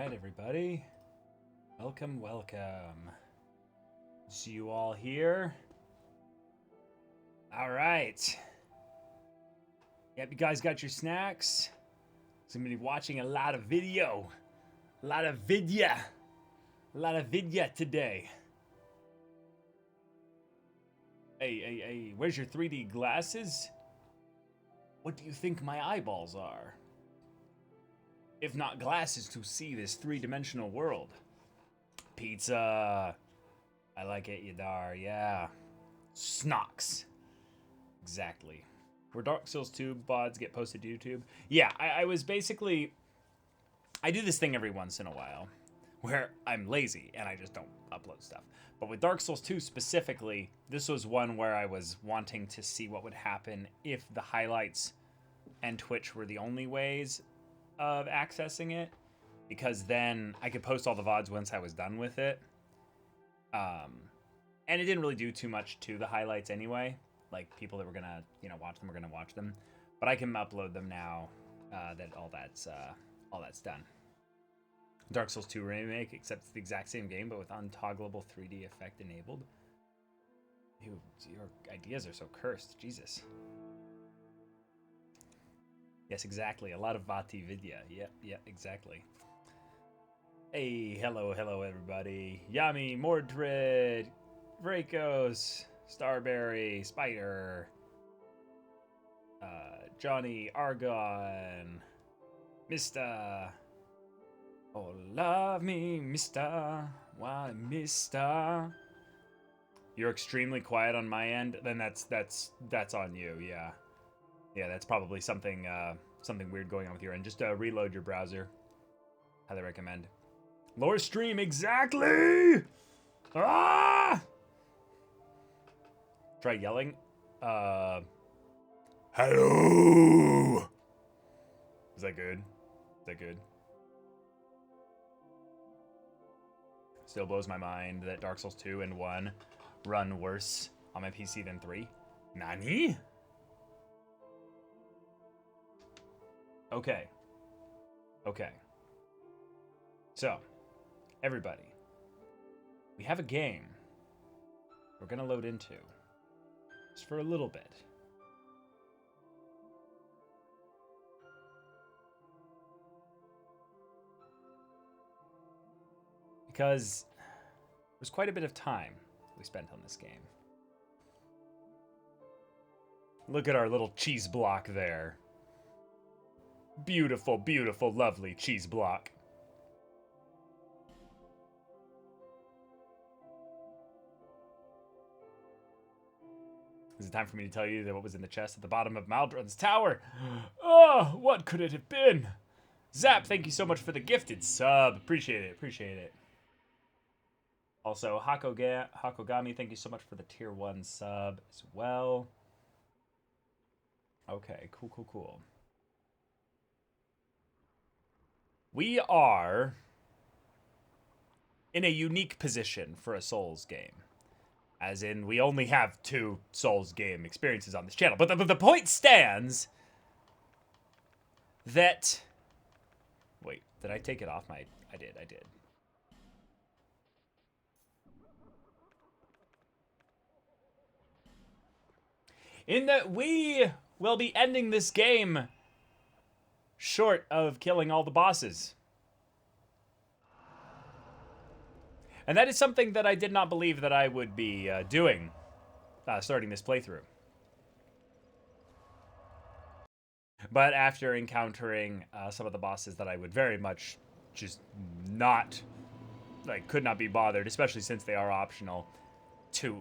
right, everybody. Welcome, welcome. See you all here. All right. Yep, you guys got your snacks. So I'm gonna be watching a lot of video. A lot of vidya today. Hey, where's your 3D glasses? What do you think my eyeballs are? If not glasses to see this three-dimensional world. Pizza. I like it, Yadar, yeah. Snocks. Exactly. Where Dark Souls 2 VODs get posted to YouTube. Yeah, I was basically... I do this thing every once in a while where I'm lazy and I just don't upload stuff. But with Dark Souls 2 specifically, this was one where I was wanting to see what would happen if the highlights and Twitch were the only ways of accessing it, because then I could post all the VODs once I was done with it. And it didn't really do too much to the highlights anyway. Like, people that were gonna, watch them were gonna watch them. But I can upload them now that all that's done. Dark Souls 2 Remake, except it's the exact same game, but with untoggleable 3D effect enabled. Dude, your ideas are so cursed. Jesus. Yes, exactly. A lot of Vati Vidya. Yep, exactly. Hey, hello, everybody. Yami, Mordred, Vrakos, Starberry, Spider, Johnny, Argon, Mista. Oh, love me, Mista. Why, Mista? You're extremely quiet on my end. Then that's on you. Yeah. Yeah, that's probably something weird going on with your end. Just reload your browser. Highly recommend. Lower stream, exactly! Ah! Try yelling. Hello! Is that good? Still blows my mind that Dark Souls 2 and 1 run worse on my PC than 3. Nani? Okay. So, everybody, we have a game we're gonna load into just for a little bit. Because there's quite a bit of time we spent on this game. Look at our little cheese block there. Beautiful, beautiful, lovely cheese block. Is it time for me to tell you that what was in the chest at the bottom of Maldron's tower? Oh, what could it have been? Zap, thank you so much for the gifted sub. Appreciate it. Also, Hakogami, thank you so much for the tier 1 sub as well. Okay, cool. We are in a unique position for a Souls game. As in, we only have 2 Souls game experiences on this channel. But the point stands that... Wait, did I take it off my... I did. In that we will be ending this game short of killing all the bosses. And that is something that I did not believe that I would be doing starting this playthrough. But after encountering some of the bosses that I would very much just not, could not be bothered, especially since they are optional, to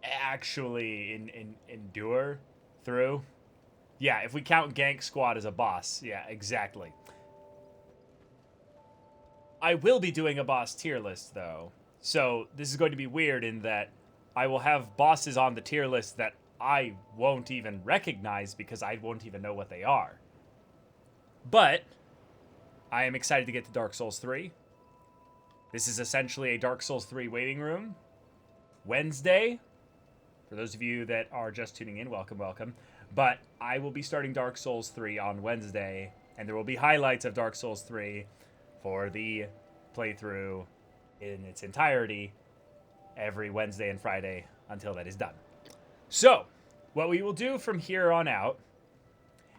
actually endure through. Yeah, if we count Gank Squad as a boss. Yeah, exactly. I will be doing a boss tier list, though. So this is going to be weird in that I will have bosses on the tier list that I won't even recognize because I won't even know what they are. But I am excited to get to Dark Souls 3. This is essentially a Dark Souls 3 waiting room. Wednesday. For those of you that are just tuning in, welcome. But I will be starting Dark Souls 3 on Wednesday, and there will be highlights of Dark Souls 3 for the playthrough in its entirety every Wednesday and Friday until that is done. So, what we will do from here on out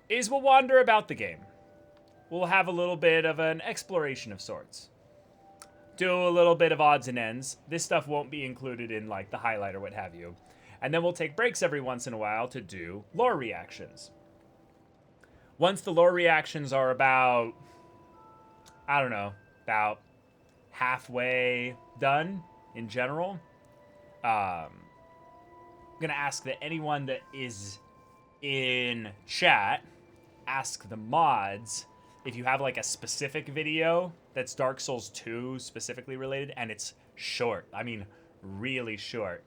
is we'll wander about the game. We'll have a little bit of an exploration of sorts. Do a little bit of odds and ends. This stuff won't be included in like the highlight or what have you. And then we'll take breaks every once in a while to do lore reactions. Once the lore reactions are about, I don't know, about halfway done in general, I'm going to ask that anyone that is in chat ask the mods if you have like a specific video that's Dark Souls 2 specifically related, and it's short. I mean, really short.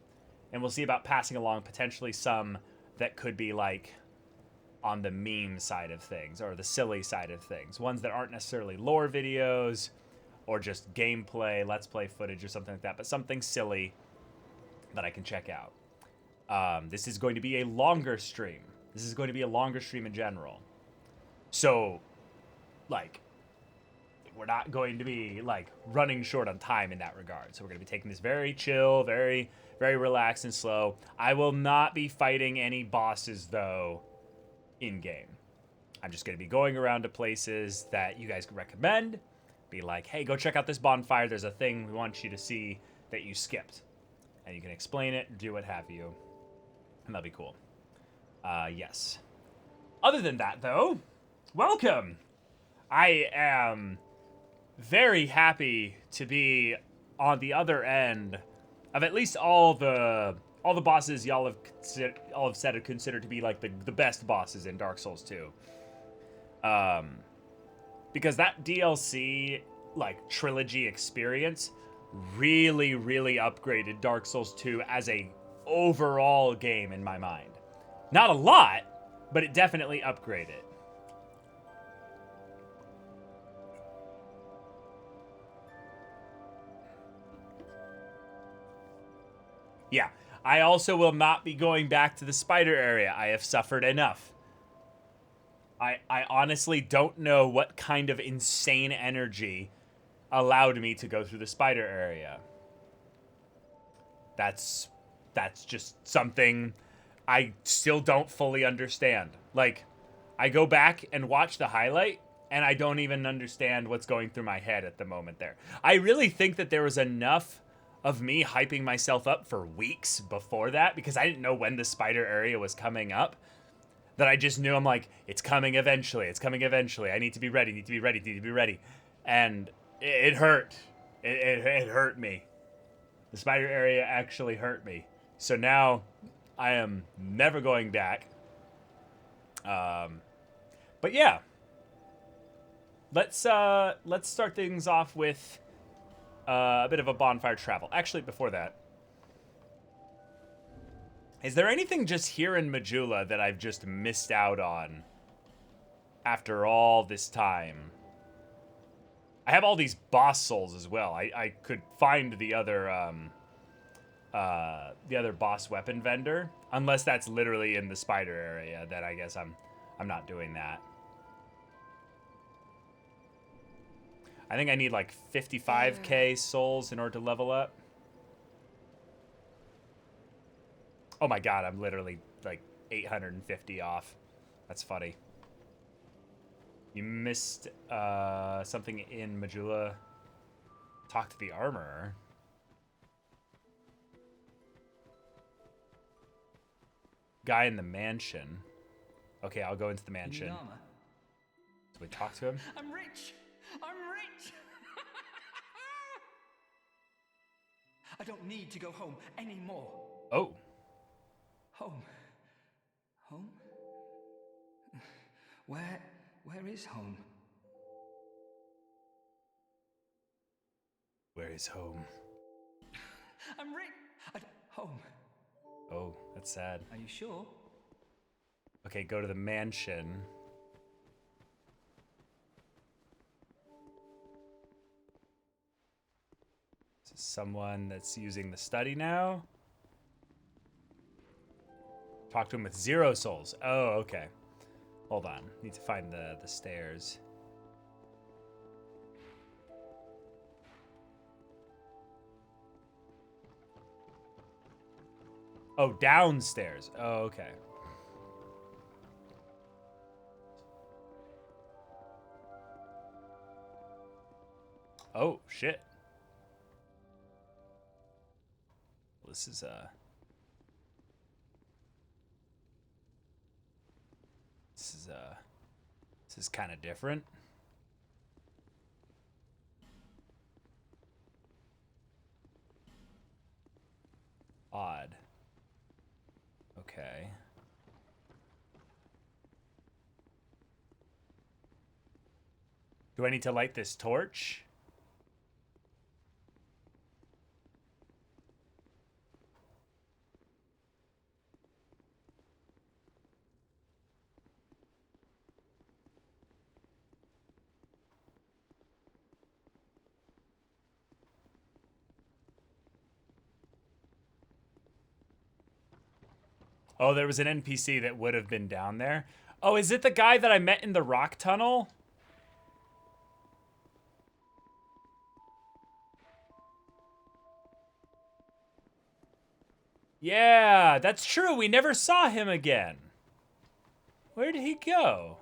And we'll see about passing along potentially some that could be like on the meme side of things or the silly side of things. Ones that aren't necessarily lore videos or just gameplay, let's play footage or something like that, but something silly that I can check out. This is going to be a longer stream. This is going to be a longer stream in general. So, like, we're not going to be, like, running short on time in that regard. So we're going to be taking this very chill, very, very relaxed and slow. I will not be fighting any bosses, though, in-game. I'm just going to be going around to places that you guys could recommend. Be like, hey, go check out this bonfire. There's a thing we want you to see that you skipped. And you can explain it, do what have you. And that'll be cool. Yes. Other than that, though, welcome! I am very happy to be on the other end of at least all the bosses y'all have said are considered to be like the best bosses in Dark Souls 2. Because that DLC like trilogy experience really, really upgraded Dark Souls 2 as a overall game in my mind. Not a lot, but it definitely upgraded. Yeah, I also will not be going back to the spider area. I have suffered enough. I honestly don't know what kind of insane energy allowed me to go through the spider area. That's just something I still don't fully understand. Like, I go back and watch the highlight, and I don't even understand what's going through my head at the moment there. I really think that there was enough of me hyping myself up for weeks before that, because I didn't know when the spider area was coming up, that I just knew, I'm like, it's coming eventually, it's coming eventually. I need to be ready, need to be ready, need to be ready. And it hurt. It hurt me. The spider area actually hurt me. So now I am never going back. But yeah, let's start things off with a bit of a bonfire travel. Actually, before that, is there anything just here in Majula that I've just missed out on after all this time? I have all these boss souls as well. I could find the other boss weapon vendor, unless that's literally in the spider area. Then I guess I'm not doing that. I think I need like 55k souls in order to level up. Oh my god, I'm literally like 850 off. That's funny. You missed something in Majula. Talk to the armorer. Guy in the mansion. Okay, I'll go into the mansion. So we talk to him. I'm rich. I'm rich. I don't need to go home anymore. Oh. Home. Home? Where is home? Where is home? I'm rich. Home. Oh, that's sad. Are you sure? Okay, go to the mansion. Is this someone that's using the study now? Talk to him with 0 souls. Oh, okay. Hold on. Need to find the stairs. Oh, downstairs. Oh, okay. Oh, shit. This is, this is kind of different. Odd. Okay. Do I need to light this torch? Oh, there was an NPC that would have been down there. Oh, is it the guy that I met in the rock tunnel? Yeah, that's true. We never saw him again. Where did he go?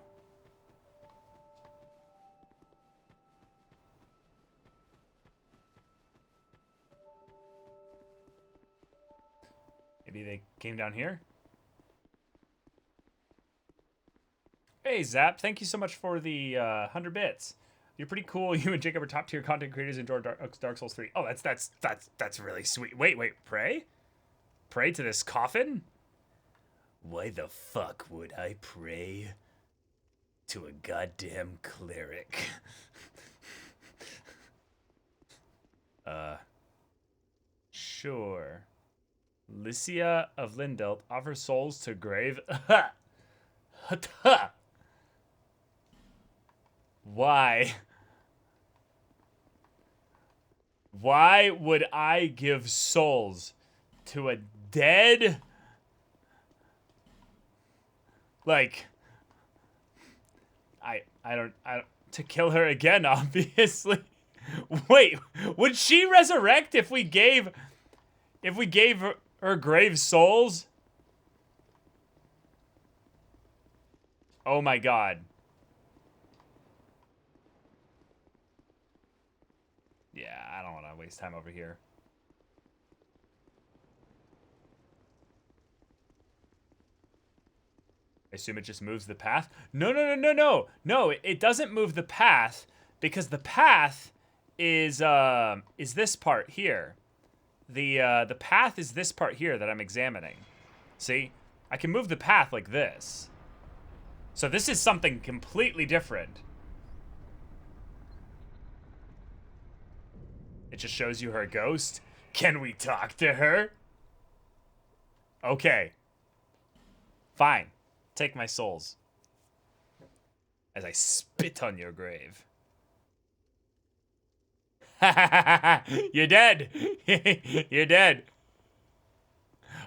Maybe they came down here? Hey, Zap, thank you so much for the 100 bits. You're pretty cool. You and Jacob are top tier content creators in Dark Souls 3. Oh, that's really sweet. Wait, pray? Pray to this coffin? Why the fuck would I pray to a goddamn cleric? Sure. Lycia of Lindelt offers souls to grave. Why? Why would I give souls to a dead? Like, I don't to kill her again, obviously. Wait, would she resurrect if we gave her grave souls? Oh my god. Yeah, I don't want to waste time over here. I assume it just moves the path? No. No, it doesn't move the path because the path is this part here. The path is this part here that I'm examining. See? I can move the path like this. So this is something completely different. It just shows you her ghost. Can we talk to her? Okay. Fine. Take my souls. As I spit on your grave. You're dead. You're dead.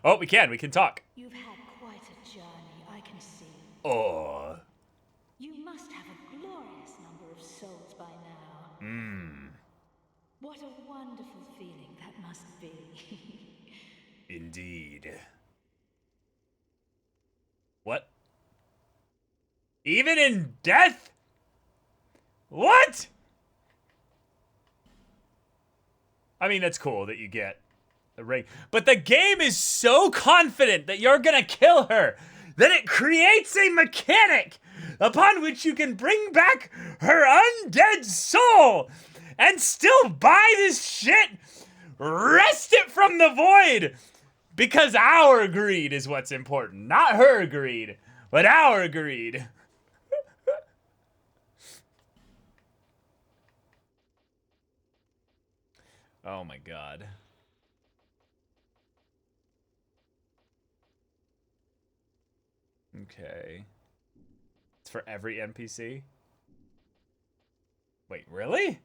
Oh, we can talk. You've had quite a journey, I can see. Oh. You must have a glorious number of souls by now. What a wonderful feeling that must be. Indeed. What? Even in death? What? I mean, that's cool that you get the ring. But the game is so confident that you're gonna kill her that it creates a mechanic upon which you can bring back her undead soul and still buy this shit, wrest it from the void, because our greed is what's important. Not her greed, but our greed. Oh my god. Okay. It's for every NPC? Wait, really?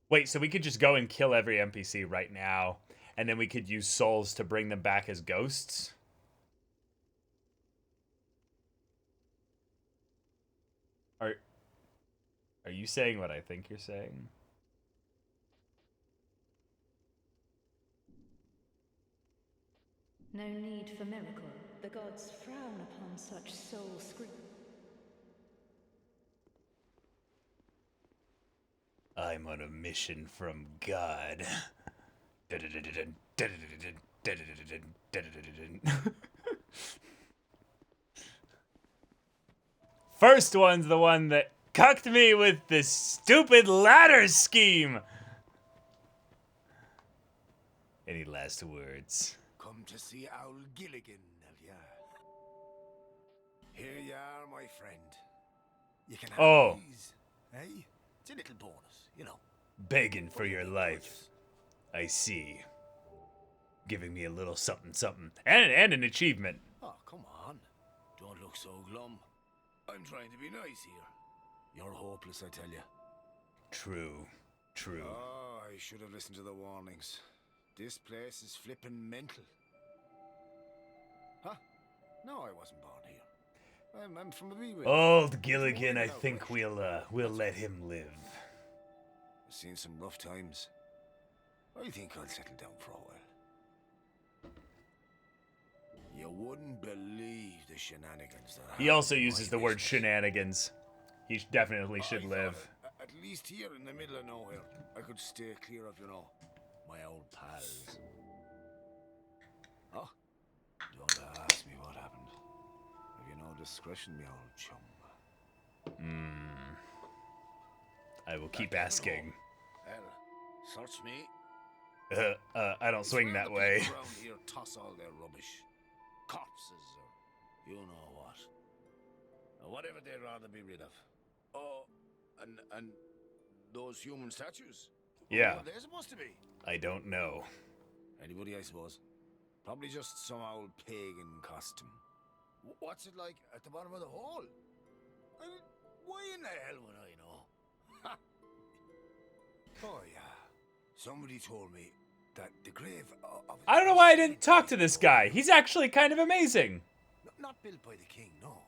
Wait, so we could just go and kill every NPC right now, and then we could use souls to bring them back as ghosts? Are you saying what I think you're saying? No need for miracle. The gods frown upon such soul screw. I'm on a mission from God. First one's the one that cucked me with this stupid ladder scheme. Any last words? Come to see Owl Gilligan, have ya? Here you are, my friend. You can have these, eh? It's a little bonus, you know. Begging for your life. I see. Giving me a little something something. And an achievement. Oh, come on. Don't look so glum. I'm trying to be nice here. You're hopeless, I tell you. True. Oh, I should have listened to the warnings. This place is flippin' mental. Huh? No, I wasn't born here. I'm from a wee way. Old Gilligan, I think we'll let him live. I've seen some rough times. I think I'll settle down for a while. You wouldn't believe the shenanigans that He also uses the word shenanigans. He definitely should live. At least here in the middle of nowhere, I could stay clear of, you know, my old pals. Oh, don't ask me what happened. Have you no discretion, me old chum? I will keep asking. Well, search me. I don't swing that way. Around here toss all their rubbish. Corpses or you know what. Or whatever they'd rather be rid of. Oh, and those human statues? Yeah. What are they supposed to be? I don't know. Anybody, I suppose. Probably just some old pagan costume. What's it like at the bottom of the hole? I mean, why in the hell would I know? Oh, yeah. Somebody told me that the grave of... I don't know why I didn't talk to this guy. He's actually kind of amazing. Not built by the king, no.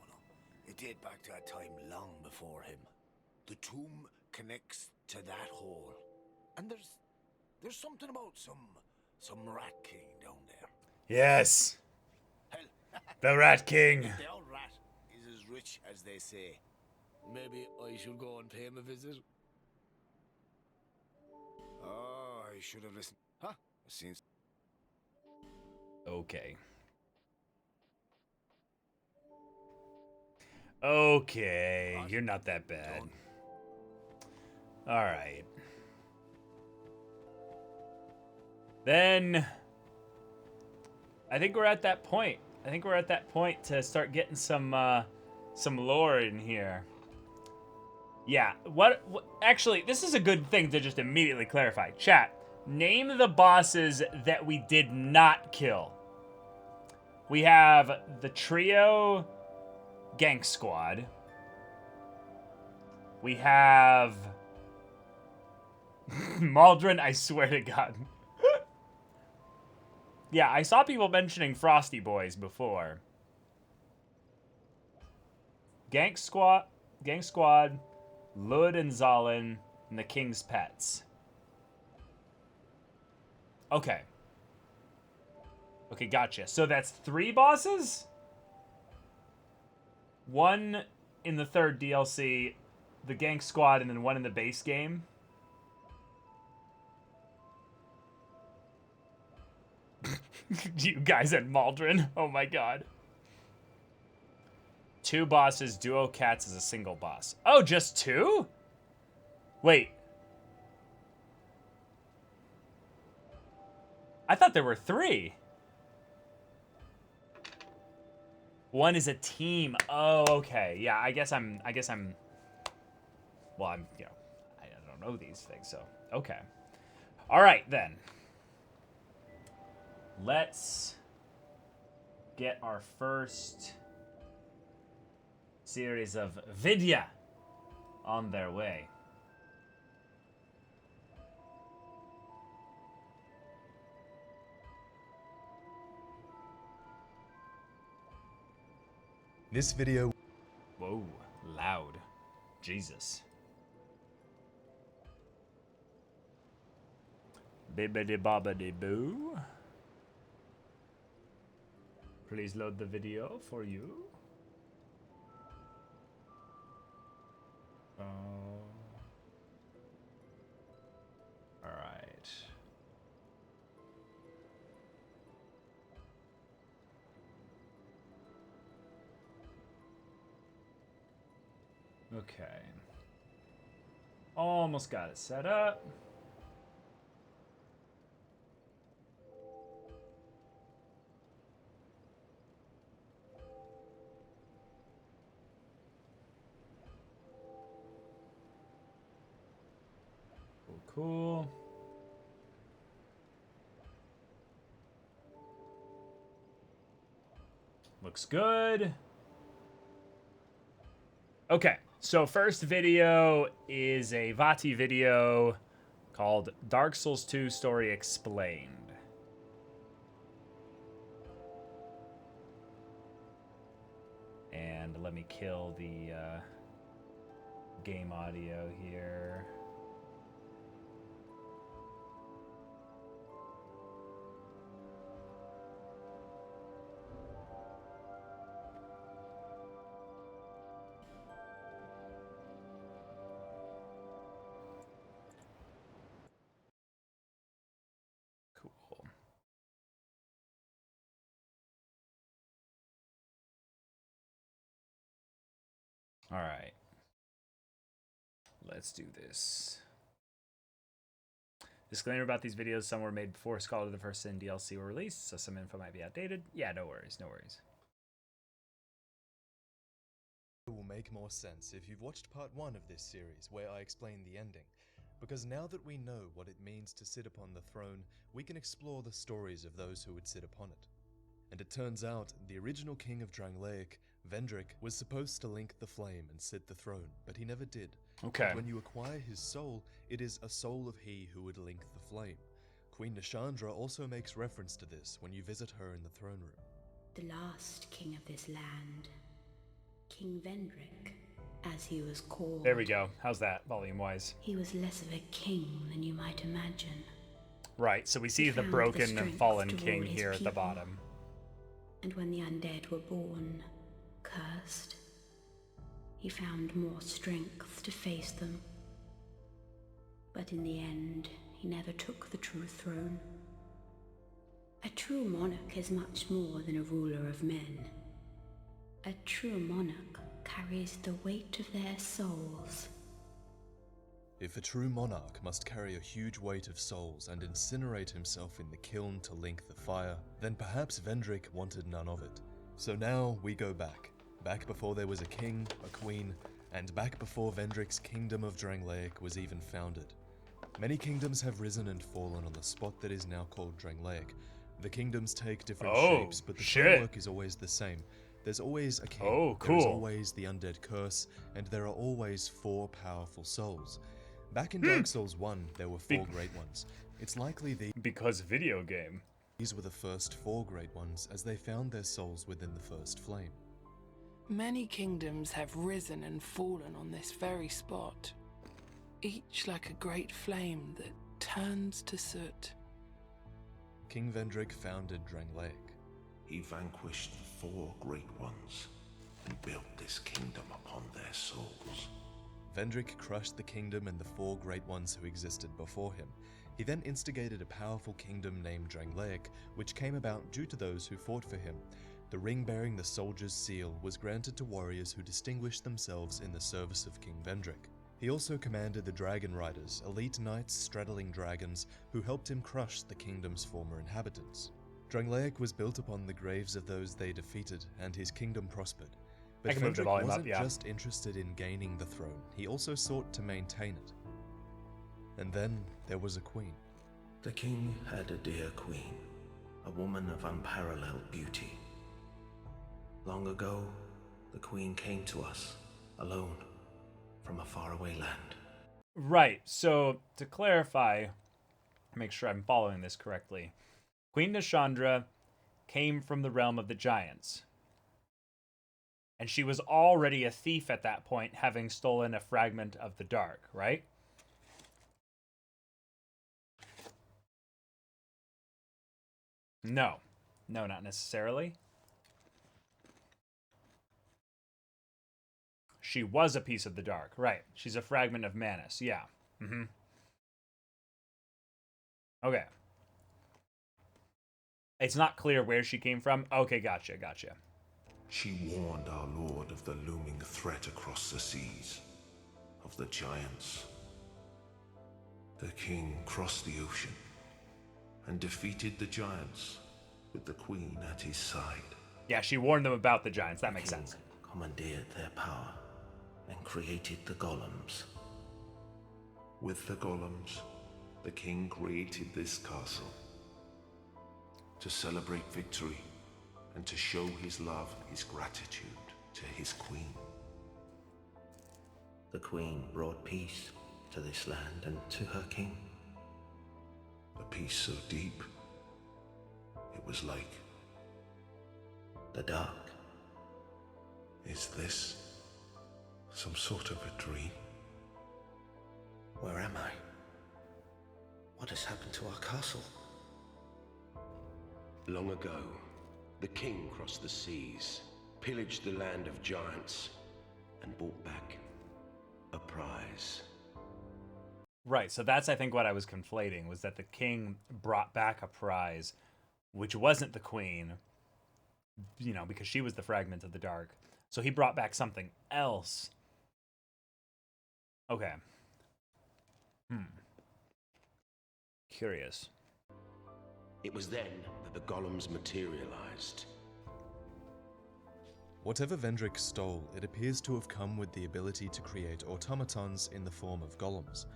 It date back to a time long before him. The tomb connects to that hole. And there's something about some rat king down there. Yes. Hell, The Rat King. if the old rat is as rich as they say, maybe I should go and pay him a visit. Oh, I should have listened. Huh? Seems. Okay. Okay, you're not that bad. Alright. Then... I think we're at that point. I think we're at that point to start getting some lore in here. Yeah, what actually, this is a good thing to just immediately clarify. Chat, name the bosses that we did not kill. We have the trio Gank Squad. We have Maldron, I swear to God. Yeah, I saw people mentioning Frosty Boys before. Gank Squad, Lud and Zalin, and the King's Pets. Okay. Okay, gotcha. So that's 3 bosses? 1 in the 3rd DLC, the Gank Squad, and then 1 in the base game. You guys at Maldron. Oh my god. 2 bosses, duo cats as a single boss. Oh, just 2? Wait. I thought there were 3. 1 is a team. Oh, okay. Yeah, I guess I'm well, I'm, you know, I don't know these things, so okay. All right, then. Let's get our first series of Vidya on their way. This video... Whoa, loud. Jesus. Bibbidi bobbidi boo. Please load the video for you. Oh. All right. Okay. Almost got it set up. Cool. Looks good. Okay, so first video is a Vati video called Dark Souls 2 Story Explained. And let me kill the game audio here. Cool. All right. Let's do this. Disclaimer about these videos, some were made before Scholar of the First Sin DLC were released, so some info might be outdated. Yeah, no worries, no worries. It will make more sense if you've watched part 1 of this series, where I explain the ending. Because now that we know what it means to sit upon the throne, we can explore the stories of those who would sit upon it. And it turns out, the original king of Drangleic, Vendrick, was supposed to link the flame and sit the throne, but he never did. Okay. And when you acquire his soul, it is a soul of he who would link the flame. Queen Nashandra also makes reference to this when you visit her in the throne room. The last king of this land, King Vendrick, as he was called. There we go. How's that, volume-wise? He was less of a king than you might imagine. Right, so we see He the found broken and strength fallen to king rule his here at the people. bottom. And when the undead were born, cursed, he found more strength to face them. But in the end, he never took the true throne. A true monarch is much more than a ruler of men. A true monarch carries the weight of their souls. If a true monarch must carry a huge weight of souls and incinerate himself in the kiln to link the fire, then perhaps Vendrick wanted none of it. So now we go back before there was a king, a queen, and back before Vendrick's kingdom of Drangleic was even founded. Many kingdoms have risen and fallen on the spot that is now called Drangleic. The kingdoms take different shapes, but the framework is always the same. There's always a king, there's always the undead curse, and there are always 4 powerful souls. Back in Dark Souls 1, there were 4 great ones. It's likely Because video game. these were the first 4 great ones, as they found their souls within the first flame. Many kingdoms have risen and fallen on this very spot, each like a great flame that turns to soot. King Vendrick founded Drangleic. He vanquished the 4 great ones and built this kingdom upon their souls. Vendrick crushed the kingdom and the 4 great ones who existed before him. He then instigated a powerful kingdom named Drangleic, which came about due to those who fought for him. The ring bearing the soldier's seal was granted to warriors who distinguished themselves in the service of King Vendrick. He also commanded the Dragon Riders, elite knights straddling dragons, who helped him crush the kingdom's former inhabitants. Drangleic was built upon the graves of those they defeated, and his kingdom prospered. But Vendrick wasn't just interested in gaining the throne, he also sought to maintain it. And then there was a queen. The king had a dear queen, a woman of unparalleled beauty. Long ago, the queen came to us, alone, from a faraway land. Right, so to clarify, make sure I'm following this correctly. Queen Nashandra came from the realm of the giants. And she was already a thief at that point, having stolen a fragment of the dark, right? No. No, not necessarily. She was a piece of the dark. Right. She's a fragment of Manus. Yeah. Mm-hmm. Okay. It's not clear where she came from. Okay, gotcha. She warned our lord of the looming threat across the seas, of the giants. The king crossed the ocean and defeated the giants with the queen at his side. Yeah, she warned them about the giants. That makes sense. Commandeered their power and created the golems. With the golems, the king created this castle to celebrate victory and to show his love, his gratitude to his queen. The queen brought peace to this land and to her king. A peace so deep, it was like the dark. Is this some sort of a dream? Where am I? What has happened to our castle? Long ago, the king crossed the seas, pillaged the land of giants, and brought back a prize. Right, so that's, I think, what I was conflating, was that the king brought back a prize, which wasn't the queen, you know, because she was the fragment of the dark. So he brought back something else. Okay. Curious. It was then that the golems materialized. Whatever Vendrick stole, it appears to have come with the ability to create automatons in the form of golems.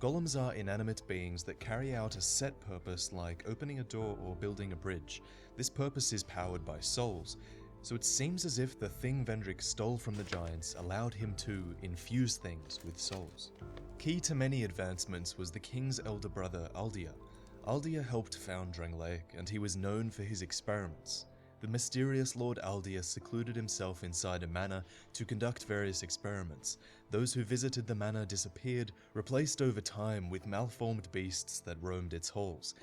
Golems are inanimate beings that carry out a set purpose like opening a door or building a bridge. This purpose is powered by souls, so it seems as if the thing Vendrick stole from the giants allowed him to infuse things with souls. Key to many advancements was the king's elder brother Aldia. Aldia helped found Drangleic, and he was known for his experiments. The mysterious Lord Aldia secluded himself inside a manor to conduct various experiments. Those who visited the manor disappeared, replaced over time with malformed beasts that roamed its halls.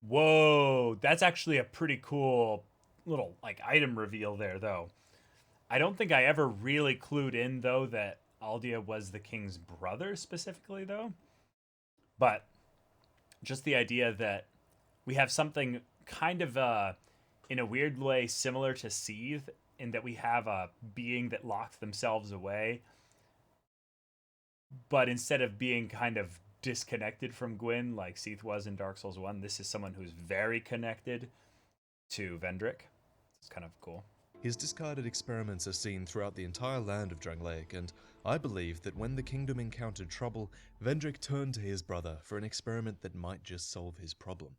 Whoa, that's actually a pretty cool little like item reveal there, though. I don't think I ever really clued in, though, that Aldia was the king's brother specifically, though. But just the idea that we have something kind of in a weird way similar to Seethe, in that we have a being that locked themselves away, but instead of being kind of disconnected from Gwyn like Seethe was in Dark Souls 1, this is someone who's very connected to Vendrick. It's kind of cool. His discarded experiments are seen throughout the entire land of Drangleic, and I believe that when the kingdom encountered trouble, Vendrick turned to his brother for an experiment that might just solve his problem.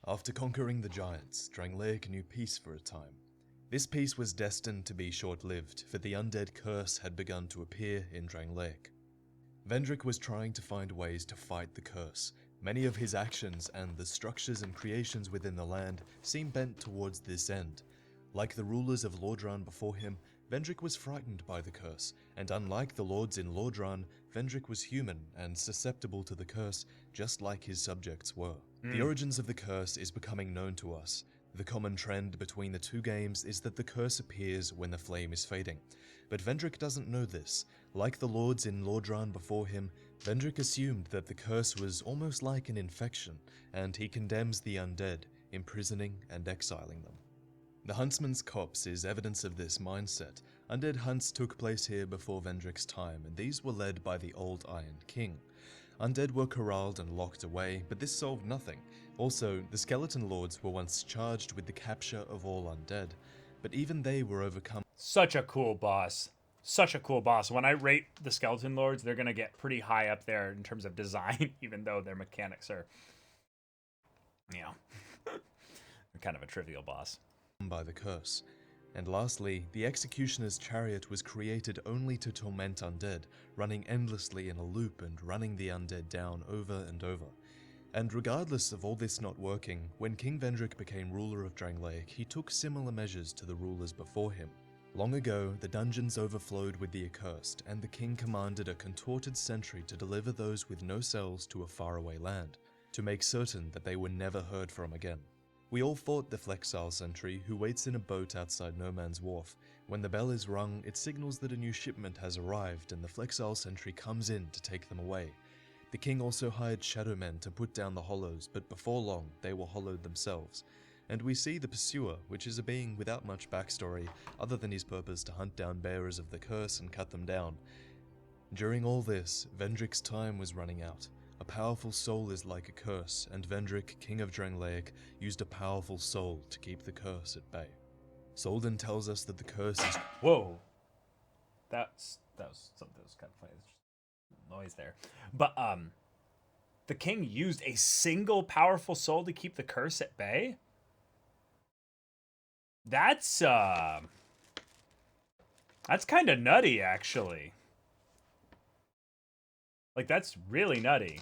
After conquering the giants, Drangleic knew peace for a time. This peace was destined to be short-lived, for the undead curse had begun to appear in Drangleic. Vendrick was trying to find ways to fight the curse. Many of his actions and the structures and creations within the land seem bent towards this end. Like the rulers of Lordran before him, Vendrick was frightened by the curse, and unlike the lords in Lordran, Vendrick was human and susceptible to the curse, just like his subjects were. The origins of the curse is becoming known to us. The common trend between the two games is that the curse appears when the flame is fading. But Vendrick doesn't know this. Like the lords in Lordran before him, Vendrick assumed that the curse was almost like an infection, and he condemns the undead, imprisoning and exiling them. The Huntsman's Copse is evidence of this mindset. Undead hunts took place here before Vendrick's time, and these were led by the Old Iron King. Undead were corralled and locked away, but this solved nothing. Also, the Skeleton Lords were once charged with the capture of all undead, but even they were overcome. Such a cool boss. Such a cool boss. When I rate the Skeleton Lords, they're going to get pretty high up there in terms of design, even though their mechanics are, you know, they're kind of a trivial boss. By the curse. And lastly, the Executioner's Chariot was created only to torment undead, running endlessly in a loop and running the undead down over and over. And regardless of all this not working, when King Vendrick became ruler of Drangleic, he took similar measures to the rulers before him. Long ago, the dungeons overflowed with the accursed, and the king commanded a contorted sentry to deliver those with no cells to a faraway land, to make certain that they were never heard from again. We all fought the Flexile sentry, who waits in a boat outside No Man's Wharf. When the bell is rung, it signals that a new shipment has arrived, and the Flexile sentry comes in to take them away. The king also hired Shadowmen to put down the Hollows, but before long, they were hollowed themselves. And we see the Pursuer, which is a being without much backstory, other than his purpose to hunt down bearers of the curse and cut them down. During all this, Vendrick's time was running out. A powerful soul is like a curse, and Vendrick, king of Drangleic, used a powerful soul to keep the curse at bay. Soldan tells us that the curse is— Whoa. That was something that was kind of funny. There's just noise there. But, the king used a single powerful soul to keep the curse at bay? That's kind of nutty, actually. Like, that's really nutty.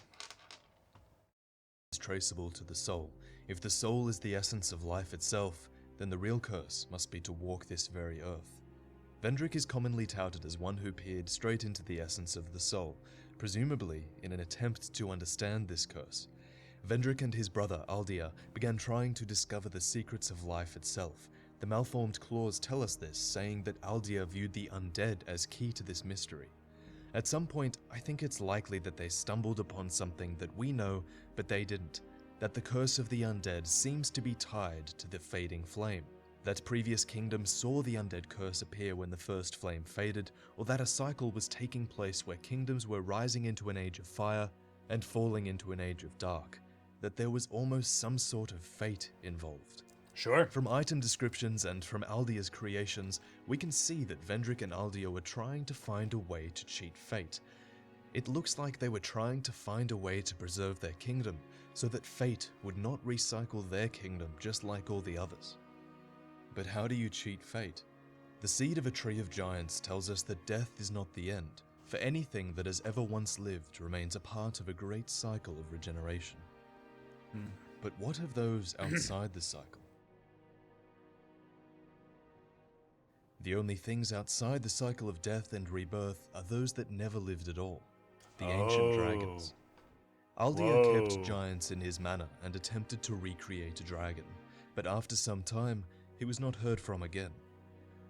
Is traceable to the soul. If the soul is the essence of life itself, then the real curse must be to walk this very earth. Vendrick is commonly touted as one who peered straight into the essence of the soul, presumably in an attempt to understand this curse. Vendrick and his brother Aldia began trying to discover the secrets of life itself. The malformed claws tell us this, saying that Aldia viewed the undead as key to this mystery. At some point, I think it's likely that they stumbled upon something that we know, but they didn't. That the curse of the undead seems to be tied to the fading flame. That previous kingdoms saw the undead curse appear when the first flame faded, or that a cycle was taking place where kingdoms were rising into an age of fire and falling into an age of dark. That there was almost some sort of fate involved. Sure. From item descriptions and from Aldia's creations, we can see that Vendrick and Aldia were trying to find a way to cheat fate. It looks like they were trying to find a way to preserve their kingdom, so that fate would not recycle their kingdom just like all the others. But how do you cheat fate? The seed of a tree of giants tells us that death is not the end, for anything that has ever once lived remains a part of a great cycle of regeneration. But what of those outside the cycle? The only things outside the cycle of death and rebirth are those that never lived at all. The ancient dragons. Aldia kept giants in his manor and attempted to recreate a dragon, but after some time, he was not heard from again.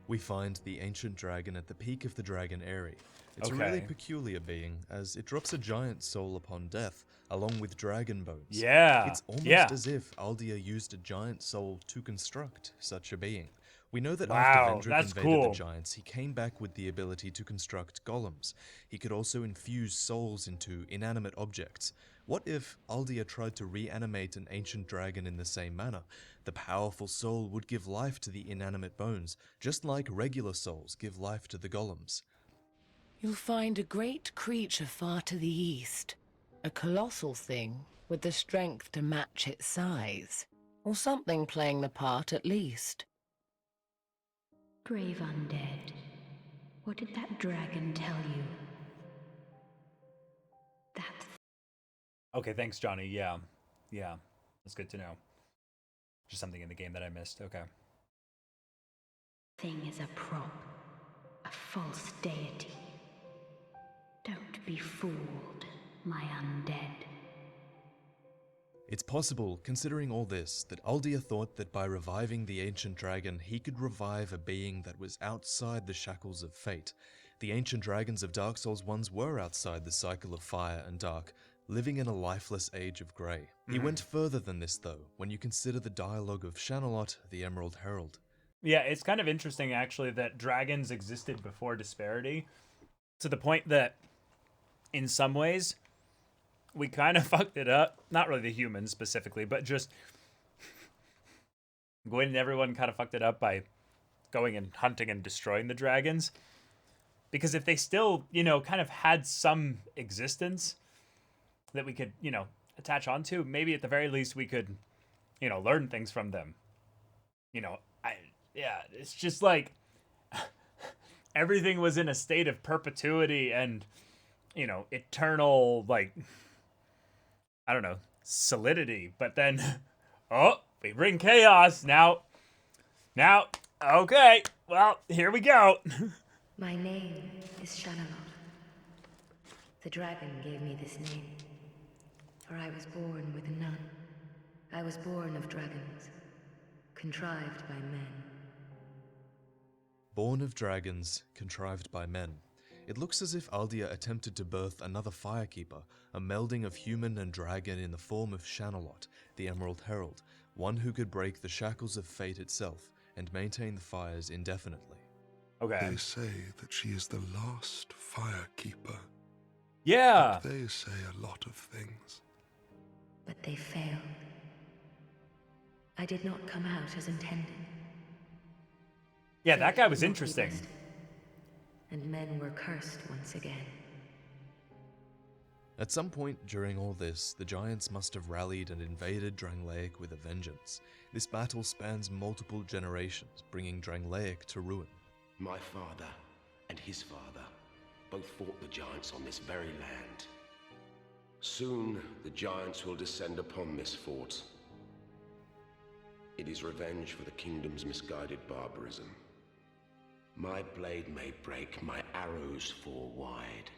We find the ancient dragon at the peak of the Dragon Eyrie. It's a really peculiar being, as it drops a giant soul upon death, along with dragon bones. Yeah. It's almost as if Aldia used a giant soul to construct such a being. We know that after Vendrick invaded the giants, he came back with the ability to construct golems. He could also infuse souls into inanimate objects. What if Aldia tried to reanimate an ancient dragon in the same manner? The powerful soul would give life to the inanimate bones, just like regular souls give life to the golems. You'll find a great creature far to the east. A colossal thing with the strength to match its size. Or something playing the part at least. Brave undead, what did that dragon tell you? Okay, thanks, Johnny. Yeah. That's good to know. Just something in the game that I missed. Okay. Thing is a prop, a false deity. Don't be fooled, my undead. It's possible, considering all this, that Aldia thought that by reviving the ancient dragon, he could revive a being that was outside the shackles of fate. The ancient dragons of Dark Souls once were outside the cycle of fire and dark, living in a lifeless age of grey. He went further than this, though, when you consider the dialogue of Shanalot, the Emerald Herald. Yeah, it's kind of interesting, actually, that dragons existed before Disparity, to the point that, in some ways, we kind of fucked it up. Not really the humans specifically, but just Gwyn and everyone kind of fucked it up by going and hunting and destroying the dragons. Because if they still, kind of had some existence that we could, attach onto, maybe at the very least we could, learn things from them. It's just like everything was in a state of perpetuity and, eternal, solidity. But then, we bring chaos now. Okay, well, here we go. My name is Shanalot. The dragon gave me this name, for I was born with none. I was born of dragons, contrived by men. Born of dragons, contrived by men. It looks as if Aldia attempted to birth another Firekeeper, a melding of human and dragon in the form of Shanalot, the Emerald Herald, one who could break the shackles of fate itself and maintain the fires indefinitely. Okay. They say that she is the last Firekeeper. Yeah. But they say a lot of things. But they failed. I did not come out as intended. Yeah, that guy was Fate interesting. rested, and men were cursed once again. At some point during all this, the giants must have rallied and invaded Drangleic with a vengeance. This battle spans multiple generations, bringing Drangleic to ruin. My father and his father both fought the giants on this very land. Soon, the giants will descend upon this fort. It is revenge for the kingdom's misguided barbarism. My blade may break, my arrows fall wide,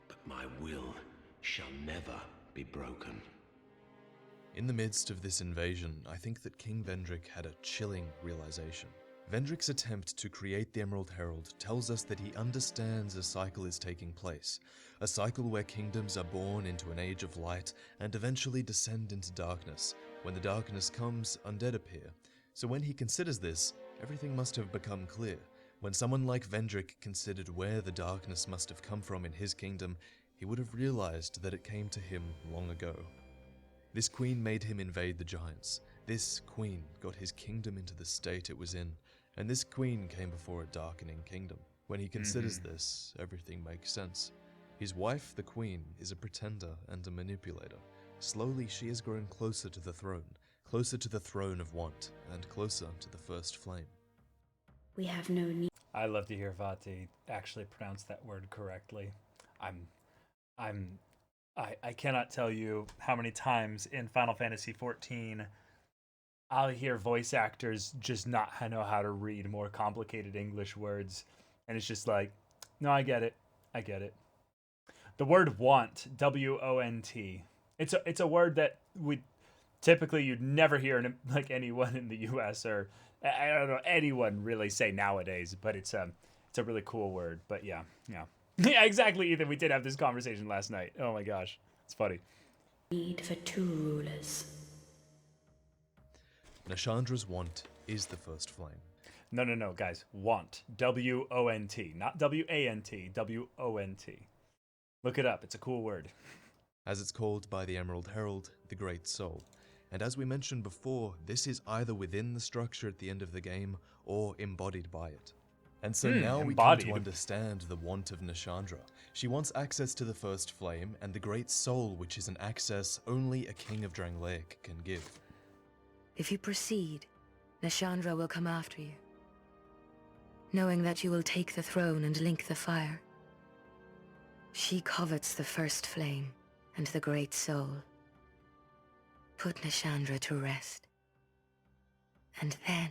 but my will shall never be broken. In the midst of this invasion, I think that King Vendrick had a chilling realization. Vendrick's attempt to create the Emerald Herald tells us that he understands a cycle is taking place, a cycle where kingdoms are born into an age of light and eventually descend into darkness. When the darkness comes, undead appear. So when he considers this, everything must have become clear. When someone like Vendrick considered where the darkness must have come from in his kingdom, he would have realized that it came to him long ago. This queen made him invade the giants. This queen got his kingdom into the state it was in, and this queen came before a darkening kingdom. When he considers this, everything makes sense. His wife, the queen, is a pretender and a manipulator. Slowly she has grown closer to the throne of want, and closer to the first flame. We have no need. I love to hear Vati actually pronounce that word correctly. I cannot tell you how many times in Final Fantasy XIV I'll hear voice actors just not know how to read more complicated English words, and it's just like, no, I get it. The word want, W-O-N-T. It's a word that you'd never hear in like anyone in the U.S. or I don't know anyone really say nowadays, but it's a really cool word. But yeah, yeah, exactly. Ethan, we did have this conversation last night. Oh my gosh, it's funny. Need for two rulers. Nashandra's want is the first flame. No, guys. Want. W-O-N-T. Not W-A-N-T. W-O-N-T. Look it up. It's a cool word. As it's called by the Emerald Herald, the Great Soul. And as we mentioned before, this is either within the structure at the end of the game or embodied by it. And so now we come to understand the want of Nashandra. She wants access to the first flame and the Great Soul, which is an access only a king of Drangleic can give. If you proceed, Nashandra will come after you, knowing that you will take the throne and link the fire. She covets the first flame and the Great Soul. Put Nashandra to rest. And then...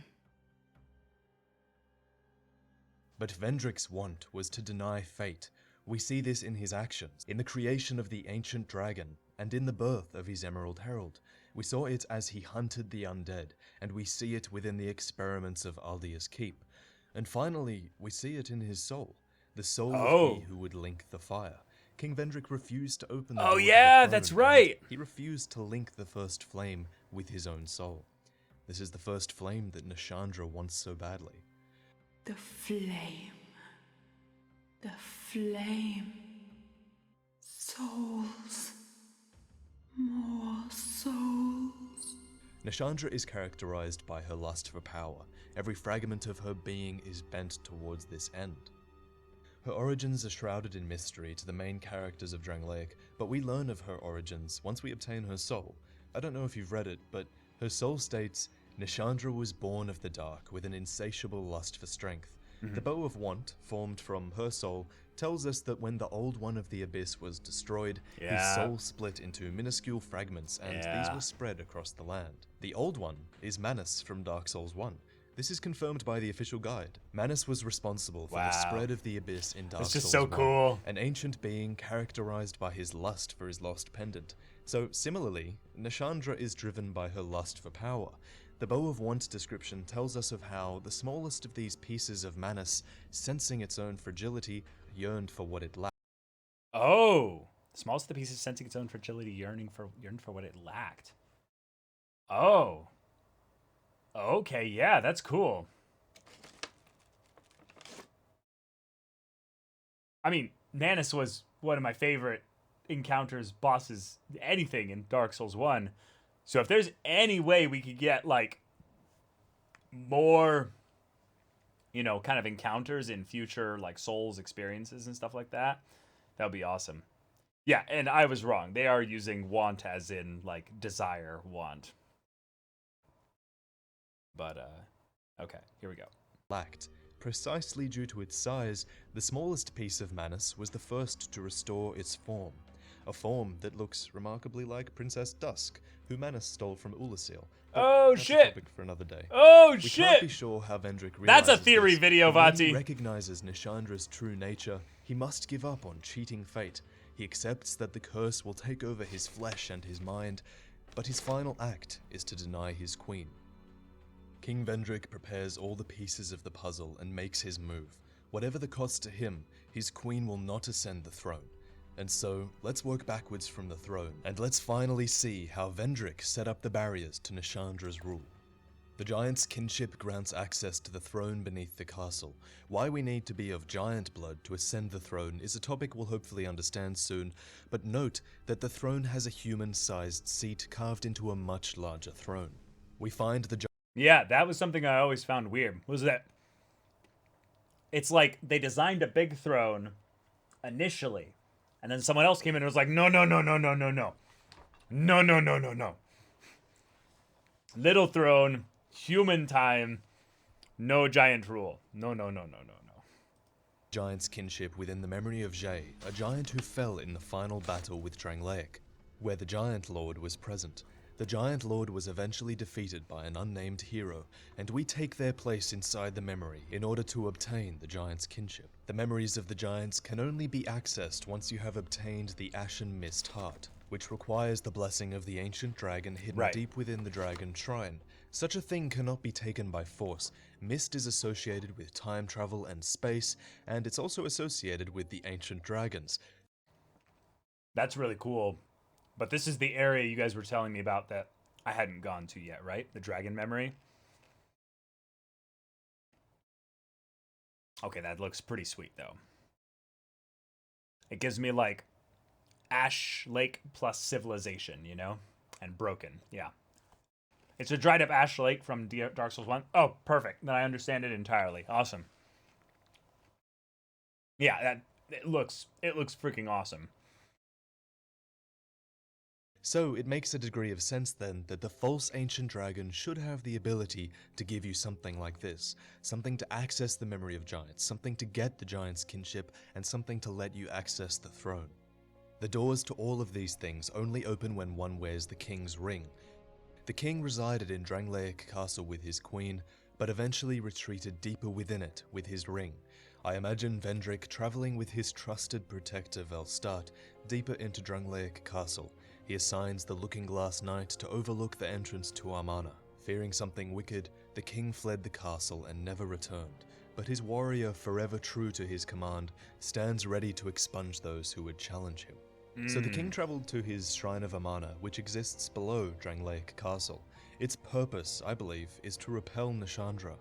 But Vendrick's want was to deny fate. We see this in his actions, in the creation of the ancient dragon, and in the birth of his Emerald Herald. We saw it as he hunted the undead, and we see it within the experiments of Aldia's Keep. And finally, we see it in his soul, the soul of he who would link the fire. King Vendrick refused to open the door to the throne, that's right! He refused to link the first flame with his own soul. This is the first flame that Nashandra wants so badly. The flame. The flame. Souls. More souls. Nashandra is characterized by her lust for power. Every fragment of her being is bent towards this end. Her origins are shrouded in mystery to the main characters of Drangleic, but we learn of her origins once we obtain her soul. I don't know if you've read it, but her soul states, Nashandra was born of the dark with an insatiable lust for strength. The bow of want, formed from her soul, tells us that when the Old One of the Abyss was destroyed, his soul split into minuscule fragments, and these were spread across the land. The Old One is Manus from Dark Souls 1. This is confirmed by the official guide. Manus was responsible for the spread of the Abyss in Dark Souls 1. It's just so cool. An ancient being characterized by his lust for his lost pendant. So, similarly, Nashandra is driven by her lust for power. The Bow of Want description tells us of how the smallest of these pieces of Manus, sensing its own fragility, yearned for what it lacked. Oh, the smallest of the pieces sensing its own fragility, yearned for what it lacked. Oh. Okay, yeah, that's cool. I mean, Manus was one of my favorite encounters, bosses, anything in Dark Souls 1. So if there's any way we could get, like, more, kind of encounters in future, like, Souls experiences and stuff like that, that would be awesome. Yeah, and I was wrong. They are using want as in, like, desire want. But, okay, here we go. Lacked. Precisely due to its size, the smallest piece of Manus was the first to restore its form. A form that looks remarkably like Princess Dusk, who Manus stole from Ulasil. Oh, that's shit! A topic for another day. Oh, we shit! Can't be sure how Vendrick realizes That's a theory this, video, but when Vati. he recognizes Nashandra's true nature, he must give up on cheating fate. He accepts that the curse will take over his flesh and his mind, but his final act is to deny his queen. King Vendrick prepares all the pieces of the puzzle and makes his move. Whatever the cost to him, his queen will not ascend the throne. And so, let's work backwards from the throne, and let's finally see how Vendrick set up the barriers to Nashandra's rule. The giant's kinship grants access to the throne beneath the castle. Why we need to be of giant blood to ascend the throne is a topic we'll hopefully understand soon, but note that the throne has a human-sized seat carved into a much larger throne. We find the Yeah, that was something I always found weird. Was that it's like they designed a big throne initially, and then someone else came in and was like, no. Little throne, human time, no giant rule. No. Giant's kinship within the memory of Jay, a giant who fell in the final battle with Drangleic, where the Giant Lord was present. The Giant Lord was eventually defeated by an unnamed hero, and we take their place inside the memory in order to obtain the Giant's kinship. The memories of the Giants can only be accessed once you have obtained the Ashen Mist Heart, which requires the blessing of the ancient dragon hidden deep within the dragon shrine. Such a thing cannot be taken by force. Mist is associated with time travel and space, and it's also associated with the ancient dragons. That's really cool. But this is the area you guys were telling me about that I hadn't gone to yet, right? The dragon memory. Okay, that looks pretty sweet, though. It gives me, like, Ash Lake plus Civilization, And Broken, yeah. It's a dried up Ash Lake from Dark Souls 1. Oh, perfect. Then I understand it entirely. Awesome. Yeah, it looks freaking awesome. So it makes a degree of sense then that the false ancient dragon should have the ability to give you something like this. Something to access the memory of giants, something to get the giant's kinship, and something to let you access the throne. The doors to all of these things only open when one wears the king's ring. The king resided in Drangleic Castle with his queen, but eventually retreated deeper within it with his ring. I imagine Vendrick traveling with his trusted protector Velstart deeper into Drangleic Castle. He assigns the Looking Glass Knight to overlook the entrance to Amarna. Fearing something wicked, the king fled the castle and never returned, but his warrior, forever true to his command, stands ready to expunge those who would challenge him. So the king traveled to his Shrine of Amarna, which exists below Drangleic Castle. Its purpose, I believe, is to repel Nashandra.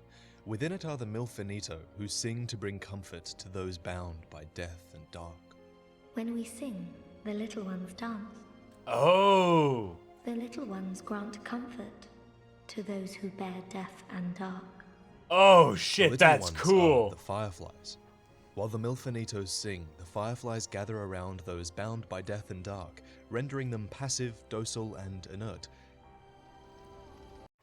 Within it are the Milfinito, who sing to bring comfort to those bound by death and dark. When we sing, the little ones dance. Oh! The little ones grant comfort to those who bear death and dark. Oh shit, that's ones cool! Are the fireflies. While the Milfinitos sing, the fireflies gather around those bound by death and dark, rendering them passive, docile, and inert.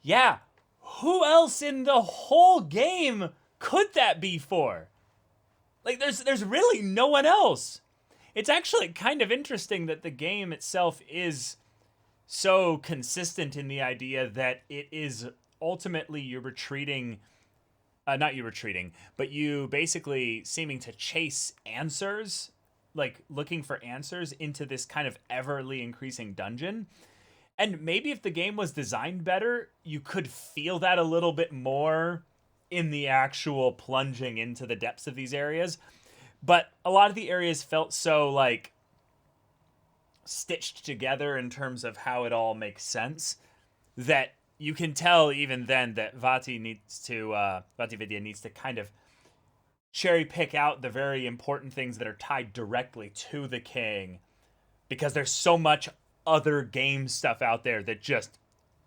Yeah, who else in the whole game could that be for? Like, there's really no one else. It's actually kind of interesting that the game itself is so consistent in the idea that it is ultimately you're retreating, not you retreating, but you basically seeming to chase answers, like looking for answers into this kind of everly increasing dungeon. And maybe if the game was designed better, you could feel that a little bit more in the actual plunging into the depths of these areas. But a lot of the areas felt so, like, stitched together in terms of how it all makes sense that you can tell even then that Vati Vidya needs to kind of cherry pick out the very important things that are tied directly to the king, because there's so much other game stuff out there that just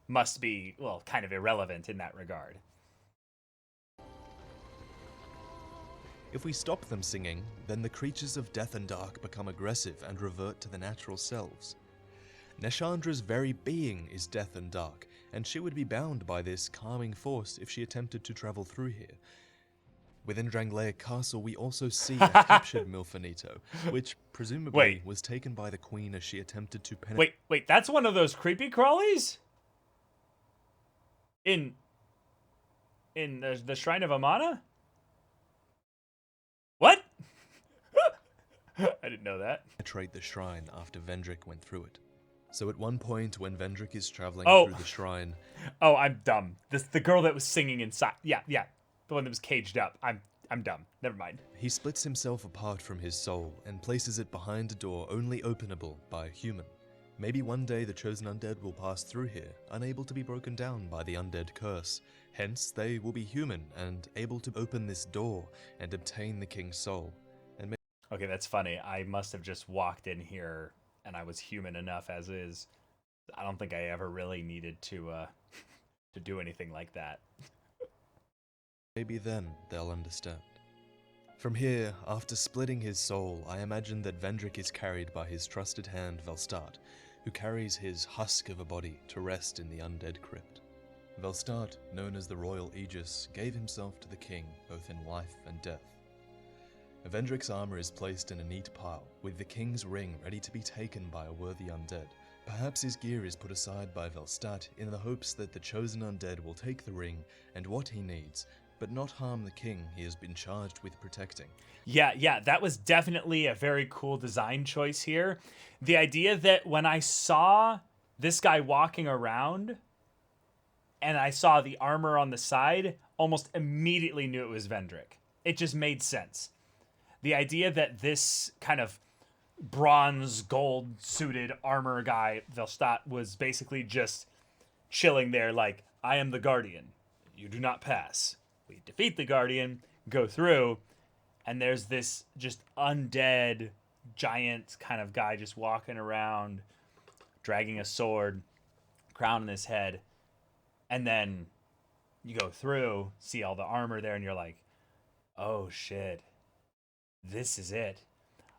must be, well, kind of irrelevant in that regard. If we stop them singing, then the creatures of death and dark become aggressive and revert to their natural selves. Nashandra's very being is death and dark, and she would be bound by this calming force if she attempted to travel through here. Within Drangleic Castle, we also see a captured Milfanito, which presumably was taken by the queen as she attempted to penetrate. Wait, that's one of those creepy crawlies? In the Shrine of Amana? What? I didn't know that. Penetrate the shrine after Vendrick went through it. So at one point when Vendrick is traveling through the shrine... Oh, I'm dumb. The girl that was singing inside. Yeah. The one that was caged up. I'm dumb. Never mind. He splits himself apart from his soul and places it behind a door only openable by a human. Maybe one day the chosen undead will pass through here, unable to be broken down by the undead curse. Hence, they will be human and able to open this door and obtain the king's soul. And okay, that's funny. I must have just walked in here and I was human enough as is. I don't think I ever really needed to do anything like that. Maybe then they'll understand. From here, after splitting his soul, I imagine that Vendrick is carried by his trusted hand Velstart, who carries his husk of a body to rest in the undead crypt. Velstart, known as the Royal Aegis, gave himself to the king, both in life and death. Vendrick's armor is placed in a neat pile, with the king's ring ready to be taken by a worthy undead. Perhaps his gear is put aside by Velstart in the hopes that the chosen undead will take the ring and what he needs, but not harm the king he has been charged with protecting. Yeah, that was definitely a very cool design choice here. The idea that when I saw this guy walking around and I saw the armor on the side, almost immediately knew it was Vendrick. It just made sense. The idea that this kind of bronze, gold-suited armor guy, Velstart, was basically just chilling there like, I am the Guardian. You do not pass. We defeat the Guardian, go through, and there's this just undead, giant kind of guy just walking around, dragging a sword, crown on his head, and then you go through, see all the armor there, and you're like, oh shit, this is it.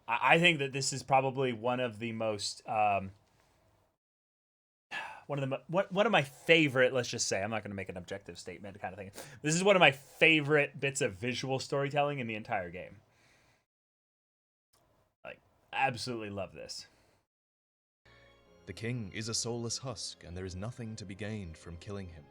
I think that this is probably one of the most... one of my favorite, let's just say, I'm not going to make an objective statement kind of thing. This is one of my favorite bits of visual storytelling in the entire game. Like, absolutely love this. The king is a soulless husk, and there is nothing to be gained from killing him.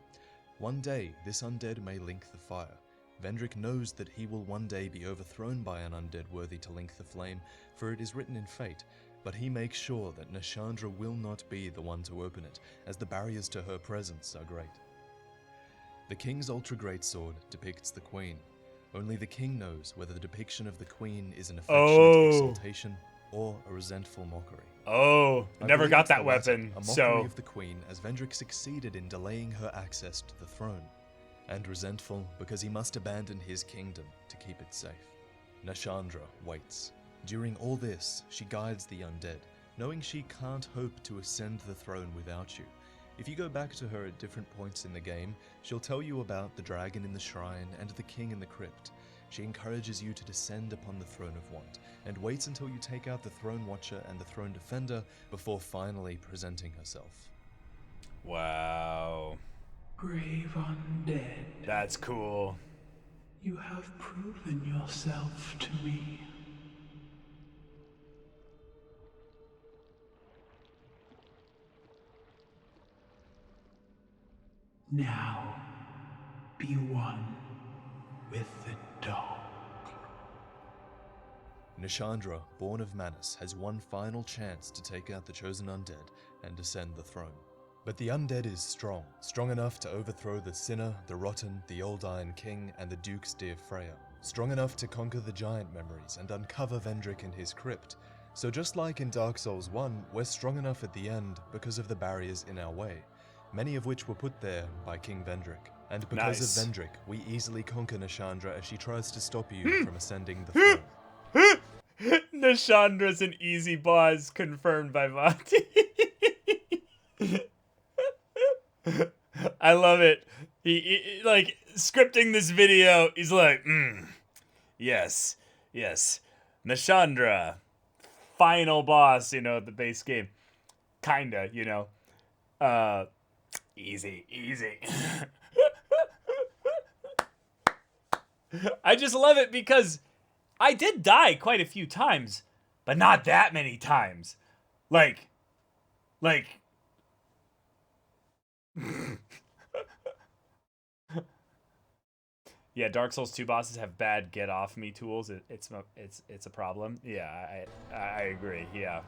One day, this undead may link the fire. Vendrick knows that he will one day be overthrown by an undead worthy to link the flame, for it is written in fate. But he makes sure that Nashandra will not be the one to open it, as the barriers to her presence are great. The king's ultra-great sword depicts the queen. Only the king knows whether the depiction of the queen is an affectionate exaltation or a resentful mockery. Oh, never got that weapon, a mockery of the queen, as Vendrick succeeded in delaying her access to the throne, and resentful because he must abandon his kingdom to keep it safe. Nashandra waits. During all this, she guides the undead, knowing she can't hope to ascend the throne without you. If you go back to her at different points in the game, she'll tell you about the dragon in the shrine and the king in the crypt. She encourages you to descend upon the throne of want, and waits until you take out the throne watcher and the throne defender before finally presenting herself. Wow. Brave undead. That's cool. You have proven yourself to me. Now, be one with the dog. Nashandra, born of Manus, has one final chance to take out the chosen undead and ascend the throne. But the undead is strong, strong enough to overthrow the Sinner, the Rotten, the Old Iron King, and the Duke's dear Freya. Strong enough to conquer the giant memories and uncover Vendrick and his crypt. So just like in Dark Souls 1, we're strong enough at the end because of the barriers in our way, many of which were put there by King Vendrick. And because of Vendrick, we easily conquer Nashandra as she tries to stop you from ascending the throne. Nashandra's an easy boss, confirmed by Vati. I love it. He like scripting this video. He's like, yes, Nashandra, final boss. You know, the base game, kinda. You know, easy. I just love it because I did die quite a few times, but not that many times. Like. Yeah, Dark Souls 2 bosses have bad get off me tools. It's a problem. Yeah, I agree. Yeah.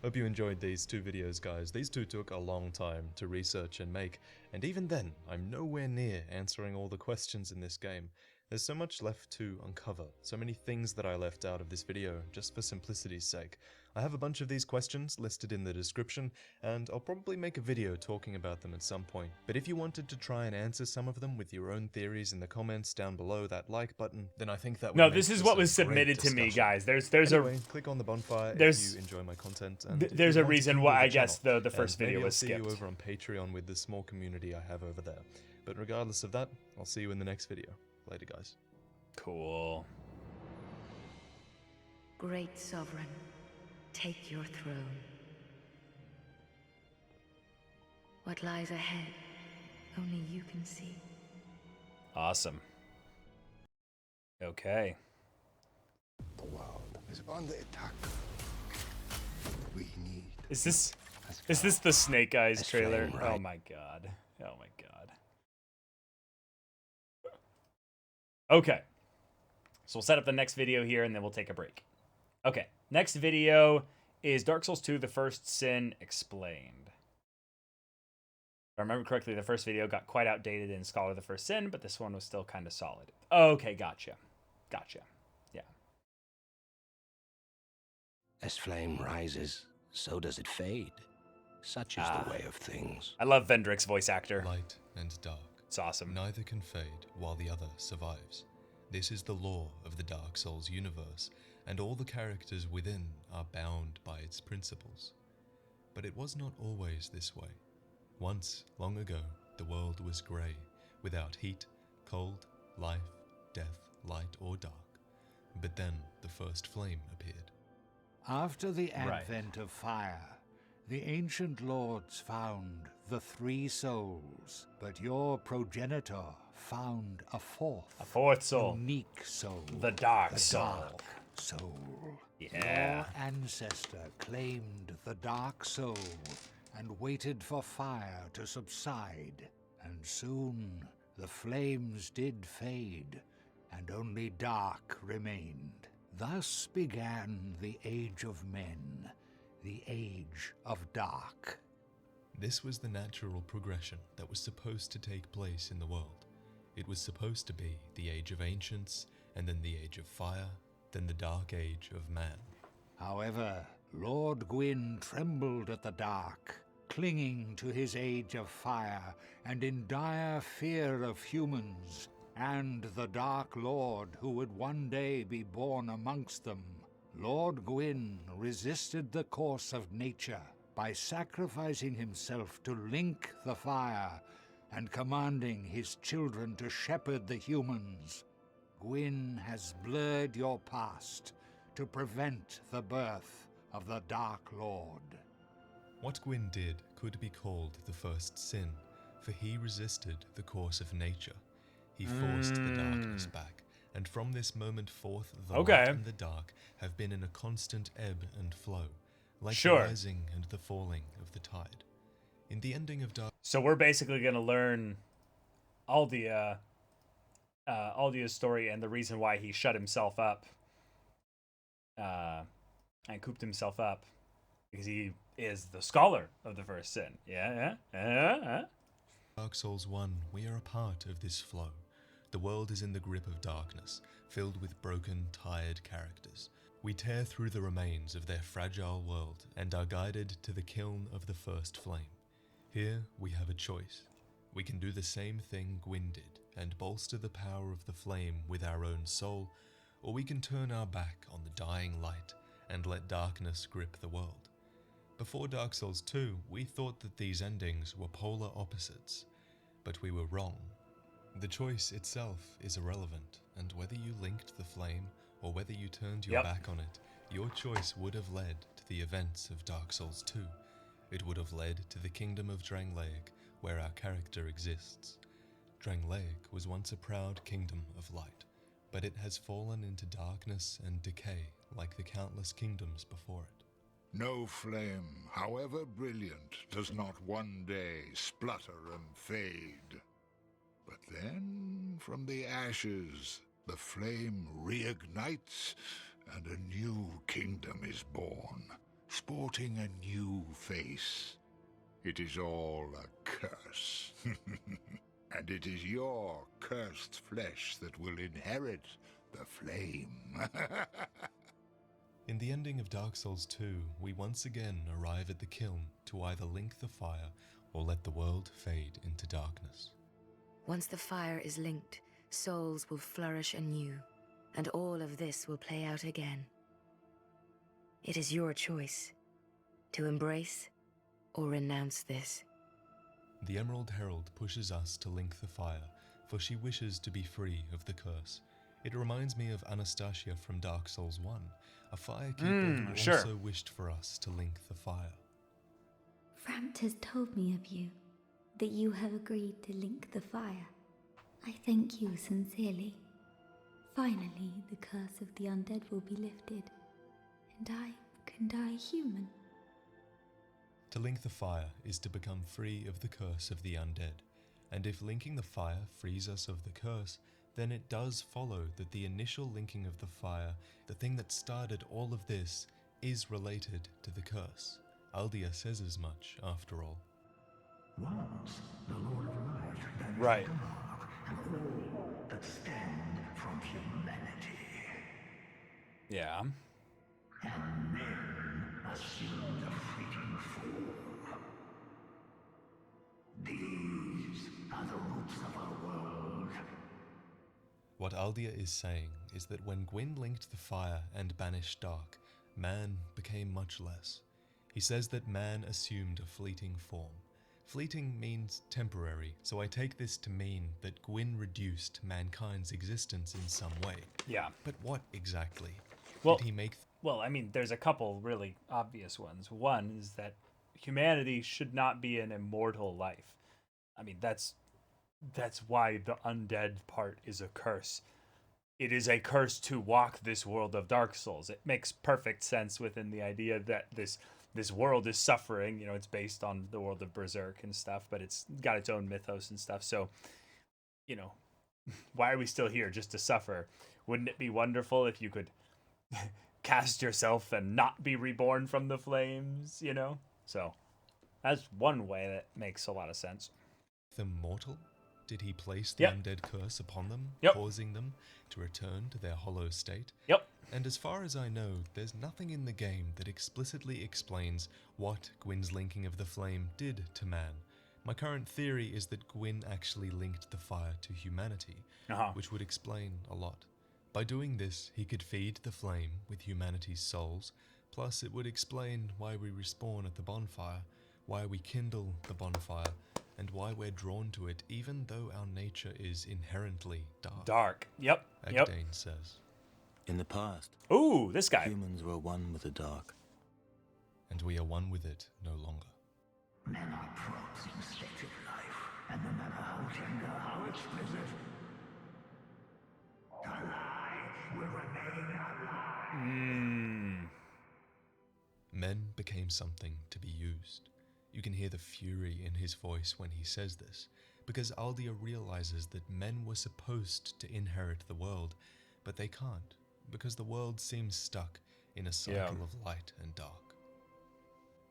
Hope you enjoyed these two videos, guys. These two took a long time to research and make, and even then, I'm nowhere near answering all the questions in this game. There's so much left to uncover, so many things that I left out of this video, just for simplicity's sake. I have a bunch of these questions listed in the description, and I'll probably make a video talking about them at some point. But if you wanted to try and answer some of them with your own theories in the comments down below that like button, then I think that would this is what was submitted to me, guys. Anyway, click on the bonfire if you enjoy my content. And there's a reason why I guess the first video was skipped. I'll see you over on Patreon with the small community I have over there. But regardless of that, I'll see you in the next video. Later, guys. Cool. Great Sovereign, take your throne. What lies ahead, only you can see. Awesome. Okay. The world is under attack. We need. Is this the Snake Eyes trailer? Oh my god. Oh my god. Okay. So we'll set up the next video here and then we'll take a break. Okay. Next video is Dark Souls 2: The First Sin Explained. If I remember correctly, the first video got quite outdated in Scholar of the First Sin, but this one was still kind of solid. Okay, gotcha. Yeah. As flame rises, so does it fade. Such is the way of things. I love Vendrick's voice actor. Light and dark. It's awesome. Neither can fade while the other survives. This is the law of the Dark Souls universe, and all the characters within are bound by its principles. But it was not always this way. Once, long ago, the world was grey, without heat, cold, life, death, light or dark. But then the first flame appeared. After the advent of fire, the ancient lords found the three souls, but your progenitor found a fourth soul. Unique soul. The Dark Soul. Dark Soul. Yeah. Your ancestor claimed the Dark Soul and waited for fire to subside. And soon the flames did fade, and only dark remained. Thus began the Age of Men, the Age of Dark. This was the natural progression that was supposed to take place in the world. It was supposed to be the Age of Ancients, and then the Age of Fire, then the Dark Age of Man. However, Lord Gwyn trembled at the dark, clinging to his Age of Fire, and in dire fear of humans, and the Dark Lord who would one day be born amongst them. Lord Gwyn resisted the course of nature by sacrificing himself to link the fire and commanding his children to shepherd the humans. Gwyn has blurred your past to prevent the birth of the Dark Lord. What Gwyn did could be called the first sin, for he resisted the course of nature. He forced the darkness back, and from this moment forth the light and the dark have been in a constant ebb and flow, like the rising and the falling of the tide. In the ending of Dark... So we're basically going to learn Aldia's story and the reason why he shut himself up and cooped himself up Because he is the scholar of the first sin. Yeah. Dark Souls 1, we are a part of this flow. The world is in the grip of darkness, filled with broken, tired characters. We tear through the remains of their fragile world and are guided to the kiln of the first flame. Here, we have a choice. We can do the same thing Gwyn did and bolster the power of the flame with our own soul, or we can turn our back on the dying light and let darkness grip the world. Before Dark Souls 2, we thought that these endings were polar opposites, but we were wrong. The choice itself is irrelevant, and whether you linked the flame or whether you turned your back on it, your choice would have led to the events of Dark Souls 2. It would have led to the kingdom of Drangleic, where our character exists. Drangleic was once a proud kingdom of light, but it has fallen into darkness and decay like the countless kingdoms before it. No flame, however brilliant, does not one day splutter and fade. But then, from the ashes, the flame reignites, and a new kingdom is born, sporting a new face. It is all a curse. And it is your cursed flesh that will inherit the flame. In the ending of Dark Souls 2, we once again arrive at the kiln to either link the fire or let the world fade into darkness. Once the fire is linked, souls will flourish anew, and all of this will play out again. It is your choice to embrace or renounce this. The Emerald Herald pushes us to link the fire, for she wishes to be free of the curse. It reminds me of Anastasia from Dark Souls 1, a firekeeper who also wished for us to link the fire. Framt has told me of you, that you have agreed to link the fire. I thank you sincerely. Finally, the curse of the undead will be lifted, and I can die human. To link the fire is to become free of the curse of the undead, and if linking the fire frees us of the curse, then it does follow that the initial linking of the fire, the thing that started all of this, is related to the curse. Aldia says as much, after all. Once, the Lord of Light, right, and all that stand from humanity. Yeah. And then assumed a fleeting form. These are the roots of our world. What Aldia is saying is that when Gwyn linked the fire and banished dark, man became much less. He says that man assumed a fleeting form. Fleeting means temporary, so I take this to mean that Gwyn reduced mankind's existence in some way. Yeah. But what exactly? Well, Did he make... Well, I mean, there's a couple really obvious ones. One is that humanity should not be an immortal life. I mean, that's why the undead part is a curse. It is a curse to walk this world of Dark Souls. It makes perfect sense within the idea that this world is suffering. You know, it's based on the world of Berserk and stuff, but it's got its own mythos and stuff. So, you know, why are we still here? Just to suffer? Wouldn't it be wonderful if you could cast yourself and not be reborn from the flames, you know? So that's one way that makes a lot of sense. Them mortal? Did he place the undead curse upon them, causing them to return to their hollow state? Yep. And as far as I know, there's nothing in the game that explicitly explains what Gwyn's linking of the flame did to man. My current theory is that Gwyn actually linked the fire to humanity, which would explain a lot. By doing this, he could feed the flame with humanity's souls, plus it would explain why we respawn at the bonfire, why we kindle the bonfire, and why we're drawn to it even though our nature is inherently dark. Dark, yep. Agdane says. In the past, ooh, this guy. Humans were one with the dark. And we are one with it no longer. Men are props in states of life, and no matter how tender, how explicit, the lie will remain alive. Men became something to be used. You can hear the fury in his voice when he says this, because Aldia realizes that men were supposed to inherit the world, but they can't, because the world seems stuck in a cycle of light and dark.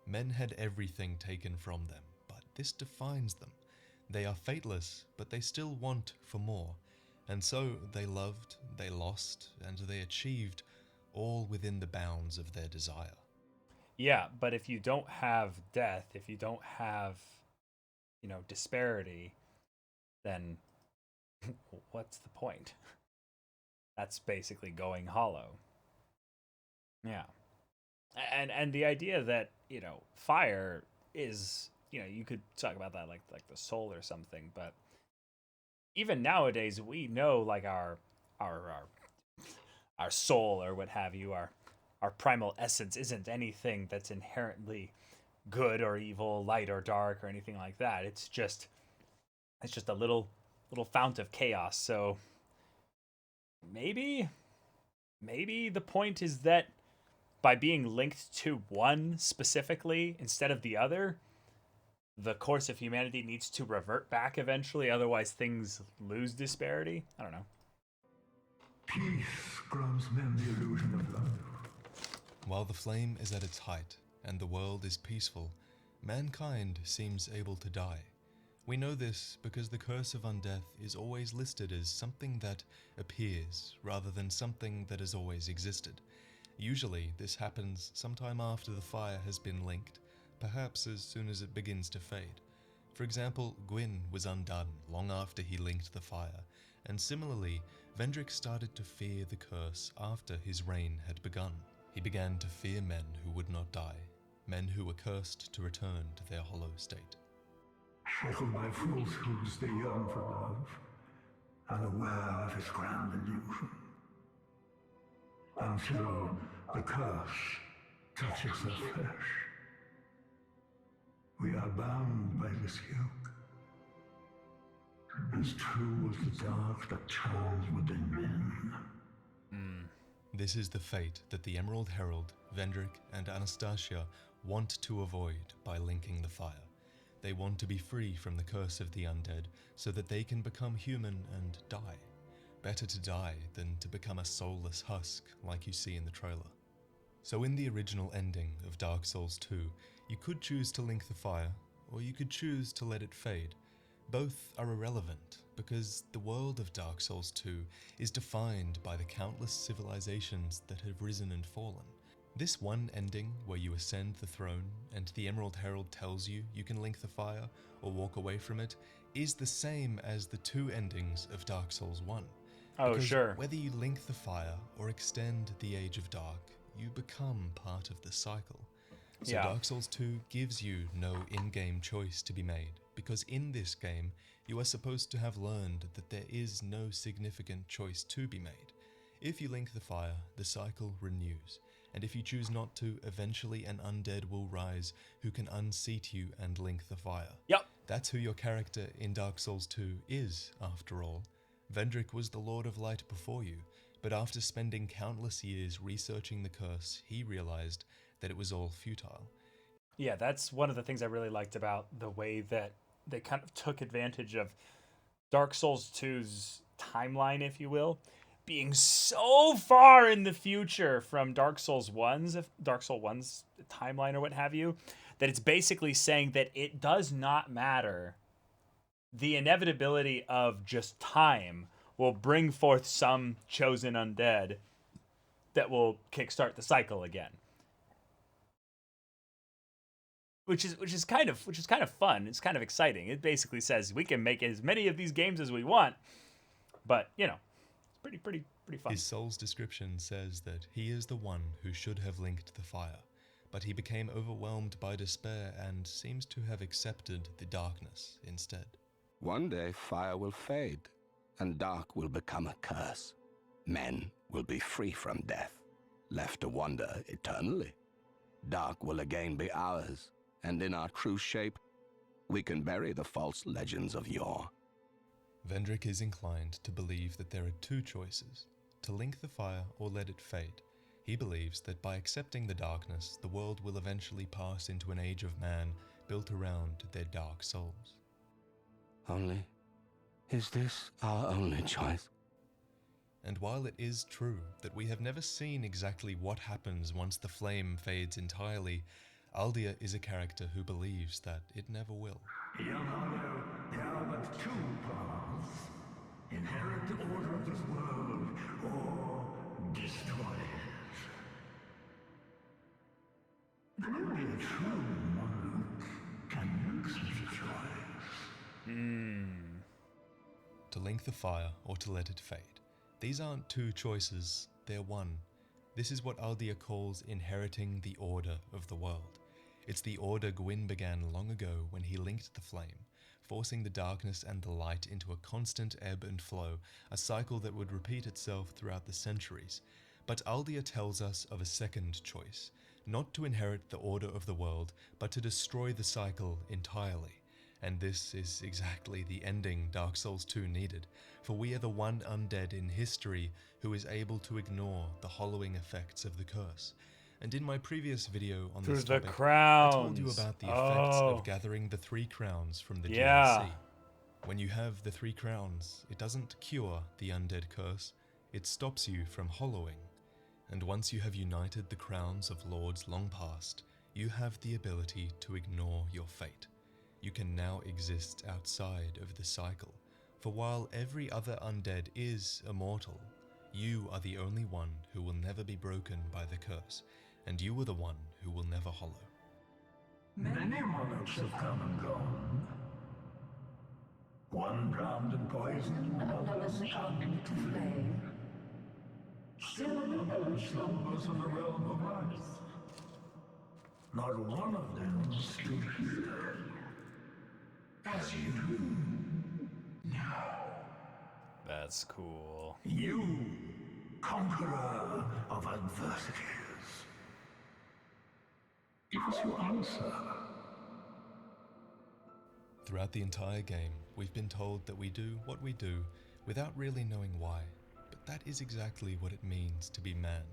Men had everything taken from them, but this defines them. They are fateless, but they still want for more. And so they loved, they lost, and they achieved, all within the bounds of their desire. Yeah, but if you don't have death, if you don't have, disparity, then what's the point? That's basically going hollow. Yeah. And the idea that, fire is, you could talk about that like the soul or something, but even nowadays we know like our soul or what have you, our primal essence isn't anything that's inherently good or evil, light or dark or anything like that. It's just a little fount of chaos. So maybe the point is that by being linked to one specifically instead of the other, the course of humanity needs to revert back eventually, otherwise things lose disparity. I don't know. Peace grants men the illusion of life. While the flame is at its height and the world is peaceful, mankind seems able to die. We know this because the curse of undeath is always listed as something that appears rather than something that has always existed. Usually, this happens sometime after the fire has been linked, perhaps as soon as it begins to fade. For example, Gwyn was undone long after he linked the fire, and similarly, Vendrick started to fear the curse after his reign had begun. He began to fear men who would not die, men who were cursed to return to their hollow state. Shackled by falsehoods, they yearn for love, unaware of its grand illusion. Until the curse touches their flesh. We are bound by this yoke. As true as the dark that turns within men. This is the fate that the Emerald Herald, Vendrick, and Anastasia want to avoid by linking the fire. They want to be free from the curse of the undead so that they can become human and die. Better to die than to become a soulless husk like you see in the trailer. So in the original ending of Dark Souls 2, you could choose to link the fire, or you could choose to let it fade. Both are irrelevant, because the world of Dark Souls 2 is defined by the countless civilizations that have risen and fallen. This one ending, where you ascend the throne, and the Emerald Herald tells you you can link the fire, or walk away from it, is the same as the two endings of Dark Souls 1. Oh, because sure. whether you link the fire or extend the Age of Dark, you become part of the cycle. So Yeah. Dark Souls 2 gives you no in-game choice to be made, because in this game, you are supposed to have learned that there is no significant choice to be made. If you link the fire, the cycle renews, and if you choose not to, eventually an undead will rise who can unseat you and link the fire. Yep. That's who your character in Dark Souls 2 is, after all. Vendrick was the Lord of Light before you, but after spending countless years researching the curse, he realized that it was all futile. Yeah, that's one of the things I really liked about the way that they kind of took advantage of Dark Souls 2's timeline, if you will, being so far in the future from Dark Souls 1's timeline or what have you, that it's basically saying that it does not matter. The inevitability of just time will bring forth some chosen undead that will kickstart the cycle again. Which is kind of fun. It's kind of exciting. It basically says we can make as many of these games as we want, but it's pretty fun. His soul's description says that he is the one who should have linked the fire, but he became overwhelmed by despair and seems to have accepted the darkness instead. One day fire will fade, and dark will become a curse. Men will be free from death, left to wander eternally. Dark will again be ours, and in our true shape, we can bury the false legends of yore. Vendrick is inclined to believe that there are two choices, to link the fire or let it fade. He believes that by accepting the darkness, the world will eventually pass into an age of man built around their dark souls. Only, is this our only choice? And while it is true that we have never seen exactly what happens once the flame fades entirely, Aldia is a character who believes that it never will. Young Arlo, there are but two paths. Inherit the order of this world, or destroy it. But only a true monarch can make such a choice. To link the fire or to let it fade. These aren't two choices, they're one. This is what Aldia calls inheriting the order of the world. It's the order Gwyn began long ago when he linked the flame, forcing the darkness and the light into a constant ebb and flow, a cycle that would repeat itself throughout the centuries. But Aldia tells us of a second choice, not to inherit the order of the world, but to destroy the cycle entirely. And this is exactly the ending Dark Souls 2 needed, for we are the one undead in history who is able to ignore the hollowing effects of the curse. And in my previous video on this topic, I told you about the effects of gathering the 3 crowns from the DLC. When you have the 3 crowns, it doesn't cure the undead curse, it stops you from hollowing. And once you have united the crowns of lords long past, you have the ability to ignore your fate. You can now exist outside of the cycle, for while every other undead is immortal, you are the only one who will never be broken by the curse, and you are the one who will never hollow. Many monarchs have come and gone. One drowned in poison, another succumbed to flame. Still another slumbers in the realm of earth. Not one of them stood here. As you do now. That's cool. You, conqueror of adversities. Give us your answer. Throughout the entire game, we've been told that we do what we do without really knowing why. But that is exactly what it means to be man.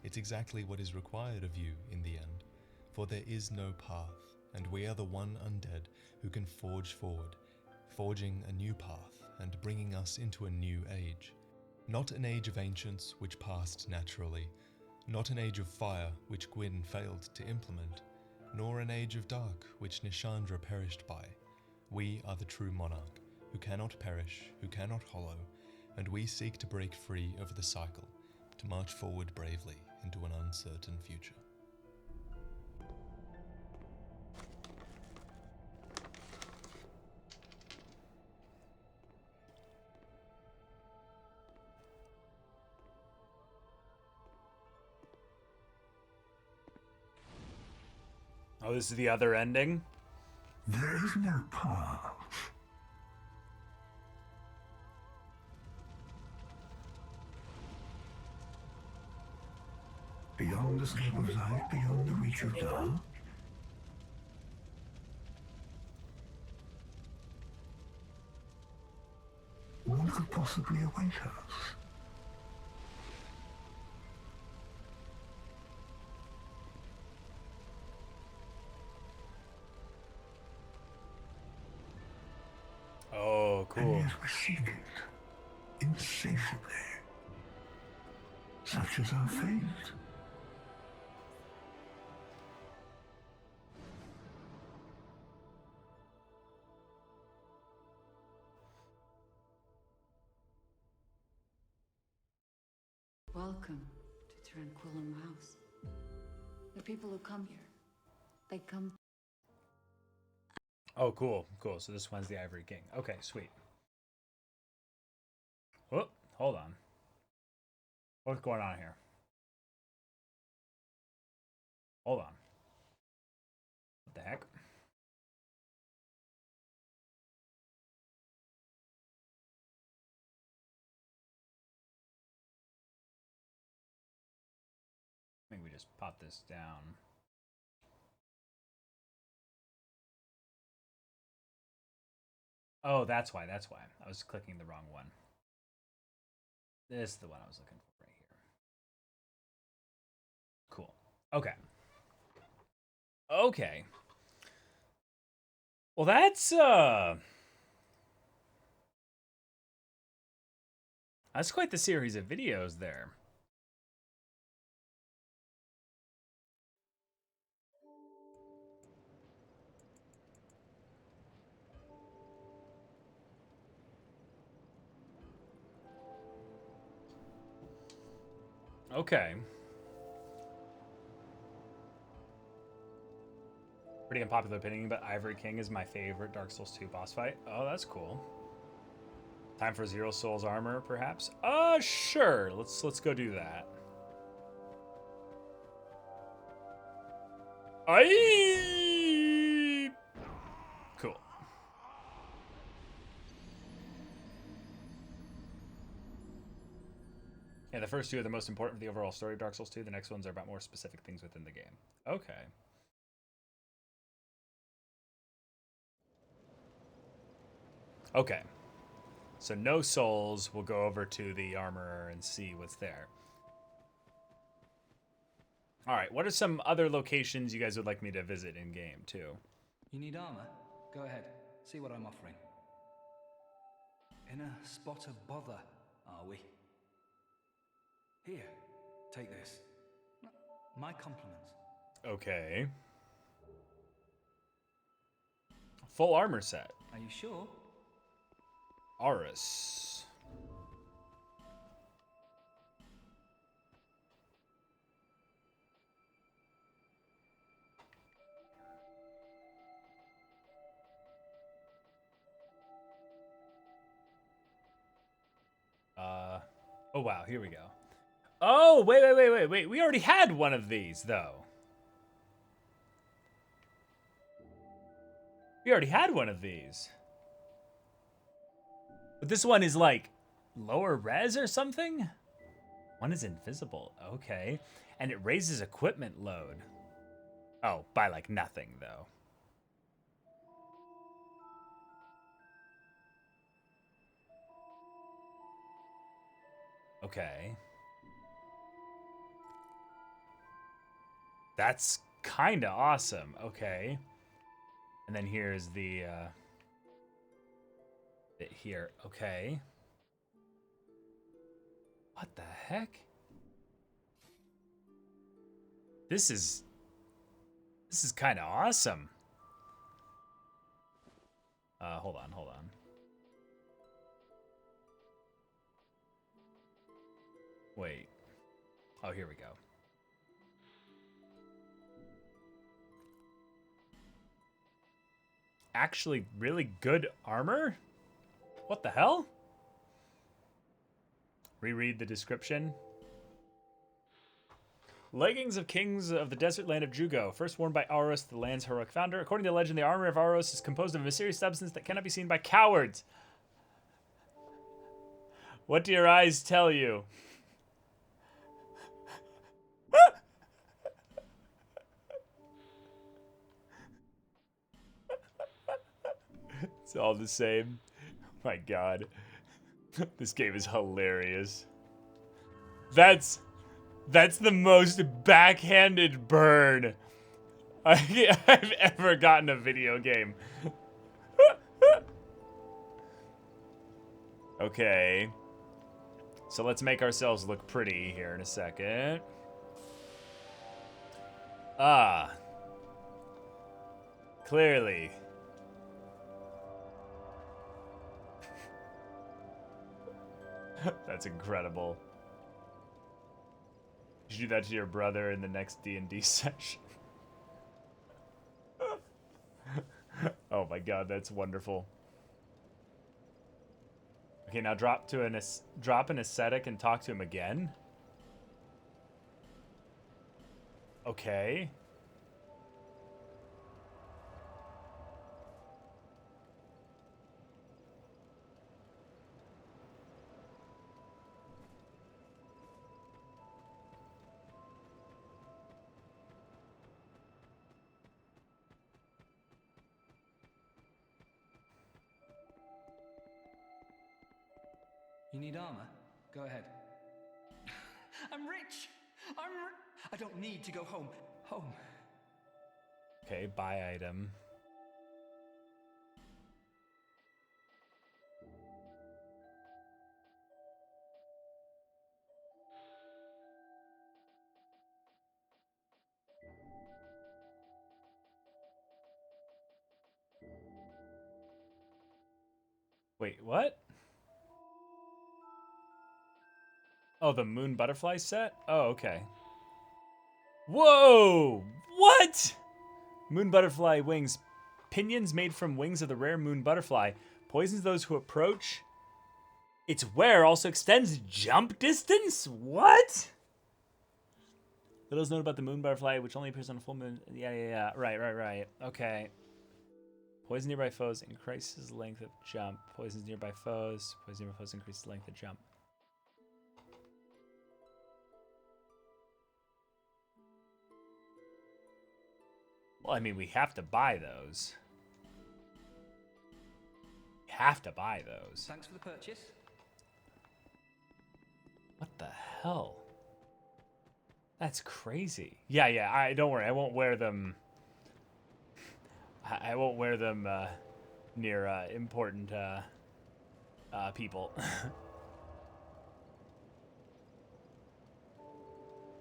It's exactly what is required of you in the end. For there is no path, and we are the one undead who can forge forward, forging a new path and bringing us into a new age. Not an age of ancients which passed naturally, not an age of fire which Gwyn failed to implement, nor an age of dark which Nashandra perished by. We are the true monarch, who cannot perish, who cannot hollow, and we seek to break free of the cycle, to march forward bravely into an uncertain future. Oh, this is the other ending? There is no path. Beyond the scope of light, beyond the reach of dark. What could possibly await us? Oh, cool. And yet we seek it insatiably. Such is our fate. Welcome to Tranquillum House. The people who come here, they come. Oh, cool, cool. So this one's the Ivory King. Okay, sweet. Oh, hold on. What's going on here? Hold on. What the heck? Maybe we just pop this down. Oh, that's why, that's why. I was clicking the wrong one. This is the one I was looking for right here. Cool. Okay. Okay. Well, that's quite the series of videos there. Okay. Pretty unpopular opinion, but Ivory King is my favorite Dark Souls 2 boss fight. Oh, that's cool. Time for Zero Souls armor, perhaps? Sure. Let's go do that. Aye! Cool. Yeah, the first two are the most important for the overall story of Dark Souls 2. The next ones are about more specific things within the game. Okay. Okay. So no souls. We'll go over to the armorer and see what's there. All right. What are some other locations you guys would like me to visit in game too? You need armor? Go ahead. See what I'm offering. In a spot of bother, are we? Here, take this. My compliments. Okay. Full armor set. Are you sure? Aris. Oh wow, here we go. Oh, wait. We already had one of these, though. We already had one of these. But this one is like lower res or something? One is invisible. Okay. And it raises equipment load. Oh, by like nothing, though. Okay. That's kind of awesome. Okay. And then here's the bit here. Okay. What the heck? This is kind of awesome. Hold on. Wait. Oh, here we go. Actually, really good armor? What the hell? Reread the description. Leggings of kings of the desert land of Jugo, first worn by Auros, the land's heroic founder. According to legend, the armor of Auros is composed of a mysterious substance that cannot be seen by cowards. What do your eyes tell you? It's all the same. My God. This game is hilarious. That's the most backhanded burn I've ever gotten a video game. Okay. So let's make ourselves look pretty here in a second. Ah. Clearly. That's incredible. You should do that to your brother in the next D&D session. Oh my God, that's wonderful. Okay, now drop an ascetic and talk to him again. Okay. You need armor? Go ahead. I'm rich! I don't need to go home. Home. Okay, buy item. Wait, what? Oh, the moon butterfly set? Oh, okay. Whoa! What? Moon butterfly wings. Pinions made from wings of the rare moon butterfly. Poisons those who approach. Its wear also extends jump distance? What? Little is known about the moon butterfly, which only appears on a full moon. Yeah. Right. Okay. Poison nearby foes increases length of jump. Poisons nearby foes. Poison nearby foes increases length of jump. Well, I mean, we have to buy those. We have to buy those. Thanks for the purchase. What the hell? That's crazy. Yeah. Don't worry. I won't wear them. I won't wear them near important people.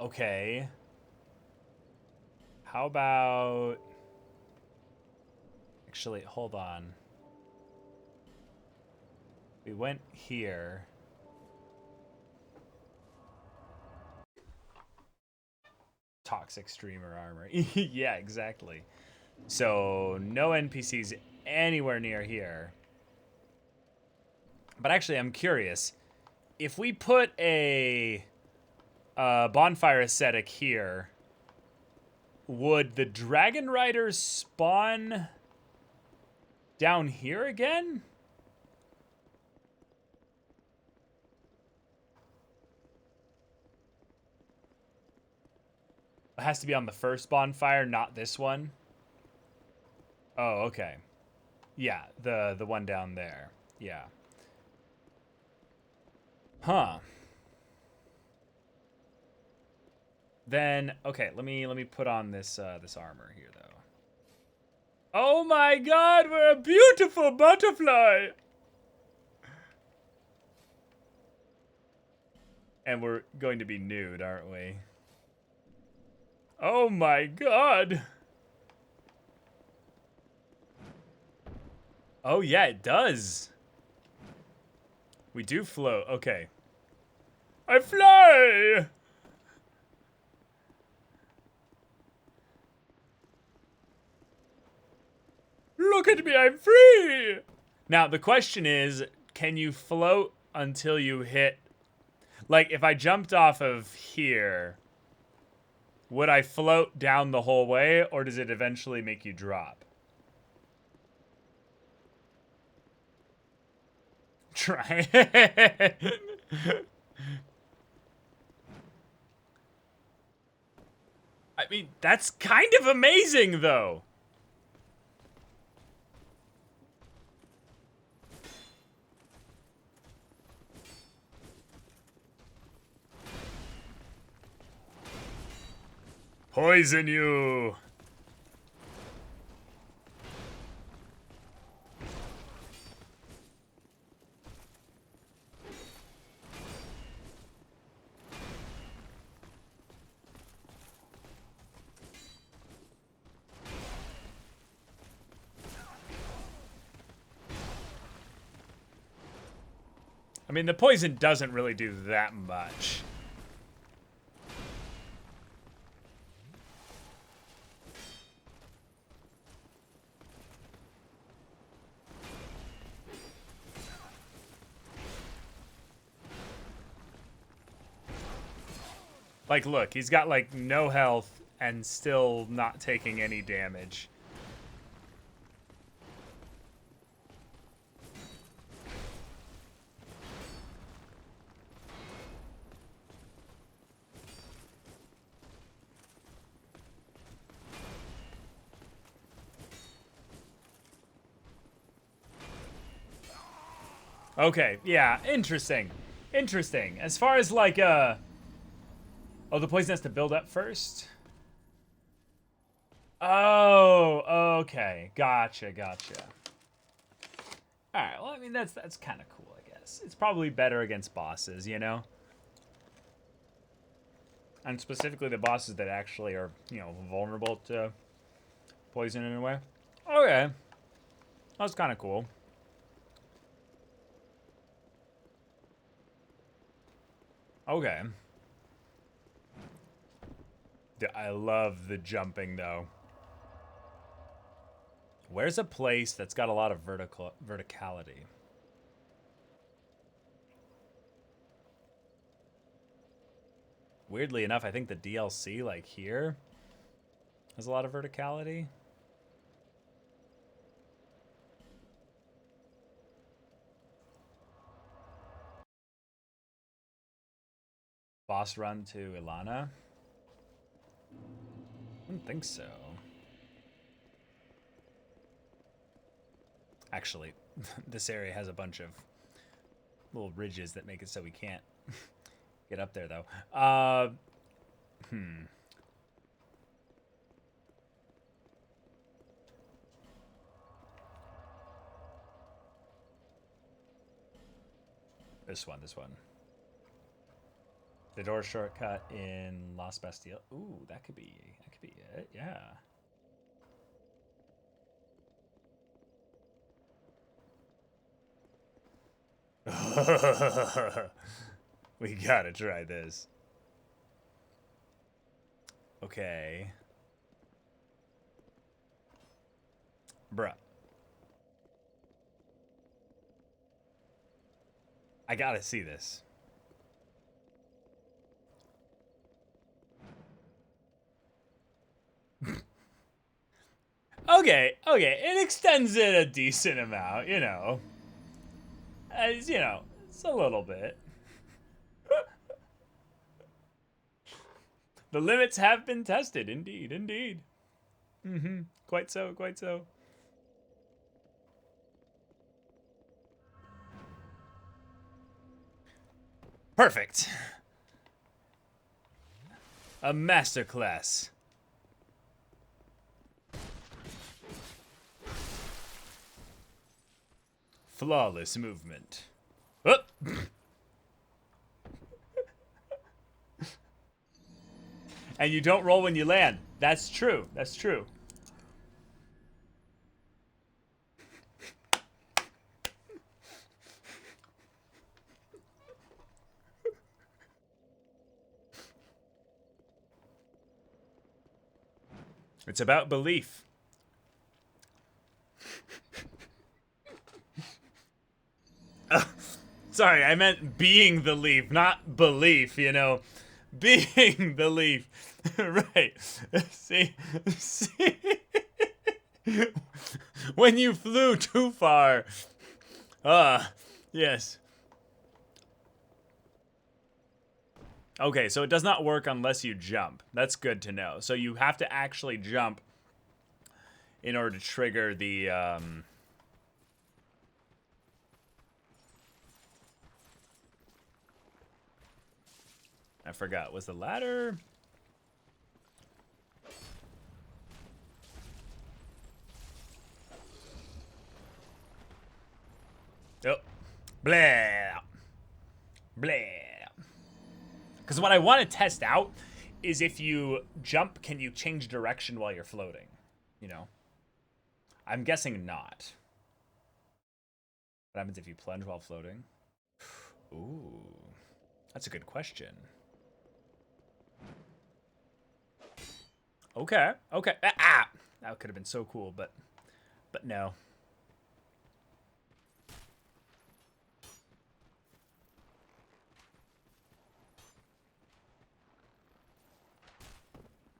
Okay. How about... Actually, hold on. We went here. Toxic streamer armor. Yeah, exactly. So, no NPCs anywhere near here. But actually, I'm curious. If we put a bonfire ascetic here, would the dragon riders spawn down here again? It has to be on the first bonfire, not this one. Oh, okay. Yeah, the one down there. Yeah. Huh. Then okay, let me put on this this armor here though. Oh my god, we're a beautiful butterfly. And we're going to be nude, aren't we? Oh my god. Oh yeah, it does. We do float. Okay. I fly! Look at me, I'm free! Now, the question is, can you float until you hit... Like, if I jumped off of here, would I float down the whole way, or does it eventually make you drop? Try it. I mean, that's kind of amazing, though. Poison you. I mean, the poison doesn't really do that much. Like, look, he's got, like, no health and still not taking any damage. Okay, yeah, interesting. Interesting. As far as, like, oh, the poison has to build up first? Oh, okay. Gotcha. Alright, well, I mean, that's kind of cool, I guess. It's probably better against bosses, you know? And specifically the bosses that actually are, you know, vulnerable to poison in a way. Okay. That's kind of cool. Okay. I love the jumping, though. Where's a place that's got a lot of verticality? Weirdly enough, I think the DLC, like here, has a lot of verticality. Boss run to Ilana? I don't think so. Actually, this area has a bunch of little ridges that make it so we can't get up there, though. This one. The door shortcut in Las Bastille. Ooh, that could be it. Yeah. We gotta try this. Okay. Bruh. I gotta see this. Okay, it extends it a decent amount, you know. As, you know, it's a little bit. The limits have been tested, indeed. Quite so. Perfect. A masterclass. Flawless movement. Oh. And you don't roll when you land. That's true. It's about belief. Sorry, I meant being the leaf, not belief, you know. Being the leaf. Right. See? When you flew too far. Yes. Okay, so it does not work unless you jump. That's good to know. So you have to actually jump in order to trigger the, I forgot. Was the ladder? Oh. Blah. Blah. Because what I want to test out is if you jump, can you change direction while you're floating? You know? I'm guessing not. What happens if you plunge while floating? Ooh. That's a good question. Okay. Ah! That could have been so cool, but no.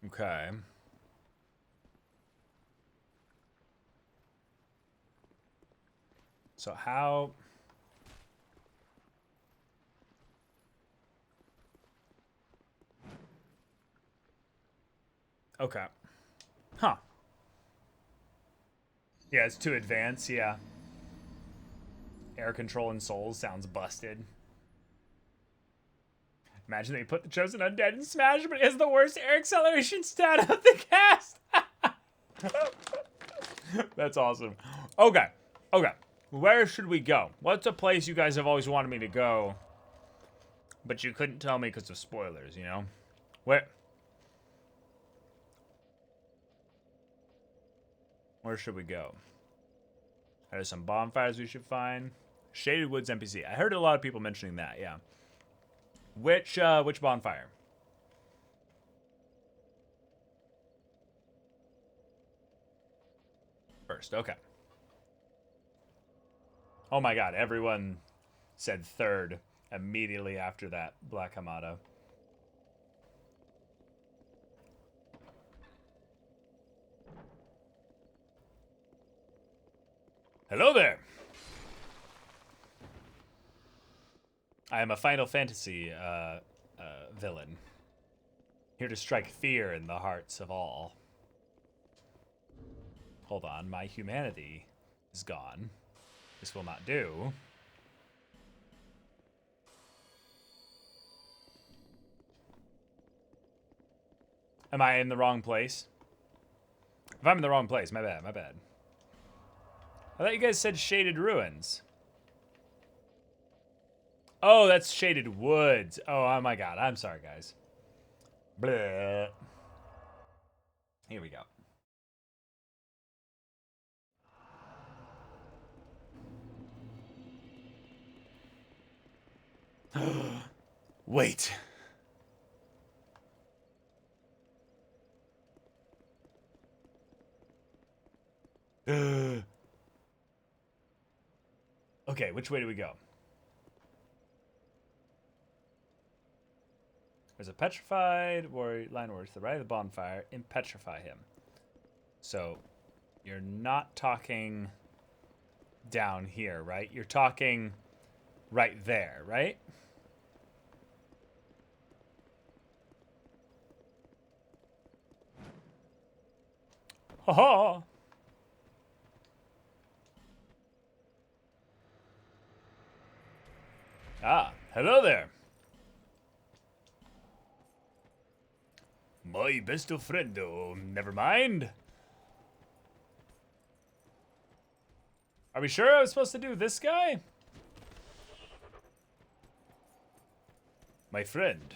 Okay. So how... Okay. Huh. Yeah, it's too advanced, yeah. Air control and souls sounds busted. Imagine they put the Chosen Undead in Smash, but it has the worst air acceleration stat of the cast. That's awesome. Okay. Where should we go? What's a place you guys have always wanted me to go, but you couldn't tell me because of spoilers, you know? Where should we go? There's some bonfires we should find. Shaded Woods NPC. I heard a lot of people mentioning that, yeah. Which bonfire? First, okay. Oh my god, everyone said third immediately after that Black Hamada. Hello there! I am a Final Fantasy villain. Here to strike fear in the hearts of all. Hold on, my humanity is gone. This will not do. Am I in the wrong place? If I'm in the wrong place, my bad, my bad. I thought you guys said Shaded Ruins. Oh, that's Shaded Woods. Oh my god, I'm sorry, guys. Blah. Here we go. Wait. Okay, which way do we go? There's a petrified warrior, line warrior to the right of the bonfire. Impetrify him. So, you're not talking down here, right? You're talking right there, right? Ha ha! Ah, hello there. My best of friendo. Never mind. Are we sure I was supposed to do this guy? My friend.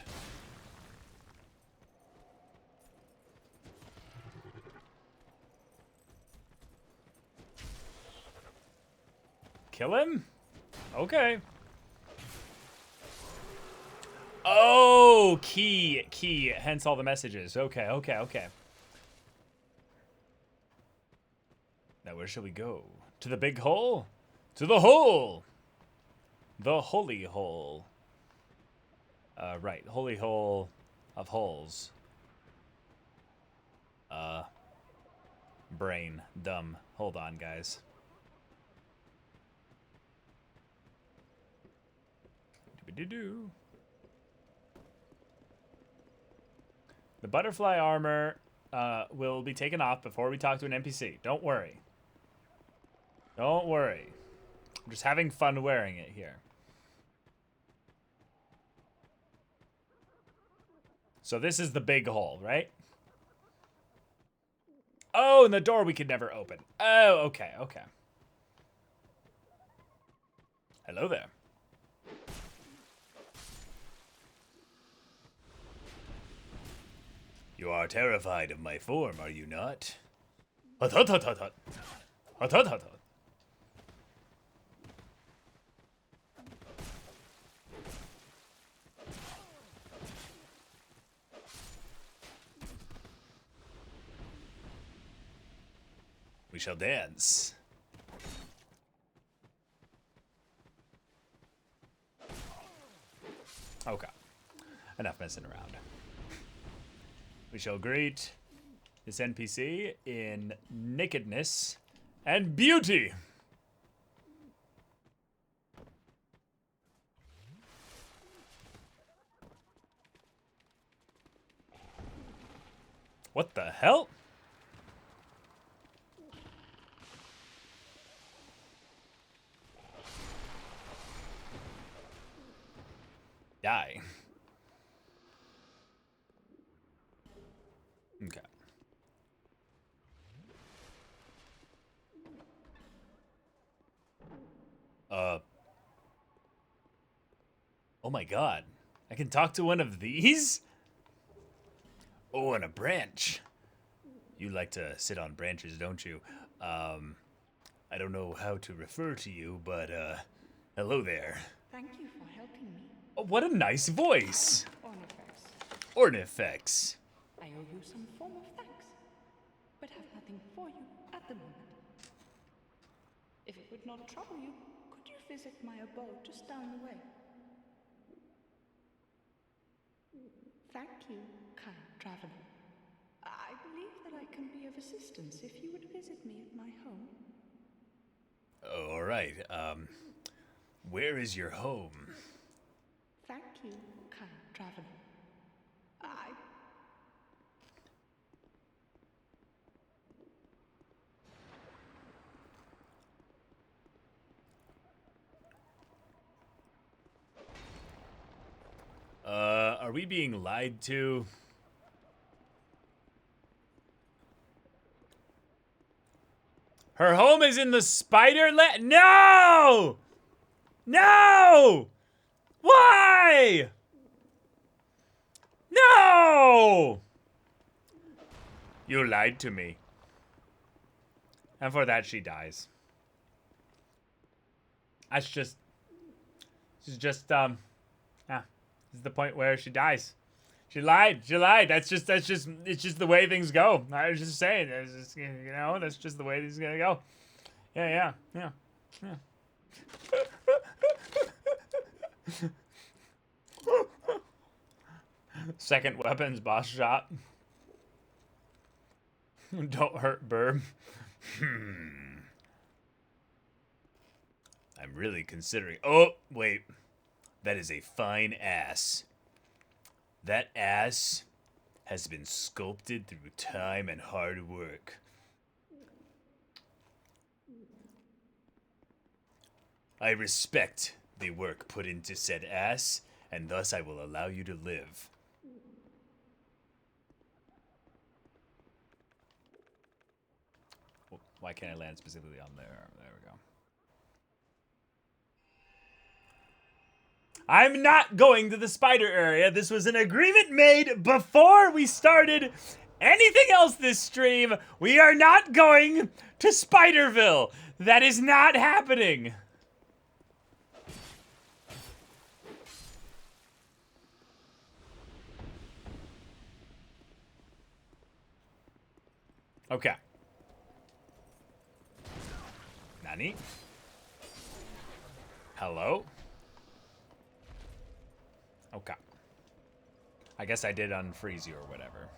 Kill him? Okay. Oh, key, hence all the messages. Okay. Now where shall we go? To the big hole? To the hole! The holy hole. Right, holy hole of holes. Brain, dumb. Hold on, guys. Do-do-do. The butterfly armor will be taken off before we talk to an NPC. Don't worry. Don't worry. I'm just having fun wearing it here. So this is the big hole, right? Oh, and the door we could never open. Oh, okay. Hello there. You are terrified of my form, are you not? Hut hut hut hut hut. Hut hut hut hut. We shall dance. Okay. Enough messing around. We shall greet this NPC in nakedness and beauty. What the hell? Die. Okay. Oh my god. I can talk to one of these? Oh, and a branch. You like to sit on branches, don't you? don't know how to refer to you, but, hello there. Thank you for helping me. Oh, what a nice voice. Ornifex. Ornifex. I owe you some form of thanks, but have nothing for you at the moment. If it would not trouble you, could you visit my abode just down the way? Thank you, kind traveler. I believe that I can be of assistance if you would visit me at my home. All right. Where is your home? Thank you, kind traveler. Are we being lied to? Her home is in the spider land. No! No! Why? No! You lied to me. And for that, she dies. That's just... She's just, yeah. This is the point where she dies. She lied. She lied. It's just the way things go. I was just saying. It's just, you know, that's just the way this is gonna go. Yeah. Second weapons boss shot. Don't hurt Burb. I'm really considering. Oh, wait. That is a fine ass. That ass has been sculpted through time and hard work. I respect the work put into said ass, and thus I will allow you to live. Well, why can't I land specifically on there? There we go. I'm not going to the spider area. This was an agreement made before we started anything else this stream. We are not going to Spiderville. That is not happening. Okay. Nani? Hello? Okay. I guess I did unfreeze you or whatever.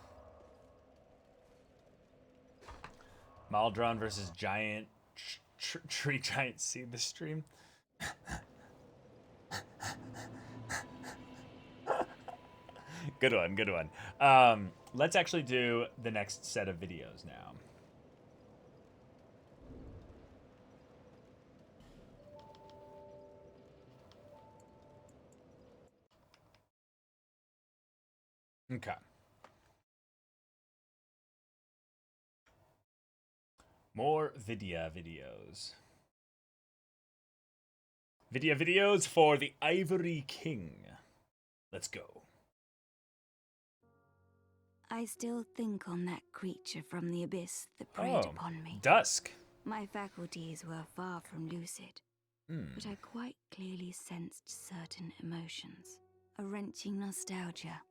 Maldron versus giant tree giant seed this stream. Good one, good one. Let's actually do the next set of videos now. Okay. More videos. Videos for the Ivory King. Let's go. I still think on that creature from the abyss that preyed upon me. Dusk. My faculties were far from lucid, but I quite clearly sensed certain emotions. A wrenching nostalgia,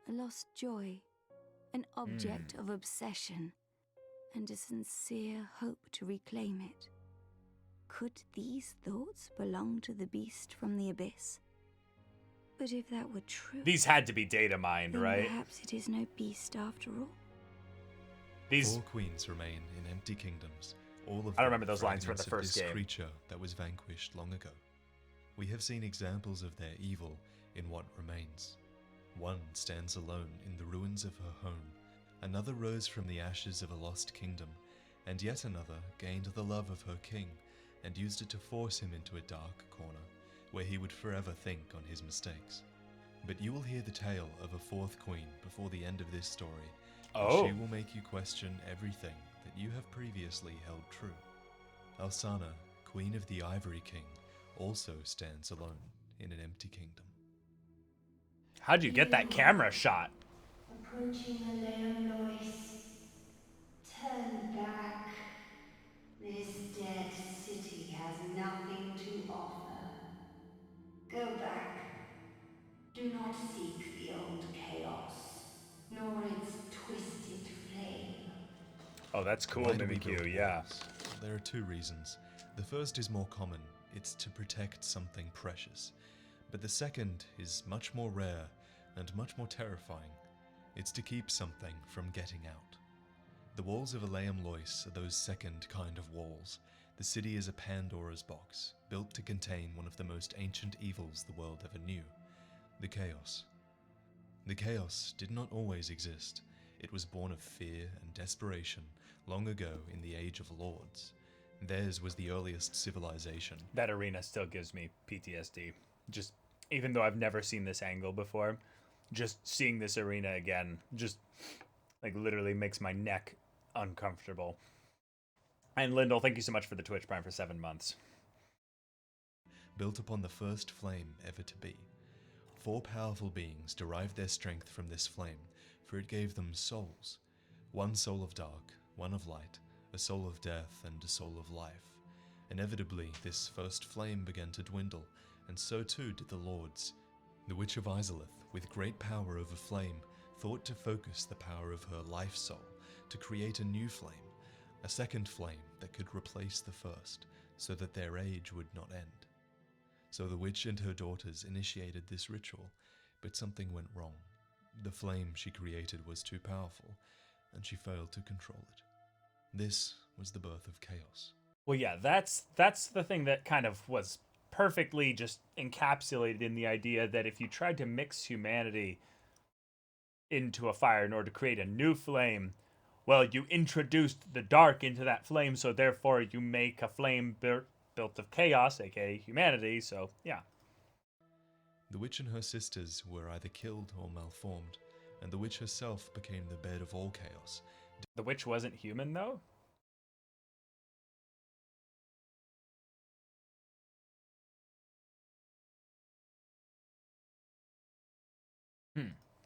a lost joy, an object of obsession, and a sincere hope to reclaim it. Could these thoughts belong to the beast from the abyss? But if that were true... These had to be data mined, then right? perhaps it is no beast after all. These 4 queens remain in empty kingdoms. All of I don't remember those lines from the first this game. Creature that was vanquished long ago. We have seen examples of their evil in what remains. One stands alone in the ruins of her home. Another rose from the ashes of a lost kingdom, and yet another gained the love of her king and used it to force him into a dark corner where he would forever think on his mistakes. But you will hear the tale of a 4th queen before the end of this story, and she will make you question everything that you have previously held true. Alsana, Queen of the Ivory King, also stands alone in an empty kingdom. How'd you get that camera shot? Approaching the Leonlois. Turn back. This dead city has nothing to offer. Go back Oh, that's cool, Why do we Mimikyu, build yeah. walls? There are two reasons. The first is more common. It's to protect something precious. But the second is much more rare and much more terrifying. It's to keep something from getting out. The walls of Aleum Lois are those second kind of walls. The city is a Pandora's box, built to contain one of the most ancient evils the world ever knew, the Chaos. The Chaos did not always exist. It was born of fear and desperation long ago in the Age of Lords. Theirs was the earliest civilization. That arena still gives me PTSD. Just, even though I've never seen this angle before, just seeing this arena again, just, like, literally makes my neck uncomfortable. And Lyndall, thank you so much for the Twitch Prime for 7 months. Built upon the first flame ever to be. 4 powerful beings derived their strength from this flame, for it gave them souls. 1 soul of dark, 1 of light, a soul of death, and a soul of life. Inevitably, this first flame began to dwindle, and so too did the Lords. The Witch of Izalith, with great power over flame, thought to focus the power of her life soul to create a new flame, a second flame that could replace the first, so that their age would not end. So the witch and her daughters initiated this ritual, but something went wrong. The flame she created was too powerful, and she failed to control it. This was the birth of chaos. Well, yeah, that's the thing that kind of was perfectly just encapsulated in the idea that if you tried to mix humanity into a fire in order to create a new flame, well, you introduced the dark into that flame, so therefore you make a flame built of chaos, aka humanity, so yeah. The witch and her sisters were either killed or malformed, and the witch herself became the bed of all chaos. The witch wasn't human, though?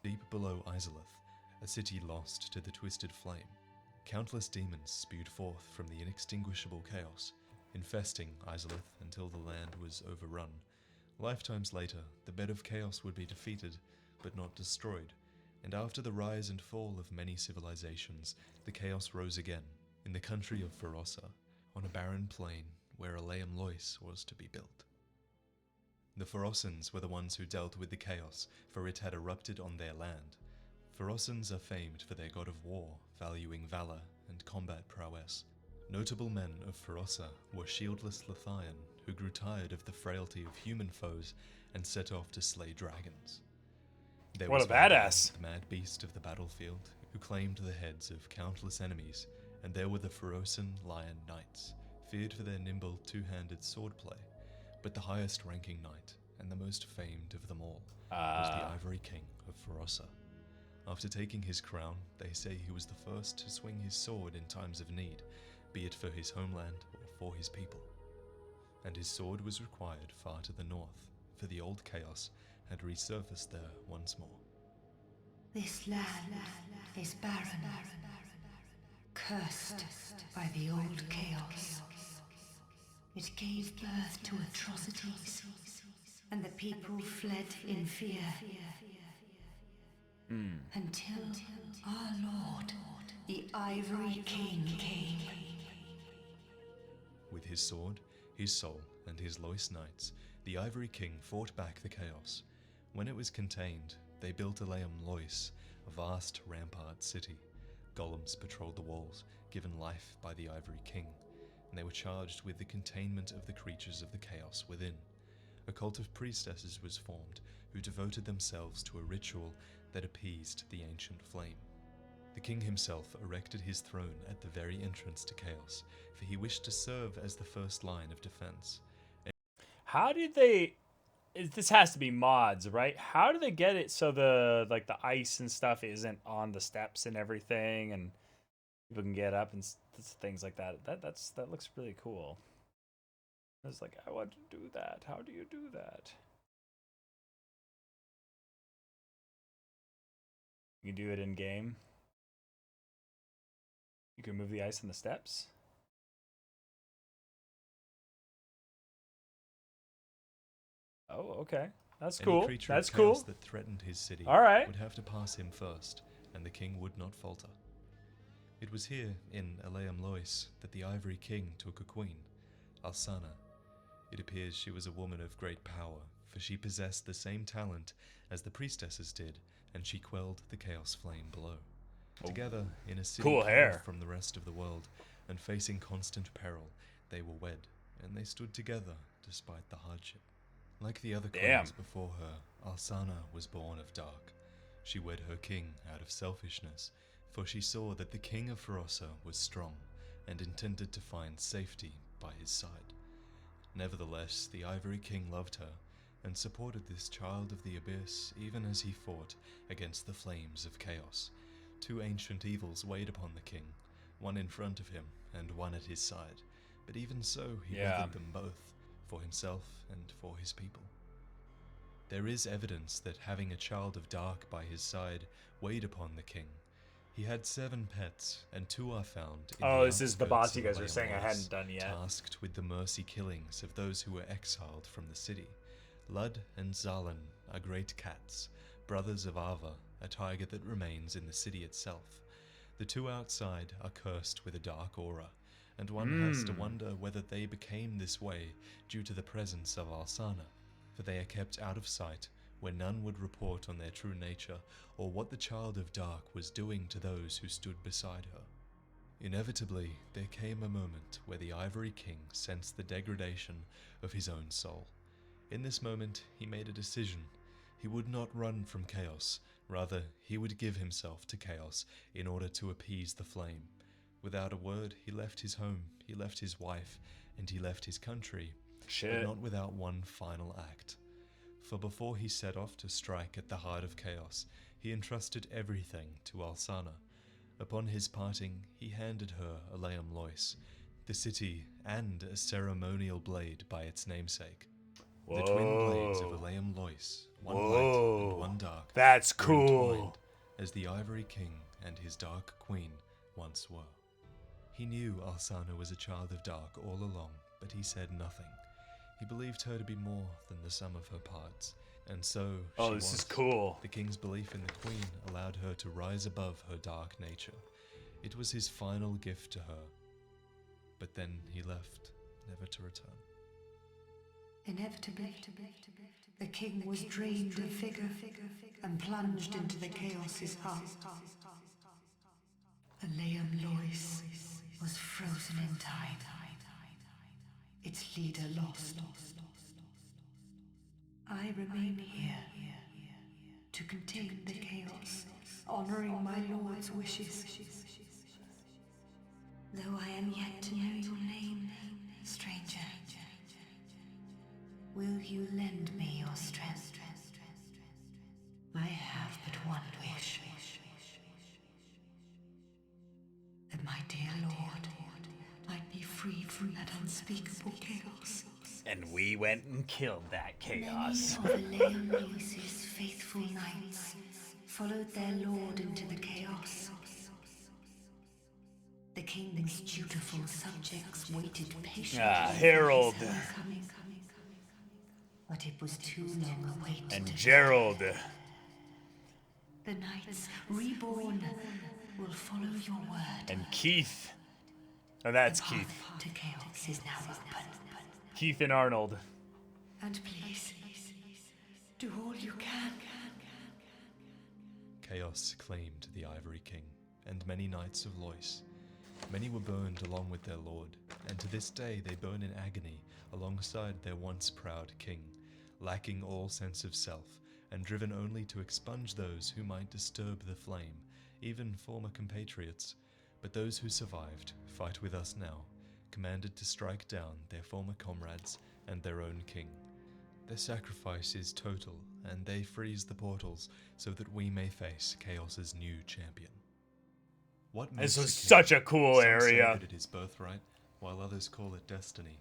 Deep below Izalith, a city lost to the twisted flame, countless demons spewed forth from the inextinguishable chaos, infesting Izalith until the land was overrun. Lifetimes later, the bed of chaos would be defeated, but not destroyed, and after the rise and fall of many civilizations, the chaos rose again, in the country of Ferossa, on a barren plain where Aleum Lois was to be built. The Ferossans were the ones who dealt with the chaos, for it had erupted on their land. Ferossans are famed for their god of war, valuing valor and combat prowess. Notable men of Ferossa were shieldless Lathian, who grew tired of the frailty of human foes and set off to slay dragons. There What was a badass! the mad beast of the battlefield, who claimed the heads of countless enemies, and there were the Ferocin Lion Knights, feared for their nimble two-handed swordplay. But the highest-ranking knight, and the most famed of them all, was the Ivory King of Ferossa. After taking his crown, they say he was the first to swing his sword in times of need, be it for his homeland or for his people. And his sword was required far to the north, for the old chaos had resurfaced there once more. This land is barren, cursed by the old chaos. It gave birth to atrocities, and the people fled in fear. Until our Lord, the Ivory King, came. With his sword, his soul, and his Lois Knights, the Ivory King fought back the chaos. When it was contained, they built Aleum Lois, a vast rampart city. Golems patrolled the walls, given life by the Ivory King, and they were charged with the containment of the creatures of the chaos within. A cult of priestesses was formed, who devoted themselves to a ritual that appeased the ancient flame. The king himself erected his throne at the very entrance to chaos, for he wished to serve as the first line of defense. How did they... This has to be mods, right? How do they get it so the ice and stuff isn't on the steps and everything, and people can get up and things like that? That looks really cool. I was like, I want to do that. How do you do that? You can do it in game. You can move the ice on the steps. Oh, okay. That's cool. Any creature That's of chaos cool. that threatened his city All right. would have to pass him first, and the king would not falter. It was here, in Eleum Lois, that the Ivory King took a queen, Alsana. It appears she was a woman of great power, for she possessed the same talent as the priestesses did, and she quelled the chaos flame below. Together, in a city Cool cut hair. off from the rest of the world, and facing constant peril, they were wed, and they stood together despite the hardship. Like the other queens before her, Alsana was born of dark. She wed her king out of selfishness, for she saw that the king of Ferossa was strong, and intended to find safety by his side. Nevertheless, the Ivory King loved her, and supported this child of the abyss even as he fought against the flames of chaos. Two ancient evils weighed upon the king, one in front of him and one at his side, but even so he weathered them both, for himself and for his people. There is evidence that having a child of dark by his side weighed upon the king. He had 7 pets, and 2 are found in Oh, the this is the boss outskirts you of guys were Eleum saying I Lois, hadn't done yet. tasked with the mercy killings of those who were exiled from the city. Lud and Zalan are great cats, brothers of Ava, a tiger that remains in the city itself. The 2 outside are cursed with a dark aura, and one has to wonder whether they became this way due to the presence of Alsana, for they are kept out of sight where none would report on their true nature or what the child of dark was doing to those who stood beside her. Inevitably, there came a moment where the Ivory King sensed the degradation of his own soul. In this moment, he made a decision. He would not run from chaos, rather, he would give himself to chaos in order to appease the flame. Without a word, he left his home, he left his wife, and he left his country, but not without one final act. For before he set off to strike at the heart of chaos, he entrusted everything to Alsana. Upon his parting, he handed her Eleum Lois, the city, and a ceremonial blade by its namesake. The twin blades of Eleum Lois, one light and one dark, That's were cool. entwined, as the Ivory King and his dark queen once were. He knew Alsana was a child of dark all along, but he said nothing. He believed her to be more than the sum of her parts, and so she this was. is cool. The king's belief in the queen allowed her to rise above her dark nature. It was his final gift to her. But then he left, never to return. Inevitably, the king was drained of vigor and plunged into the chaos's heart. Eleum Lois was frozen in time, its leader lost. I remain here to contain the chaos, honoring my lord's wishes. Though I am yet to know your name, stranger, will you lend me your strength? I have but one wish. That my dear lord might be freed from that unspeakable chaos. And we went and killed that chaos. Many of Eleum Lois's faithful knights followed their lord into the chaos. The king's dutiful subjects waited patiently. Harold. But it was too long a wait. And Gerald. The knights reborn will follow your word. And Keith. Oh, that's The Keith. path to chaos is now open. Keith and Arnold. And please, do all you can. Chaos claimed the Ivory King, and many knights of Lois. Many were burned along with their lord, and to this day they burn in agony alongside their once proud king, lacking all sense of self, and driven only to expunge those who might disturb the flame, even former compatriots. But those who survived fight with us now, commanded to strike down their former comrades and their own king. Their sacrifice is total, and they freeze the portals so that we may face Chaos's new champion. What This makes was a king? such a cool Some area. say that it is birthright, while others call it destiny.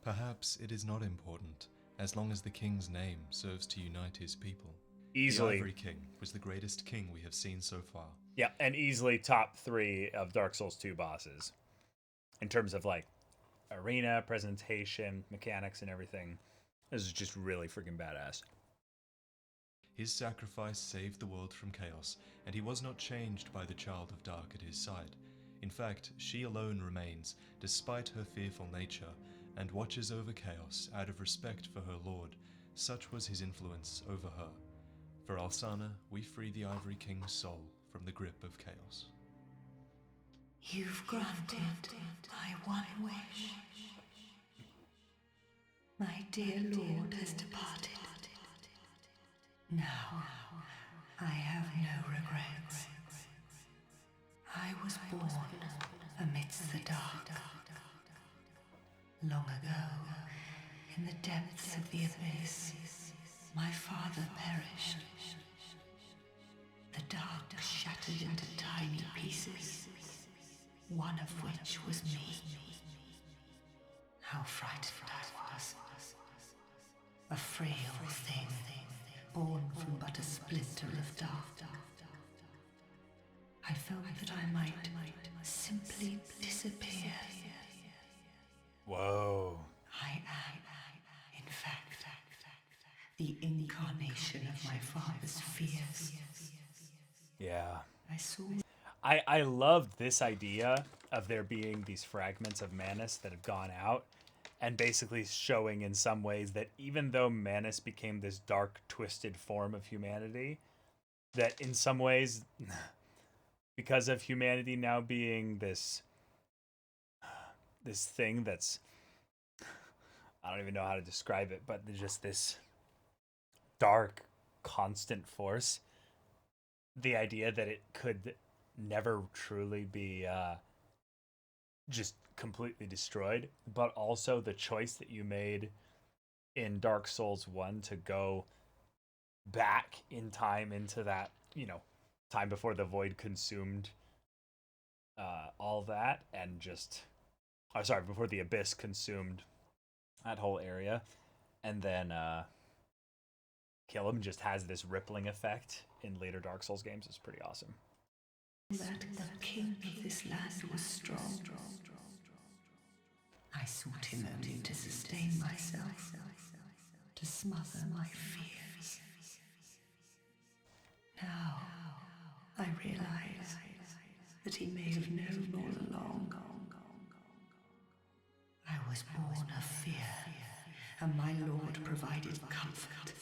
Perhaps it is not important, as long as the king's name serves to unite his people. Easily. The Ivory King was the greatest king we have seen so far. Yeah, and easily top 3 of Dark Souls 2 bosses. In terms of like arena, presentation, mechanics, and everything. This is just really freaking badass. His sacrifice saved the world from chaos, and he was not changed by the Child of Dark at his side. In fact, she alone remains, despite her fearful nature, and watches over chaos out of respect for her lord. Such was his influence over her. For Alsana, we free the Ivory King's soul from the grip of chaos. You've granted my one wish. My dear lord has departed. Now, I have no regrets. I was born amidst the dark. Long ago, in the depths of the abyss, my father perished. The dark shattered into tiny pieces, one of which was me. How frightened I was. A frail thing, born from but a splinter of dark. I felt that I might simply disappear. Whoa. I am, in fact, the incarnation of my father's fears. Yeah. I saw. I loved this idea of there being these fragments of Manus that have gone out, and basically showing in some ways that even though Manus became this dark, twisted form of humanity, that in some ways, because of humanity now being this thing that's, I don't even know how to describe it, but just this dark, constant force, the idea that it could never truly be just completely destroyed, but also the choice that you made in Dark Souls 1 to go back in time into that, time before the void consumed all that, and just, before the abyss consumed that whole area, and then kill him, just has this rippling effect in later Dark Souls games. It's pretty awesome. That the king of this land was strong. I sought him only to sustain myself, to smother my fears. Now, I realize that he may have known all along. I was born of fear, and my lord provided comfort.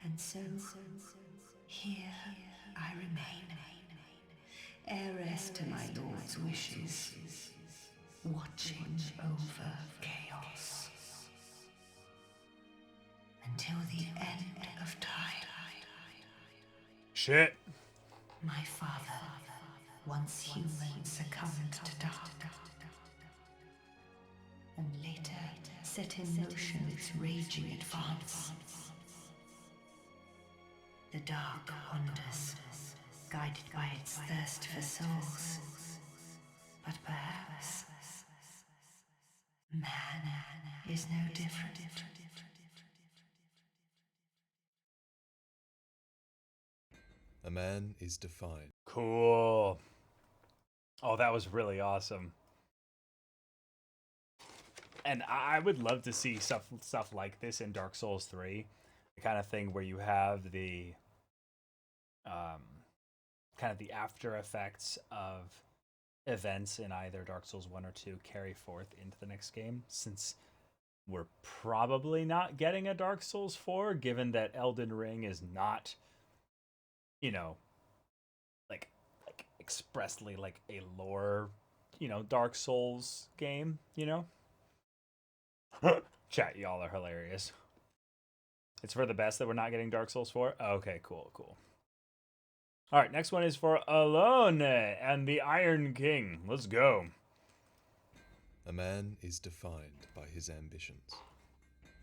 And so, here I remain, heiress to my lord's wishes, watching over chaos. Until the end of time. Shit. My father, once human, succumbed to dark. And later set in motion its raging advance. The dark wanders, guided by its thirst for souls. But perhaps man is no different. A man is defined. Cool. Oh, that was really awesome. And I would love to see stuff like this in Dark Souls 3. The kind of thing where you have the kind of the after effects of events in either Dark Souls 1 or 2 carry forth into the next game, since we're probably not getting a Dark Souls 4, given that Elden Ring is not, like expressly like a lore, Dark Souls game, Chat, y'all are hilarious. It's for the best that we're not getting Dark Souls 4? Okay, cool. All right, next one is for Alone and the Iron King. Let's go. A man is defined by his ambitions.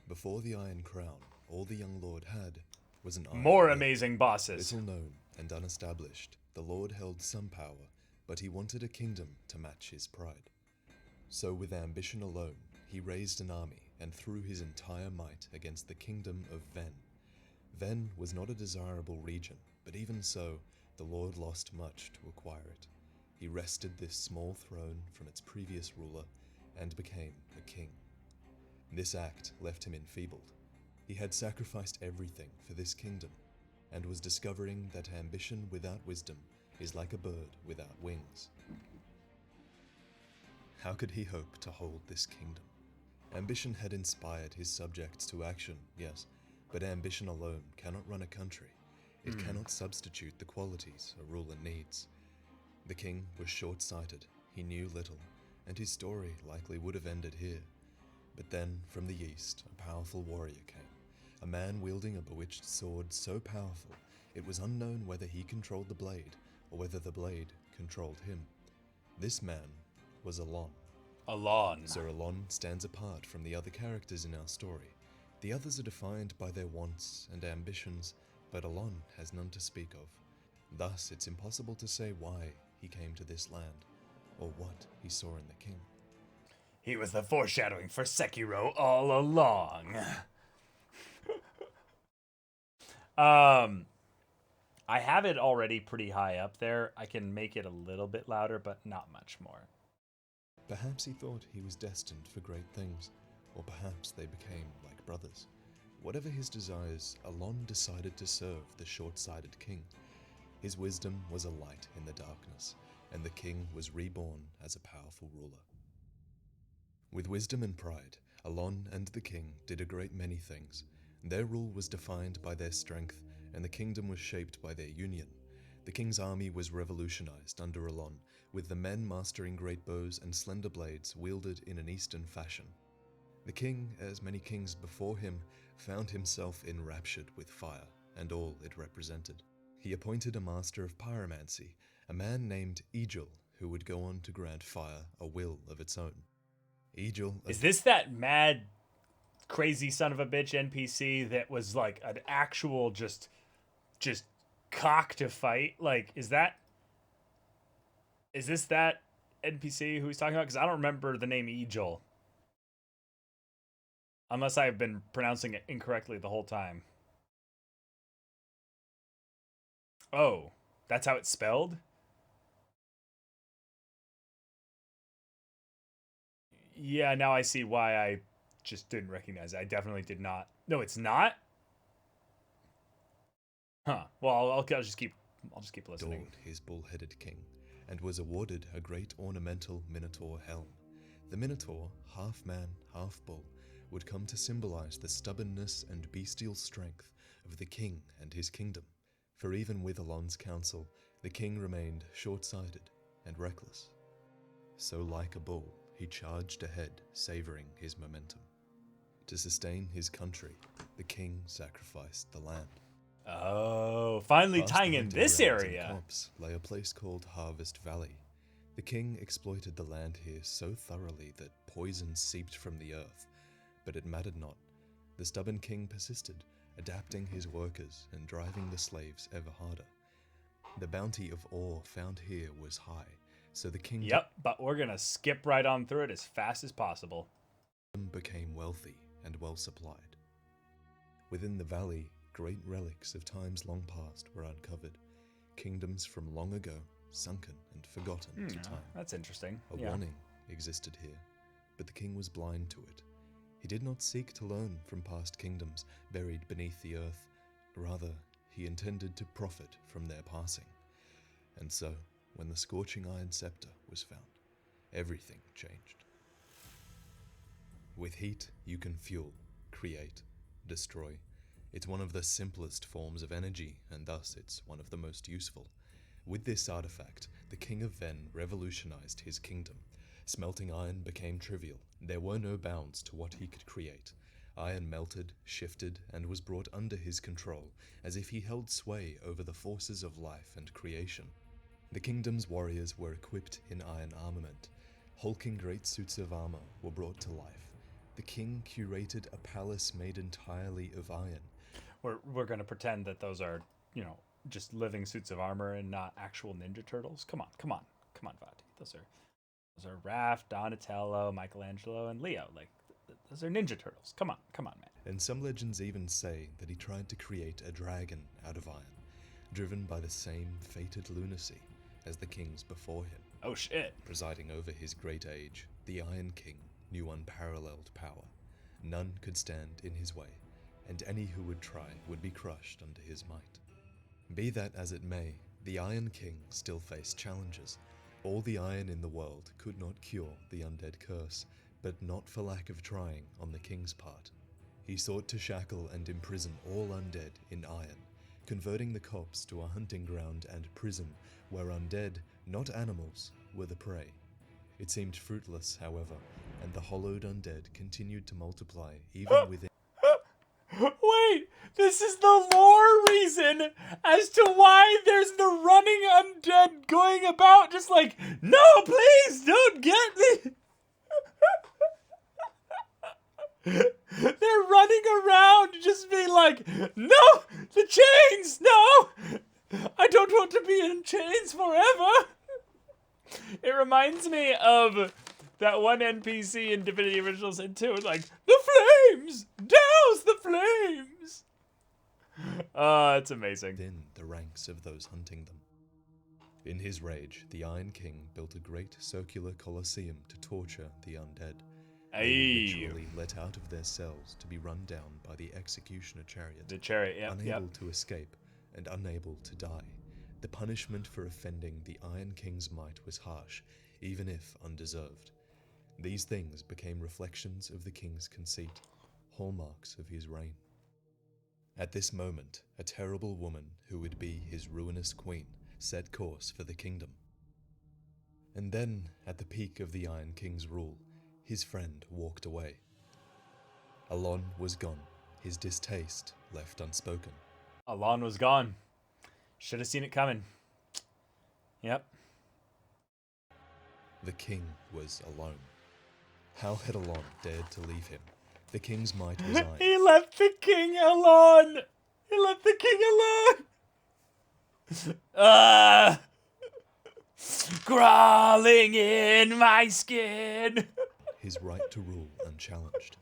Before the Iron Crown, all the young lord had was an iron More will. amazing bosses. Little known and unestablished, the lord held some power, but he wanted a kingdom to match his pride. So with ambition alone, he raised an army and threw his entire might against the kingdom of Ven. Ven was not a desirable region, but even so, the lord lost much to acquire it. He wrested this small throne from its previous ruler and became a king. This act left him enfeebled. He had sacrificed everything for this kingdom, and was discovering that ambition without wisdom is like a bird without wings. How could he hope to hold this kingdom? Ambition had inspired his subjects to action, yes, but ambition alone cannot run a country. It cannot substitute the qualities a ruler needs. The king was short-sighted, he knew little, and his story likely would have ended here. But then, from the east, a powerful warrior came, a man wielding a bewitched sword so powerful it was unknown whether he controlled the blade or whether the blade controlled him. This man was Alon. Alon. Sir Alon stands apart from the other characters in our story. The others are defined by their wants and ambitions, but Alon has none to speak of. Thus, it's impossible to say why he came to this land, or what he saw in the king. He was the foreshadowing for Sekiro all along. I have it already pretty high up there. I can make it a little bit louder, but not much more. Perhaps he thought he was destined for great things, or perhaps they became like brothers. Whatever his desires, Alon decided to serve the short-sighted king. His wisdom was a light in the darkness, and the king was reborn as a powerful ruler. With wisdom and pride, Alon and the king did a great many things. Their rule was defined by their strength, and the kingdom was shaped by their union. The king's army was revolutionized under Alon, with the men mastering great bows and slender blades wielded in an eastern fashion. The king, as many kings before him, found himself enraptured with fire and all it represented. He appointed a master of pyromancy, a man named Egil, who would go on to grant fire a will of its own. Egil... Is this that mad, crazy son of a bitch NPC that was like an actual just cock to fight? Like, is this that NPC who he's talking about? Because I don't remember the name Egil. Unless I've been pronouncing it incorrectly the whole time. Oh, that's how it's spelled? Yeah, now I see why I just didn't recognize it. I definitely did not. No, it's not? Huh. Well, I'll just keep listening. Adored his bull-headed king, and was awarded a great ornamental minotaur helm. The minotaur, half man, half bull, would come to symbolize the stubbornness and bestial strength of the king and his kingdom. For even with Alon's counsel, the king remained short-sighted and reckless. So like a bull, he charged ahead, savoring his momentum. To sustain his country, the king sacrificed the land. Oh, finally Past tying the in hunting this grounds and area. copse lay a place called Harvest Valley. The king exploited the land here so thoroughly that poison seeped from the earth, but it mattered not. The stubborn king persisted, adapting his workers and driving the slaves ever harder. The bounty of ore found here was high, so the king but we're gonna skip right on through it as fast as possible. Became wealthy and well supplied. Within the valley, great relics of times long past were uncovered, kingdoms from long ago, sunken and forgotten to time. That's interesting. A warning existed here, but the king was blind to it. He did not seek to learn from past kingdoms buried beneath the earth. Rather, he intended to profit from their passing. And so, when the scorching iron scepter was found, everything changed. With heat, you can fuel, create, destroy. It's one of the simplest forms of energy, and thus it's one of the most useful. With this artifact, the king of Ven revolutionized his kingdom. Smelting iron became trivial. There were no bounds to what he could create. Iron melted, shifted, and was brought under his control, as if he held sway over the forces of life and creation. The kingdom's warriors were equipped in iron armament. Hulking great suits of armor were brought to life. The king curated a palace made entirely of iron. We're gonna pretend that those are, just living suits of armor and not actual Ninja Turtles. Come on, Vati. Those are Raph, Donatello, Michelangelo, and Leo. Like, those are Ninja Turtles. Come on, man. And some legends even say that he tried to create a dragon out of iron, driven by the same fated lunacy as the kings before him. Oh shit. Presiding over his great age, the Iron King knew unparalleled power. None could stand in his way, and any who would try would be crushed under his might. Be that as it may, The Iron King still faced challenges. All the iron in the world could not cure the undead curse, but not for lack of trying on the king's part. He sought to shackle and imprison all undead in iron, converting the copse to a hunting ground and prison where undead, not animals, were the prey. It seemed fruitless, however, and the hollowed undead continued to multiply even within... Wait, this is the lore reason as to why there's the running undead going about just like, no, please, don't get me. They're running around just being like, no, the chains, no, I don't want to be in chains forever. It reminds me of that one NPC in Divinity Original Sin 2, like, the flames, douse the flames. It's amazing. Within the ranks of those hunting them. In his rage, the Iron King built a great circular colosseum to torture the undead. They were literally let out of their cells to be run down by the executioner chariot. The chariot, yeah. Unable to escape and unable to die. The punishment for offending the Iron King's might was harsh, even if undeserved. These things became reflections of the king's conceit, hallmarks of his reign. At this moment, a terrible woman who would be his ruinous queen set course for the kingdom. And then, at the peak of the Iron King's rule, his friend walked away. Alon was gone, his distaste left unspoken. Alon was gone. Should have seen it coming. Yep. The king was alone. How had Alon dared to leave him? The king's might resigned. He left the king alone. He left the king alone. Crawling in my skin. His right to rule unchallenged.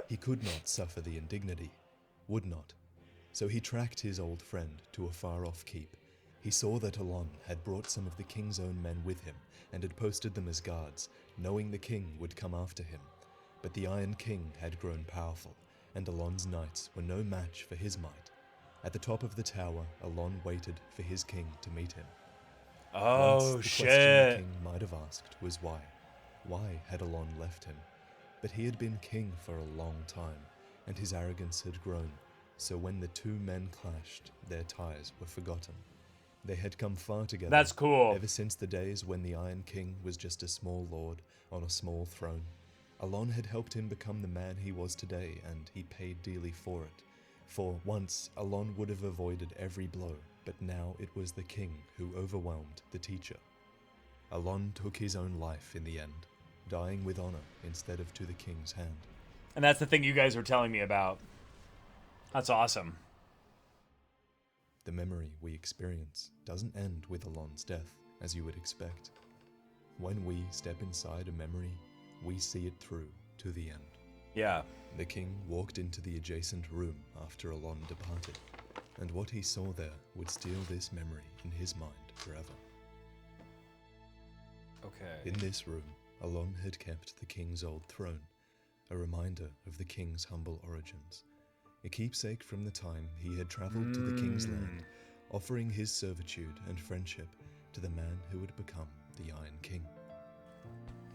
He could not suffer the indignity, would not. So he tracked his old friend to a far-off keep. He saw that Alon had brought some of the king's own men with him and had posted them as guards, knowing the king would come after him. But the Iron King had grown powerful, and Alon's knights were no match for his might. At the top of the tower, Alon waited for his king to meet him. Oh, Once, the shit. question the king might have asked was why. Why had Alon left him? But he had been king for a long time, and his arrogance had grown, so when the two men clashed, their ties were forgotten. They had come far together. That's cool. Ever since the days when the Iron King was just a small lord on a small throne. Alon had helped him become the man he was today, and he paid dearly for it. For once, Alon would have avoided every blow, but now it was the king who overwhelmed the teacher. Alon took his own life in the end, dying with honor instead of to the king's hand. And that's the thing you guys were telling me about. That's awesome. The memory we experience doesn't end with Alon's death, as you would expect. When we step inside a memory, we see it through to the end. Yeah. The king walked into the adjacent room after Alon departed, and what he saw there would steal this memory in his mind forever. Okay. In this room, Alon had kept the king's old throne, a reminder of the king's humble origins. A keepsake from the time he had travelled to the king's land, offering his servitude and friendship to the man who would become the Iron King.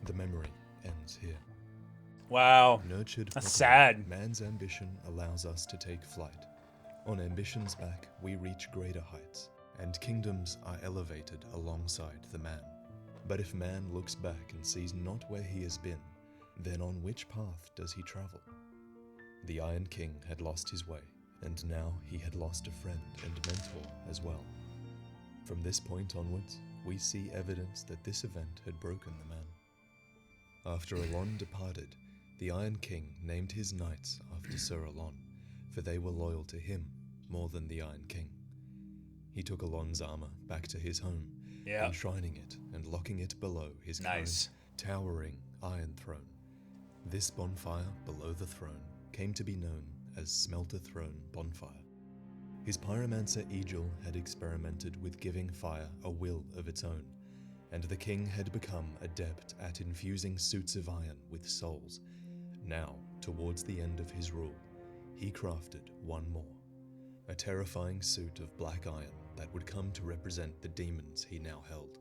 The memory ends here. Wow. Nurtured That's properly, sad. Man's ambition allows us to take flight. On ambition's back, we reach greater heights, and kingdoms are elevated alongside the man. But if man looks back and sees not where he has been, then on which path does he travel? The Iron King had lost his way, and now he had lost a friend and mentor as well. From this point onwards, we see evidence that this event had broken the man. After Alon departed, the Iron King named his knights after Sir Alon, for they were loyal to him more than the Iron King. He took Alon's armor back to his home, enshrining it and locking it below his current, towering iron throne. This bonfire below the throne came to be known as Smelter Throne Bonfire. His pyromancer Egil had experimented with giving fire a will of its own, and the king had become adept at infusing suits of iron with souls. Now, towards the end of his rule, he crafted one more, a terrifying suit of black iron that would come to represent the demons he now held.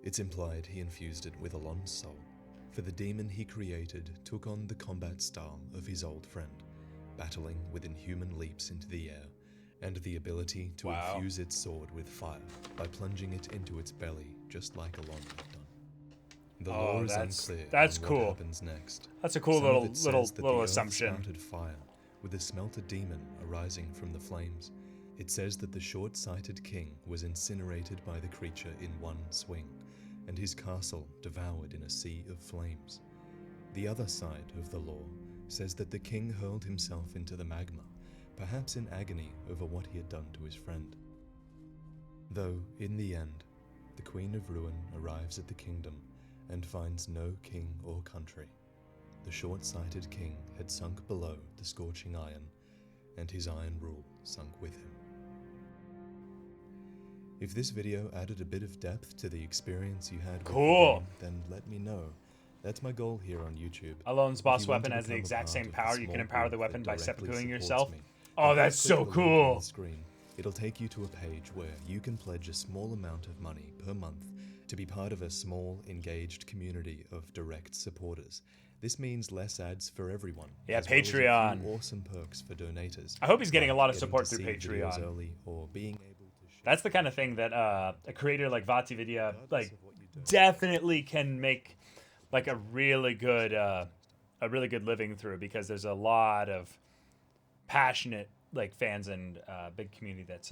It's implied he infused it with Alon's soul, for the demon he created took on the combat style of his old friend, battling with inhuman leaps into the air, and the ability to infuse its sword with fire by plunging it into its belly, just like Alon had done. The lore is unclear that's on cool. what happens next. That's a cool Some of it says that the little earth assumption. spouted fire, with a smelter demon arising from the flames. It says that the short-sighted king was incinerated by the creature in one swing, and his castle devoured in a sea of flames. The other side of the lore says that the king hurled himself into the magma, perhaps in agony over what he had done to his friend. Though, in the end, the Queen of Ruin arrives at the kingdom and finds no king or country. The short-sighted king had sunk below the scorching iron, and his iron rule sunk with him. If this video added a bit of depth to the experience you had with the game, then let me know. That's my goal here on YouTube. Alon's boss weapon has the exact same power. You can empower the weapon by seppukuing yourself. Oh, that's so cool. Screen, it'll take you to a page where you can pledge a small amount of money per month to be part of a small, engaged community of direct supporters. This means less ads for everyone. Yeah, as well as a few Patreon. awesome perks for donators. I hope he's getting a lot of getting support to through see videos Patreon. early or being able to share. That's the kind of thing that a creator like VatiVidya definitely can make like a really good living through, because there's a lot of passionate like fans and big community that's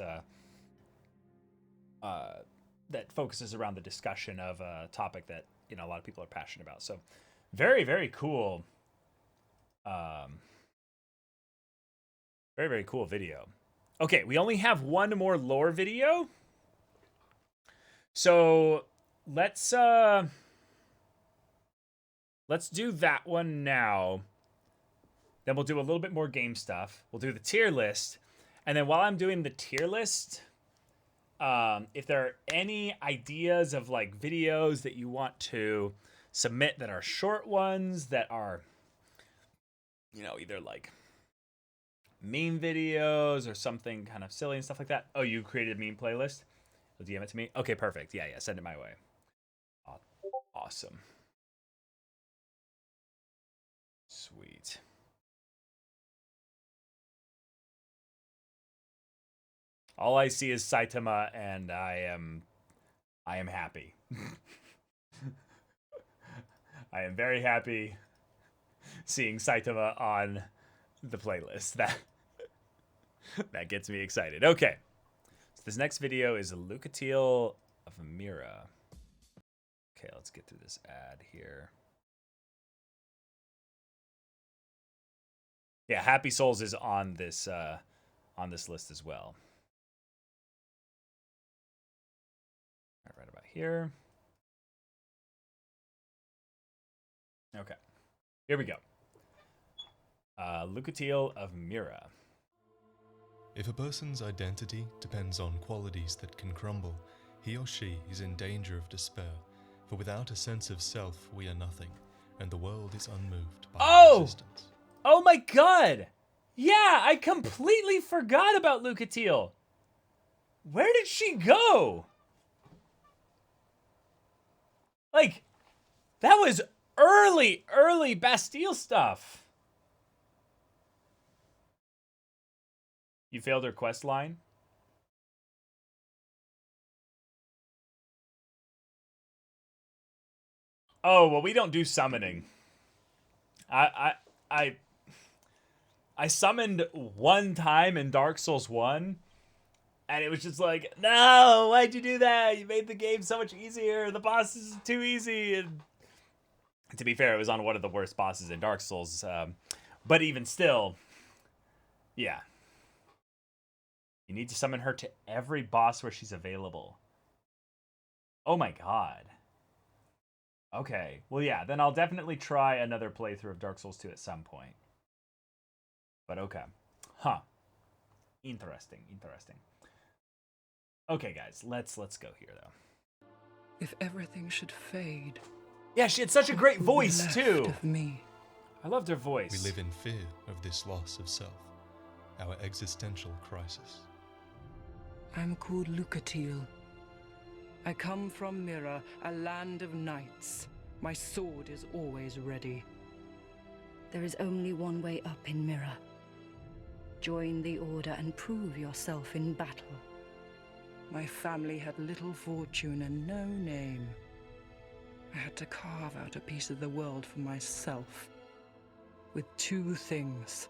that focuses around the discussion of a topic that, you know, a lot of people are passionate about. So very, very cool. Very, very cool video. Okay, we only have one more lore video. So let's do that one now. Then we'll do a little bit more game stuff. We'll do the tier list. And then while I'm doing the tier list, if there are any ideas of like videos that you want to submit that are short ones, that are, you know, either like meme videos or something kind of silly and stuff like that. Oh, you created a meme playlist? You'll DM it to me? Okay, perfect. Yeah, send it my way. Awesome. Sweet. All I see is Saitama, and I am happy. I am very happy seeing Saitama on the playlist. That gets me excited. Okay. So this next video is Lucatiel of Mirrah. Okay, let's get through this ad here. Yeah, Happy Souls is on this list as well. Right about here. Okay, here we go. Lucatiel of Mirrah. If a person's identity depends on qualities that can crumble, he or she is in danger of despair, for without a sense of self, we are nothing, and the world is unmoved by our existence. Oh my god! Yeah, I completely forgot about Lucatiel. Where did she go? Like, that was early Bastille stuff. You failed her quest line? Oh, well, we don't do summoning. I summoned one time in Dark Souls 1, and it was just like, no, why'd you do that? You made the game so much easier. The boss is too easy. And to be fair, it was on one of the worst bosses in Dark Souls. But even still, yeah. You need to summon her to every boss where she's available. Oh my god. Okay. Well, yeah, then I'll definitely try another playthrough of Dark Souls 2 at some point. But okay. Huh. Interesting. Okay, guys, let's go here, though. If everything should fade. Yeah, she had such a great voice, left too. of me? I loved her voice. We live in fear of this loss of self, our existential crisis. I'm called Lucatiel. I come from Mirrah, a land of knights. My sword is always ready. There is only one way up in Mirrah. Join the Order and prove yourself in battle. My family had little fortune and no name. I had to carve out a piece of the world for myself. With two things: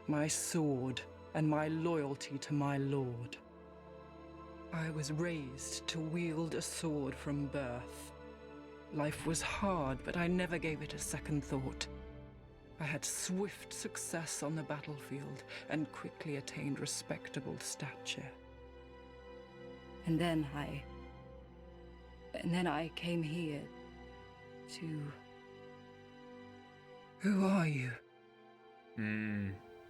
my sword and my loyalty to my lord. I was raised to wield a sword from birth. Life was hard, but I never gave it a second thought. I had swift success on the battlefield and quickly attained respectable stature. And then I came here to... Who are you?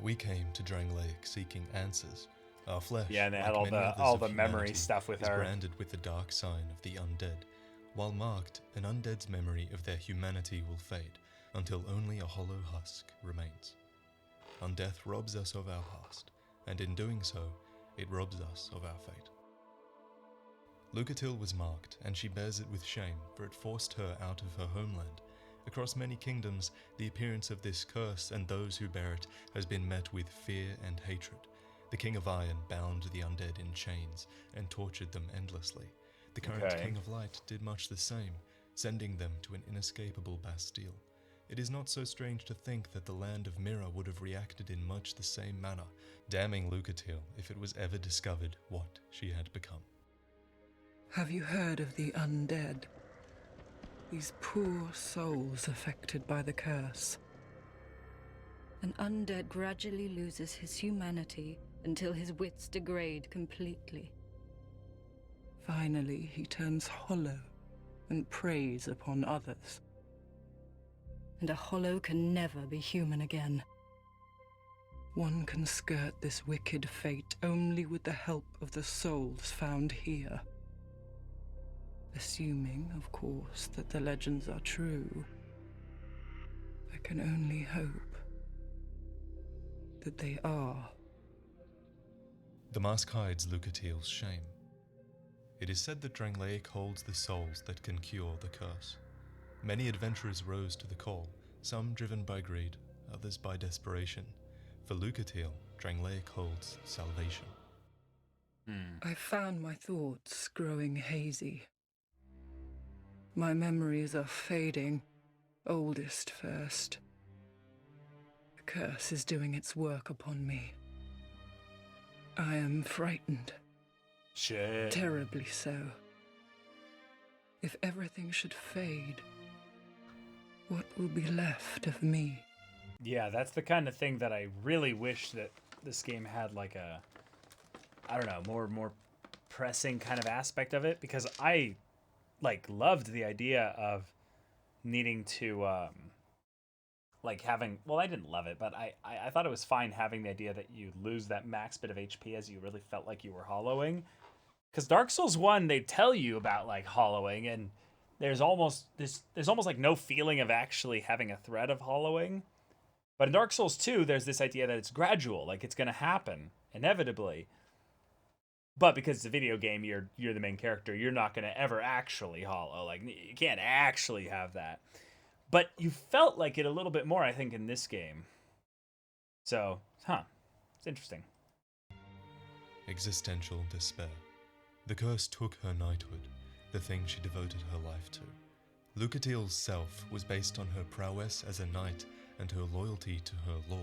We came to Drangleic seeking answers. Our flesh, yeah, and they had like all the memory stuff with is her. branded with the dark sign of the undead. While marked, an undead's memory of their humanity will fade, until only a hollow husk remains. Undeath robs us of our past, and in doing so, it robs us of our fate. Lucatiel was marked, and she bears it with shame, for it forced her out of her homeland. Across many kingdoms, the appearance of this curse and those who bear it has been met with fear and hatred. The King of Iron bound the undead in chains and tortured them endlessly. The current King of Light did much the same, sending them to an inescapable Bastille. It is not so strange to think that the land of Mirrah would have reacted in much the same manner, damning Lucatiel if it was ever discovered what she had become. Have you heard of the undead? These poor souls affected by the curse. An undead gradually loses his humanity until his wits degrade completely. Finally, he turns hollow and preys upon others. And a hollow can never be human again. One can skirt this wicked fate only with the help of the souls found here. Assuming, of course, that the legends are true, I can only hope that they are. The mask hides Lucatiel's shame. It is said that Drangleic holds the souls that can cure the curse. Many adventurers rose to the call, some driven by greed, others by desperation. For Lucatiel, Drangleic holds salvation. I found my thoughts growing hazy. My memories are fading, oldest first. The curse is doing its work upon me. I am frightened. Shit. Terribly so. If everything should fade, what will be left of me? Yeah, that's the kind of thing that I really wish that this game had, like a, I don't know, more pressing kind of aspect of it, because I loved the idea of needing to like having, well, I didn't love it, but I thought it was fine having the idea that you lose that max bit of HP as you really felt like you were hollowing. Because Dark Souls 1, they tell you about like hollowing, and there's almost like no feeling of actually having a threat of hollowing. But in Dark Souls 2, there's this idea that it's gradual, like it's going to happen inevitably. But because it's a video game, you're the main character, you're not going to ever actually hollow. Like, you can't actually have that. But you felt like it a little bit more, I think, in this game. So, it's interesting. Existential despair. The curse took her knighthood, the thing she devoted her life to. Lucatiel's self was based on her prowess as a knight and her loyalty to her lord.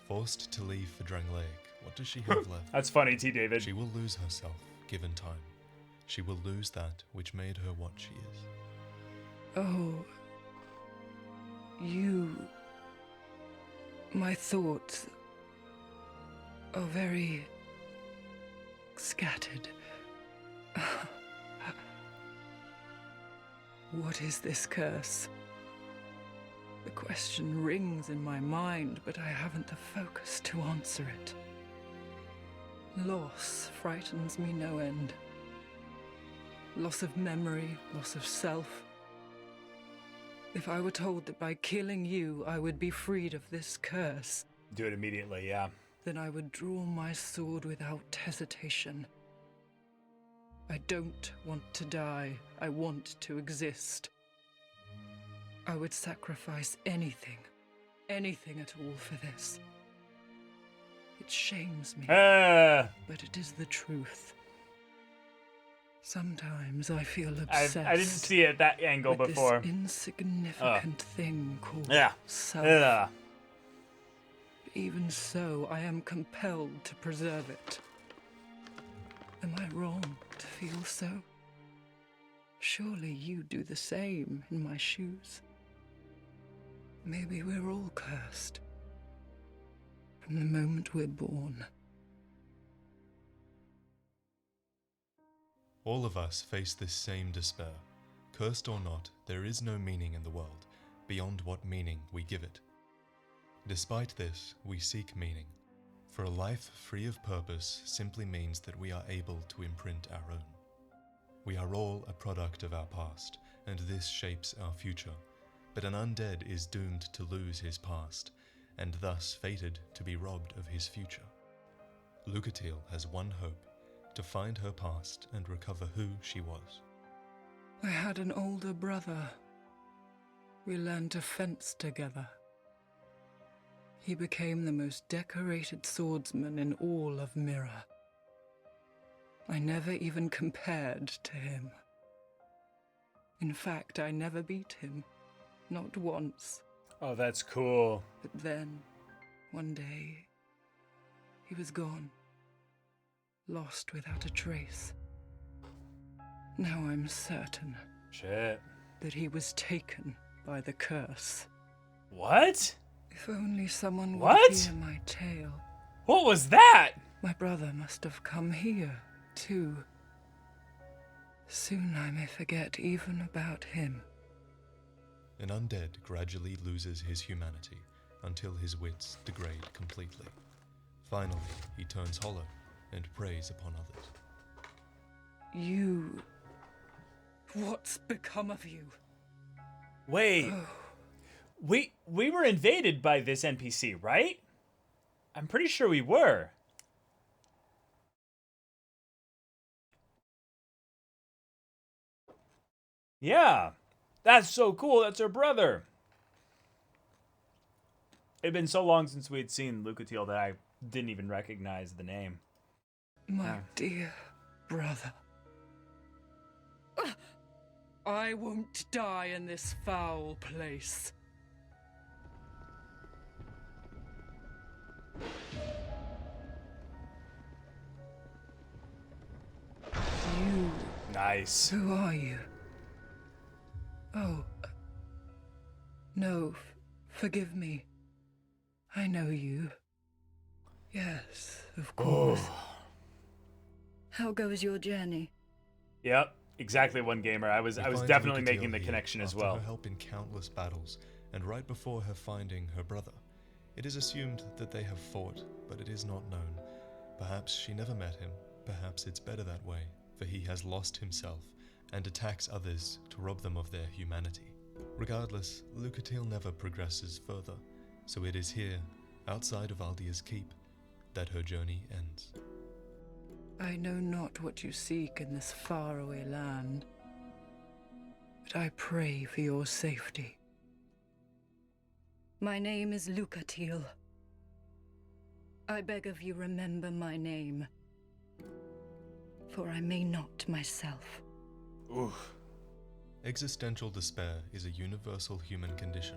Forced to leave for Drangleic, what does she have left? That's funny, T. David. She will lose herself, given time. She will lose that which made her what she is. Oh, my thoughts are very scattered. What is this curse? The question rings in my mind, but I haven't the focus to answer it. Loss frightens me no end. Loss of memory, loss of self. If I were told that by killing you I would be freed of this curse... Do it immediately, yeah. Then I would draw my sword without hesitation I don't want to die. I want to exist. I would sacrifice anything at all for this. It shames me, but it is the truth. Sometimes I feel obsessed. I didn't see it that angle with before. This insignificant thing called self. Even so, I am compelled to preserve it. Am I wrong to feel so? Surely you do the same in my shoes. Maybe we're all cursed. From the moment we're born. All of us face this same despair. Cursed or not, there is no meaning in the world, beyond what meaning we give it. Despite this, we seek meaning. For a life free of purpose simply means that we are able to imprint our own. We are all a product of our past, and this shapes our future. But an undead is doomed to lose his past, and thus fated to be robbed of his future. Lucatiel has one hope, to find her past and recover who she was. I had an older brother. We learned to fence together. He became the most decorated swordsman in all of Mirrah. I never even compared to him. In fact, I never beat him. Not once. Oh, that's cool. But then, one day, he was gone. Lost without a trace. Now I'm certain. Shit. That he was taken by the curse. What? If only someone would hear my tale. What was that? My brother must have come here, too. Soon I may forget even about him. An undead gradually loses his humanity until his wits degrade completely. Finally, he turns hollow and preys upon others. You... What's become of you? Wait. We were invaded by this NPC, right? I'm pretty sure we were. Yeah. That's so cool. That's her brother. It'd been so long since we had seen Lucatiel that I didn't even recognize the name. My dear brother. I won't die in this foul place. You. Nice. Who are you? Oh. No, forgive me. I know you. Yes, of course. How goes your journey? Yep, exactly one gamer. I was definitely making the connection as well. Her help in countless battles, and right before her finding her brother. It is assumed that they have fought, but it is not known. Perhaps she never met him. Perhaps it's better that way, for he has lost himself and attacks others to rob them of their humanity. Regardless, Lucatiel never progresses further, so it is here, outside of Aldia's keep, that her journey ends. I know not what you seek in this faraway land, but I pray for your safety. My name is Lucatiel. I beg of you, remember my name, for I may not myself. Oof. Existential despair is a universal human condition.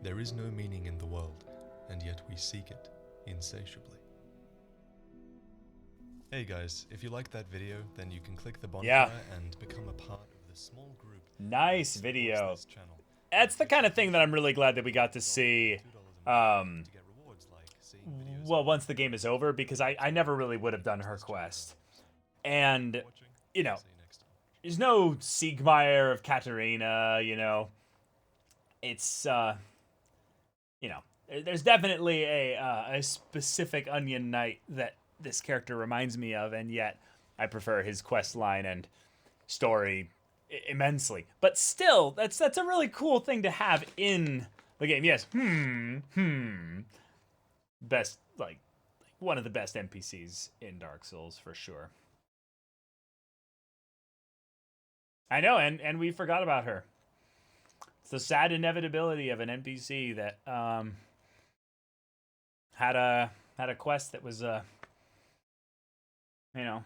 There is no meaning in the world, and yet we seek it insatiably. Hey guys, if you liked that video, then you can click the bonfire and become a part of the small group. Nice video. That's the kind of thing that I'm really glad that we got to see. Well, once the game is over, because I never really would have done her quest. And, you know, there's no Siegmeyer of Katarina, you know. It's, you know, there's definitely a specific Onion Knight that this character reminds me of, and yet I prefer his quest line and story immensely. But still, that's a really cool thing to have in the game. Yes, best, like one of the best NPCs in Dark Souls for sure. I know, and we forgot about her. It's the sad inevitability of an NPC that had a quest that was you know,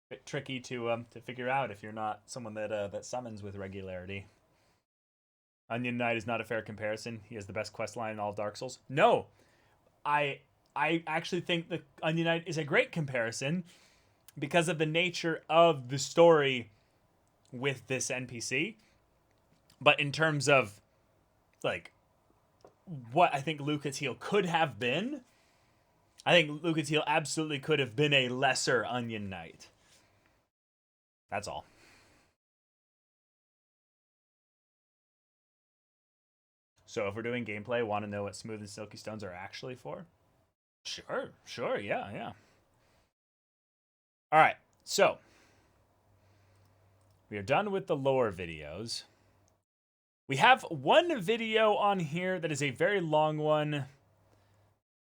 a bit tricky to figure out if you're not someone that summons with regularity. Onion Knight is not a fair comparison. He has the best quest line in all of Dark Souls. No, I actually think the Onion Knight is a great comparison because of the nature of the story with this NPC. But in terms of like what I think Lucatiel could have been, I think Lucatiel absolutely could have been a lesser Onion Knight. That's all. So if we're doing gameplay, want to know what smooth and silky stones are actually for? Sure, yeah. All right, so we are done with the lore videos. We have one video on here that is a very long one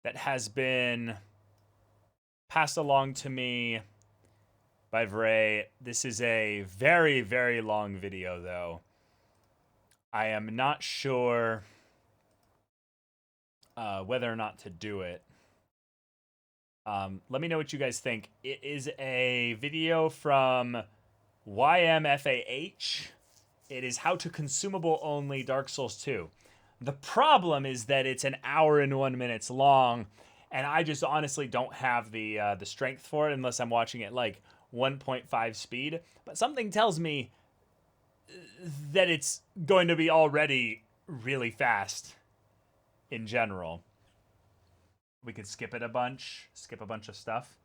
that has been passed along to me by Vray. This is a very, very long video, though. I am not sure whether or not to do it. Let me know what you guys think. It is a video from YMFAH. It is how to consumable only Dark Souls 2. The problem is that it's an hour and 1 minute long, and I just honestly don't have the strength for it unless I'm watching it like 1.5 speed. But something tells me that it's going to be already really fast in general. We could skip it a bunch, skip a bunch of stuff.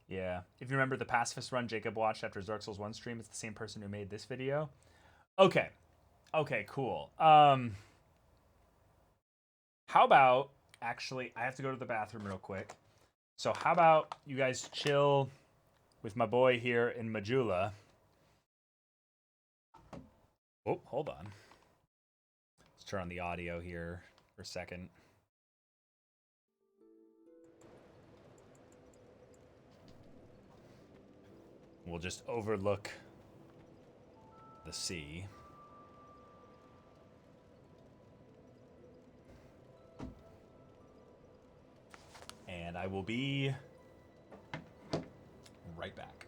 Yeah. If you remember the pacifist run Jacob watched after his Dark Souls 1 stream, it's the same person who made this video. Okay, cool. How about, actually, I have to go to the bathroom real quick. So how about you guys chill with my boy here in Majula. Oh, hold on. Let's turn on the audio here for a second. We'll just overlook the sea. And I will be right back.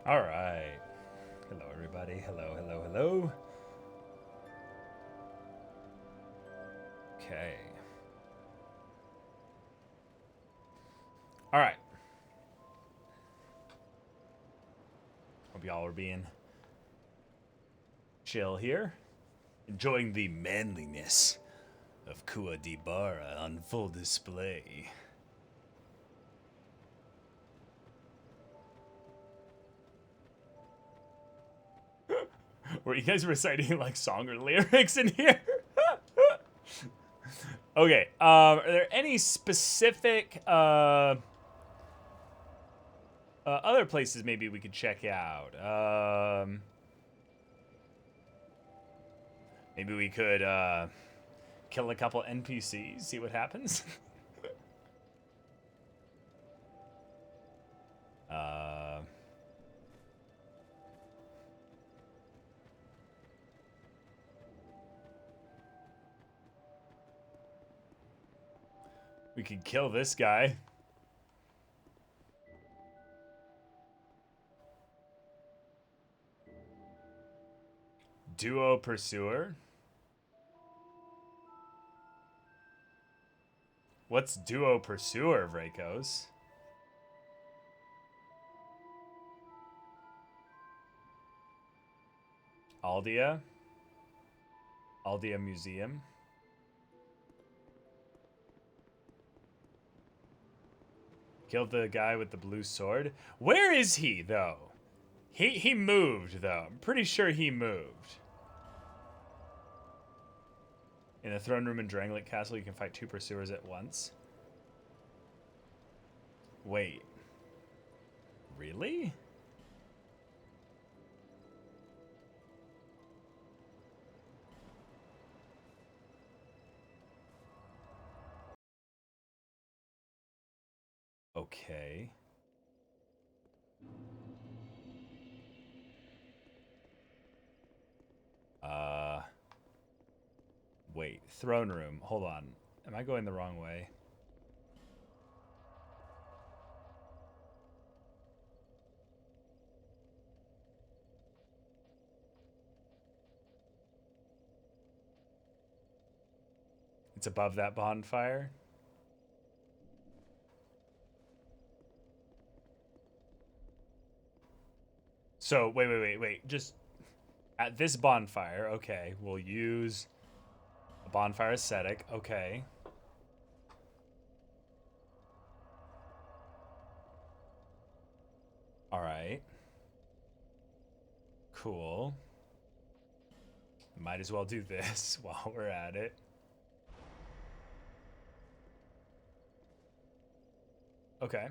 All right. Hello, everybody. Hello, hello, hello. Okay. All right. Hope y'all are being chill here. Enjoying the manliness of Kua di Barra on full display. Were you guys reciting like song or lyrics in here? Okay. Are there any specific other places maybe we could check out? Maybe we could kill a couple NPCs, see what happens. We could kill this guy. Duo Pursuer. What's Duo Pursuer, Vrakos? Aldia Museum. Killed the guy with the blue sword. Where is he, though? He moved, though. I'm pretty sure he moved. In the throne room in Drangleic Castle, you can fight 2 pursuers at once. Wait. Really? Okay. Wait. Throne room. Hold on. Am I going the wrong way? It's above that bonfire. So, wait. Just at this bonfire, okay, we'll use a bonfire ascetic, okay. All right. Cool. Might as well do this while we're at it. Okay.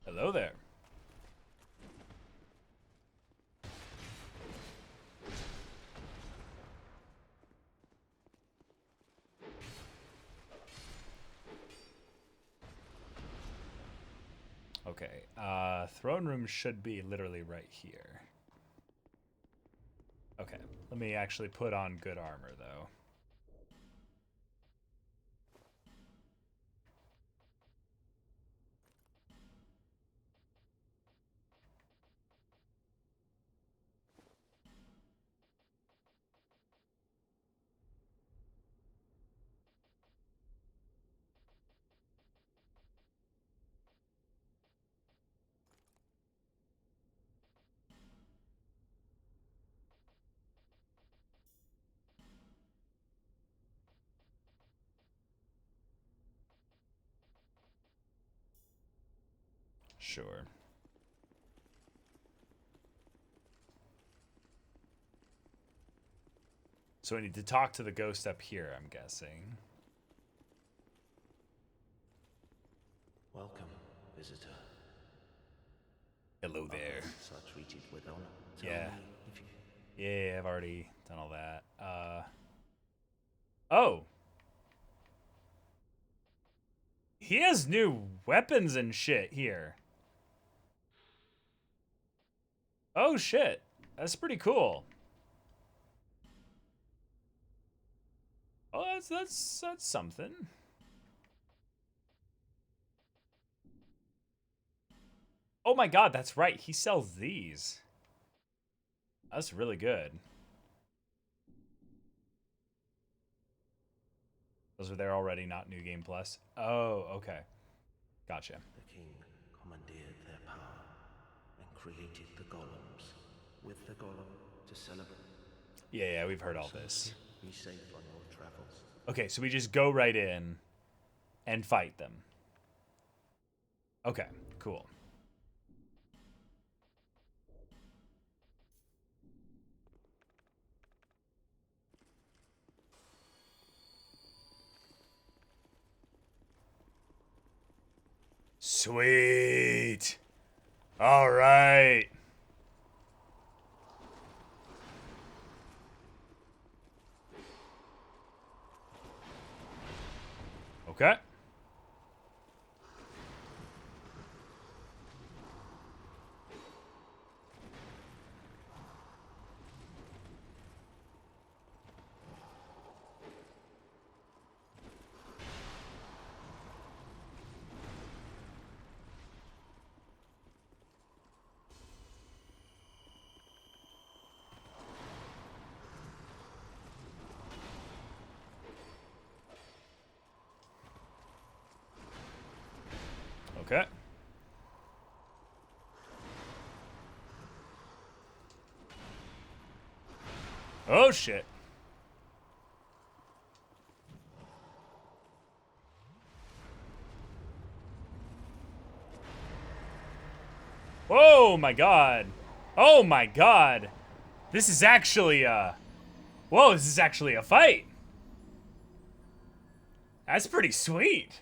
Hello there. Okay, throne room should be literally right here. Okay, let me actually put on good armor, though. Sure. So I need to talk to the ghost up here, I'm guessing. Welcome, visitor. Hello there. Others are treated with honor. Tell Yeah. me if you... Yeah, I've already done all that. Oh. He has new weapons and shit here. Oh shit. That's pretty cool. Oh, that's something. Oh my god, that's right. He sells these. That's really good. Those are there already, not New Game Plus. Oh, okay. Gotcha. The king commandeered their power and created the golems. With the golem to celebrate. Yeah, we've heard all this. Be safe on your travels. Okay, so we just go right in and fight them. Okay, cool. Sweet. All right. Okay. Okay. Oh shit. Oh my god. Oh my god. This is actually whoa, this is actually a fight. That's pretty sweet.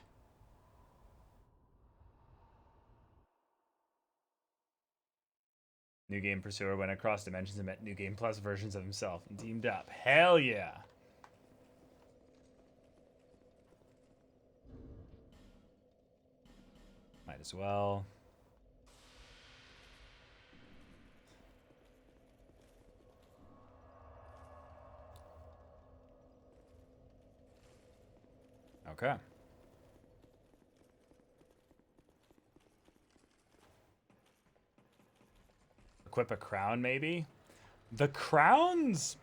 New Game Pursuer went across dimensions and met New Game Plus versions of himself and teamed up. Hell yeah. Might as well. Okay. Equip a crown, maybe? The crowns...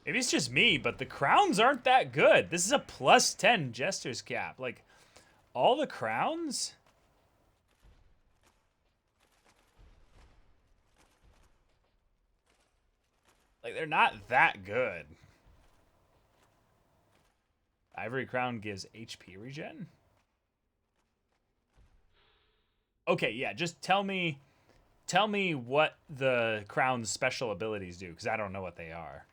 maybe it's just me, but the crowns aren't that good. This is a plus 10 Jester's cap. Like, all the crowns... like, they're not that good. Ivory Crown gives HP regen? Okay, yeah, just tell me what the crown's special abilities do, because I don't know what they are.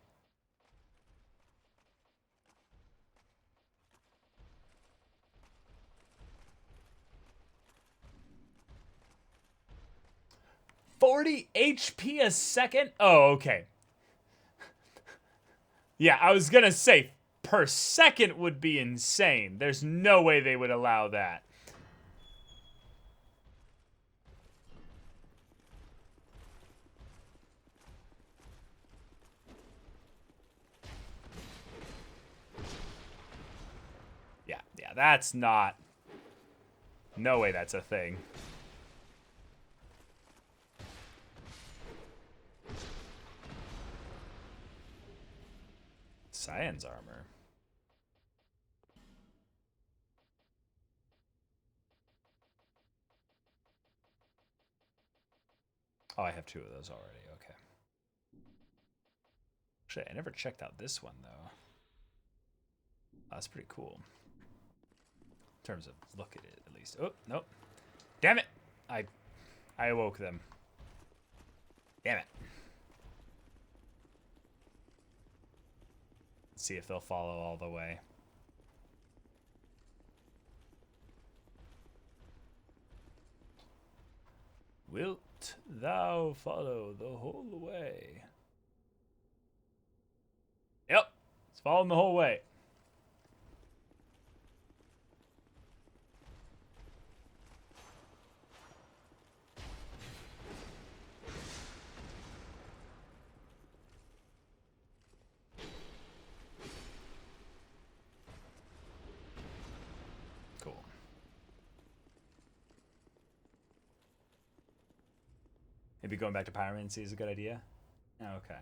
$40 HP a second? Oh, okay. Yeah, I was gonna say, per second would be insane. There's no way they would allow that. Yeah, that's not... no way that's a thing. Cyan's armor. Oh, I have 2 of those already. Okay. Actually, I never checked out this one, though. Oh, that's pretty cool. In terms of look at it, at least. Oh, nope. Damn it! I awoke them. Damn it. Let's see if they'll follow all the way. Wilt thou follow the whole way? Yep, it's following the whole way. Cool. Maybe going back to pyromancy is a good idea. Oh, okay.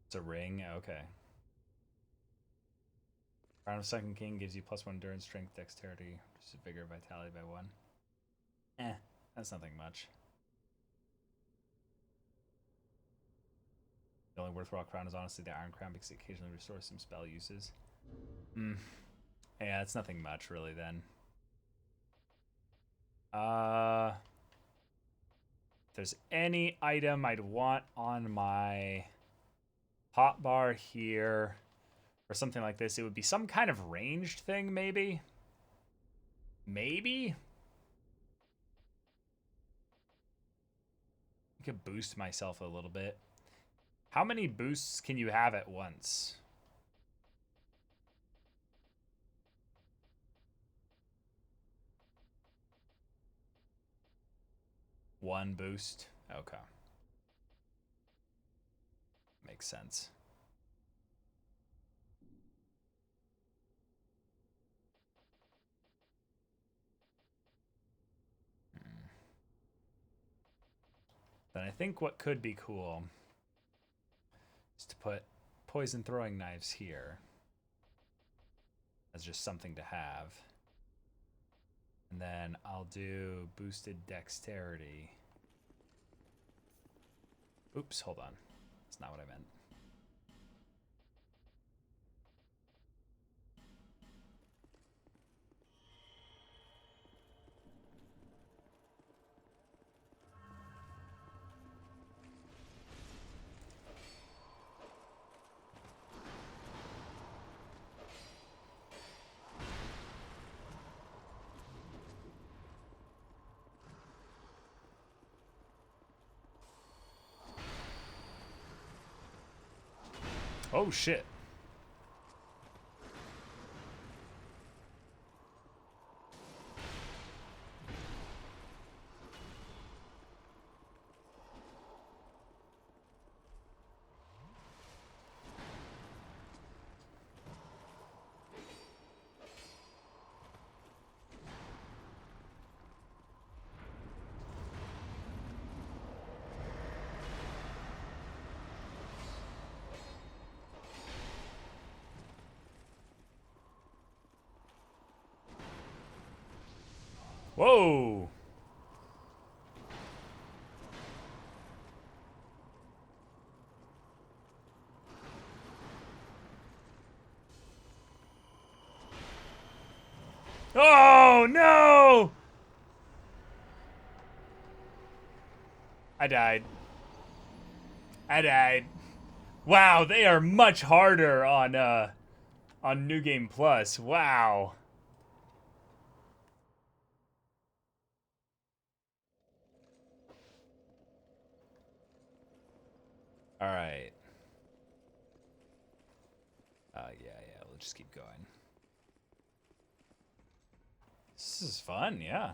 It's a ring. Okay. Crown of Second King gives you +1 endurance, strength, dexterity, just vigor, vitality by 1. That's nothing much. The only worthwhile crown is honestly the Iron Crown because it occasionally restores some spell uses. Yeah, it's nothing much really then. If there's any item I'd want on my hotbar here or something like this, it would be some kind of ranged thing, maybe? Maybe? I could boost myself a little bit. How many boosts can you have at once? One boost? Okay. Makes sense. Then I think what could be cool is to put poison throwing knives here as just something to have. And then I'll do boosted dexterity. Oops, hold on. That's not what I meant. Oh shit. Whoa! Oh no! I died. Wow, they are much harder on New Game Plus. Wow. All right. Yeah, we'll just keep going. This is fun, yeah.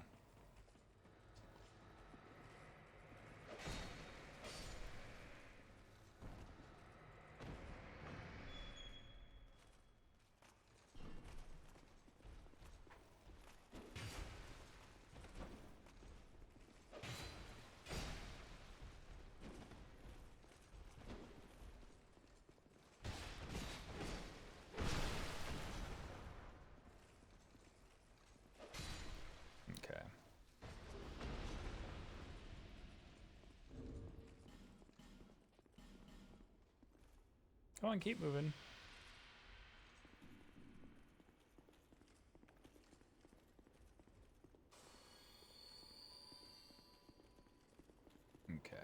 Okay. Come on, keep moving. Okay.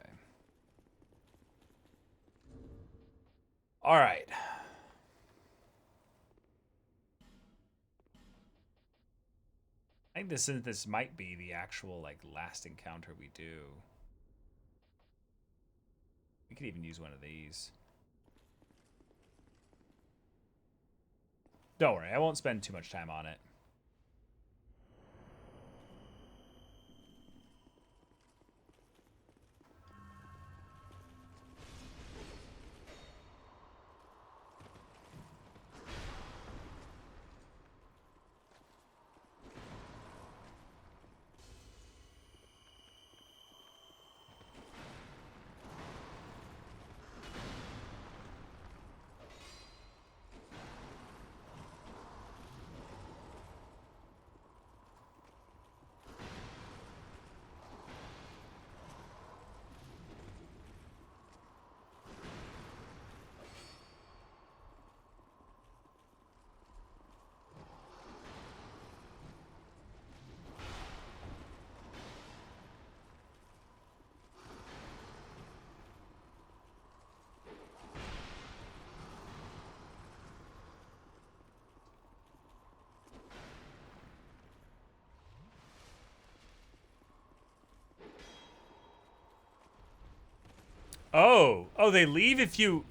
All right. I think this might be the actual like last encounter we do. We could even use one of these. Don't worry, I won't spend too much time on it. Oh, they leave if you...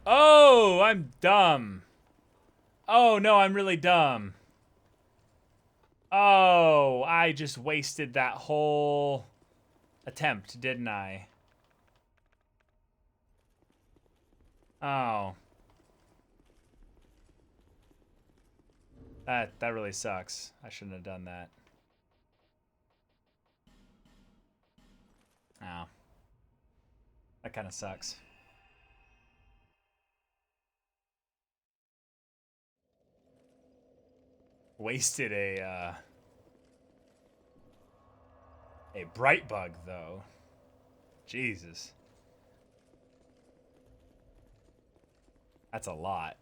Oh, I'm dumb. Oh, no, I'm really dumb. Oh, I just wasted that whole attempt, didn't I? Oh. That really sucks. I shouldn't have done that. Oh. That kind of sucks. Wasted a bright bug though. Jesus. That's a lot.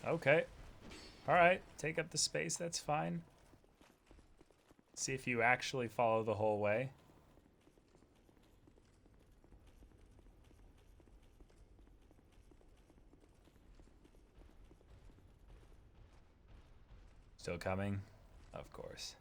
Okay. Alright, take up the space, that's fine. See if you actually follow the whole way. Still coming? Of course.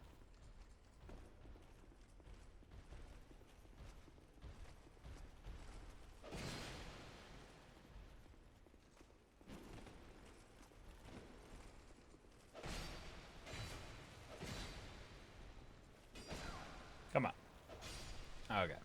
Come on. Okay.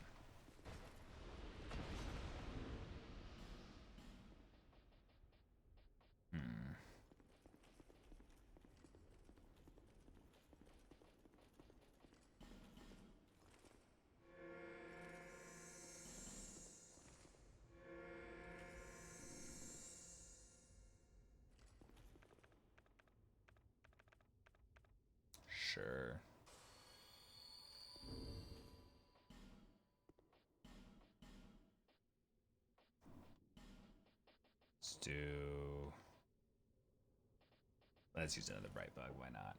Sure. Let's use another bright bug, why not?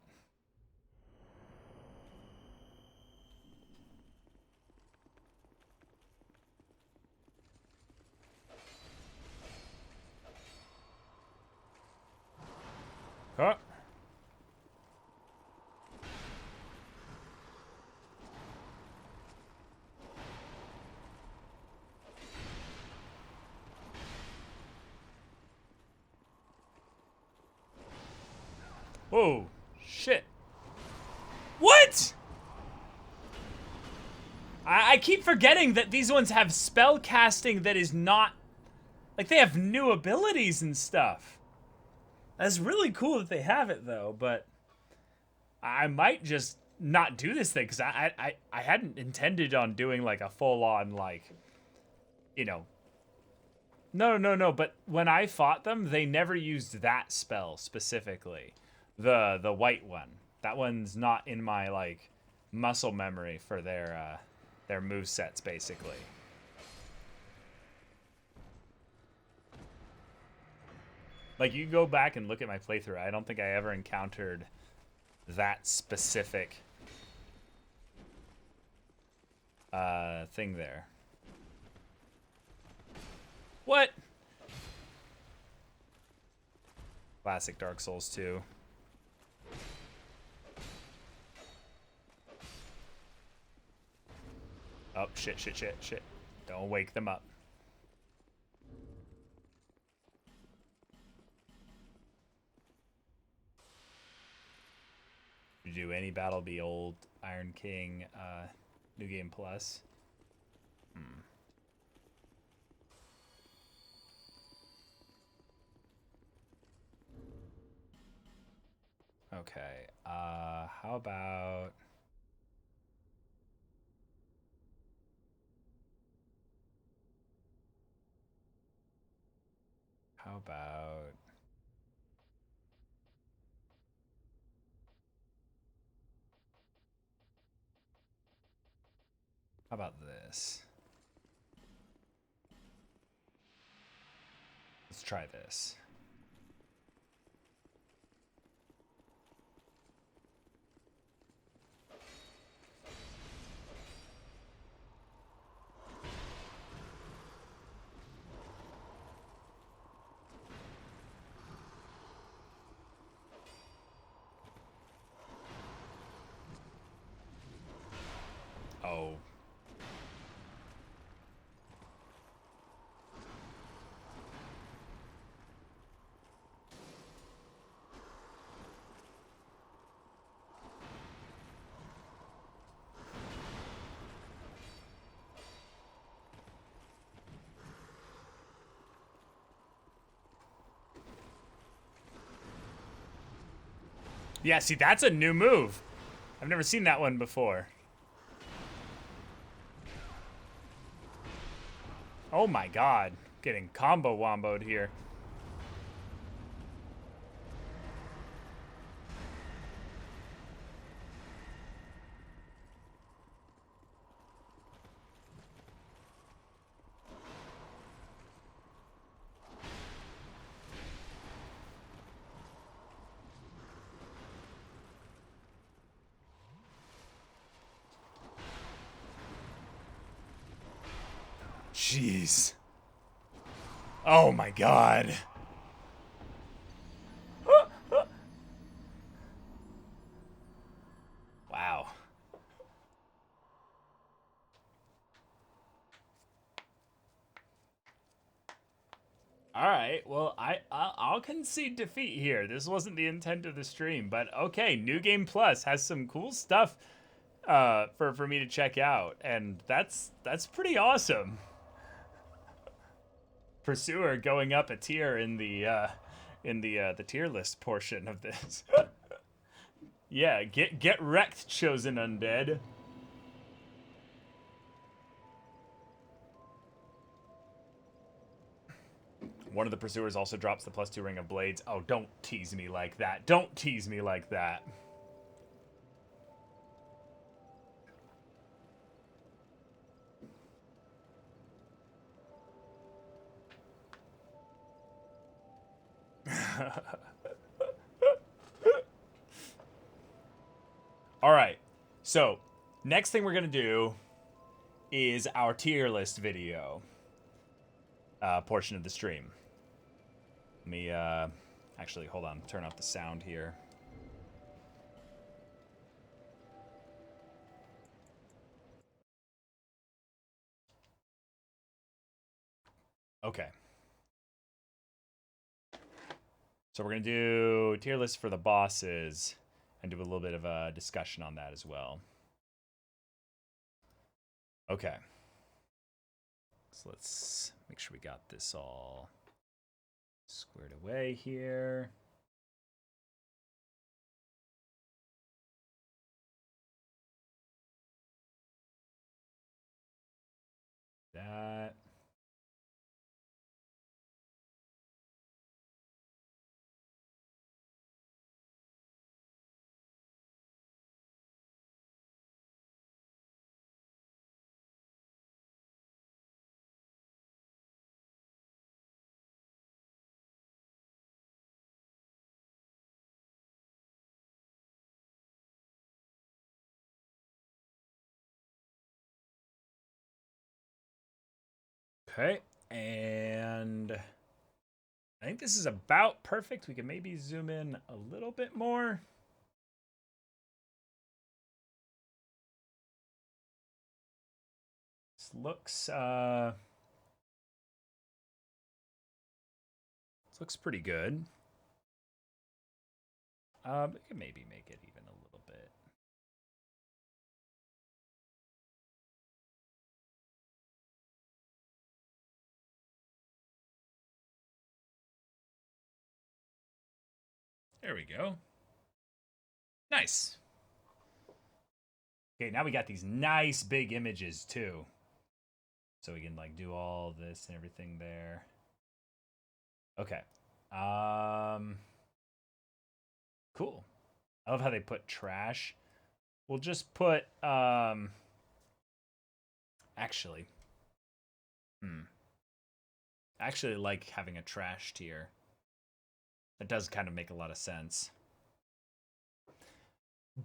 Huh? Whoa, shit. What? I keep forgetting that these ones have spell casting that is not... Like, they have new abilities and stuff. That's really cool that they have it, though, but... I might just not do this thing, because I hadn't intended on doing, like, a full-on, like... You know... No, but when I fought them, they never used that spell, specifically. The white one. That one's not in my, like, muscle memory for their movesets, basically. Like, you go back and look at my playthrough, I don't think I ever encountered that specific thing there. What? Classic Dark Souls 2. Oh, shit, shit, shit, shit. Don't wake them up. Did you do any battle be old Iron King, New Game Plus? Okay, how about... How about... How about this? Let's try this. Oh. Yeah, see, that's a new move. I've never seen that one before. Oh my god. Getting combo womboed here. Jeez. Oh my god. Wow. Alright, well, I'll concede defeat here. This wasn't the intent of the stream, but okay, New Game Plus has some cool stuff for me to check out, and that's pretty awesome. Pursuer going up a tier in the tier list portion of this. Yeah, get wrecked, chosen undead. One of the pursuers also drops the +2 ring of blades. Oh, don't tease me like that. Don't tease me like that. All right. So, next thing we're going to do is our tier list video portion of the stream. Let me actually hold on, turn off the sound here. Okay. So we're going to do tier list for the bosses and do a little bit of a discussion on that as well. Okay. So let's make sure we got this all squared away here. That. Okay, and I think this is about perfect. We can maybe zoom in a little bit more. This looks pretty good. We can maybe make it even a little bit. There we go. Nice. Okay, now we got these nice big images too. So we can like do all this and everything there. Okay. Cool. I love how they put trash. We'll just put actually. I actually like having a trash tier. That does kind of make a lot of sense.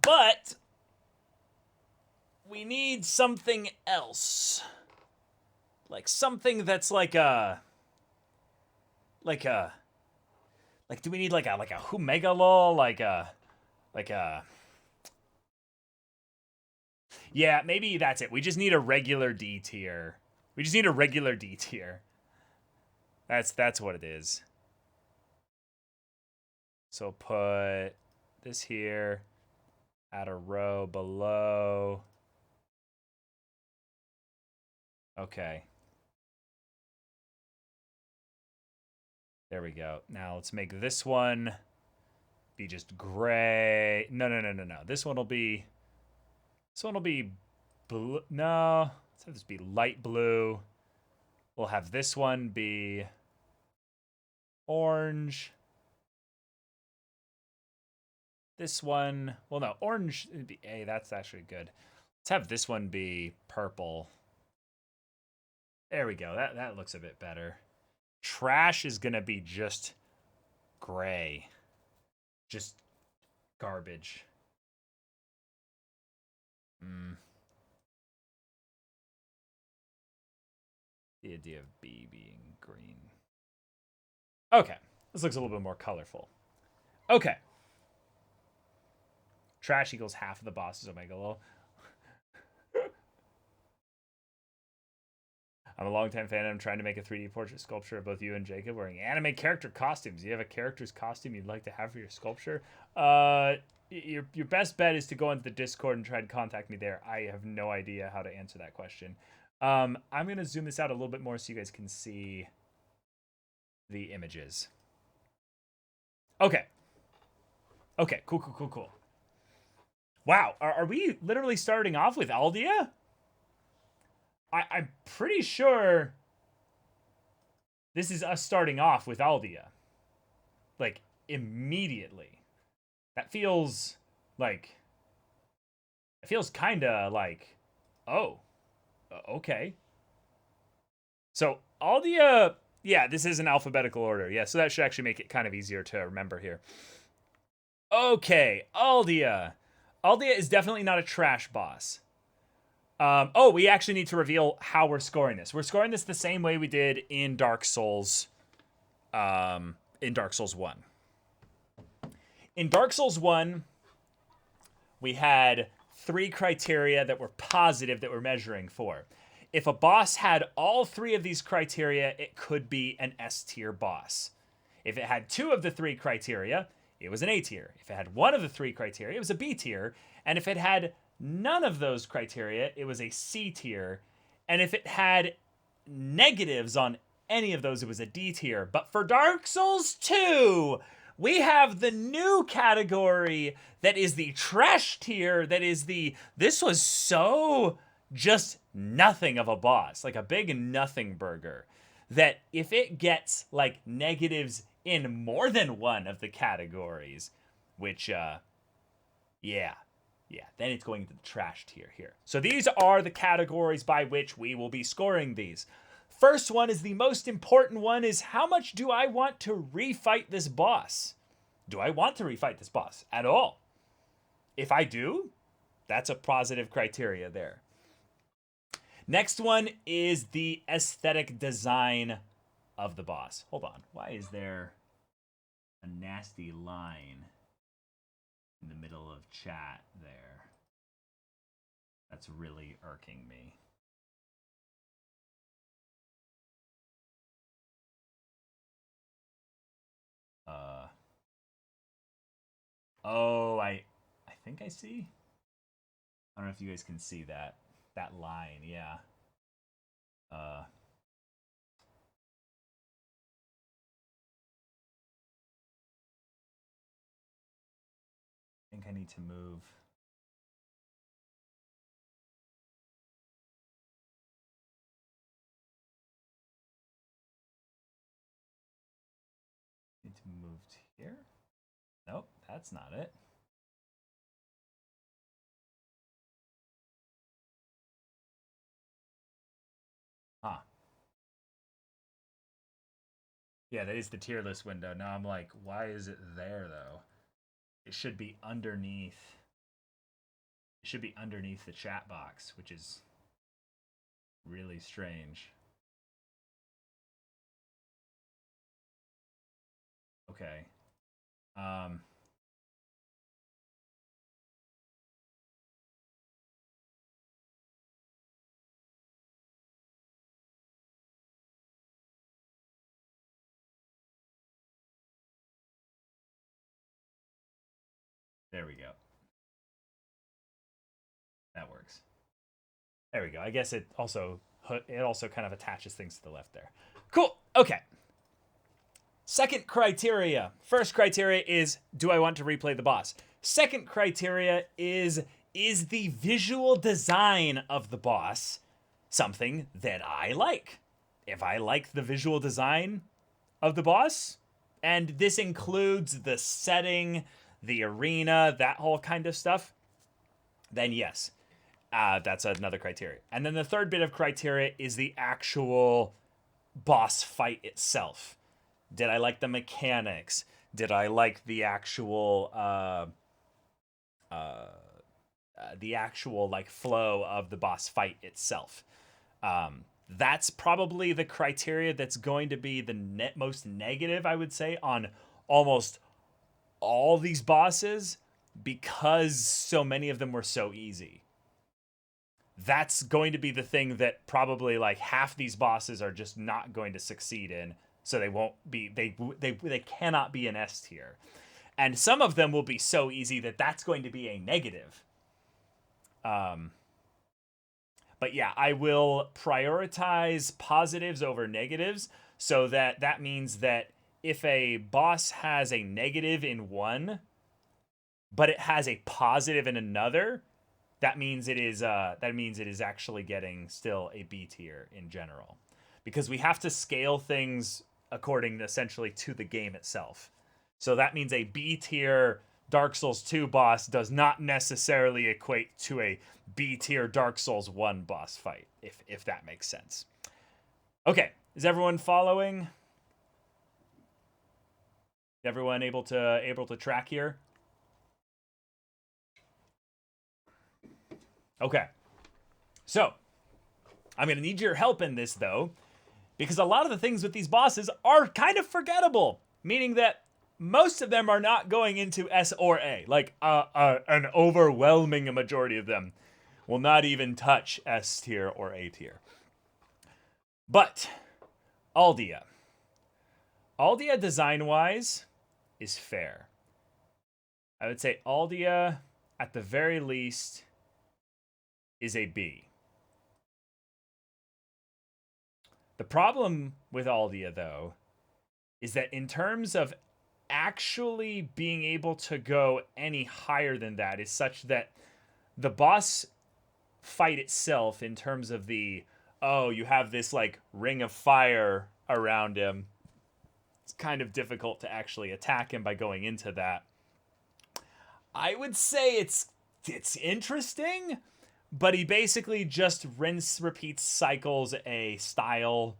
But we need something else. Like something that's like do we need like a Humegalo, yeah, maybe that's it. We just need a regular D tier. We just need a regular D tier. That's what it is. So put this here, add a row below. Okay. There we go. Now let's make this one be just gray. No. This one will be blue. No, let's have this be light blue. We'll have this one be orange. This one, well, no, orange would be A. That's actually good. Let's have this one be purple. There we go. That looks a bit better. Trash is going to be just gray. Just garbage. The idea of B being green. Okay. This looks a little bit more colorful. Okay. Trash equals half of the boss's Omega Low. I'm a longtime fan, and I'm trying to make a 3D portrait sculpture of both you and Jacob wearing anime character costumes. Do you have a character's costume you'd like to have for your sculpture? Your best bet is to go into the Discord and try to contact me there. I have no idea how to answer that question. I'm going to zoom this out a little bit more so you guys can see the images. Okay. Okay, cool. Wow, are we literally starting off with Aldia? I'm pretty sure this is us starting off with Aldia. Like, immediately. That feels like... It feels kind of like... Oh. Okay. So, Aldia... Yeah, this is in alphabetical order. Yeah, so that should actually make it kind of easier to remember here. Okay, Aldia. Aldia is definitely not a trash boss. We actually need to reveal how we're scoring this. We're scoring this the same way we did in Dark Souls. In Dark Souls 1. In Dark Souls 1, we had 3 criteria that were positive that we're measuring for. If a boss had all 3 of these criteria, it could be an S tier boss. If it had 2 of the 3 criteria, it was an A tier. If it had 1 of the 3 criteria, it was a B tier. And if it had none of those criteria, it was a C tier. And if it had negatives on any of those, it was a D tier. But for Dark Souls 2, we have the new category that is the trash tier, that is this was so just nothing of a boss, like a big nothing burger, that if it gets like negatives in more than one of the categories, which, then it's going into the trash tier here. So these are the categories by which we will be scoring these. First one is the most important one, is how much do I want to refight this boss? Do I want to refight this boss at all? If I do, that's a positive criteria there. Next one is the aesthetic design of the boss. Hold on. Why is there a nasty line in the middle of chat there? That's really irking me. Oh, I think I see. I don't know if you guys can see that line. Yeah. I think I need to move. Need to move to here. Nope, that's not it. Huh. Yeah, that is the tier list window. Now I'm like, why is it there though? It should be underneath. It should be underneath the chat box, which is really strange. Okay. There we go. That works. There we go. I guess it also kind of attaches things to the left there. Cool. Okay. Second criteria. First criteria is, do I want to replay the boss? Second criteria is the visual design of the boss something that I like? If I like the visual design of the boss, and this includes the setting, the arena, that whole kind of stuff, then yes, that's another criteria. And then the third bit of criteria is the actual boss fight itself. Did I like the mechanics? Did I like the actual like flow of the boss fight itself? That's probably the criteria that's going to be the most negative, I would say, on almost all these bosses, because so many of them were so easy. That's going to be the thing that probably like half these bosses are just not going to succeed in. So they won't be, they cannot be an S tier. And some of them will be so easy that that's going to be a negative. But yeah, I will prioritize positives over negatives, so that means that if a boss has a negative in one, but it has a positive in another, that means it is actually getting still a B tier in general, because we have to scale things according essentially to the game itself. So that means a B tier Dark Souls 2 boss does not necessarily equate to a B tier Dark Souls 1 boss fight, if that makes sense. Okay, is everyone following? Everyone able to track here? Okay. So, I'm going to need your help in this though, because a lot of the things with these bosses are kind of forgettable, meaning that most of them are not going into S or A. Like an overwhelming majority of them will not even touch S tier or A tier. But Aldia design-wise is fair. I would say Aldia, at the very least, is a B. The problem with Aldia, though, is that in terms of actually being able to go any higher than that is such that the boss fight itself, in terms of the, oh, you have this like ring of fire around him, it's kind of difficult to actually attack him by going into that. I would say it's interesting, but he basically just repeats, cycles a style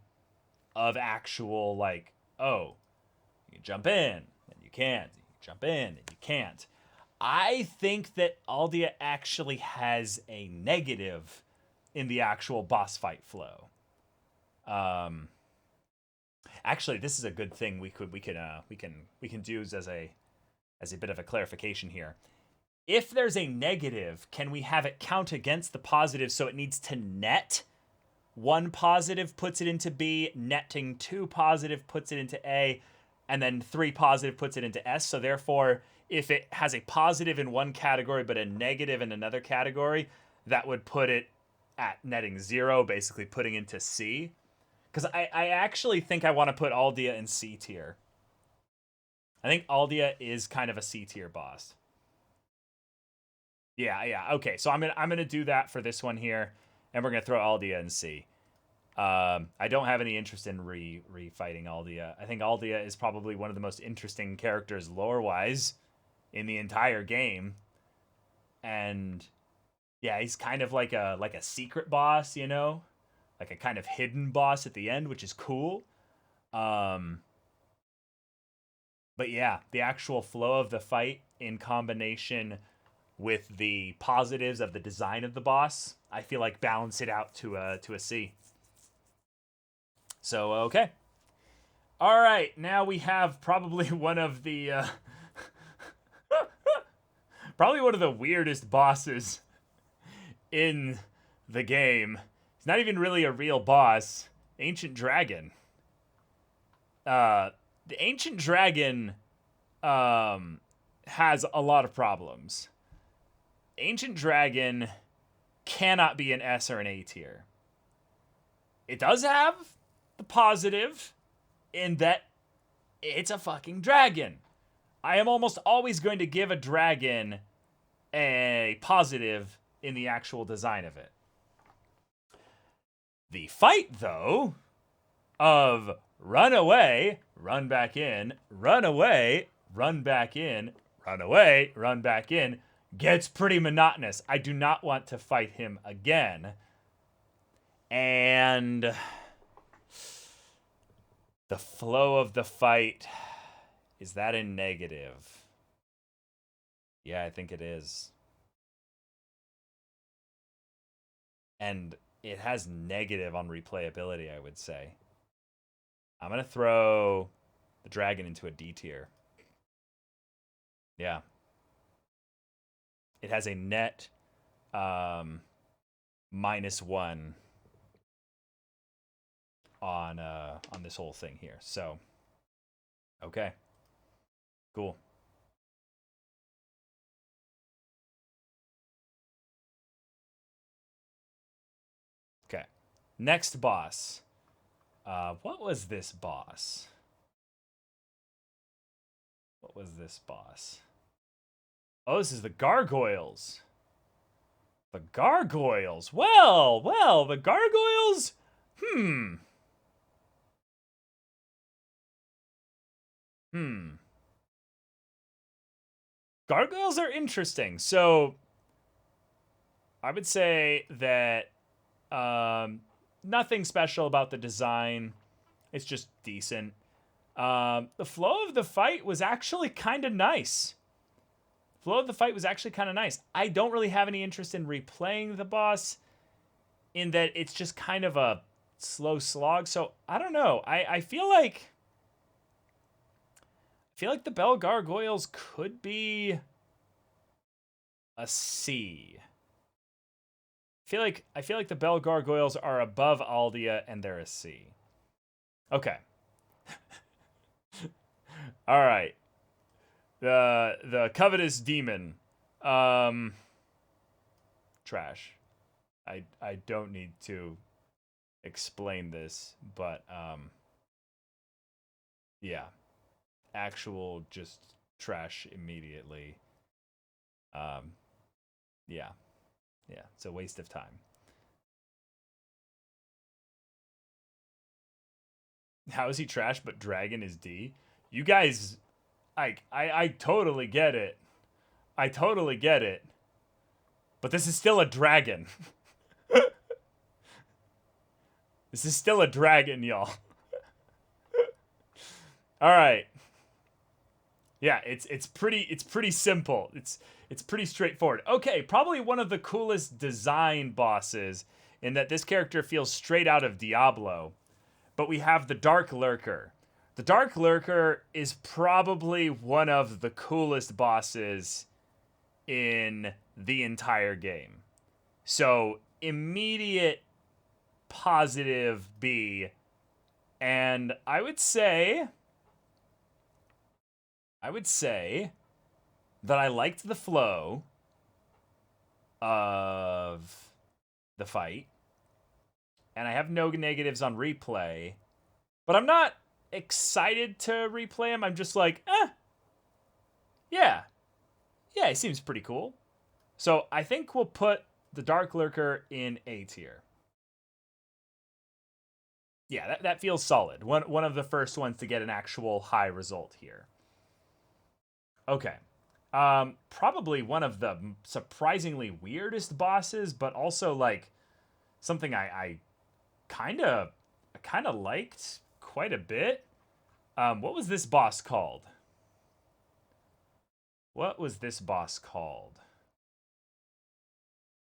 of actual, like, oh, you can jump in, and you can't. You jump in, and you can't. I think that Aldia actually has a negative in the actual boss fight flow. Actually, this is a good thing we can do as a bit of a clarification here. If there's a negative, can we have it count against the positive, so it needs to net? 1 positive puts it into B, netting 2 positive puts it into A, and then 3 positive puts it into S. So therefore, if it has a positive in one category but a negative in another category, that would put it at netting 0, basically putting into C. Because I actually think I want to put Aldea in C tier. I think Aldea is kind of a C tier boss. Yeah. Okay, so I'm gonna do that for this one here, and we're gonna throw Aldea in C. I don't have any interest in refighting Aldea. I think Aldea is probably one of the most interesting characters lore-wise in the entire game, and yeah, he's kind of like a secret boss, you know, like a kind of hidden boss at the end, which is cool. But yeah, the actual flow of the fight in combination with the positives of the design of the boss, I feel like balance it out to a C. So, okay. All right, now we have probably one of the probably one of the weirdest bosses in the game. It's not even really a real boss. Ancient Dragon. The Ancient Dragon has a lot of problems. Ancient Dragon cannot be an S or an A tier. It does have the positive in that it's a fucking dragon. I am almost always going to give a dragon a positive in the actual design of it. The fight, though, of run away, run back in, run away, run back in, run away, run back in, gets pretty monotonous. I do not want to fight him again. And the flow of the fight, is that a negative? Yeah, I think it is. And it has negative on replayability, I would say. I'm going to throw the dragon into a D tier. Yeah. It has a net -1 on this whole thing here. So, okay. Cool. Okay. Next boss. What was this boss? What was this boss? Oh, this is the gargoyles. The gargoyles. Well, the gargoyles. Gargoyles are interesting. So, I would say that nothing special about the design. It's just decent. The flow of the fight was actually kind of nice. Flow of the fight was actually kind of nice. I don't really have any interest in replaying the boss in that it's just kind of a slow slog. So I don't know. I feel like the Bell Gargoyles could be a C. I feel like the Bell Gargoyles are above Aldea and they're a C. Okay. All right. The Covetous Demon. Trash. I don't need to explain this, but yeah. Actual just trash immediately. Yeah. Yeah, it's a waste of time. How is he trash but dragon is D? You guys, I totally get it. I totally get it. But this is still a dragon. This is still a dragon, y'all. All right. Yeah, it's pretty simple. It's pretty straightforward. Okay, probably one of the coolest design bosses in that this character feels straight out of Diablo, but we have the Dark Lurker. The Dark Lurker is probably one of the coolest bosses in the entire game. So, immediate positive B. And I would say that I liked the flow of the fight. And I have no negatives on replay. But I'm not excited to replay him. I'm just like, yeah, it seems pretty cool. So I think we'll put the Dark Lurker in A tier. Yeah, that feels solid. One of the first ones to get an actual high result here. Okay. Probably one of the surprisingly weirdest bosses, but also like something I kind of liked quite a bit. What was this boss called?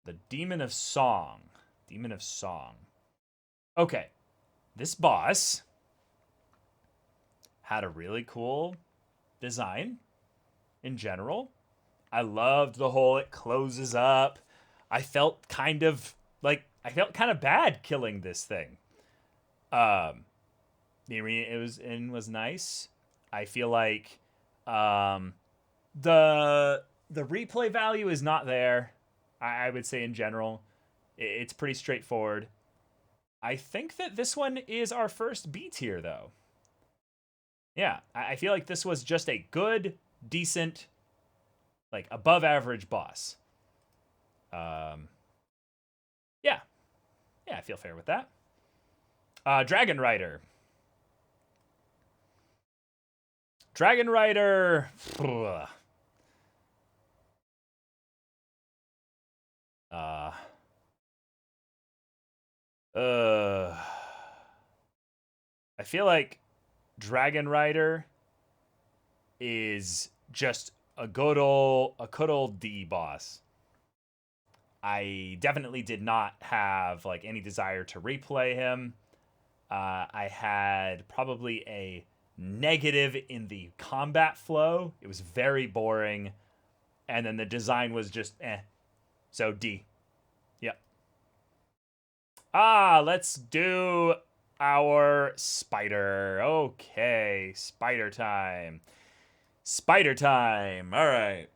The Demon of Song. Okay. This boss had a really cool design in general. I loved the whole it closes up. I felt kind of bad killing this thing. The arena it was in was nice. I feel like the replay value is not there. I would say in general. It's pretty straightforward. I think that this one is our first B tier, though. Yeah, I feel like this was just a good, decent, like, above average boss. Yeah, I feel fair with that. Dragon Rider. I feel like Dragon Rider is just a good old D boss. I definitely did not have like any desire to replay him. I had probably a negative in the combat flow. It was very boring. And then the design was just So D. Yep. Let's do our spider. Okay, spider time. All right.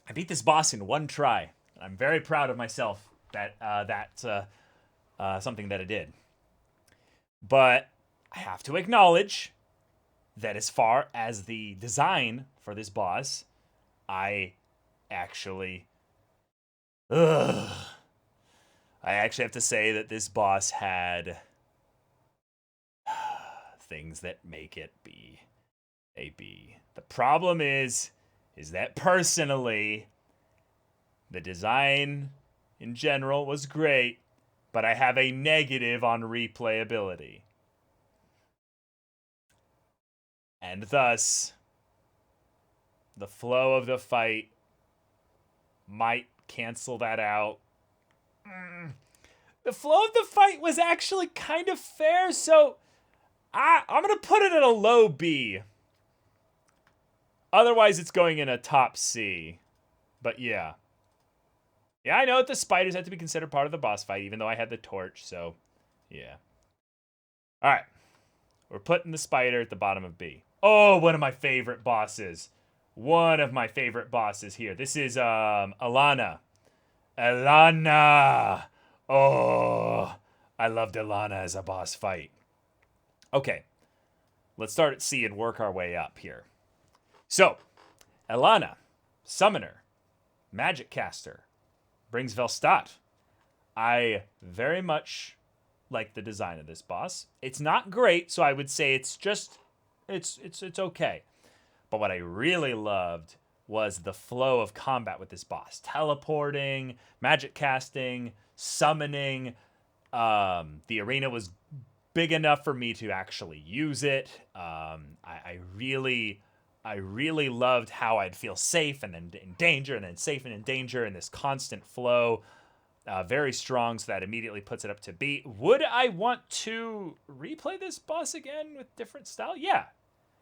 I beat this boss in one try. I'm very proud of myself that that's something that I did. But I have to acknowledge that as far as the design for this boss, I actually have to say that this boss had things that make it be a B. The problem is that personally, the design in general was great, but I have a negative on replayability. And thus, the flow of the fight might cancel that out. The flow of the fight was actually kind of fair, so I'm going to put it at a low B. Otherwise, it's going in a top C. But yeah. Yeah, I know that the spiders have to be considered part of the boss fight, even though I had the torch, so yeah. All right. We're putting the spider at the bottom of B. Oh, one of my favorite bosses. Here. This is Alana. Oh, I loved Alana as a boss fight. Okay. Let's start at C and work our way up here. So, Alana, summoner, magic caster, brings Velstadt. I very much like the design of this boss. It's not great, so I would say it's okay. But what I really loved was the flow of combat with this boss. Teleporting, magic casting, summoning. The arena was big enough for me to actually use it. I really loved how I'd feel safe and then in danger and then safe and in danger and this constant flow. Very strong, so that immediately puts it up to B. Would I want to replay this boss again with different style? Yeah.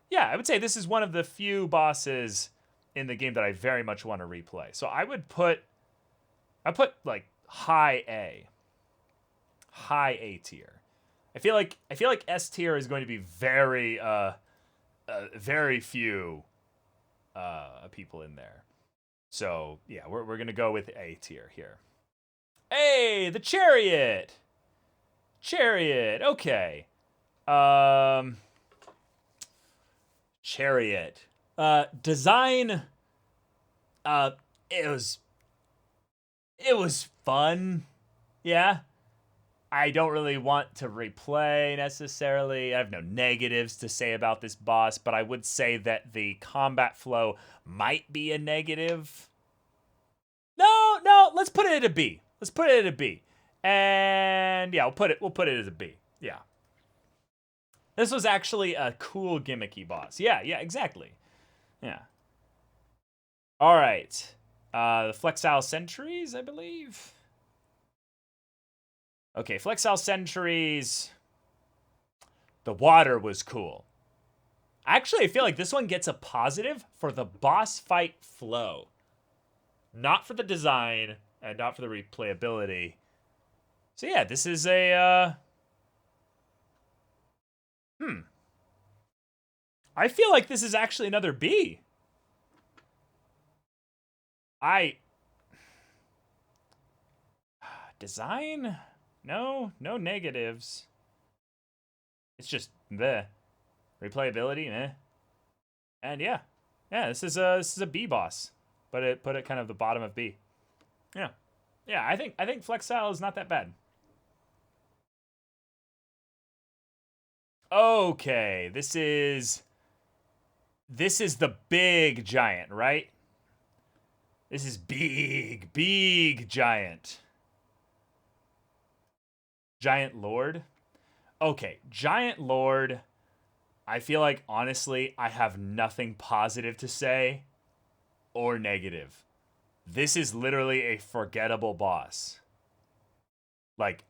Yeah, I would say this is one of the few bosses in the game that I very much want to replay. So I put like high A. High A tier. I feel like S tier is going to be very very few people in there. So, yeah, we're going to go with A tier here. Hey, the chariot. Chariot. Okay. Chariot. Design, it was fun. Yeah. I don't really want to replay necessarily. I have no negatives to say about this boss, but I would say that the combat flow might be a negative. No, let's put it at a B. Let's put it at a B. And yeah, we'll put it as a B. Yeah. This was actually a cool gimmicky boss. Yeah, exactly. Yeah. All right. The Flexile Sentries, I believe. Okay, Flexile Sentries. The water was cool. Actually, I feel like this one gets a positive for the boss fight flow. Not for the design, and not for the replayability. So yeah, this is a... I feel like this is actually another B. Design? No negatives. It's just the replayability, eh? And yeah, this is a B boss, but put it kind of the bottom of B. Yeah, I think Flexile is not that bad. Okay, this is the big giant, right? This is big giant. Giant Lord. Okay, Giant Lord. I feel like, honestly, I have nothing positive to say or negative. This is literally a forgettable boss. Like,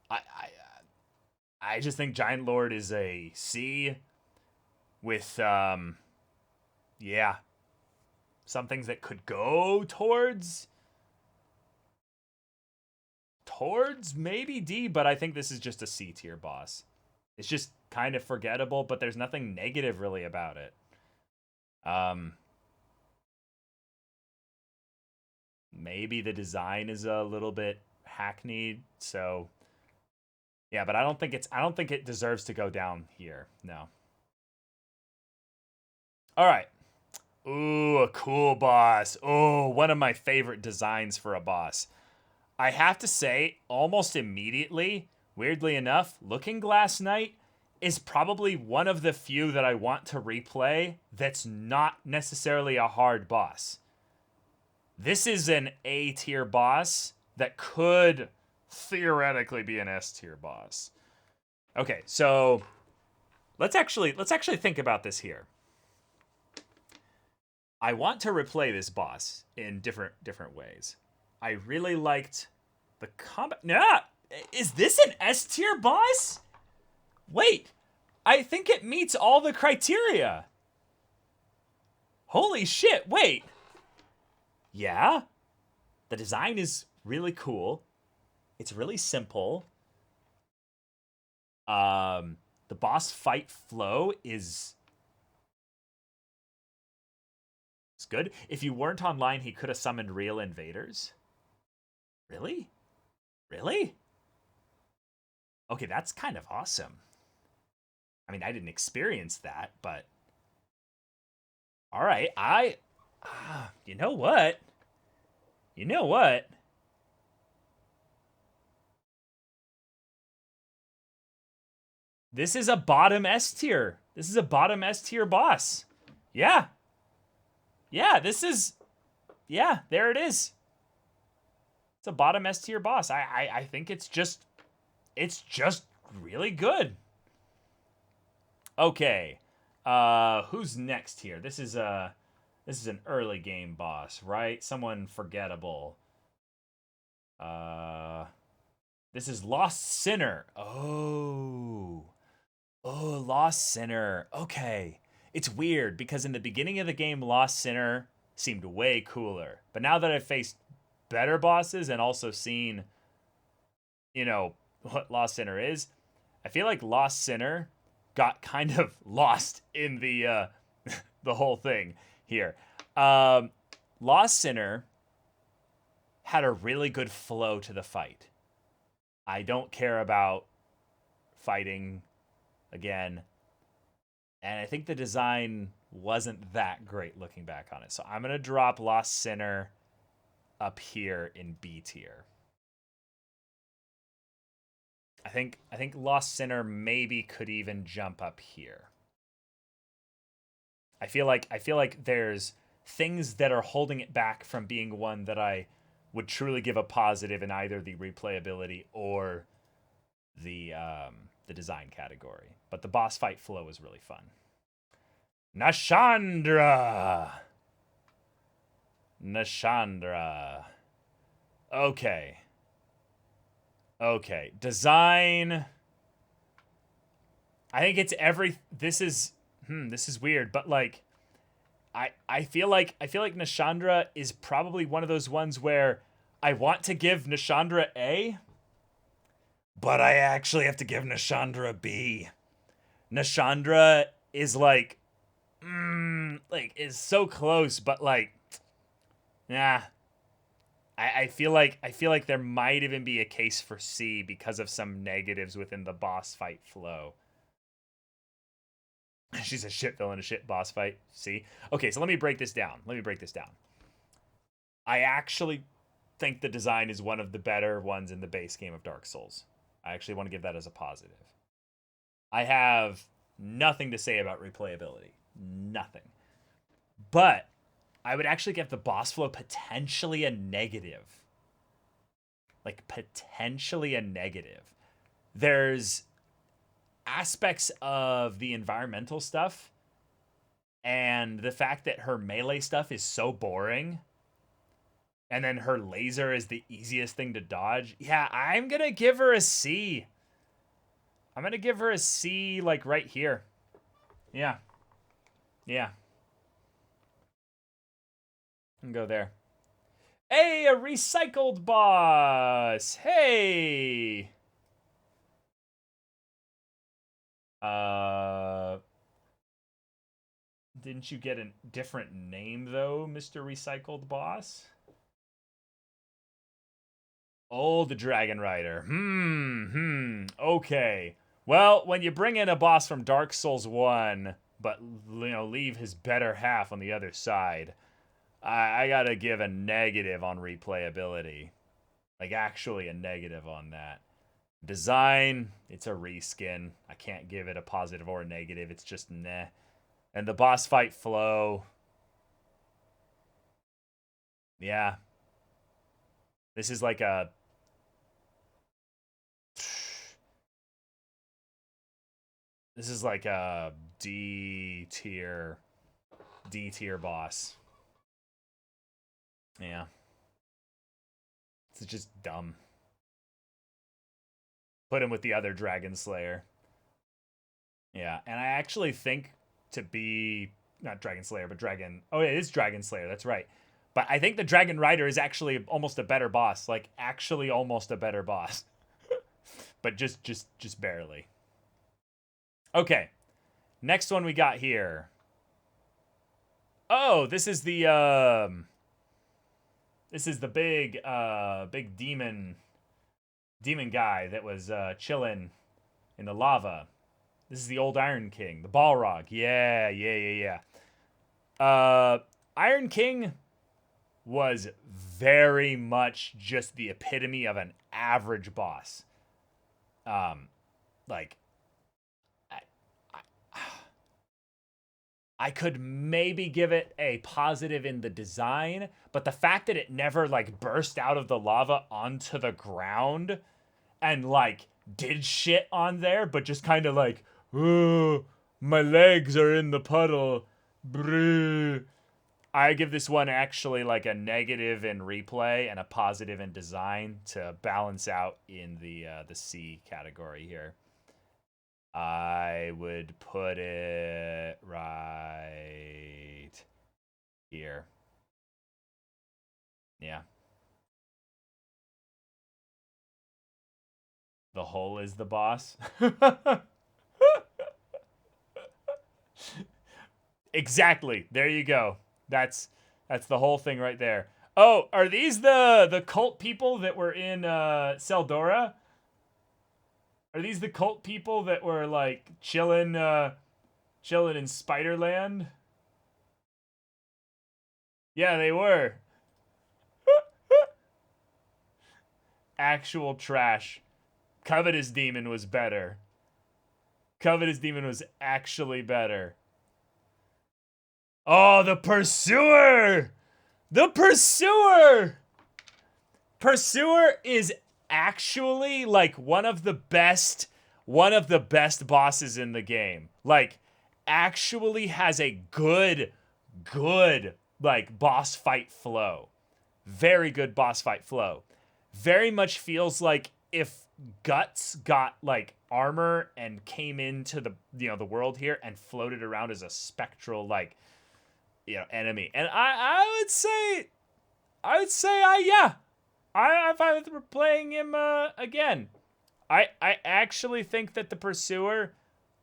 I just think Giant Lord is a C with, some things that could go towards maybe D, but I think this is just a C tier boss. It's just kind of forgettable, but there's nothing negative really about it. Maybe the design is a little bit hackneyed, so yeah, but I don't think it deserves to go down here. No. All right. Ooh, a cool boss. Oh, one of my favorite designs for a boss. I have to say, almost immediately, weirdly enough, Looking Glass Knight is probably one of the few that I want to replay that's not necessarily a hard boss. This is an A tier boss that could theoretically be an S tier boss. Okay, so let's actually think about this here. I want to replay this boss in different ways. I really liked the combat. Nah, is this an S tier boss? Wait, I think it meets all the criteria. Holy shit, wait. Yeah, the design is really cool. It's really simple. The boss fight flow is good. If you weren't online, he could have summoned real invaders. Really? Really? Okay, that's kind of awesome. I mean, I didn't experience that, but... Alright, you know what? You know what? This is a bottom S tier. This is a bottom S tier boss. Yeah. Yeah, this is... Yeah, there it is. It's a bottom S tier boss. I think it's just really good. Okay. Who's next here? This is an early game boss, right? Someone forgettable. This is Lost Sinner. Oh, Lost Sinner. Okay. It's weird because in the beginning of the game, Lost Sinner seemed way cooler. But now that I've faced better bosses and also seen, you know, what Lost Sinner is, I feel like Lost Sinner got kind of lost in the the whole thing here. Lost Sinner had a really good flow to the fight. I don't care about fighting again. And I think the design wasn't that great looking back on it. So I'm going to drop Lost Sinner up here in B tier. I think Lost Sinner maybe could even jump up here. I feel like there's things that are holding it back from being one that I would truly give a positive in either the replayability or the design category. But the boss fight flow was really fun. Nashandra. Okay. Design. I think it's this is weird, but like I feel like Nashandra is probably one of those ones where I want to give Nashandra A, but I actually have to give Nashandra B. Nashandra is like is so close, but like, nah. I feel like there might even be a case for C because of some negatives within the boss fight flow. She's a shit villain, a shit boss fight. See? Okay, so let me break this down. I actually think the design is one of the better ones in the base game of Dark Souls. I actually want to give that as a positive. I have nothing to say about replayability. Nothing. But I would actually give the boss flow potentially a negative. Like, potentially a negative. There's aspects of the environmental stuff and the fact that her melee stuff is so boring and then her laser is the easiest thing to dodge. Yeah, I'm going to give her a C. I'm going to give her a C, like, right here. Yeah. And go there. Hey, a recycled boss. Hey. Didn't you get a different name though, Mr. Recycled Boss? Oh, the Dragon Rider. Okay. Well, when you bring in a boss from Dark Souls 1, but leave his better half on the other side, I gotta give a negative on replayability. Like, actually a negative on that. Design, it's a reskin. I can't give it a positive or a negative. It's just meh. And the boss fight flow. Yeah. This is like a... This is like a D tier boss. Yeah. It's just dumb. Put him with the other Dragon Slayer. Yeah, and I actually think to be... Not Dragon Slayer, but Dragon... Oh, yeah, it is Dragon Slayer, that's right. But I think the Dragon Rider is actually almost a better boss. Like, actually almost a better boss. But just barely. Okay. Next one we got here. Oh, this is the... This is the big demon guy that was chilling in the lava. This is the old Iron King, the Balrog. Yeah. Iron King was very much just the epitome of an average boss. Like, I could maybe give it a positive in the design, but the fact that it never, like, burst out of the lava onto the ground and, like, did shit on there, but just kind of like, oh, my legs are in the puddle. Brrr. I give this one actually like a negative in replay and a positive in design to balance out in the C category here. I would put it right here. Yeah. The hole is the boss. Exactly. There you go. That's the whole thing right there. Oh, are these the cult people that were in Seldora? Are these the cult people that were like chilling in Spiderland? Yeah, they were. Actual trash. Covetous Demon was better. Covetous Demon was actually better. Oh, the Pursuer! The Pursuer! Pursuer is actually like one of the best bosses in the game. Like, actually has a good like boss fight flow. Very good boss fight flow. Very much feels like if Guts got like armor and came into the the world here and floated around as a spectral like enemy. And I would say yeah. I'm fine with playing him again. I actually think that the Pursuer,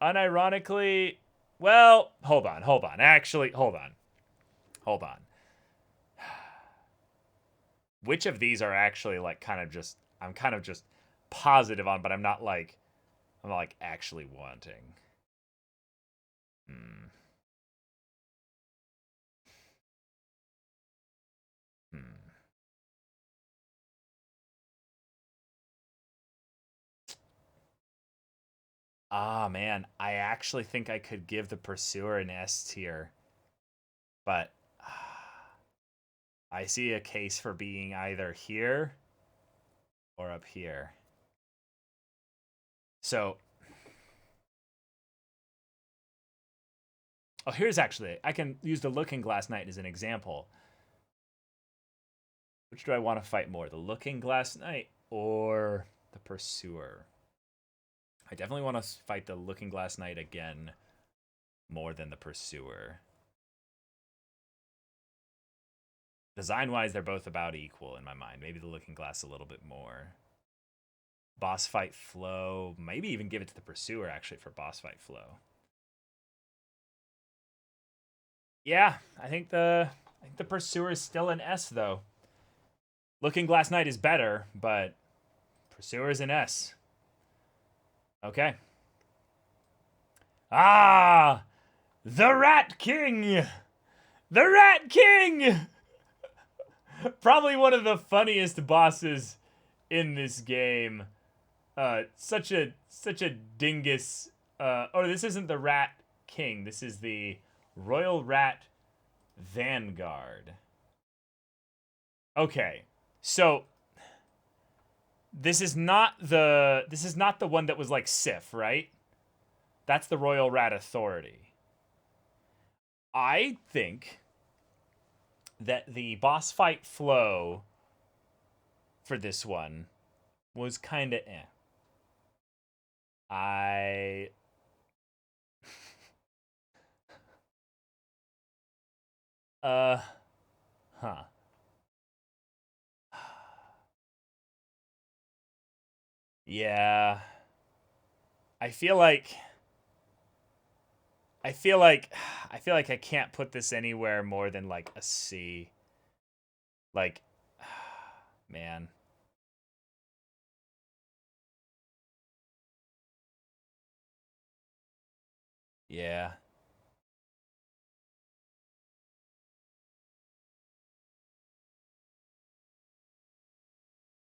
unironically, well, hold on. Actually, hold on. Which of these are actually like I'm kind of just positive on, but I'm not like actually wanting. Ah, man, I actually think I could give the Pursuer an S tier. But I see a case for being either here or up here. So, oh, here's actually, I can use the Looking Glass Knight as an example. Which do I want to fight more, the Looking Glass Knight or the Pursuer? I definitely want to fight the Looking Glass Knight again more than the Pursuer. Design-wise, they're both about equal in my mind. Maybe the Looking Glass a little bit more. Boss fight flow. Maybe even give it to the Pursuer, actually, for boss fight flow. Yeah, I think the Pursuer is still an S, though. Looking Glass Knight is better, but Pursuer is an S. Okay. Ah! The Rat King! The Rat King! Probably one of the funniest bosses in this game. Such a dingus. Oh, this isn't the Rat King. This is the Royal Rat Vanguard. Okay, so this is not the one that was like Sif, right? That's the Royal Rat Authority. I think that the boss fight flow for this one was kind of eh. Huh. Yeah. I feel like I can't put this anywhere more than like a C. Like, man. Yeah.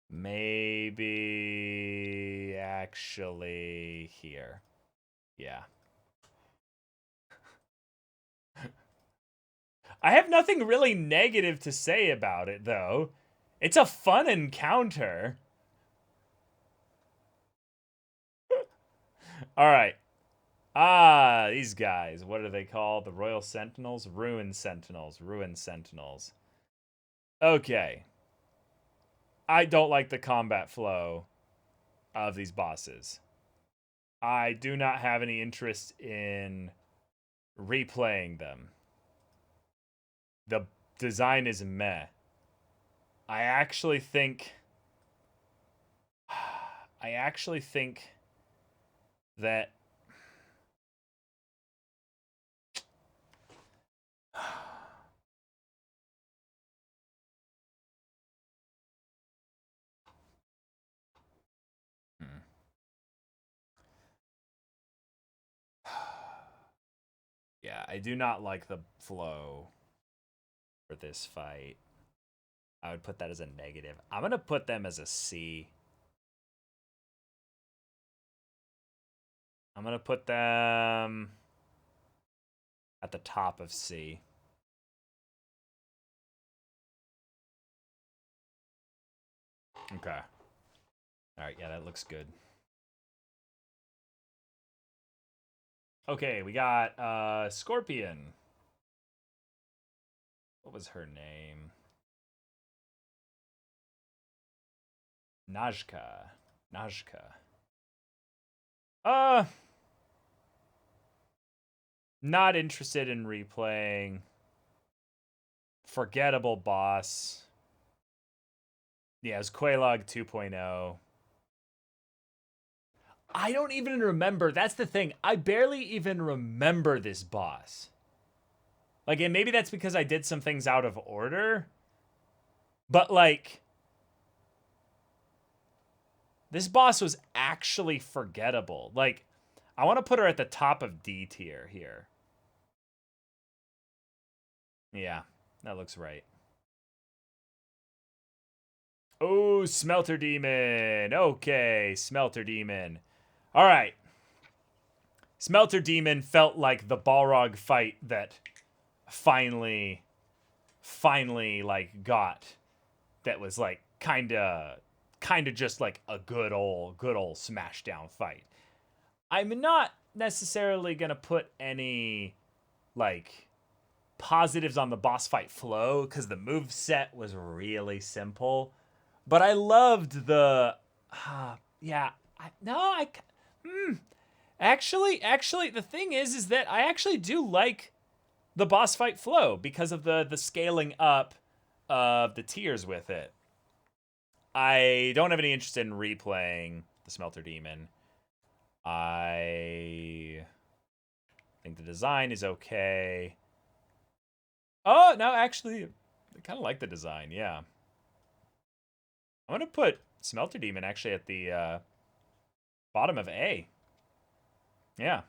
Maybe actually here. Yeah. I have nothing really negative to say about it, though. It's a fun encounter. All right. Ah, these guys. What are they called? The Royal Sentinels? Ruin Sentinels. Ruin Sentinels. Okay. I don't like the combat flow of these bosses. I do not have any interest in replaying them. The design is meh. I actually think that yeah, I do not like the flow for this fight. I would put that as a negative. I'm going to put them as a C. I'm going to put them at the top of C. Okay. All right, yeah, that looks good. Okay, we got Scorpion. What was her name? Najka. Not interested in replaying. Forgettable boss. Yeah, it was Quelaag 2.0. I don't even remember. That's the thing. I barely even remember this boss. Like, and maybe that's because I did some things out of order. But, like, this boss was actually forgettable. Like, I want to put her at the top of D tier here. Yeah, that looks right. Oh, Smelter Demon. Okay, Smelter Demon. All right. Smelter Demon felt like the Balrog fight that finally like got, that was like kind of just like a good old smashdown fight. I'm not necessarily going to put any like positives on the boss fight flow because the move set was really simple, but I loved the actually the thing is that I actually do like the boss fight flow because of the scaling up of the tiers with it. I don't have any interest in replaying the Smelter Demon. I think the design is okay. Oh, no, actually, I kind of like the design, yeah. I'm going to put Smelter Demon actually at the bottom of A. Yeah.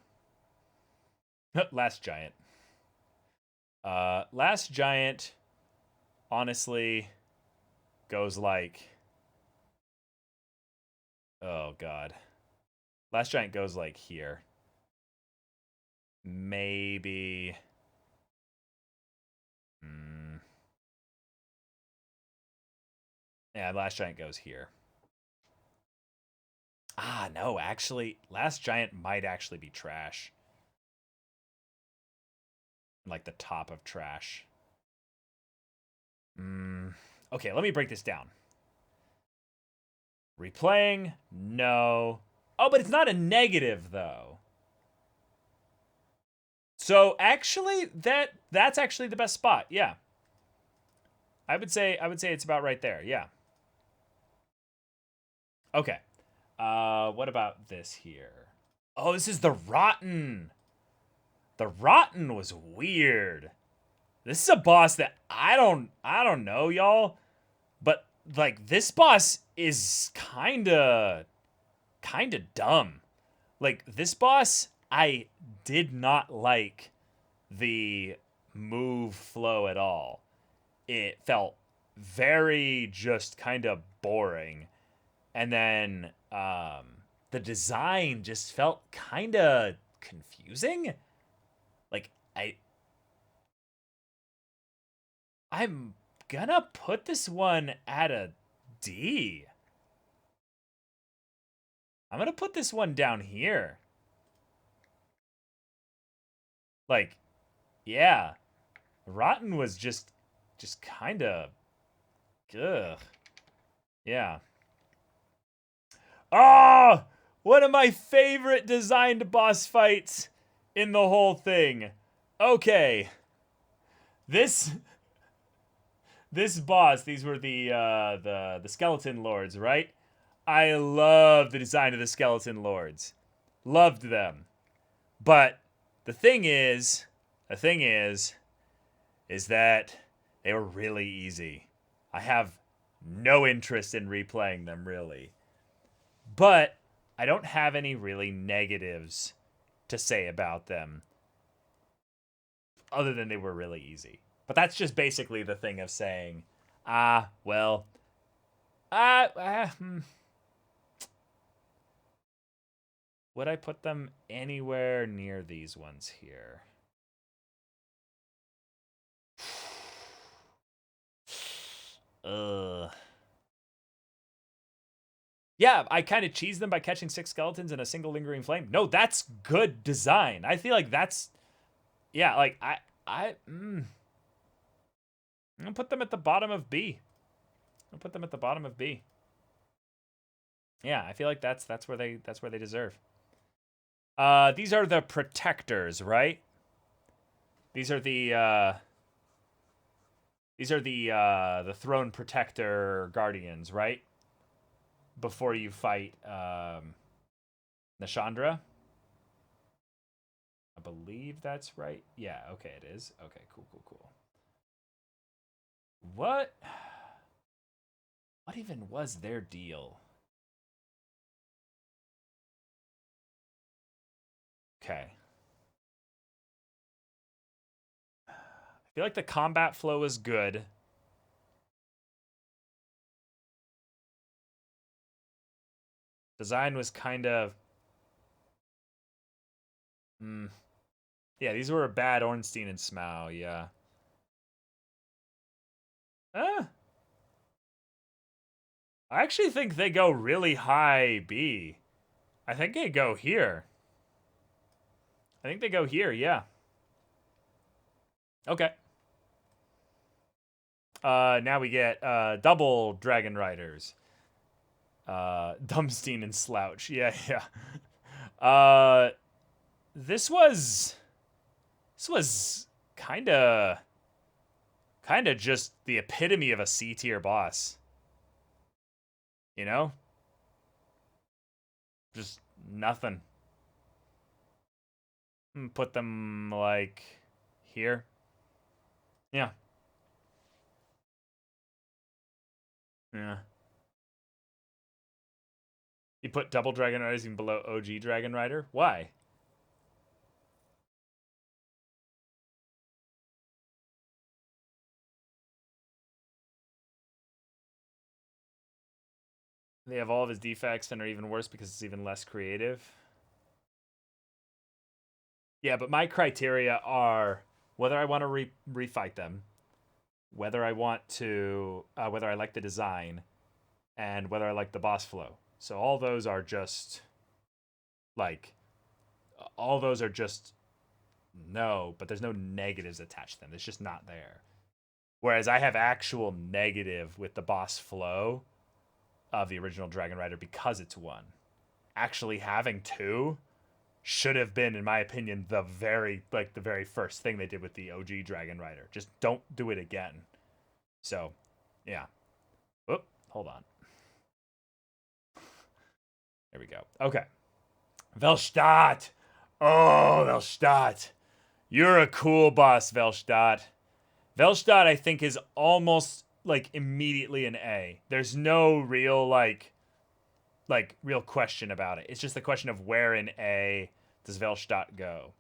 Last Giant. Last Giant, honestly, goes like... Oh, God. Last Giant goes like here. Maybe... Yeah, Last Giant goes here. Ah, no, actually, Last Giant might actually be trash. Like the top of trash. Okay, let me break this down. Replaying? No. Oh, but it's not a negative, though. So, actually, that's actually the best spot, yeah. I would say it's about right there, yeah. Okay. What about this here? Oh, this is the Rotten. The Rotten was weird. This is a boss that I don't know, y'all. But like this boss is kinda dumb. Like this boss, I did not like the move flow at all. It felt very just kind of boring. And then the design just felt kind of confusing. Like I'm gonna put this one at a D. I'm gonna put this one down here. Like, yeah. Rotten was just kind of... Ugh. Yeah. Oh! One of my favorite designed boss fights in the whole thing. Okay. This boss, these were the skeleton lords, right? I love the design of the skeleton lords. Loved them. But the thing is that they were really easy. I have no interest in replaying them, really. But I don't have any really negatives to say about them, other than they were really easy. But that's just basically the thing of saying, would I put them anywhere near these ones here? Yeah, I kind of cheesed them by catching 6 skeletons in a single lingering flame. No, that's good design. I feel like that's... Yeah, like, I'm gonna put them at the bottom of B. Yeah, I feel like that's where they deserve. These are the protectors, right? These are the throne protector guardians, right? Before you fight Nashandra. I believe that's right. Yeah, okay, it is. Okay, cool. What even was their deal? Okay. I feel like the combat flow is good. Design was kind of... Yeah, these were a bad Ornstein and Smough, yeah. I actually think they go really high B. I think they go here. Yeah. Okay. Now we get double Dragon Riders. Dumbstein and Slouch. Yeah. This was kind of just the epitome of a C tier boss. You know? Just nothing. Put them like here. Yeah. You put double Dragon Riders even below OG Dragon Rider? Why? They have all of his defects and are even worse because it's even less creative. Yeah, but my criteria are whether I want to refight them, whether I want to, whether I like the design, and whether I like the boss flow. So all those are just, like, no, but there's no negatives attached to them. It's just not there. Whereas I have actual negative with the boss flow of the original Dragon Rider because it's 1. Actually having 2 should have been, in my opinion, the very first thing they did with the OG Dragon Rider. Just don't do it again. So, yeah. Oop, hold on. There we go. Okay. Velstadt! Oh, Velstadt. You're a cool boss, Velstadt. Velstadt, I think, is almost, like, immediately an A. There's no real, like real question about it. It's just the question of where in A does Velstadt go.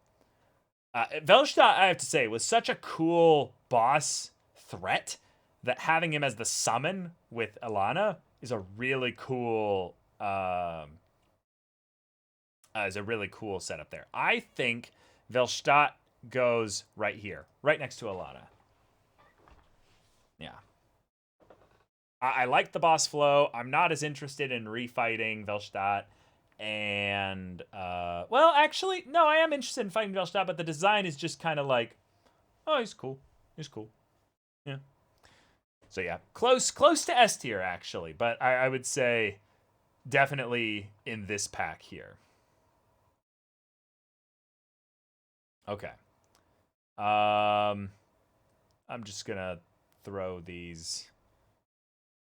Velstadt, I have to say, was such a cool boss threat that having him as the summon with Ilana is a really cool setup there. I think Velstadt goes right here, right next to Ilana. Yeah. I like the boss flow. I'm not as interested in refighting Velstadt And, well, actually, no, I am interested in fighting Velstadt, but the design is just kind of like, oh, he's cool. He's cool. Yeah. So yeah, close to S tier, actually. But I would say definitely in this pack here. Okay. I'm just going to throw these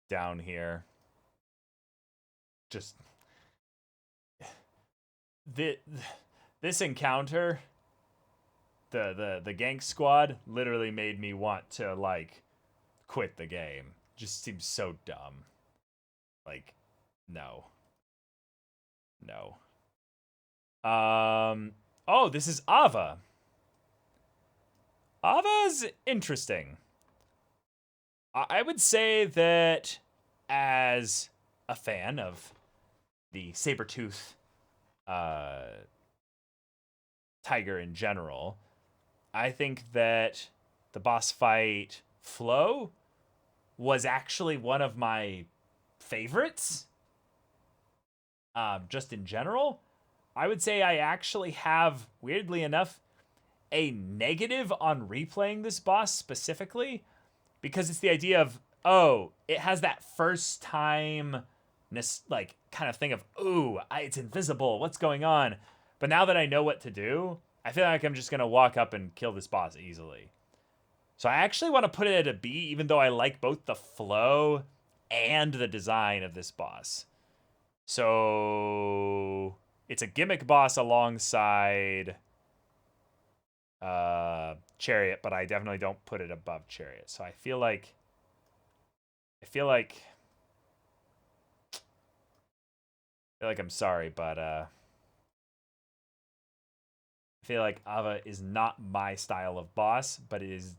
down here. Just... This encounter, the gank squad, literally made me want to, like, quit the game. Just seems so dumb. Like, no. No. Oh, this is Ava. Ava's interesting. I would say that as a fan of the saber-tooth tiger in general, I think that the boss fight flow was actually one of my favorites. Just in general, I would say I actually have, weirdly enough, a negative on replaying this boss specifically, because it's the idea of, oh, it has that first time, like, kind of thing of, ooh, it's invisible, what's going on? But now that I know what to do, I feel like I'm just going to walk up and kill this boss easily. So I actually want to put it at a B, even though I like both the flow and the design of this boss. So it's a gimmick boss alongside Chariot, but I definitely don't put it above Chariot. So I feel like I'm sorry, but I feel like Ava is not my style of boss, but it is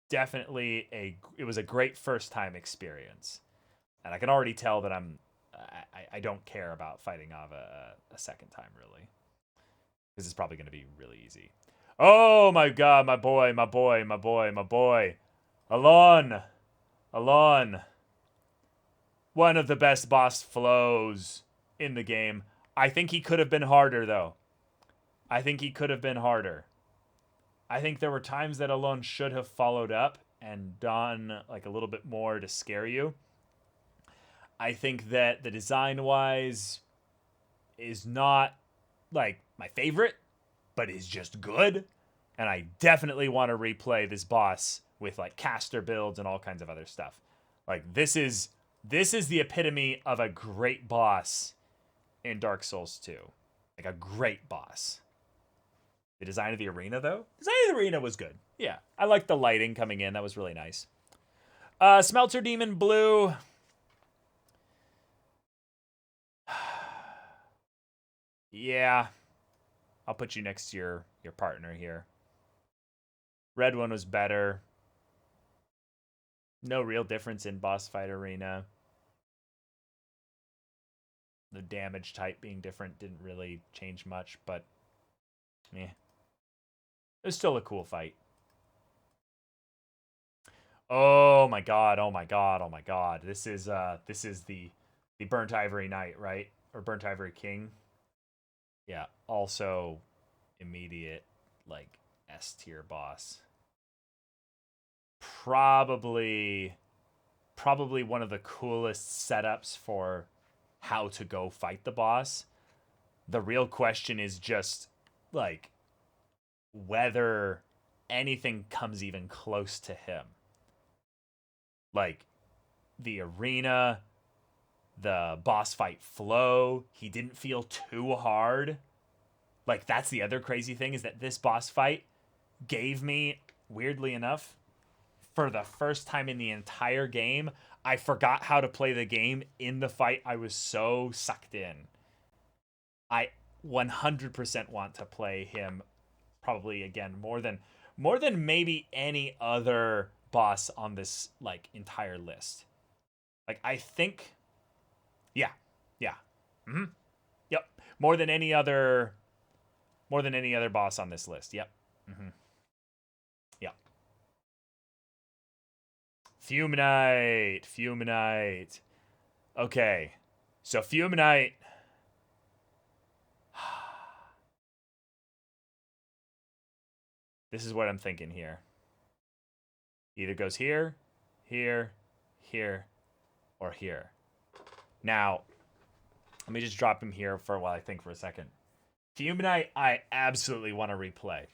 definitely it was a great first time experience. And I can already tell that I don't care about fighting Ava a second time, really. Because it's probably going to be really easy. Oh my god, my boy. Alon. One of the best boss flows in the game. I think he could have been harder, though. I think there were times that Alon should have followed up and done like a little bit more to scare you. I think that the design-wise is not like my favorite, but is just good. And I definitely want to replay this boss with like caster builds and all kinds of other stuff. Like this is the epitome of a great boss in Dark Souls 2. Like a great boss. The design of the arena, though? The design of the arena was good. Yeah, I liked the lighting coming in. That was really nice. Smelter Demon Blue. Yeah. I'll put you next to your partner here. Red one was better. No real difference in boss fight arena. The damage type being different didn't really change much, but meh. It was still a cool fight. Oh my god. This is the Burnt Ivory Knight, right? Or Burnt Ivory King. Yeah, also immediate like S tier boss. Probably one of the coolest setups for how to go fight the boss. The real question is just like whether anything comes even close to him. Like the arena, the boss fight flow, he didn't feel too hard. Like that's the other crazy thing, is that this boss fight gave me, weirdly enough, for the first time in the entire game, I forgot how to play the game in the fight. I was so sucked in. I 100% want to play him probably again more than maybe any other boss on this like entire list. Like I think yeah. Yep. More than any other boss on this list. Yep. Yep. Fuminite. Okay. So Fuminite, This is what I'm thinking here. Either goes here, here, here, or here. Now, let me just drop him here for while I think for a second. Fuminite, I absolutely want to replay.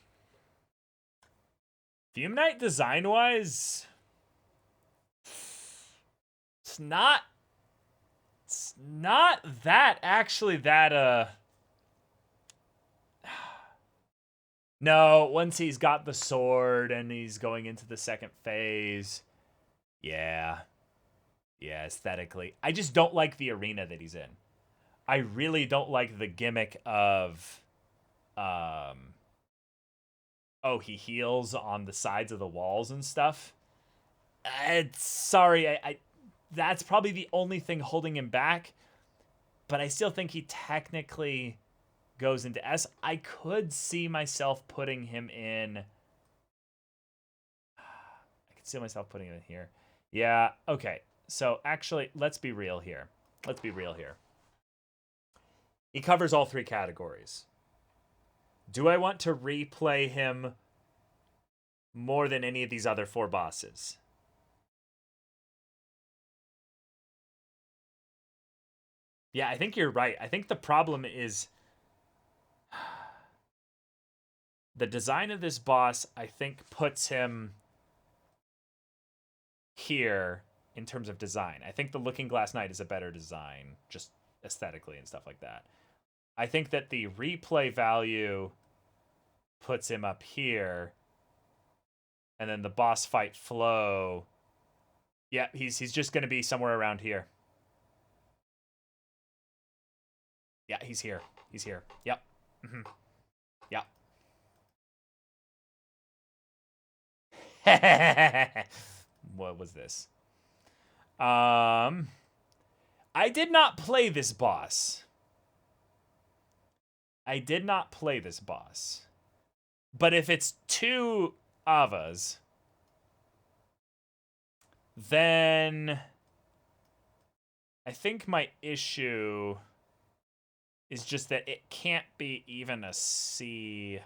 Fuminite design-wise, it's not that actually that no, once he's got the sword and he's going into the second phase, yeah, aesthetically. I just don't like the arena that he's in. I really don't like the gimmick of, oh, he heals on the sides of the walls and stuff. Sorry, I that's probably the only thing holding him back, but I still think he technically goes into S. I could see myself putting him in. I could see myself putting him in here. Yeah, okay. So actually, let's be real here. He covers all three categories. Do I want to replay him more than any of these other four bosses? Yeah, I think you're right. I think the problem is the design of this boss, I think, puts him here in terms of design. I think the Looking Glass Knight is a better design, just aesthetically and stuff like that. I think that the replay value puts him up here, and then the boss fight flow, yeah, he's just going to be somewhere around here. Yeah, he's here. He's here. Yep. Mm-hmm. Yep. What was this? I did not play this boss. But if it's two Avas, then I think my issue is just that it can't be even a C.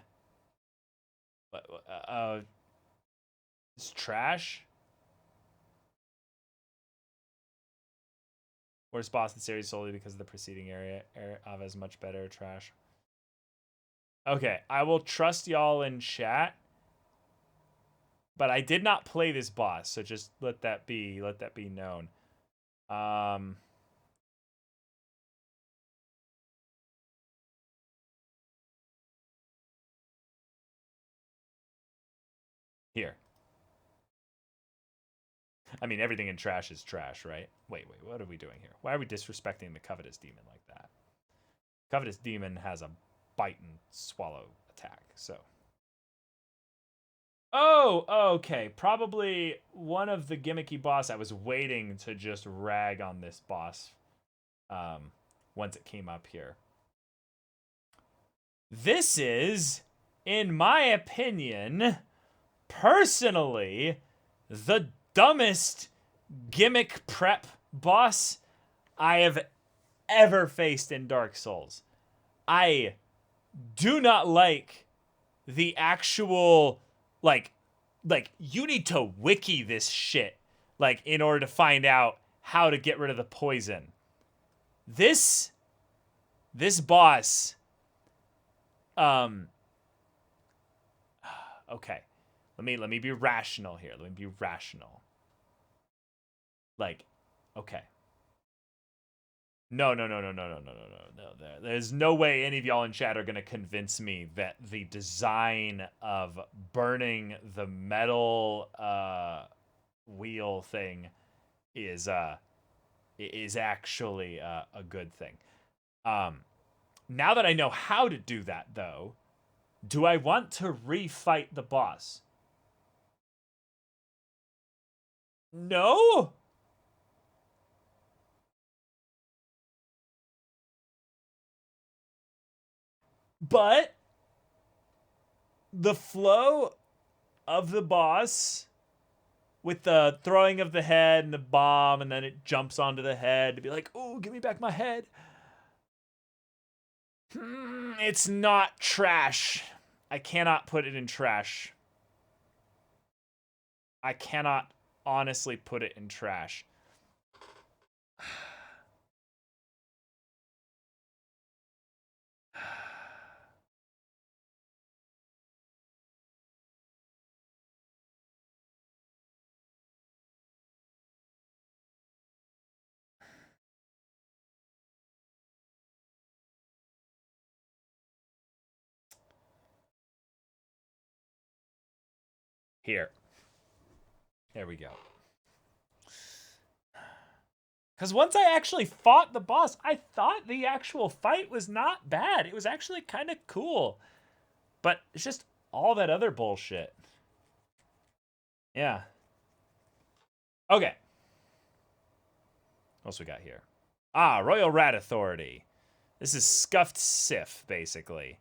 It's trash. Worst boss in the series solely because of the preceding area. Ava is much better. Trash. Okay, I will trust y'all in chat. But I did not play this boss, so just let that be known. Here. I mean, everything in trash is trash, right? Wait, what are we doing here? Why are we disrespecting the Covetous Demon like that? Covetous Demon has a bite and swallow attack, so. Oh, okay. Probably one of the gimmicky boss. I was waiting to just rag on this boss once it came up here. This is, in my opinion, personally, the dumbest gimmick prep boss I have ever faced in Dark Souls. I do not like the actual, like you need to wiki this shit, like, in order to find out how to get rid of the poison. This boss, okay. Let me be rational here. Let me be rational. Like, okay. No. There's no way any of y'all in chat are going to convince me that the design of burning the metal wheel thing is actually a good thing. Now that I know how to do that, though, do I want to refight the boss? No? But the flow of the boss with the throwing of the head and the bomb, and then it jumps onto the head to be like, "Oh, give me back my head." It's not trash. I cannot put it in trash. I cannot honestly put it in trash. Here. There we go. Because once I actually fought the boss, I thought the actual fight was not bad. It was actually kind of cool. But it's just all that other bullshit. Yeah. Okay. What else we got here? Ah, Royal Rat Authority. This is Scuffed Sif, basically.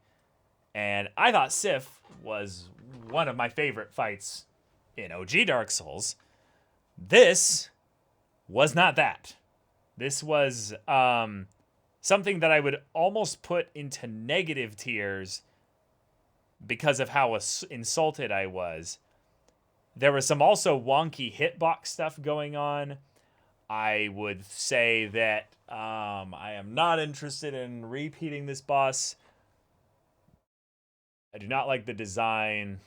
And I thought Sif was one of my favorite fights in OG Dark Souls. This was not that. This was something that I would almost put into negative tiers because of how insulted I was. There was some also wonky hitbox stuff going on. I would say that I am not interested in repeating this boss. I do not like the design.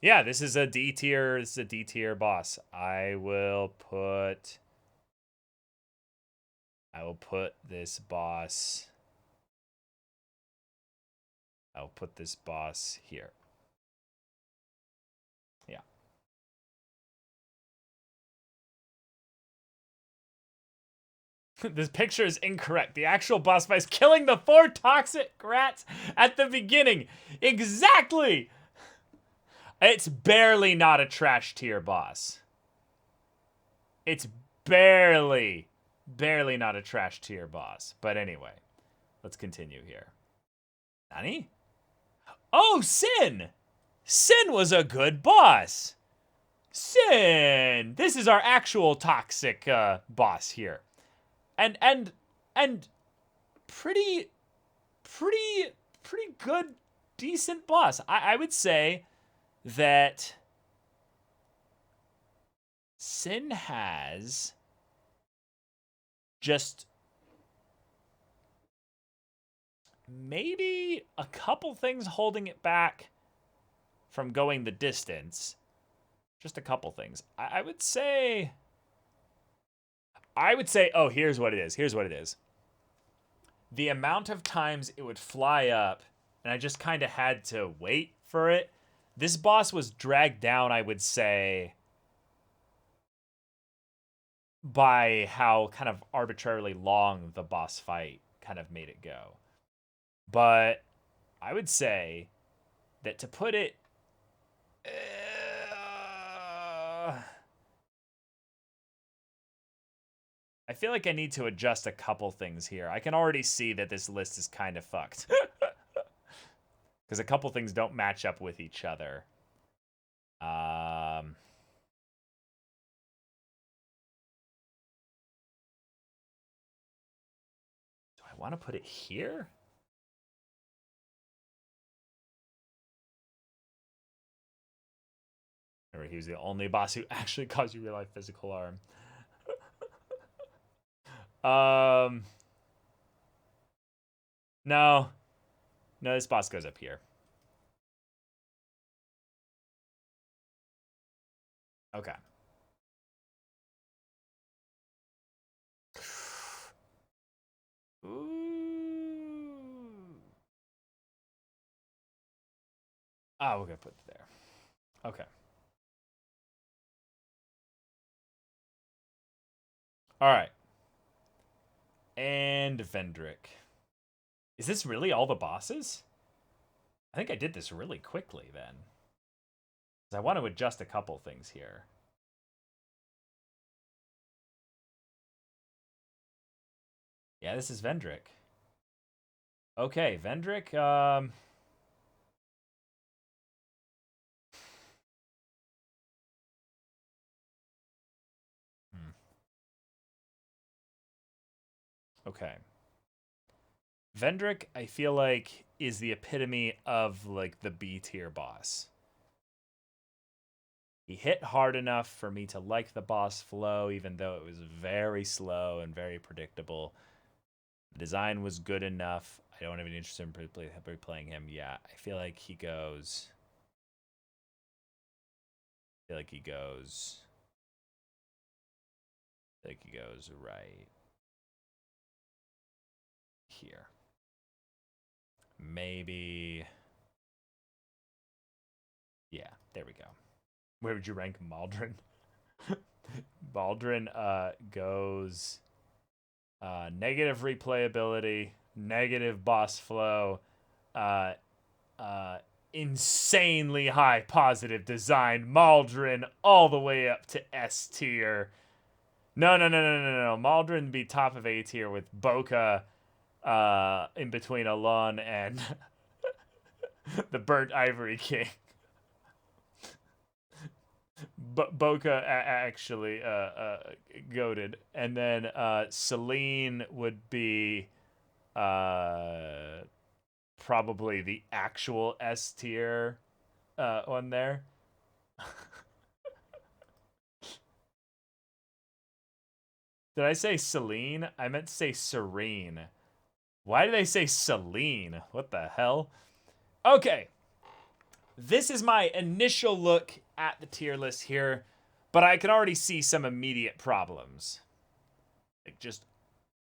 Yeah, this is a D tier. This is a D tier boss. I will put this boss. I'll put this boss here. Yeah. This picture is incorrect. The actual boss fight is killing the 4 toxic rats at the beginning. Exactly! It's barely not a trash tier boss. It's barely not a trash tier boss. But anyway, let's continue here. Nani? Oh, Sin! Sin was a good boss. Sin! This is our actual toxic boss here. And pretty good, decent boss. I would say that Sin has just maybe a couple things holding it back from going the distance. Just a couple things. I would say, oh, here's what it is. The amount of times it would fly up, and I just kind of had to wait for it. This boss was dragged down, I would say, by how kind of arbitrarily long the boss fight kind of made it go. But I would say that to put it... I feel like I need to adjust a couple things here. I can already see that this list is kind of fucked. Because a couple things don't match up with each other. Do I want to put it here? Remember, he was the only boss who actually caused you real life physical harm. No, this boss goes up here. Okay. Ooh. Oh, we're gonna put it there. Okay. All right. And Vendrick. Is this really all the bosses? I think I did this really quickly then. I want to adjust a couple things here. Yeah, this is Vendrick. Okay, Vendrick, Okay. Vendrick, I feel like, is the epitome of, like, the B tier boss. He hit hard enough for me to like the boss flow, even though it was very slow and very predictable. The design was good enough. I don't have any interest in replaying him. Yeah, I feel like he goes... I feel like he goes right here. Maybe... Yeah, there we go. Where would you rank Maldron? Maldron goes negative replayability, negative boss flow, insanely high positive design. Maldron all the way up to S tier. No. Maldron be top of A tier with Boca in between Alon and the burnt Ivory King. Boca actually goated, and then Celine would be probably the actual S tier one there. Did I say Celine? I meant to say Serene. Why did I say Celine? What the hell? Okay. This is my initial look at the tier list here, but I can already see some immediate problems. Like, just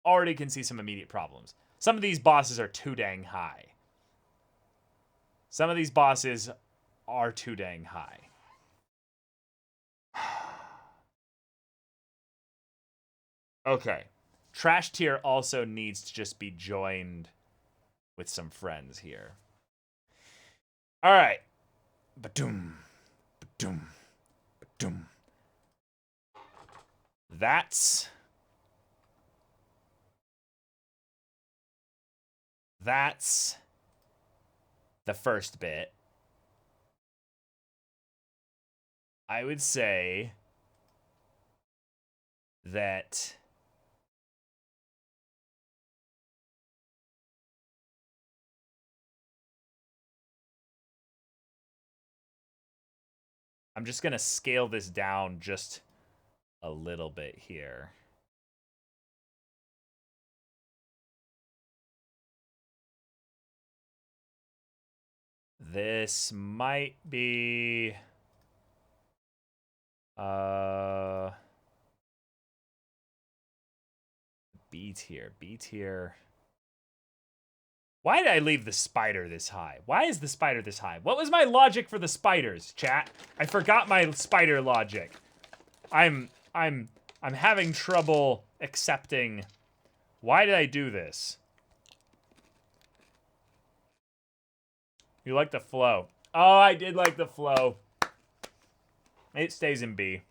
already can see some immediate problems. Some of these bosses are too dang high. Some of these bosses are too dang high. Okay. Trash tier also needs to just be joined with some friends here. All right. Ba-doom. Ba-doom. Ba-doom. That's the first bit. I would say that I'm just going to scale this down just a little bit here. This might be B tier. B tier. Why did I leave the spider this high? Why is the spider this high? What was my logic for the spiders, chat? I forgot my spider logic. I'm having trouble accepting. Why did I do this? You like the flow. Oh, I did like the flow. It stays in B.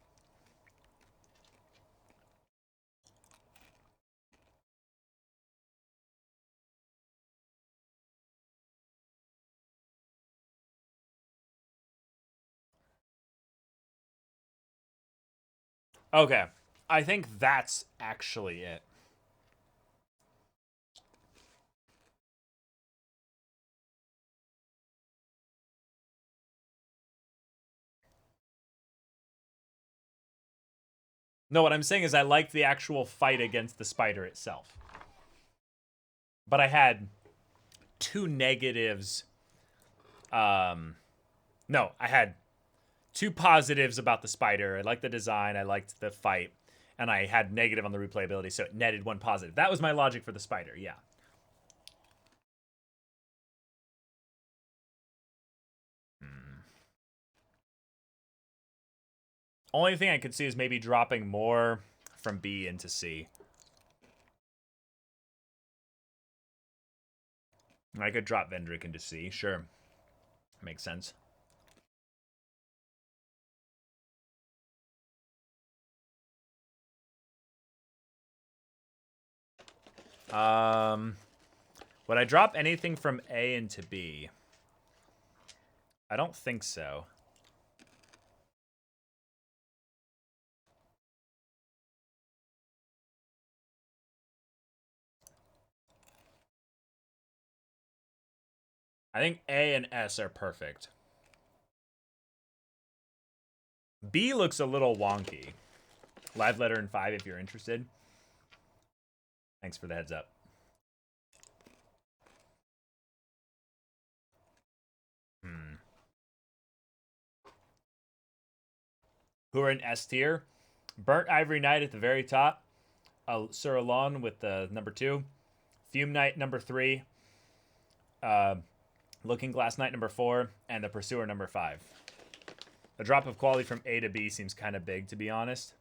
Okay. I think that's actually it. No, what I'm saying is I liked the actual fight against the spider itself. But I had two negatives. No, I had two positives about the spider. I liked the design. I liked the fight. And I had negative on the replayability, so it netted one positive. That was my logic for the spider, yeah. Only thing I could see is maybe dropping more from B into C. I could drop Vendrick into C, sure. Makes sense. Would I drop anything from A into B? I don't think so. I think A and S are perfect. B looks a little wonky. Live letter in 5 if you're interested. Thanks for the heads up. Who are in S tier? Burnt Ivory Knight at the very top. Sir Alon with the number 2. Fume Knight number 3. Looking Glass Knight number 4. And the Pursuer number 5. A drop of quality from A to B seems kind of big, to be honest.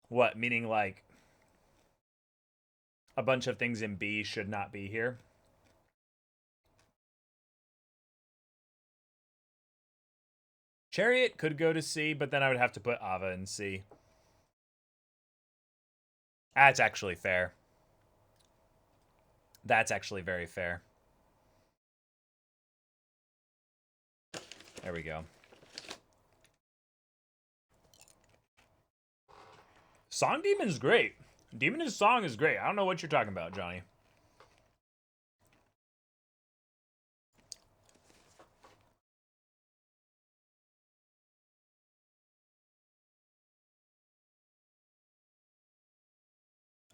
What? Meaning like a bunch of things in B should not be here? Chariot could go to C, but then I would have to put Ava in C. That's actually fair. That's actually very fair. There we go. Song Demon's great. Demon's song is great. I don't know what you're talking about, Johnny.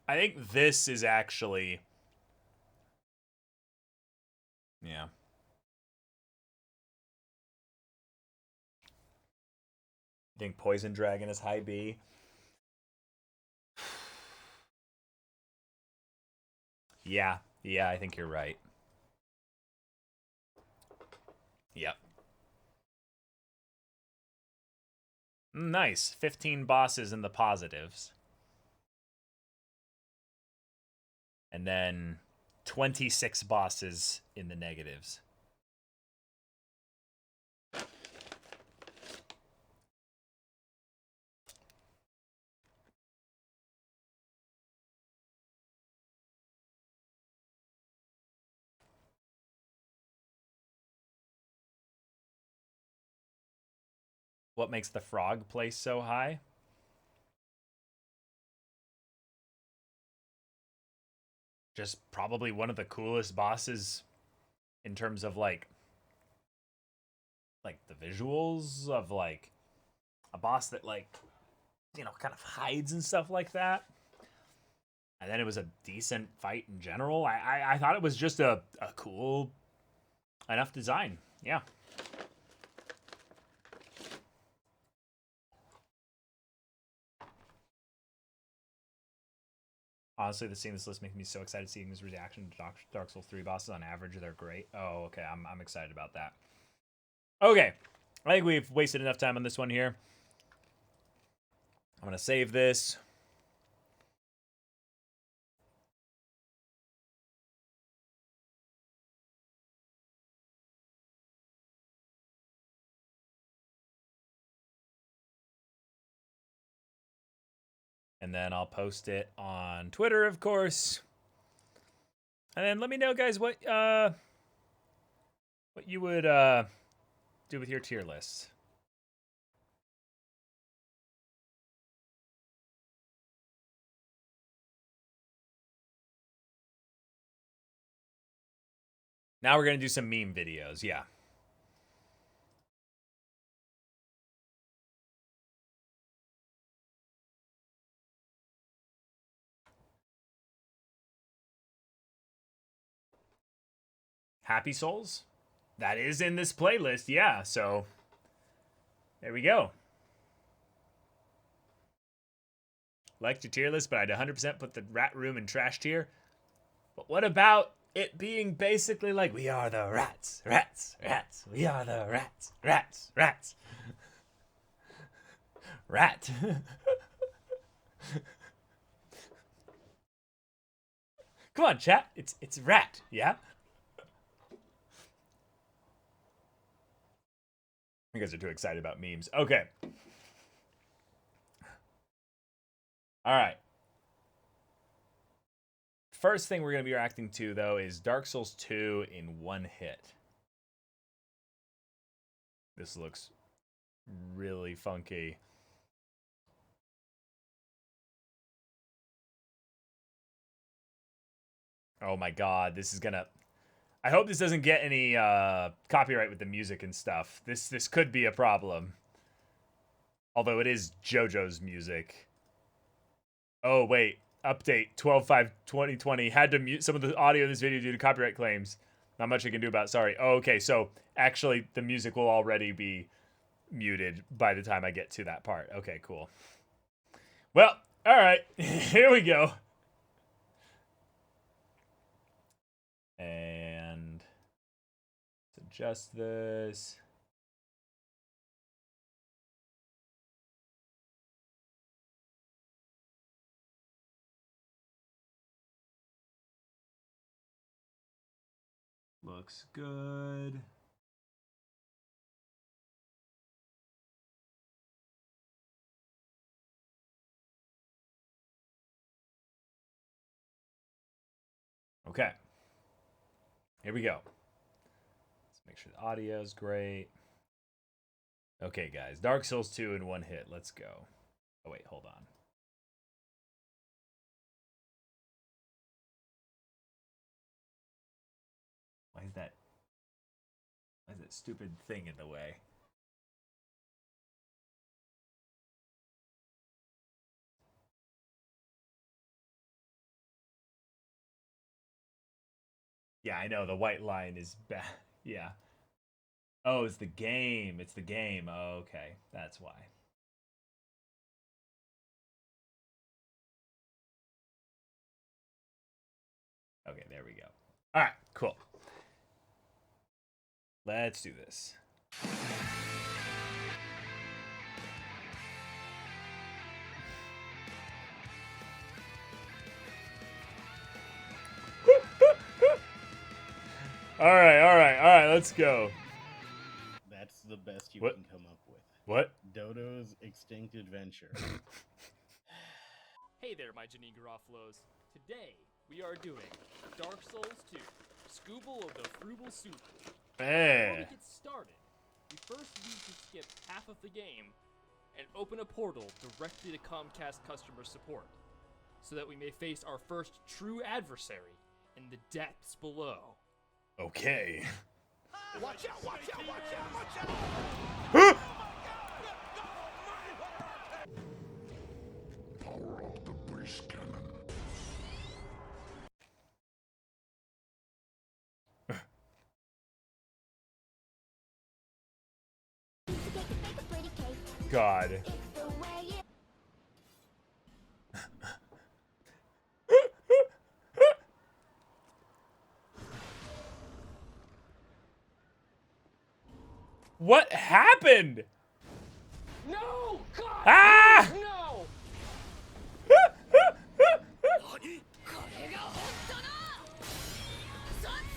I think this is actually... Yeah. I think Poison Dragon is high B. Yeah, I think you're right. Yep. Nice. 15 bosses in the positives. And then 26 bosses in the negatives. What makes the frog place so high? Just probably one of the coolest bosses in terms of like the visuals of like a boss that like, you know, kind of hides and stuff like that. And then it was a decent fight in general. I thought it was just a cool enough design. Yeah. Honestly, the seeing this list makes me so excited seeing his reaction to Dark Souls 3 bosses. On average, they're great. Oh, okay. I'm excited about that. Okay. I think we've wasted enough time on this one here. I'm going to save this. And then I'll post it on Twitter, of course. And then let me know, guys, what you would do with your tier lists. Now we're going to do some meme videos, yeah. Happy Souls? That is in this playlist, yeah, so there we go. Liked your tier list, but I'd 100% put the Rat Room in trash tier. But what about it being basically like, we are the rats, rats, rats, we are the rats, rats, rats. Rat. Come on, chat, it's rat, yeah? You guys are too excited about memes. Okay. All right. First thing we're going to be reacting to, though, is Dark Souls 2 in one hit. This looks really funky. Oh my god, this is gonna... I hope this doesn't get any copyright with the music and stuff. This could be a problem. Although it is JoJo's music. Oh, wait. Update 12/5/2020. Had to mute some of the audio in this video due to copyright claims. Not much I can do about it. Sorry. Oh, okay. So, actually, the music will already be muted by the time I get to that part. Okay, cool. Well, all right. Here we go. And let's adjust this. Looks good. Okay. Here we go. Let's make sure the audio is great. Okay, guys. Dark Souls 2 in one hit. Let's go. Oh, wait. Hold on. Why is that stupid thing in the way? Yeah, I know. The white line is bad. Yeah. Oh, it's the game. It's the game. Oh, okay. That's why. Okay, there we go. All right, cool. Let's do this. All right, let's go. That's the best you What? can come up with. What? Dodo's Extinct Adventure. Hey there, my Janine Garofalo's. Today, we are doing Dark Souls 2, Scooble of the Frugal Soup. Before we get started, we first need to skip half of the game and open a portal directly to Comcast customer support, so that we may face our first true adversary in the depths below. Okay. Watch out, watch out, watch out, watch out! Power up the breast cannon. God. What happened? No! God! Ah! No!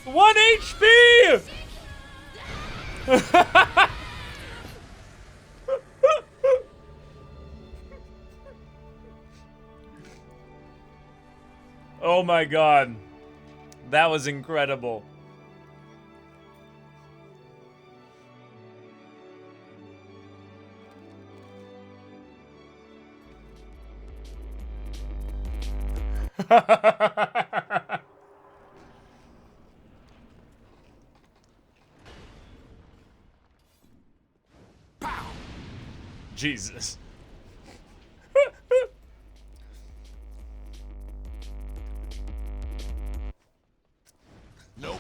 1 HP! Oh my god. That was incredible. Jesus. Nope.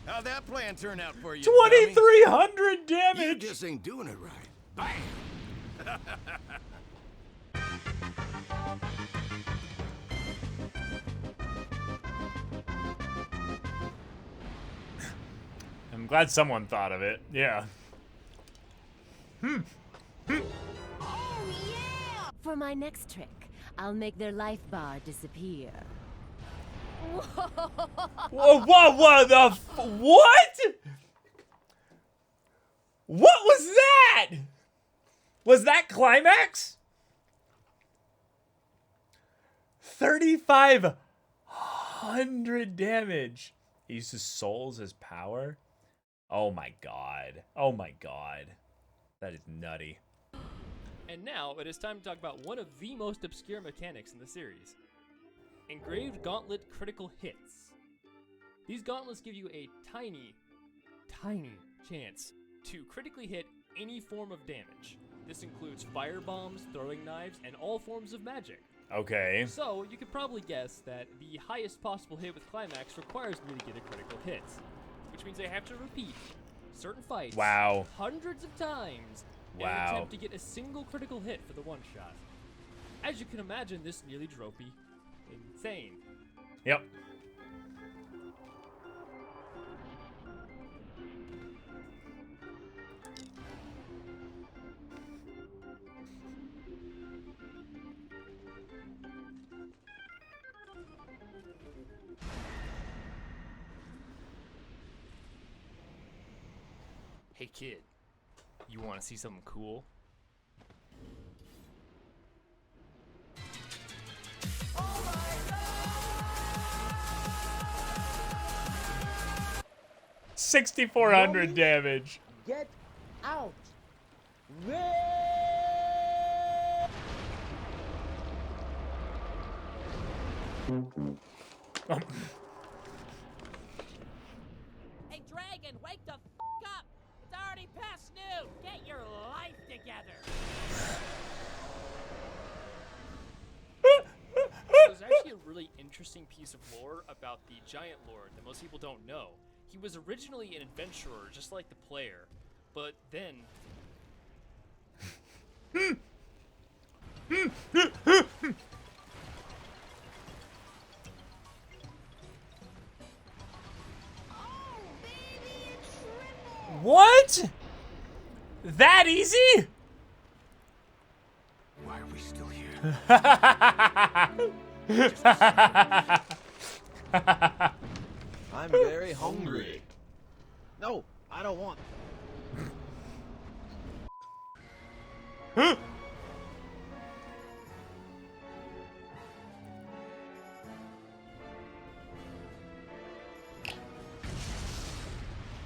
How'd that plan turn out for you? 2,300 damage. You just ain't doing it right. Bam! I'm glad someone thought of it. Yeah. For my next trick, I'll make their life bar disappear. Whoa, what the what? What was that? Was that climax? 3,500 damage. He uses souls as power. Oh my god. Oh my god. That is nutty. And now it is time to talk about one of the most obscure mechanics in the series. Engraved Gauntlet critical hits. These gauntlets give you a tiny chance to critically hit any form of damage. This includes fire bombs, throwing knives, and all forms of magic. Okay. So, you could probably guess that the highest possible hit with Climax requires me to get a critical hit, which means I have to repeat certain fights hundreds of times in an attempt to get a single critical hit for the one-shot. As you can imagine, this nearly drove me insane. Yep. Hey kid, you want to see something cool? $6,400 damage. Get out! Hey, Dragon, wake the f up! It's already past noon! Get your life together! There's actually a really interesting piece of lore about the Giant Lord that most people don't know. He was originally an adventurer, just like the player, but then... What? That easy? Why are we still here? I'm very hungry. No, I don't want.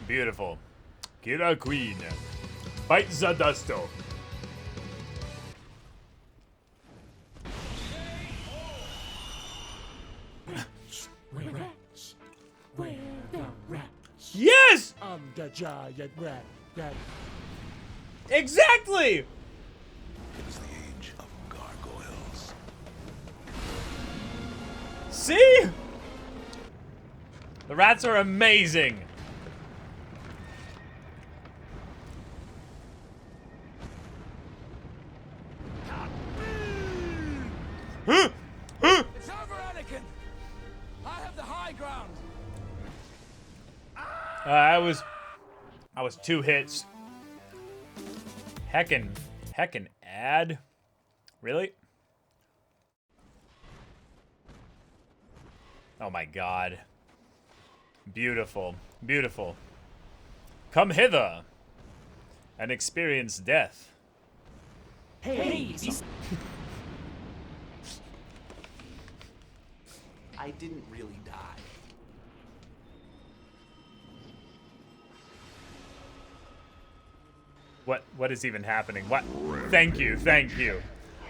Beautiful. Kira Queen. Fight the Dusto. Where the rats? Yes! I'm the giant rat. Exactly! It is the age of gargoyles. See? The rats are amazing. It's over, Anakin! I have the high ground! I was 2 hits. Heckin' ad? Really? Oh my god. Beautiful. Beautiful. Come hither and experience death. Hey! I didn't really die. What is even happening? What? Thank you.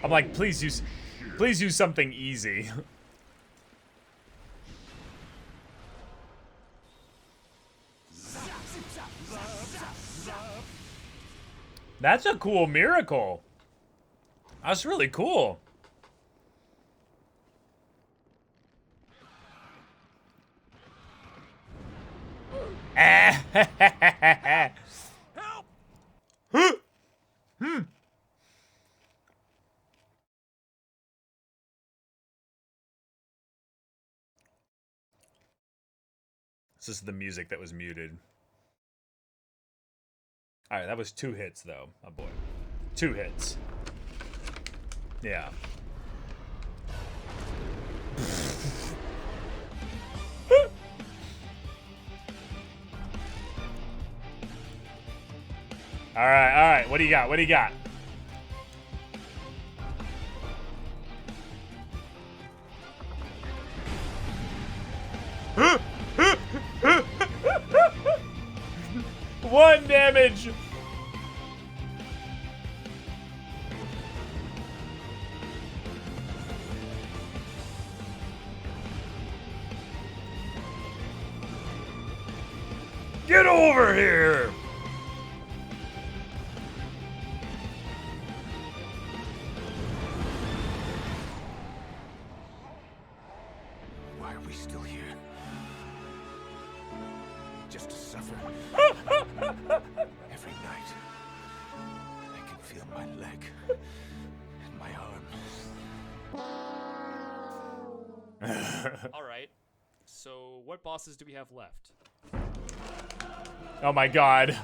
I'm like, please use something easy. That's a cool miracle. That's really cool. Help! This is the music that was muted. Alright, that was 2 hits though. Oh boy. 2 hits. Yeah. Alright. What do you got? One damage. Get over here! Why are we still here? Just to suffer. Every night, I can feel my leg and my arm. Alright, so what bosses do we have left? Oh my god.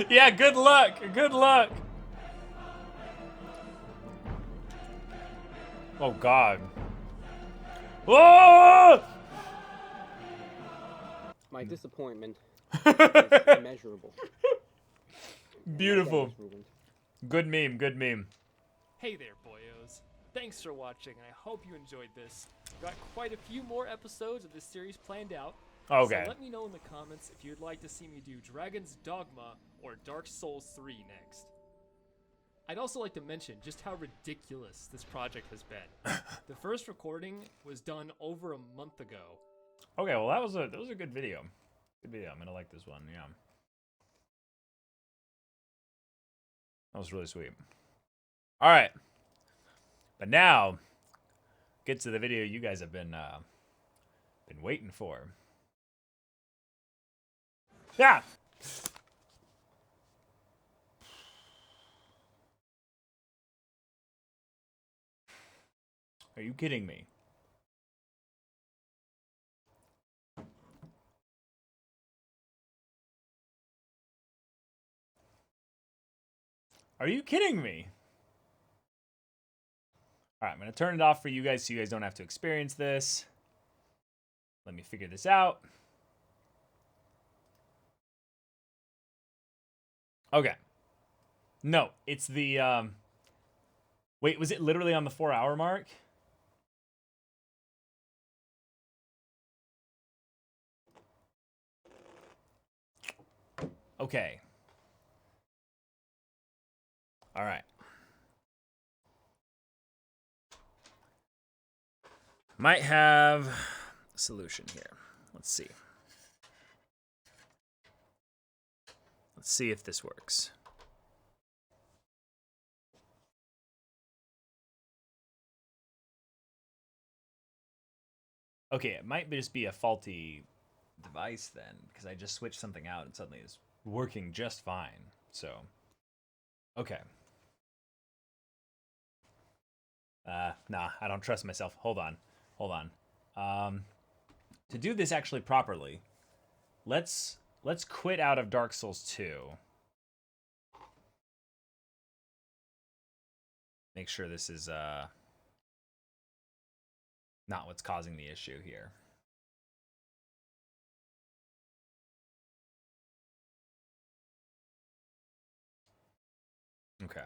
Yeah, good luck. Good luck. Oh god. Whoa! My disappointment is immeasurable. Beautiful. Good meme, good meme. Hey there, boyos. Thanks for watching, and I hope you enjoyed this. We've got quite a few more episodes of this series planned out. Okay. So let me know in the comments if you'd like to see me do Dragon's Dogma or Dark Souls 3 next. I'd also like to mention just how ridiculous this project has been. The first recording was done over a month ago. Okay, well that was a good video. Good video. I'm gonna like this one, yeah. That was really sweet. Alright. But now, get to the video you guys have been waiting for. Yeah! Are you kidding me? Are you kidding me? Alright, I'm going to turn it off for you guys so you guys don't have to experience this. Let me figure this out. Okay. No, it's the, Wait, was it literally on the 4-hour mark? Okay. All right. Might have a solution here. Let's see. Let's see if this works. Okay, it might just be a faulty device then, because I just switched something out and suddenly it's working just fine. So, okay. Nah, I don't trust myself. Hold on. To do this actually properly, let's quit out of Dark Souls 2. Make sure this is not what's causing the issue here. Okay.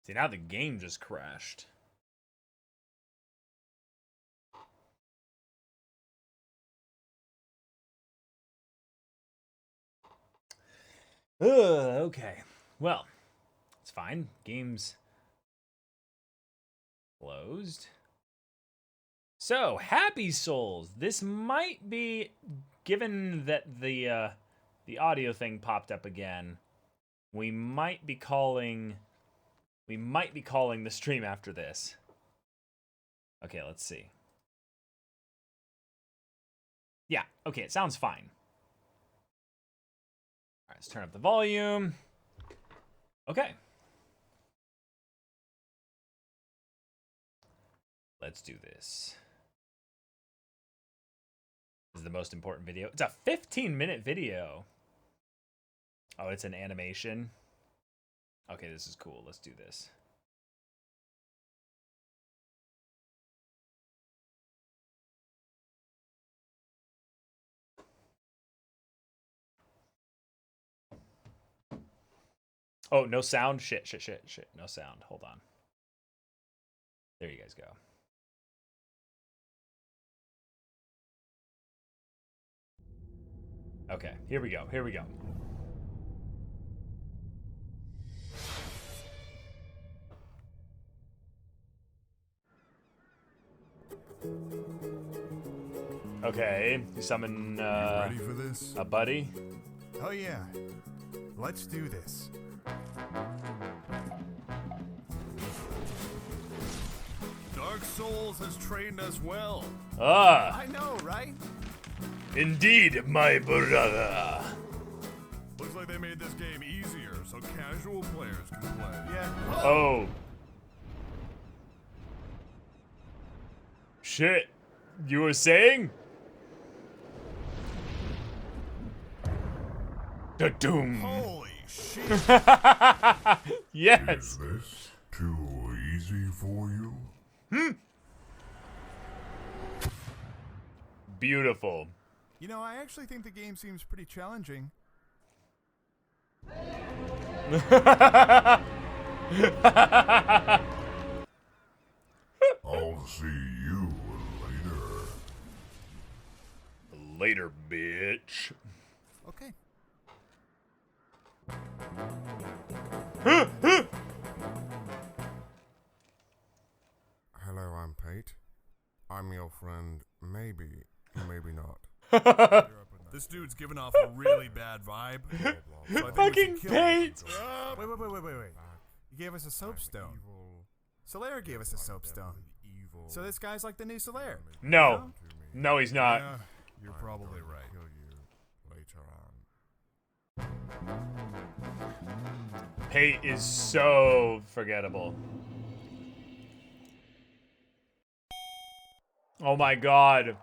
See, now the game just crashed. Okay. Well, it's fine. Game's closed. So, Happy Souls. This might be, given that the audio thing popped up again, we might be calling the stream after this. Okay, let's see. Yeah, okay, it sounds fine. All right, let's turn up the volume. Okay. Let's do this. This is the most important video. It's a 15-minute video. Oh, it's an animation. Okay, this is cool. Let's do this. Oh, no sound? Shit. No sound. Hold on. There you guys go. Okay, here we go. Okay, you summon ready for this? a buddy. Oh yeah. Let's do this. Dark Souls has trained us well. Ah. I know, right? Indeed, my brother. Looks like they made this game easier so casual players can play. Yeah. Oh. Shit. You were saying? The doom. Holy shit. Yes. Is this too easy for you? Beautiful. You know, I actually think the game seems pretty challenging. I'll see you later. Later, bitch. Okay. Hello, I'm Pate. I'm your friend, maybe, maybe not. This dude's giving off a really bad vibe. So I think Fucking we should kill him. Pate! Wait. He gave us a soapstone. Solaire gave us a soapstone. So this guy's like the new Solaire. No. No, he's not. Yeah, you're probably right. Pate is so forgettable. Oh my god.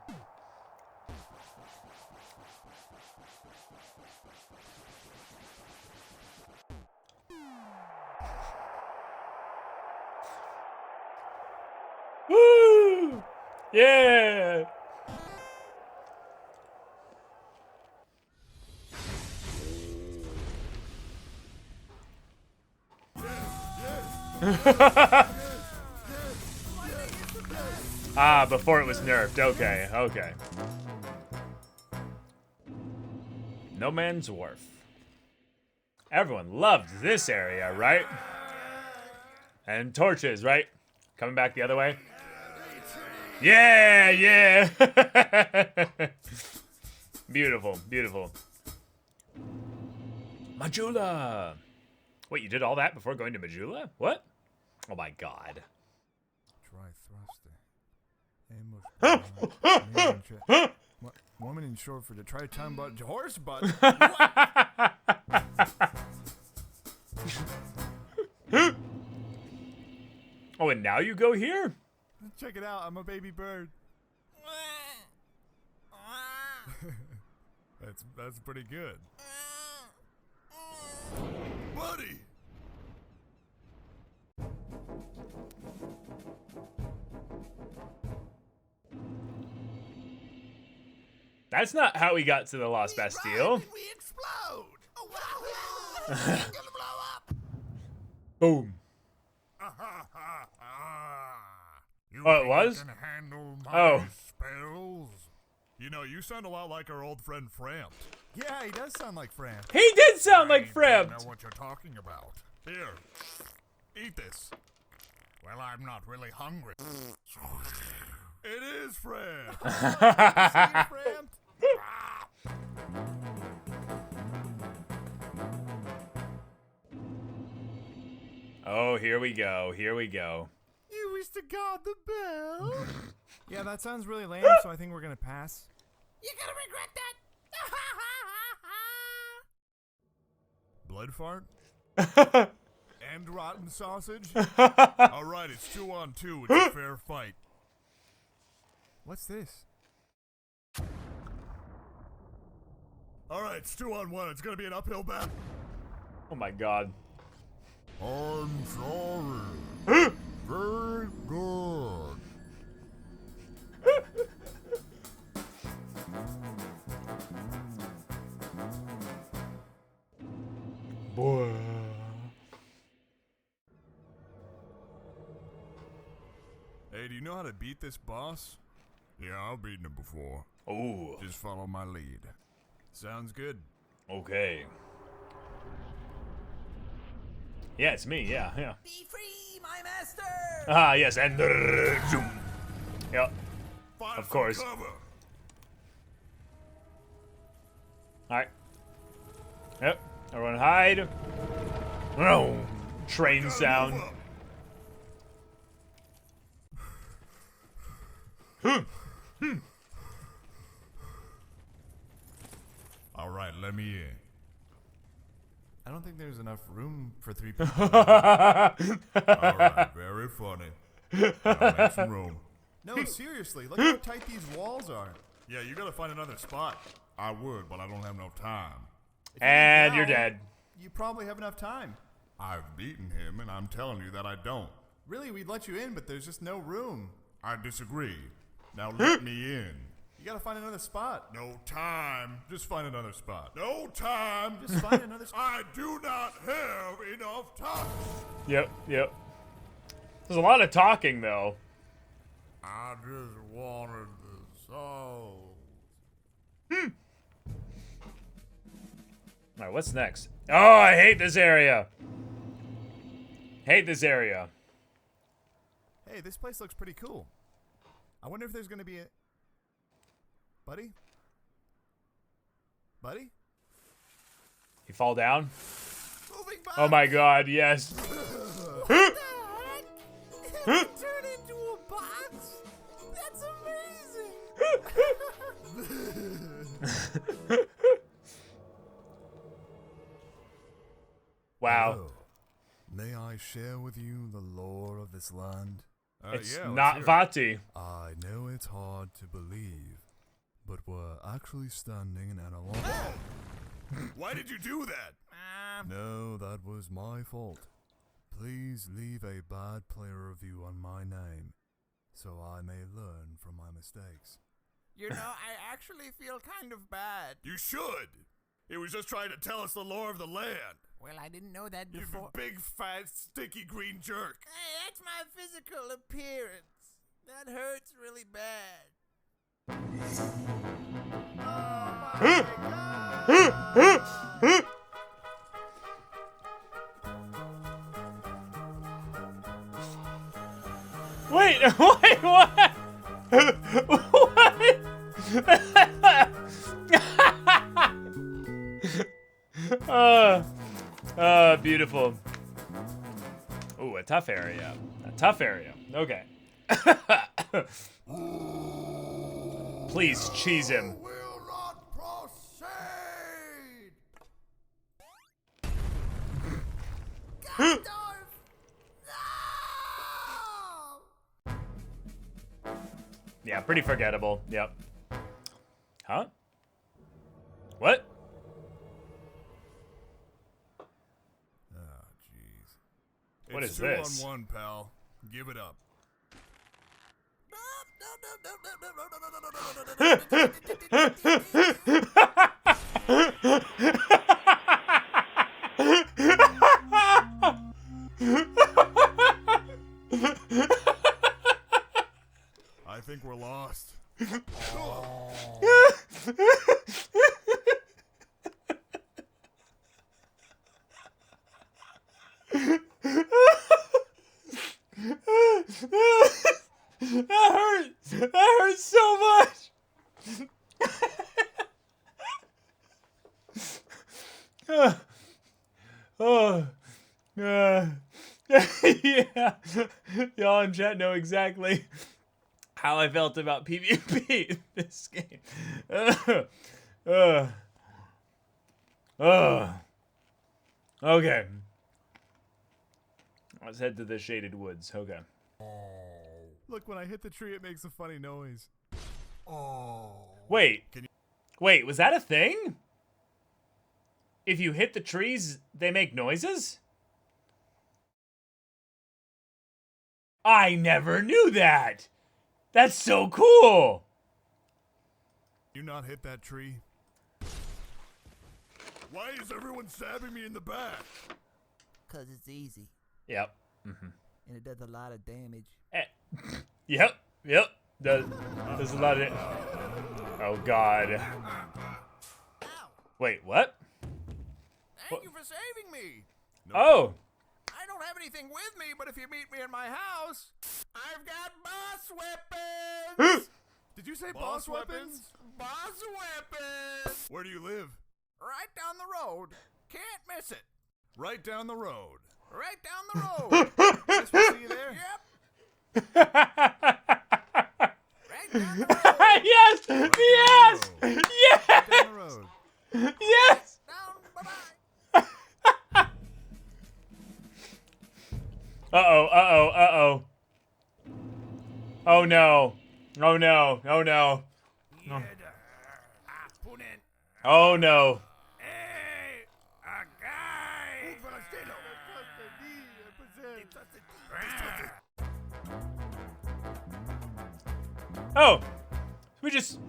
Woo! Yeah! Ah, before it was nerfed. Okay, okay. No Man's Wharf. Everyone loved this area, right? And torches, right? Coming back the other way. Yeah, yeah. Beautiful, beautiful. Majula. Wait, you did all that before going to Majula? What? Oh my god. Try thruster. Woman in short for the try time but horse butt. Oh, and now you go here? Check it out, I'm a baby bird. That's pretty good. Buddy! That's not how we got to the Lost Bastille. We explode! Oh, wow! It's gonna blow up! Boom. You Oh, it think was? you can handle my Oh. spells? You know, you sound a lot like our old friend Frampt. Yeah, he does sound like Frampt. He did sound like I Frampt. know what you're talking about. Here, eat this. Well, I'm not really hungry. It is Frampt. See, Frampt? Oh, here we go. Here we go. You wish to God the bell. Yeah, that sounds really lame, so I think we're gonna pass. You're gonna regret that! Blood fart? And rotten sausage? Alright, it's 2-on-2. It's a fair fight. What's this? Alright, it's 2-on-1. It's gonna be an uphill battle. Oh my god. I'm sorry. Very good. Boy. Hey, do you know how to beat this boss? Yeah, I've beaten him before. Oh. Just follow my lead. Sounds good. Okay. Yeah, it's me. Yeah, yeah. Be free, my master! Ah, yes, and zoom. Yep. Of course. Alright. Yep. Everyone hide. Oh, train sound. All right, let me in. I don't think there's enough room for 3 people. All right, very funny. I'll make some room. No, seriously, look how tight these walls are. Yeah, you gotta find another spot. I would, but I don't have enough time. And you're dead. You probably have enough time. I've beaten him, and I'm telling you that I don't. Really, we'd let you in, but there's just no room. I disagree. Now let me in. You gotta find another spot. No time. Just find another spot. No time. Just find another spot. I do not have enough time. Yep. There's a lot of talking, though. I just wanted the soul. Alright, what's next? Oh, I hate this area. Hate this area. Hey, this place looks pretty cool. I wonder if there's gonna be a... Buddy? Buddy? You fall down? Oh my god, yes. What the heck? It turned into a box? That's amazing! Wow. Hello. May I share with you the lore of this land? It's yeah, not Vati. I know it's hard to believe, but we're actually standing in an Why did you do that? No, that was my fault. Please leave a bad player review on my name, so I may learn from my mistakes. You know, I actually feel kind of bad. You should! It was just trying to tell us the lore of the land. Well, I didn't know that You before. big, fat, sticky green jerk. Hey, that's my physical appearance. That hurts really bad. Wait, wait, what? What? Beautiful. Ooh, a tough area. A tough area. Okay. Please cheese him. Yeah, pretty forgettable. Yep. Huh? What? Oh, jeez. What It's is this? 2 on 1, pal. Give it up. I think we're lost. That hurt! That hurts so much! Yeah. Y'all in chat know exactly how I felt about PvP in this game. Okay. Let's head to the shaded woods. Okay. Look, when I hit the tree, it makes a funny noise. Wait. Wait, was that a thing? If you hit the trees, they make noises? I never knew that! That's so cool! You not hit that tree? Why is everyone stabbing me in the back? 'Cause it's easy. Yep. Mm-hmm. And it does a lot of damage. Yep. There's a lot of... Oh, God. Wait, what? Thank you for saving me. Oh! I don't have anything with me, but if you meet me in my house, I've got boss weapons. Did you say boss weapons? Boss weapons. Where do you live? Right down the road. Can't miss it. Right down the road. Right down the road. Guess we'll see you there. Yep. Right down the road. Yes! Right Yes! down the road. Yes! Right down the road. Yes! Down, bye-bye. Uh-oh, uh-oh, uh-oh. Oh no. Oh no. Oh no. Oh, oh no. Oh, we just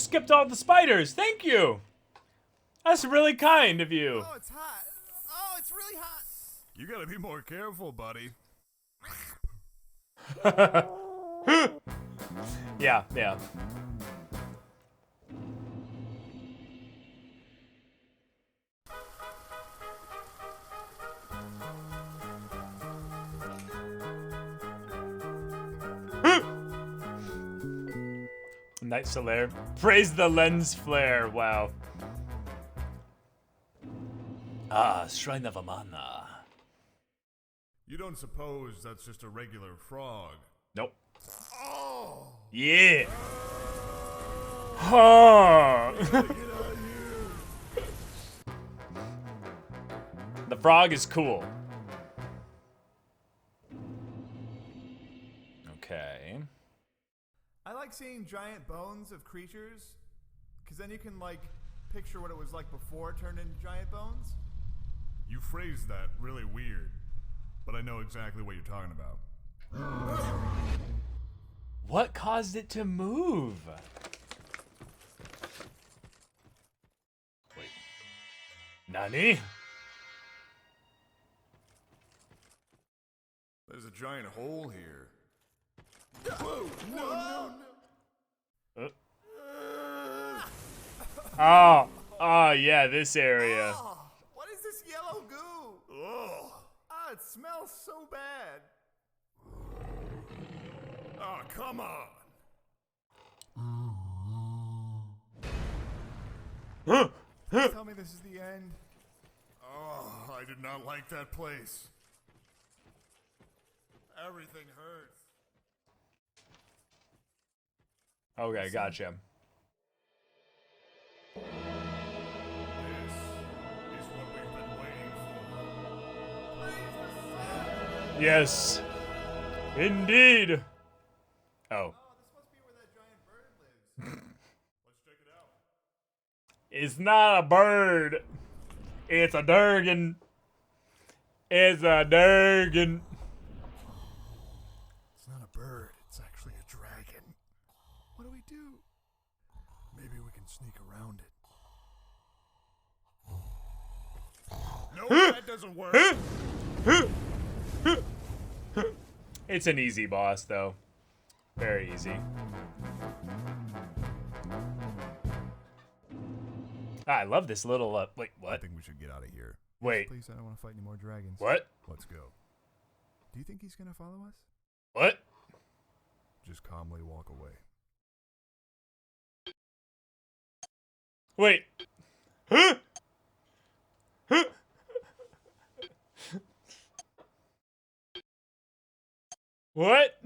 skipped all the spiders. Thank you. That's really kind of you. Oh, it's hot. Oh, it's really hot. You gotta be more careful, buddy. Yeah, yeah. Night Solaire. Praise the lens flare. Wow. Ah, Shrine of Amana. You don't suppose that's just a regular frog? Nope. Oh! Yeah. Huh. The frog is cool. Okay. I like seeing giant bones of creatures, because then you can, like, picture what it was like before it turned into giant bones. You phrased that really weird, but I know exactly what you're talking about. What caused it to move? Wait. Nani? There's a giant hole here. Whoa! No, no, no! Oh, oh yeah, this area. Oh, what is this yellow goo? Oh, it smells so bad. Oh, come on. Please tell me this is the end. Oh, I did not like that place. Everything hurts. Okay, gotcha. This is what we've been waiting for. Yes. Indeed. Oh. This must be where that giant bird lives. Let's check it out. It's not a bird. It's a Durgan. It's a Durgan. It's not a bird. It's actually a dragon. What do we do? Maybe we can sneak around it. No, that doesn't work. It's an easy boss, though. Very easy. I love this little, wait, what? I think we should get out of here. Wait. Please, I don't want to fight any more dragons. What? Let's go. Do you think he's going to follow us? What? Just calmly walk away. Wait. Huh? Huh? What?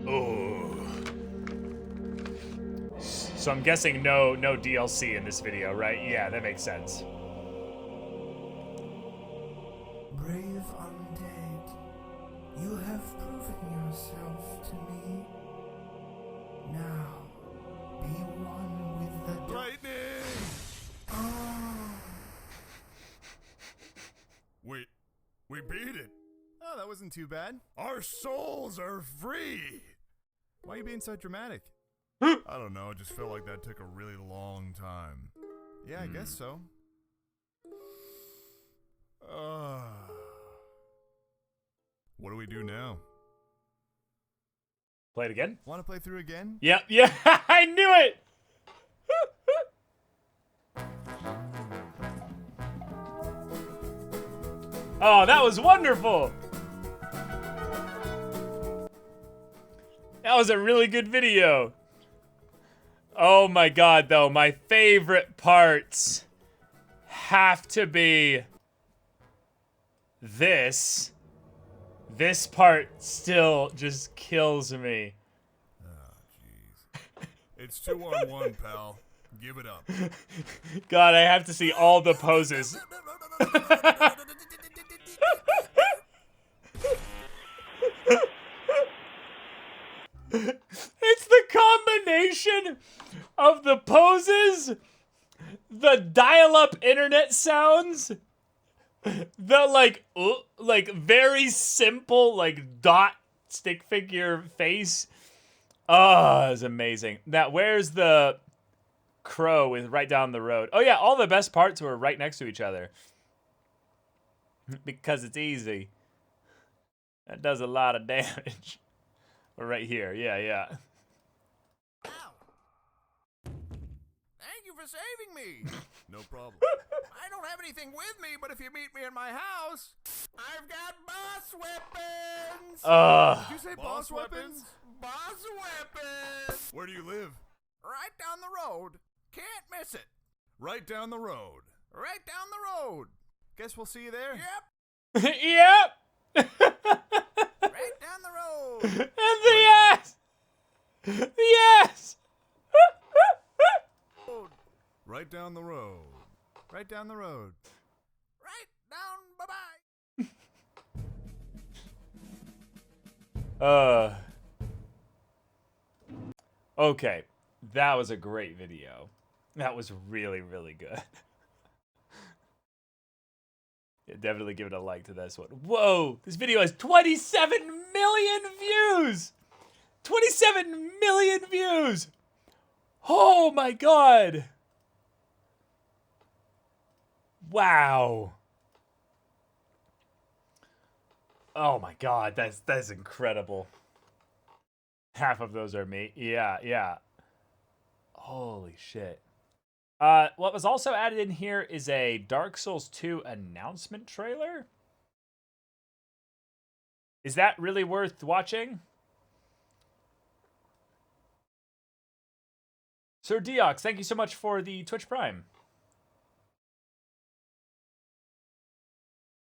Oh. So I'm guessing no DLC in this video, right? Yeah, that makes sense. Brave undead, you have proven yourself to me. Now, be one with the lightning. We beat it. Oh, that wasn't too bad. Our souls are free. Why are you being so dramatic? I don't know. It just felt like that took a really long time. Yeah, I guess so. What do we do now? Play it again? Want to play through again? Yep, yeah, I knew it! Oh, that was wonderful! That was a really good video. Oh my god, though, my favorite parts have to be this. This part still just kills me. Oh, jeez. It's 2-on-1, pal. Give it up. God, I have to see all the poses. It's the combination of the poses, the dial-up internet sounds, the like very simple like dot stick figure face. Oh, it's amazing. Now, where's the crow with right down the road? Oh yeah, all the best parts were right next to each other. Because it's easy. That does a lot of damage. We're right here. Yeah. Thank you for saving me. No problem. I don't have anything with me, but if you meet me in my house, I've got boss weapons. Did you say boss weapons? Boss weapons. Where do you live? Right down the road. Can't miss it. Right down the road. Right down the road. Guess we'll see you there. Yep. Yep. Right down the road. And the yes. Yes. Right down the road. Right down the road. Right down. Bye-bye. Okay. That was a great video. That was really, really good. Yeah, definitely give it a like to this one. Whoa! This video has 27 million views! 27 million views! Oh my god! Wow. Oh my god, that's incredible. Half of those are me. Yeah. Holy shit. What was also added in here is a Dark Souls 2 announcement trailer. Is that really worth watching? Sir Deox, thank you so much for the Twitch Prime.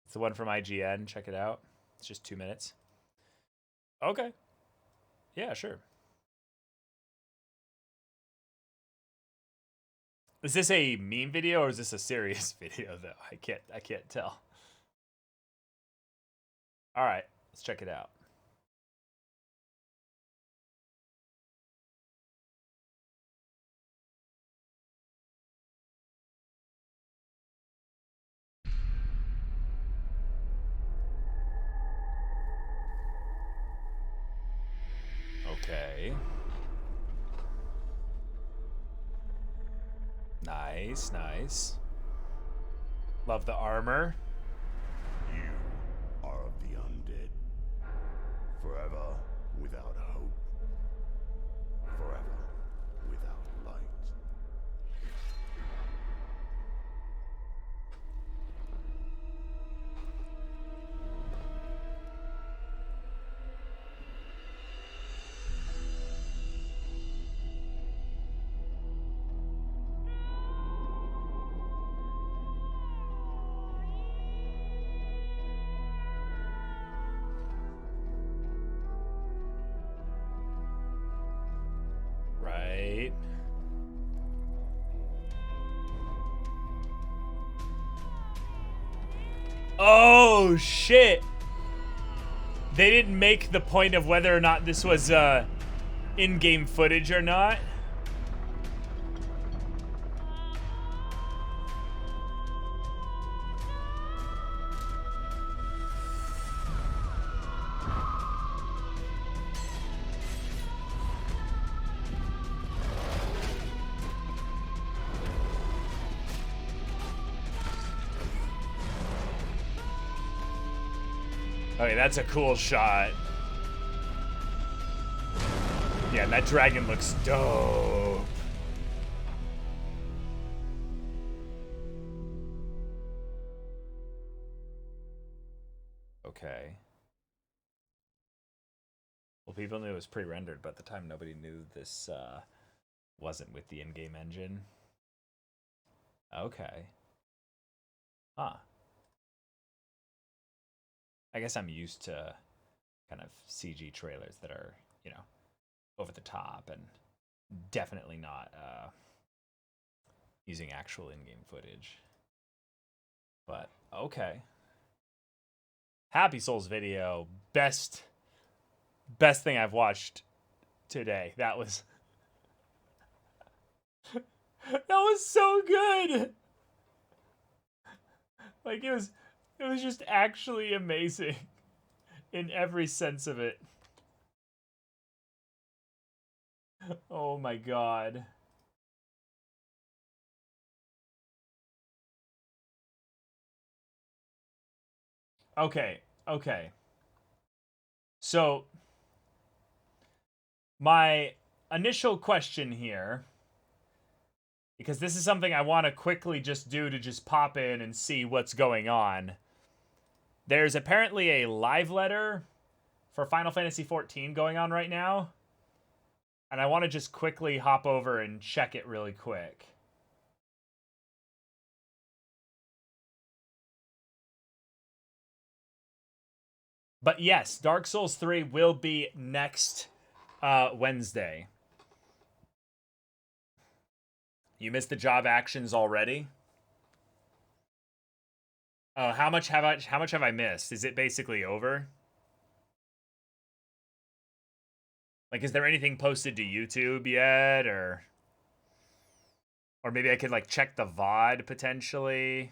It's the one from IGN. Check it out. It's just 2 minutes. Okay. Yeah, sure. Is this a meme video or is this a serious video though? I can't tell. All right, let's check it out. Okay. Nice. Love the armor. You are of the undead. Forever without hope. Forever without light. Right. Oh shit. They didn't make the point of whether or not this was in-game footage or not. Okay, that's a cool shot. Yeah, that dragon looks dope. Okay. Well, people knew it was pre-rendered, but at the time nobody knew this wasn't with the in-game engine. Okay. Huh. I guess I'm used to kind of CG trailers that are, you know, over the top and definitely not using actual in-game footage. But okay. Happy Souls video, best thing I've watched today. That was so good. Like it was just actually amazing in every sense of it. Oh my god. Okay. So my initial question here, because this is something I want to quickly just do to just pop in and see what's going on. There's apparently a live letter for Final Fantasy XIV going on right now. And I want to just quickly hop over and check it really quick. But yes, Dark Souls 3 will be next Wednesday. You missed the job actions already? Oh, how much have I missed? Is it basically over? Like, is there anything posted to YouTube yet, or maybe I could like check the VOD potentially?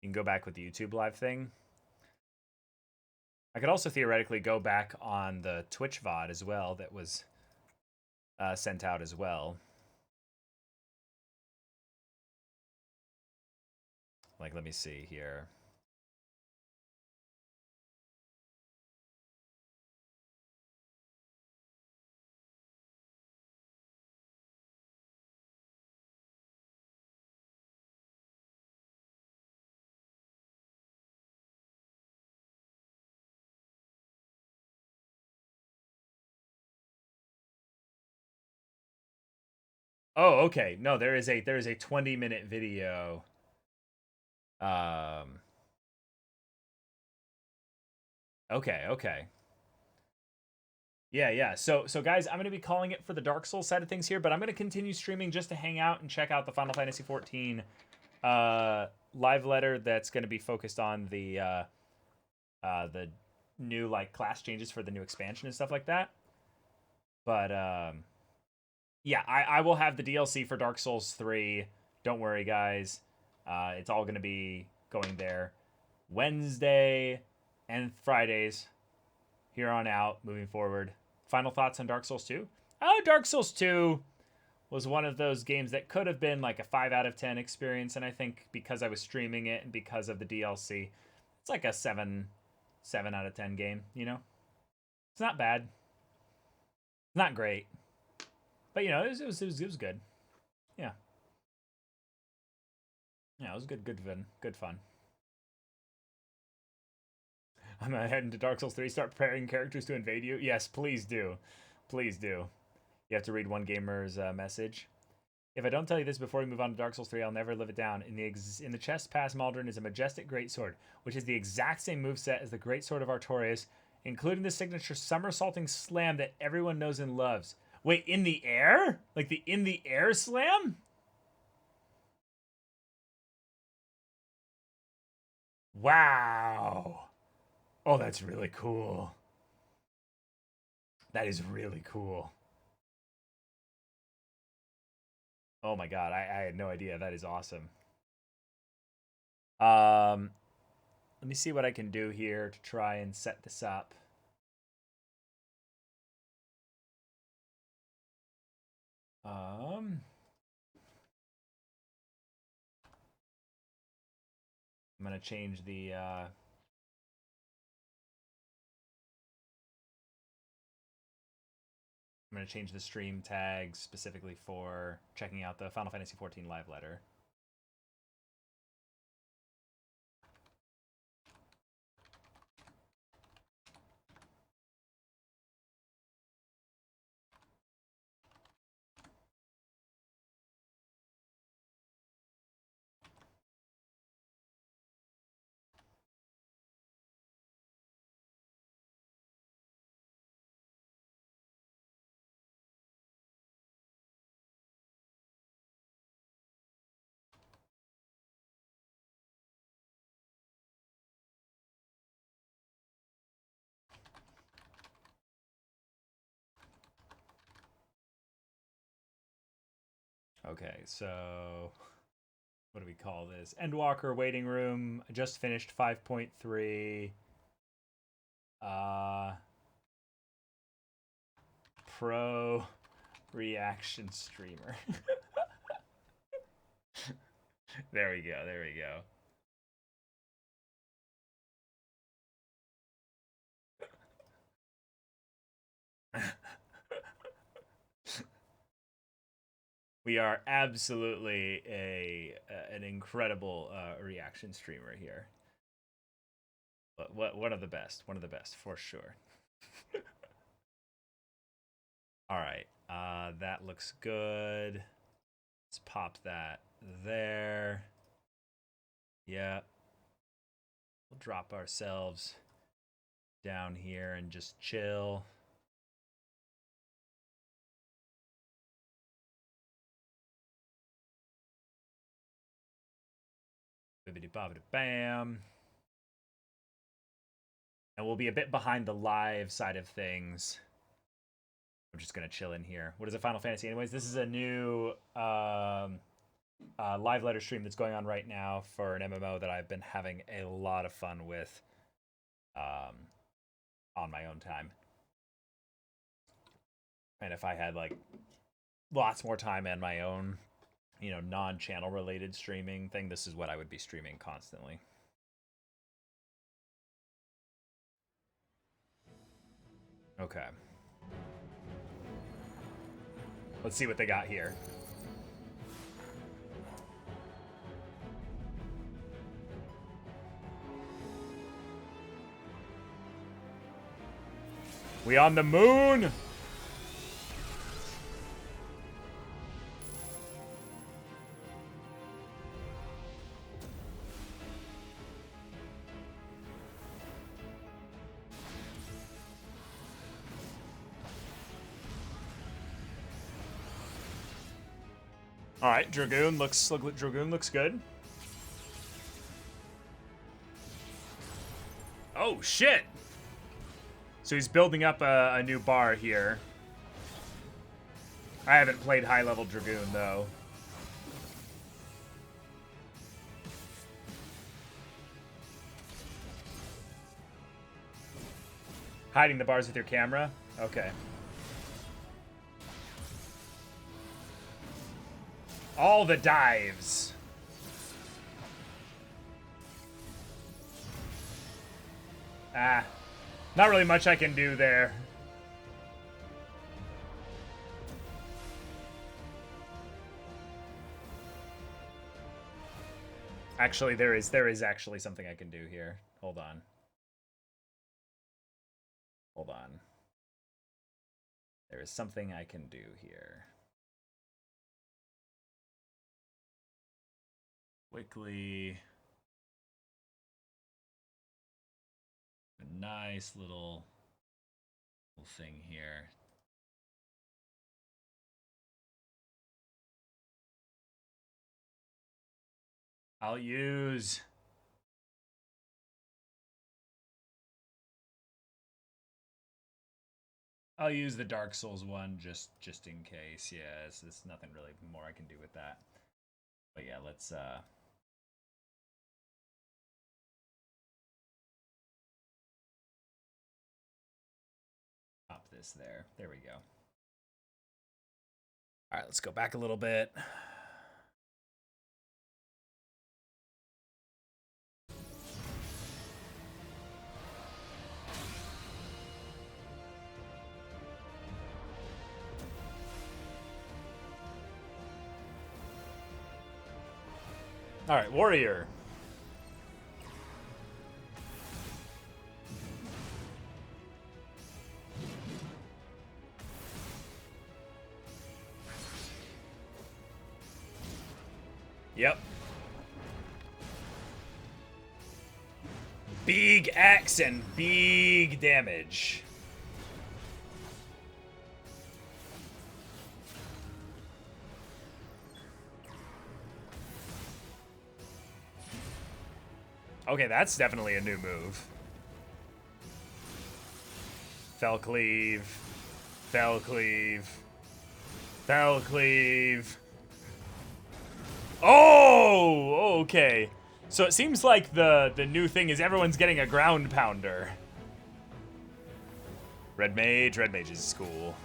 You can go back with the YouTube live thing. I could also theoretically go back on the Twitch VOD as well that was sent out as well. Like, let me see here. Oh, okay. No, there is a 20-minute video. Okay. Yeah. So guys, I'm going to be calling it for the Dark Souls side of things here, but I'm going to continue streaming just to hang out and check out the Final Fantasy XIV live letter that's going to be focused on the new like class changes for the new expansion and stuff like that. But yeah, I will have the DLC for Dark Souls 3. Don't worry, guys. It's all going to be going there Wednesday and Fridays here on out, moving forward. Final thoughts on Dark Souls 2? Oh, Dark Souls 2 was one of those games that could have been like a 5 out of 10 experience, and I think because I was streaming it and because of the DLC, it's like a 7 out of 10 game, you know? It's not bad. It's not great. But, you know, it was good. Yeah. Yeah, it was good fun. I'm gonna head into Dark Souls 3, start preparing characters to invade you. Yes, please do. Please do. You have to read one gamer's message. If I don't tell you this before we move on to Dark Souls 3, I'll never live it down. In the chest past Maldron is a majestic greatsword, which is the exact same moveset as the greatsword of Artorias, including the signature somersaulting slam that everyone knows and loves. Wait, in the air? Like the in the air slam? Wow. Oh, that's really cool. That is really cool. Oh my god, I had no idea. That is awesome. Let me see what I can do here to try and set this up. I'm gonna change the stream tags specifically for checking out the Final Fantasy XIV live letter. Okay, so what do we call this? Endwalker waiting room. I just finished 5.3. Pro reaction streamer. There we go. There we go. We are absolutely an incredible reaction streamer here. But one of the best for sure. All right, that looks good. Let's pop that there. Yeah, we'll drop ourselves down here and just chill. Bibbidi-bobbidi-bam. And we'll be a bit behind the live side of things. I'm just going to chill in here. What is a Final Fantasy anyways? This is a new live letter stream that's going on right now for an MMO that I've been having a lot of fun with on my own time. And if I had like lots more time and my own, you know, non-channel related streaming thing, this is what I would be streaming constantly. Okay. Let's see what they got here. We on the moon! All right, Dragoon looks good. Oh shit! So he's building up a new bar here. I haven't played high-level Dragoon though. Hiding the bars with your camera? Okay. All the dives. Ah, not really much I can do there. Actually, there is actually something I can do here. Hold on. Hold on. There is something I can do here. Quickly. A nice little thing here. I'll use the Dark Souls one just in case. Yeah, it's nothing really more I can do with that. But yeah, let's pop this there. There we go. All right, let's go back a little bit. All right, warrior. Yep. Big axe and big damage. Okay, that's definitely a new move. Fell cleave. Fell cleave. Fell cleave. Oh, okay. So it seems like the new thing is everyone's getting a ground pounder. Red mage is cool.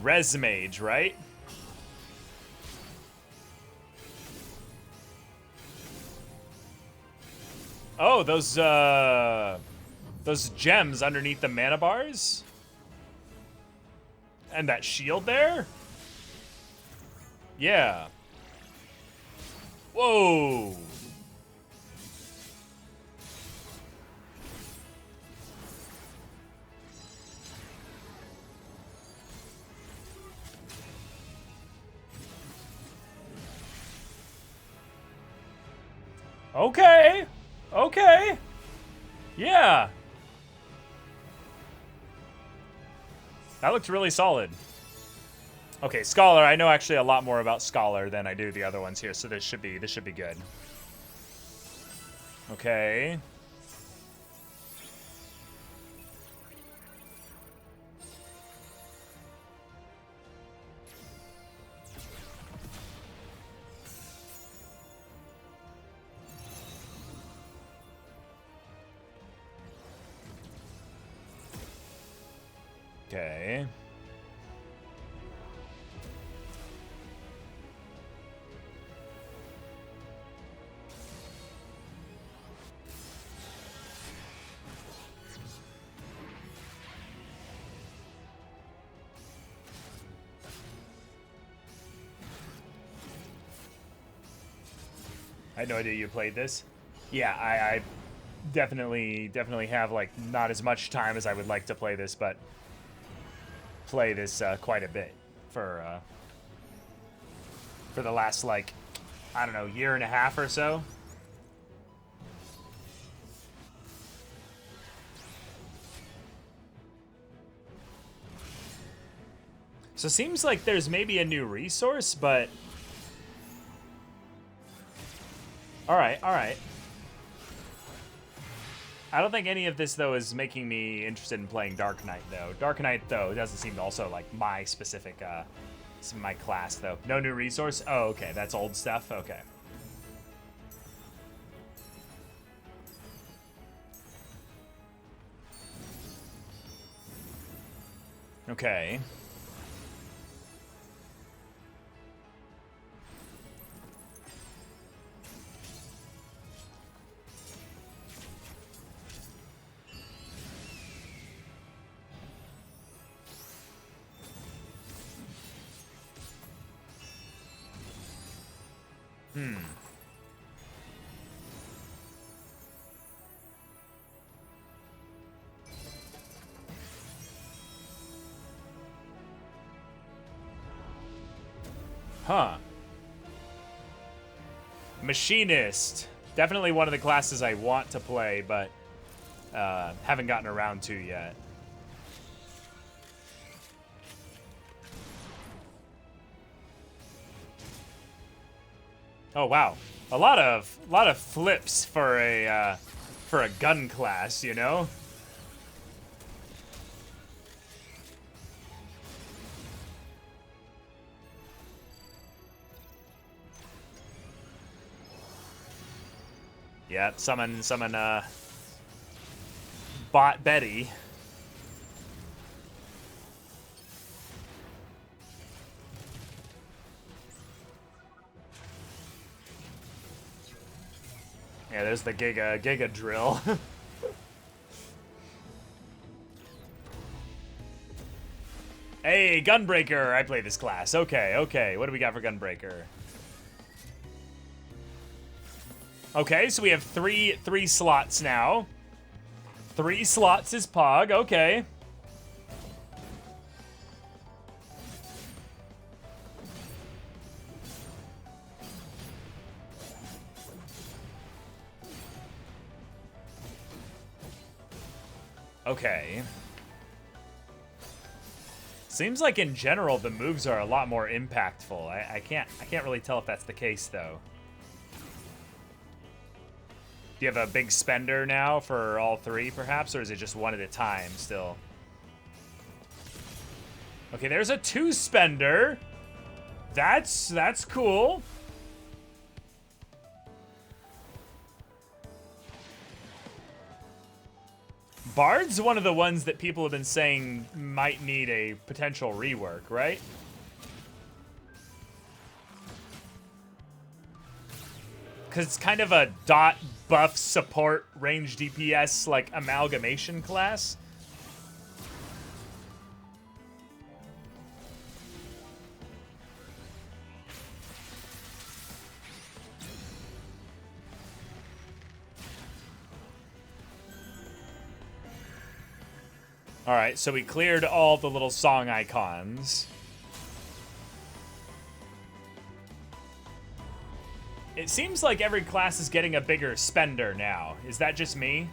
Res mage, right? Oh, those gems underneath the mana bars? And that shield there? Yeah. Whoa. Okay. Okay. Yeah. That looks really solid. Okay, Scholar. I know actually a lot more about Scholar than I do the other ones here, so this should be good. Okay. Okay. I had no idea you played this. Yeah, I definitely have like not as much time as I would like to play this, but play this quite a bit for the last like, I don't know, year and a half or so. So it seems like there's maybe a new resource, but all right. I don't think any of this, though, is making me interested in playing Dark Knight, though. Dark Knight, though, doesn't seem to also, like, my specific, my class, though. No new resource? Oh, okay. That's old stuff? Okay. Okay. Huh. Machinist. Definitely one of the classes I want to play, but haven't gotten around to yet. Oh wow, a lot of flips for a gun class, you know. Yeah, summon Bot Betty. Yeah, there's the Giga drill. Hey, Gunbreaker! I play this class. Okay, okay. What do we got for Gunbreaker? Okay, so we have three slots now. 3 slots is Pog. Okay. Okay. Seems like in general the moves are a lot more impactful. I can't really tell if that's the case though. Do you have a big spender now for all 3 perhaps, or is it just one at a time still? Okay, there's a 2 spender. That's cool. Bard's one of the ones that people have been saying might need a potential rework, right? Because it's kind of a dot buff support range DPS like amalgamation class. All right, so we cleared all the little song icons. It seems like every class is getting a bigger spender now. Is that just me?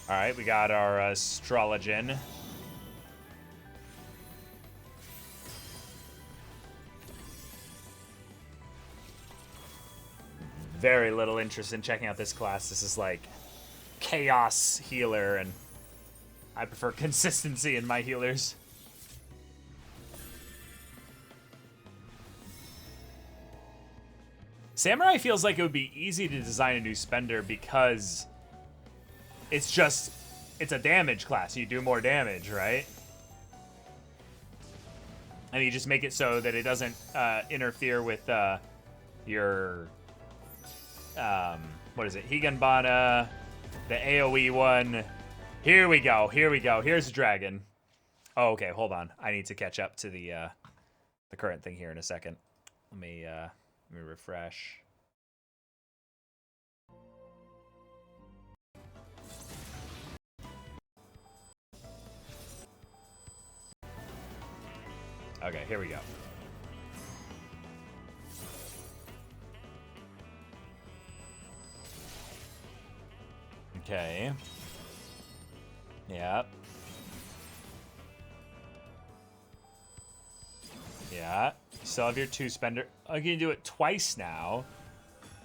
All right, we got our Astrologian. Very little interest in checking out this class. This is like chaos healer, and I prefer consistency in my healers. Samurai feels like it would be easy to design a new spender because it's a damage class. You do more damage, right? And you just make it so that it doesn't interfere with your what is it? Higanbana, the AoE one. Here we go. Here we go. Here's a dragon. Oh, okay. Hold on. I need to catch up to the current thing here in a second. Let me refresh. Okay, here we go. Okay. Yeah. Yeah. You still have your 2 spender. Oh, you can do it twice now.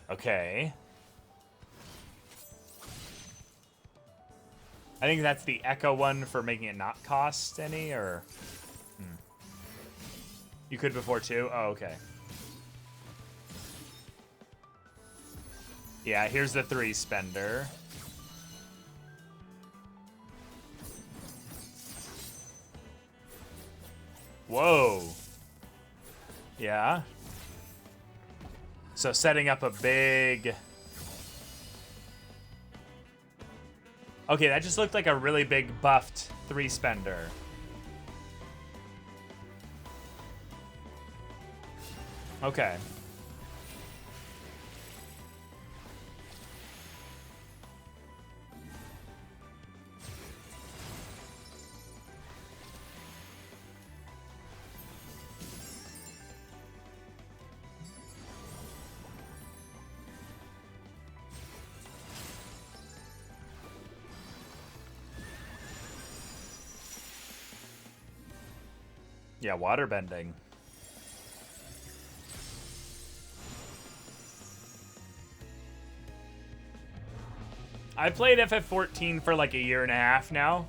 Okay. I think that's the Echo one for making it not cost any, or... You could before too? Oh, okay. Yeah, here's the 3 spender. Whoa. Yeah. So setting up a big... Okay, that just looked like a really big buffed 3 spender. Okay. Yeah, waterbending. I played FF14 for like a year and a half now.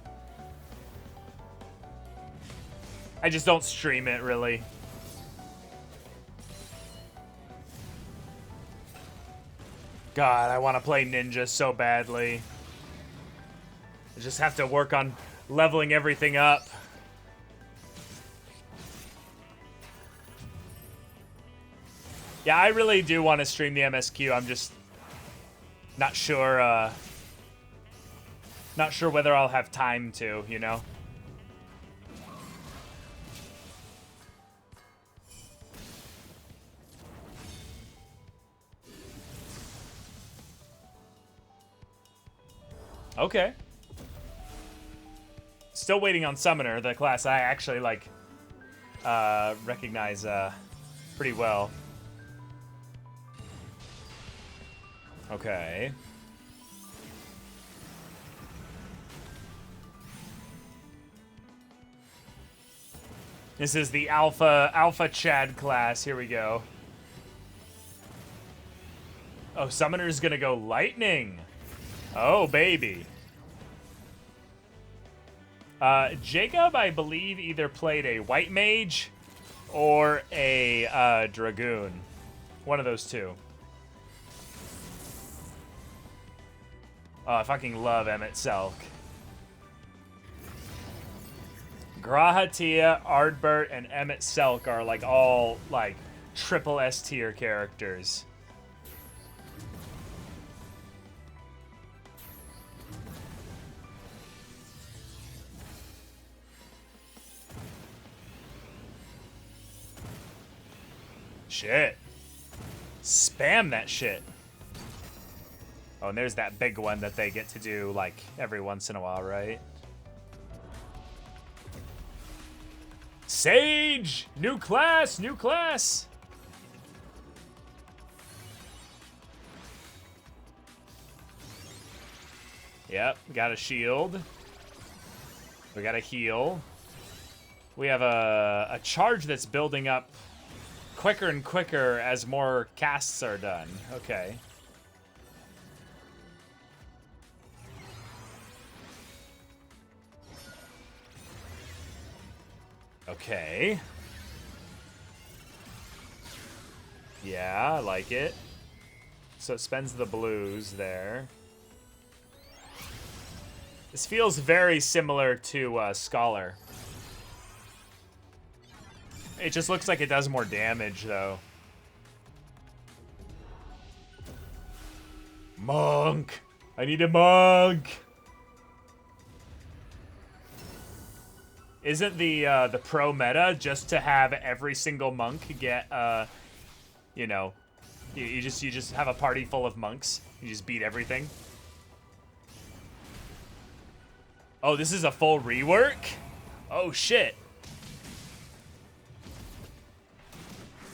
I just don't stream it, really. God, I want to play Ninja so badly. I just have to work on leveling everything up. Yeah, I really do want to stream the MSQ. I'm just not sure. Not sure whether I'll have time to, you know. Okay. Still waiting on Summoner, the class I actually like recognize pretty well. Okay. This is the Alpha Chad class. Here we go. Oh, Summoner's gonna go Lightning. Oh, baby. Jacob, I believe, either played a White Mage or a Dragoon. One of those two. Oh, I fucking love Emmett Selk. Grahatia, Ardbert, and Emmett Selk are like all like triple S tier characters. Shit. Spam that shit. Oh, and there's that big one that they get to do like every once in a while, right? Sage! New class! New class! Yep, we got a shield. We got a heal. We have a charge that's building up quicker and quicker as more casts are done. Okay. Okay. Yeah, I like it. So it spends the blues there. This feels very similar to Scholar. It just looks like it does more damage, though. Monk! I need a monk! Isn't the pro meta just to have every single monk get you know, you just have a party full of monks. You just beat everything. Oh, this is a full rework? Oh shit.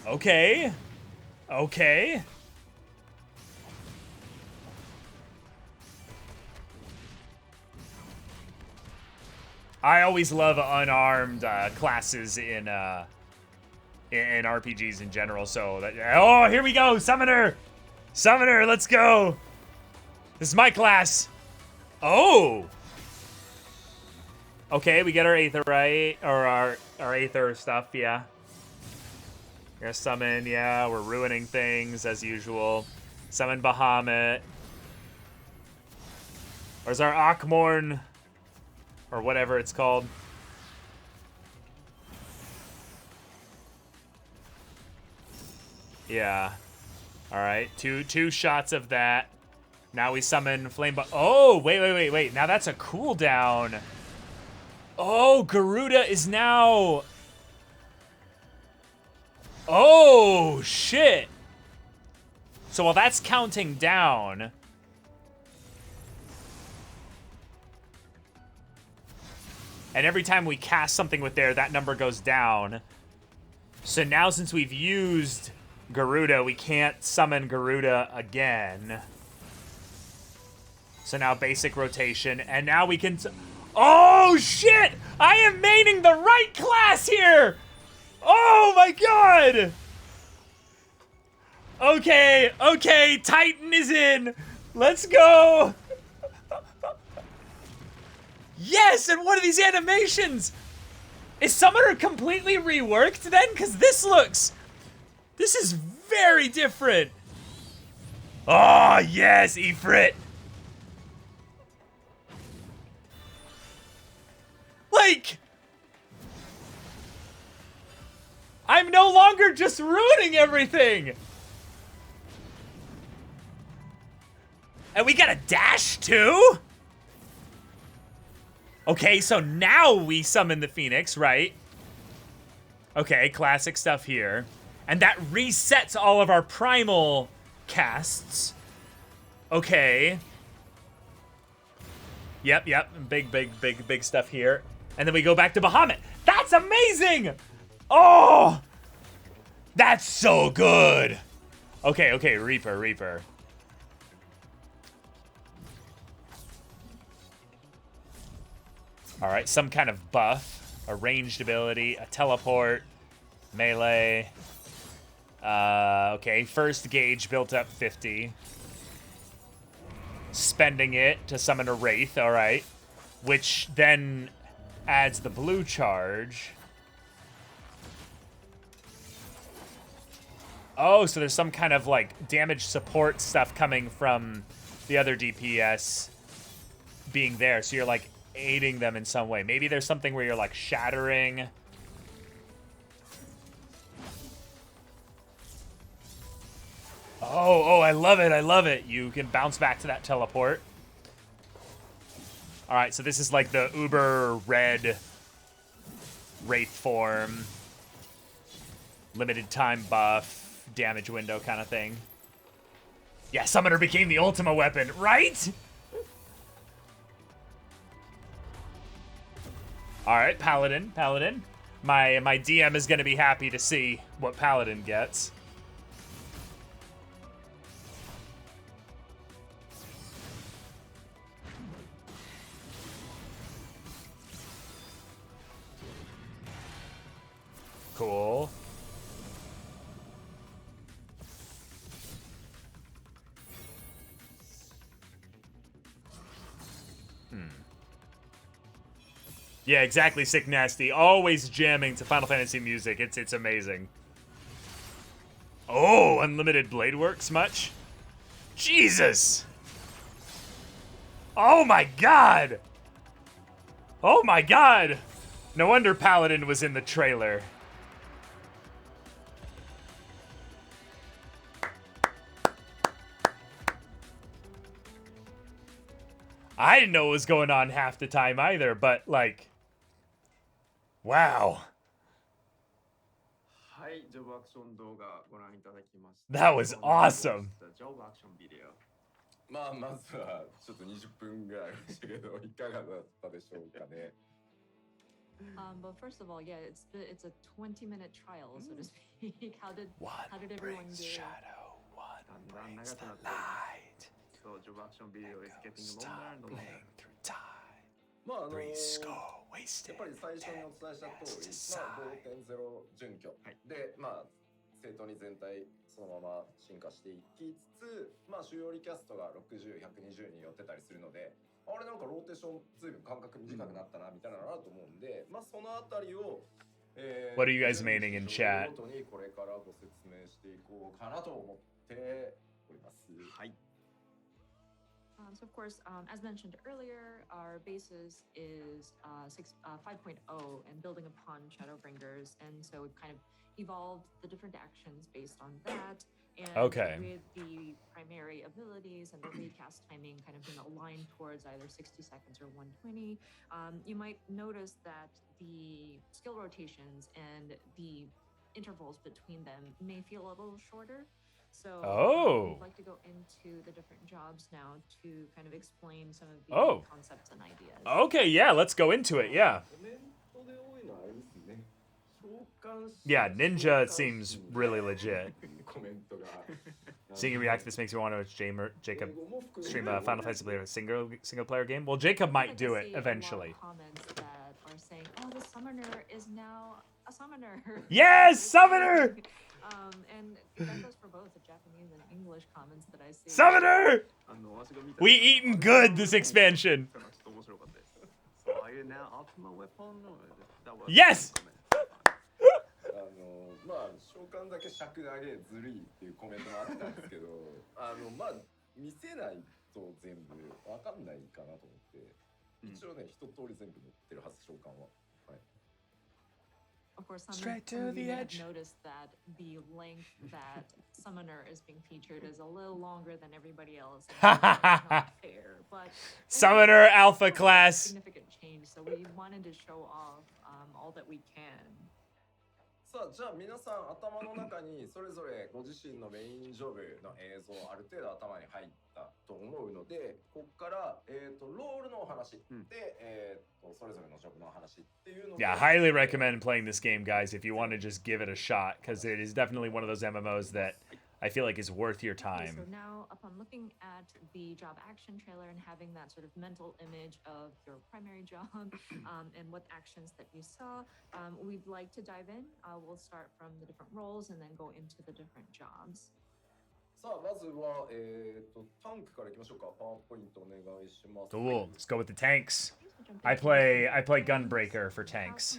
Okay. Okay. I always love unarmed classes in RPGs in general. So that, oh, here we go, Summoner, Summoner, let's go. This is my class. Oh. Okay, we get our Aetherite or our Aether stuff. Yeah. We're gonna summon. Yeah, we're ruining things as usual. Summon Bahamut. Where's our Akmorn? Or whatever it's called. Yeah. Alright, two shots of that. Now we summon Flame. Oh, wait. Now that's a cooldown. Oh, Garuda is now... Oh, shit. So while that's counting down... And every time we cast something with there, that number goes down. So now since we've used Garuda, we can't summon Garuda again. So now basic rotation, and now we can... Oh, shit! I am maining the right class here! Oh, my God! Okay, Titan is in! Let's go! Yes, and what are these animations? Is Summoner completely reworked then? Because this is very different. Oh, yes, Ifrit. Like, I'm no longer just ruining everything. And we got a dash too? Okay, so now we summon the Phoenix, right? Okay, classic stuff here. And that resets all of our primal casts. Okay. Yep. Big stuff here. And then we go back to Bahamut. That's amazing! Oh! That's so good! Okay, Reaper. Alright, some kind of buff. A ranged ability, a teleport, melee. Okay, first gauge built up 50. Spending it to summon a Wraith, alright. Which then adds the blue charge. Oh, so there's some kind of like damage support stuff coming from the other DPS being there. So you're like aiding them in some way. Maybe there's something where you're like shattering. Oh, I love it. You can bounce back to that teleport. All right, so this is like the uber red Wraith form. Limited time buff, damage window kind of thing. Yeah, Summoner became the Ultima weapon, right? All right, Paladin. My DM is gonna be happy to see what Paladin gets. Cool. Yeah, exactly, Sick Nasty. Always jamming to Final Fantasy music. It's amazing. Oh, unlimited blade works much? Jesus! Oh my god! Oh my god! No wonder Paladin was in the trailer. I didn't know what was going on half the time either, but like, wow. That was awesome. まあまずはちょっと20分ぐらいでしたけどいかがだったでしょうかね。But first of all, yeah, it's a 20-minute trial, so to speak. How did everyone do? Shadow, one brings the light. So job action video is getting longer and longer. Through time. まあThree score や wasted. っぱり最初にお伝えした通り、5.0 準拠、でまあ正当に全体そのまま進化していきつつ、まあ主要リキャストが60、120に寄ってたりするので、あれなんかローテーションずいぶん間隔短くなったなみたいなのあると思うんで、まあそのあたりを。What are you guys maining in chat? ごとにこれからご説明していこうかなと思っております。はい。So of course, as mentioned earlier, our basis is 5.0 and building upon Shadowbringers, and so we've kind of evolved the different actions based on that. And with the primary abilities and the recast timing kind of being aligned towards either 60 seconds or 120, you might notice that the skill rotations and the intervals between them may feel a little shorter. So I'd like to go into the different jobs now to kind of explain some of the concepts and ideas. Okay, yeah, let's go into it, yeah. Yeah, Ninja seems really legit. Seeing you react to this makes me want to watch Jacob stream a Final Fantasy player single player game. Well, Jacob might do it eventually. Comments that are saying, "Oh, the summoner is now a summoner." Yes, summoner. And that goes for both the Japanese and English comments that I see. Summoner! We eaten good this expansion. Yes! まあ召喚だけ尺投げずるいっていうコメントもあったんですけど、まあ見せないと全部わかんないかなと思って、一応ね一通り全部載ってるはず召喚は。はい。Of course, some Straight to of you the may have edge. noticed that the length that Summoner is being featured is a little longer than everybody else. And that's not fair, but Summoner Alpha it's a class. significant change, so we wanted to show off all that we can. さあじゃあ皆さん頭の中にそれぞれご自身のメインジョブの映像ある程度頭に入ったと思うのでここから、ロールのお話で、それぞれのジョブの話っていうのを Yeah, highly recommend playing this game, guys, if you want to just give it a shot, because it is definitely one of those MMOs that I feel like is worth your Okay, so time. now, upon looking at the job action trailer and having that sort of mental image of your primary job and what actions that you saw, we'd like to dive in. We'll start from the different roles and then go into the different jobs. さあまずは、タンクからいきましょうか。パワーポイントお願いします。 Cool. Let's go with the tanks. I play Gunbreaker for tanks.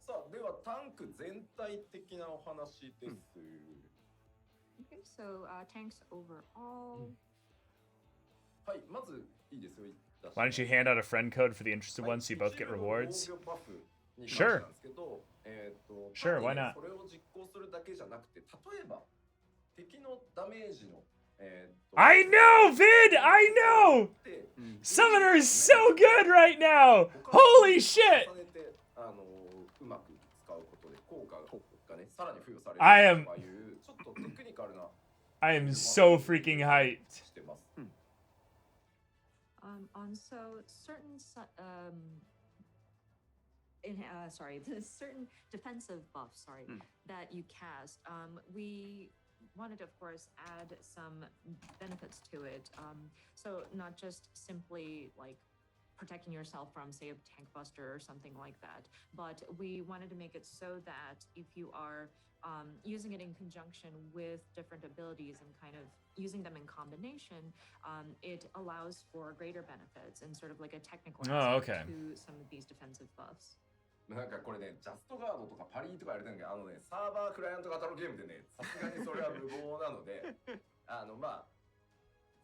さあではタンク全体的なお話です。Okay, so tanks overall. はい、まずいいですよ。 Why don't you hand out a friend code for the interested ones so you both get rewards? Sure. Sure, why not? それを実行するだけじゃなくて、例えば敵のダメージの I know, Vid! I know! Summoner is so good right now! Holy shit! I am so freaking hyped. So certain certain defensive buffs, that you cast, we wanted to, of course, add some benefits to it. So not just simply like protecting yourself from, say, a tank buster or something like that, but we wanted to make it so that if you are using it in conjunction with different abilities and kind of using them in combination, it allows for greater benefits and sort of like a technical aspect to some of these defensive buffs. なんかこれね、ジャストガードとかパリーとかやれてるんだけど、サーバークライアント型のゲームでね、さすがにそれは無謀なので、まあ、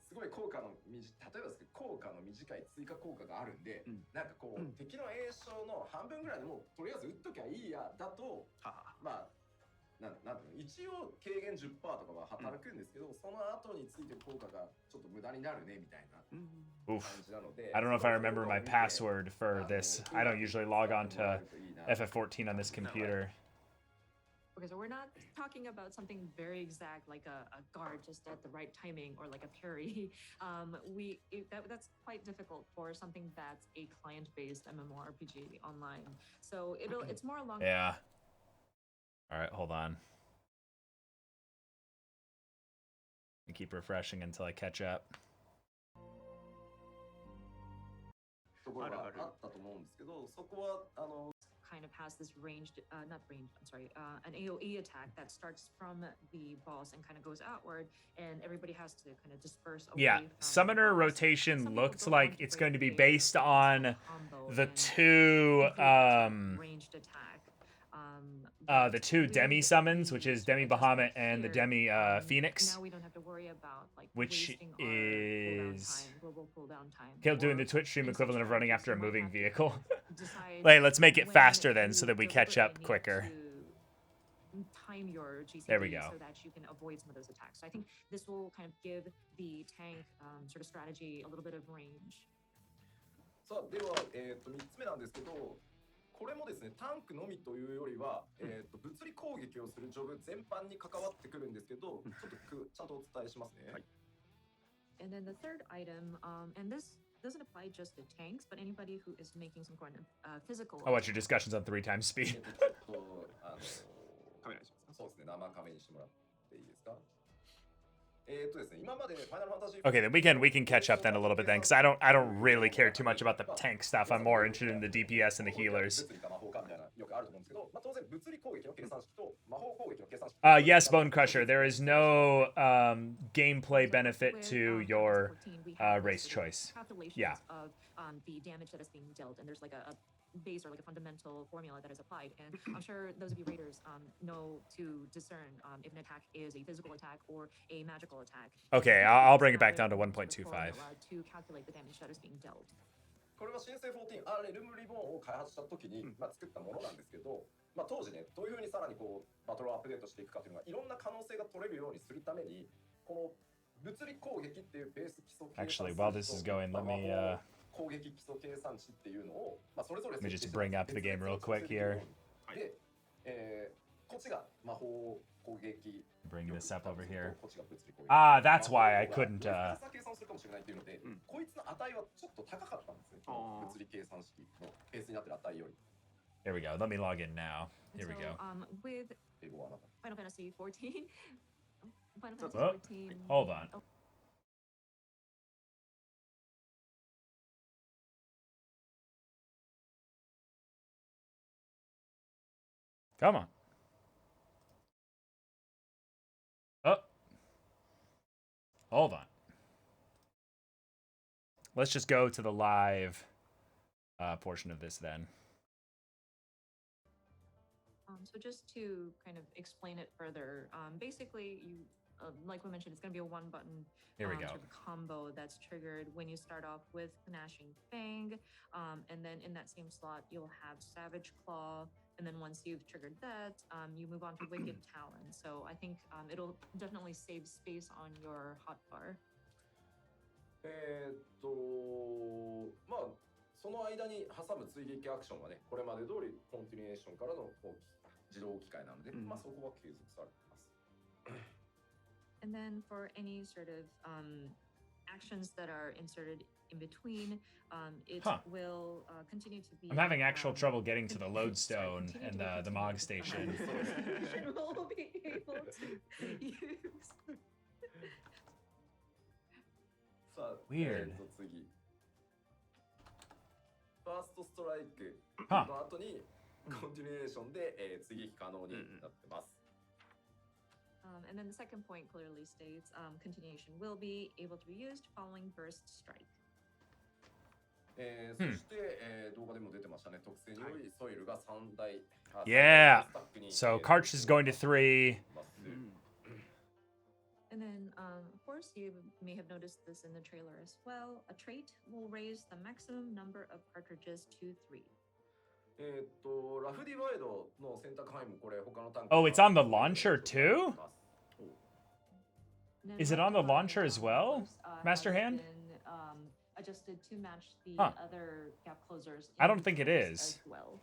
すごい効果の例えばですけど、効果の短い追加効果があるんで、なんかこう、敵の栄翔の半分ぐらいでもうとりあえず打っときゃいいやだと、まあ、なんていうの、一応軽減 10% とかは働くんですけど、その後についてる効果がちょっと無駄になるねみたいな。Oof. I don't know if I remember my password for this. I don't usually log on to FF14 on this computer. Okay, so we're not talking about something very exact like a guard just at the right timing or like a parry. That's quite difficult for something that's a client-based MMORPG online. So it's more along. Yeah. All right, hold on. I keep refreshing until I catch up. Kind of has this ranged, an AoE attack that starts from the boss and kind of goes outward, and everybody has to kind of disperse away. Yeah, Summoner rotation looks like it's going to be based on the two the two Demi summons, which is Demi Bahamut and the Demi Phoenix. Now we don't have to worry about like which is global cooldown time. Doing the Twitch stream equivalent of running after a moving vehicle. Wait, let's make it faster then so that we catch up quicker. Time your GCD there we go. So that you can avoid some of those attacks. So I think this will kind of give the tank sort of strategy a little bit of range. さあでは、3つ目なんですけど、これもですね、タンクのみというよりは、物理攻撃をするジョブ全般に関わってくるんですけど、ちょっとちゃんとお伝えしますね。はい。And then the third item, and this doesn't apply just to tanks, but anybody who is making some kind of physical. Oh, what's your discussions on 3 times speed? そうですね、生カメにしてもらっていいですか。ですね、今までファイナルファンタジー Okay, then we can catch up then a little bit then, because I don't really care too much about the tank stuff. I'm more interested in the DPS and the healers. Yes, Bone Crusher. There is no gameplay benefit to your race choice. Yeah. Of the damage that is being dealt, and there's like a base or like a fundamental formula that is applied, and I'm sure those of you raiders know to discern if an attack is a physical attack or a magical attack. Okay, I'll bring it back down to 1.25. To calculate the damage that is being dealt. これは新生14レルムリボーンを開発した時に、まあ、作ったものなんですけど、まあ、当時ねどういうふうにさらにこうバトルをアップデートしていくかというのがいろんな可能性が取れるようにするためにこの物理攻撃っていうベース基礎計算 Actually, while this is going, let me 攻撃基礎計算値っていうのを、まあ、それぞれ let me just bring up the game real quick here. で、こっちが魔法攻撃 Bring this up over here. Ah, that's why I couldn't. 計算するかもしれないっていうので、こいつの値はちょっと高かったんですね。物理計算式のベースになってる値より。Here we go. Let me log in now. Here we go. With Final Fantasy XIV. Final Fantasy Oh, XIV. hold on. Come on. Oh. Hold on. Let's just go to the live portion of this then. So just to kind of explain it further, basically you, like we mentioned, it's going to be a one-button Here we go. sort of combo that's triggered when you start off with Gnashing Fang, and then in that same slot you'll have Savage Claw, and then once you've triggered that, you move on to Wicked Talon. So I think it'll definitely save space on your hotbar. まあその間に挟む追撃アクションはね、これまで通りコンティニエーションからの自動置き換えなので、まあそこは継続されています。And then for any sort of actions that are inserted in between, it will continue to be. I'm having actual trouble getting to the lodestone and the Mog station. We'll be able to use. Weird. 次。ファーストストライクはの後にコンティニエーションで、追撃可能になってます。And then the second point clearly states continuation will be able to be used following burst strike. そして、動画でも出てましたね。特性によりソイルが3台。Yeah. So Karch is going to 3. And then, of course, you may have noticed this in the trailer as well. A trait will raise the maximum number of cartridges to 3. ラフディワイドの選択範囲もこれ他のタンク。 Oh, it's on the launcher too? Is it on the launcher as well, Master Hand? Adjusted to match the other gap closers. I don't think it is. As well.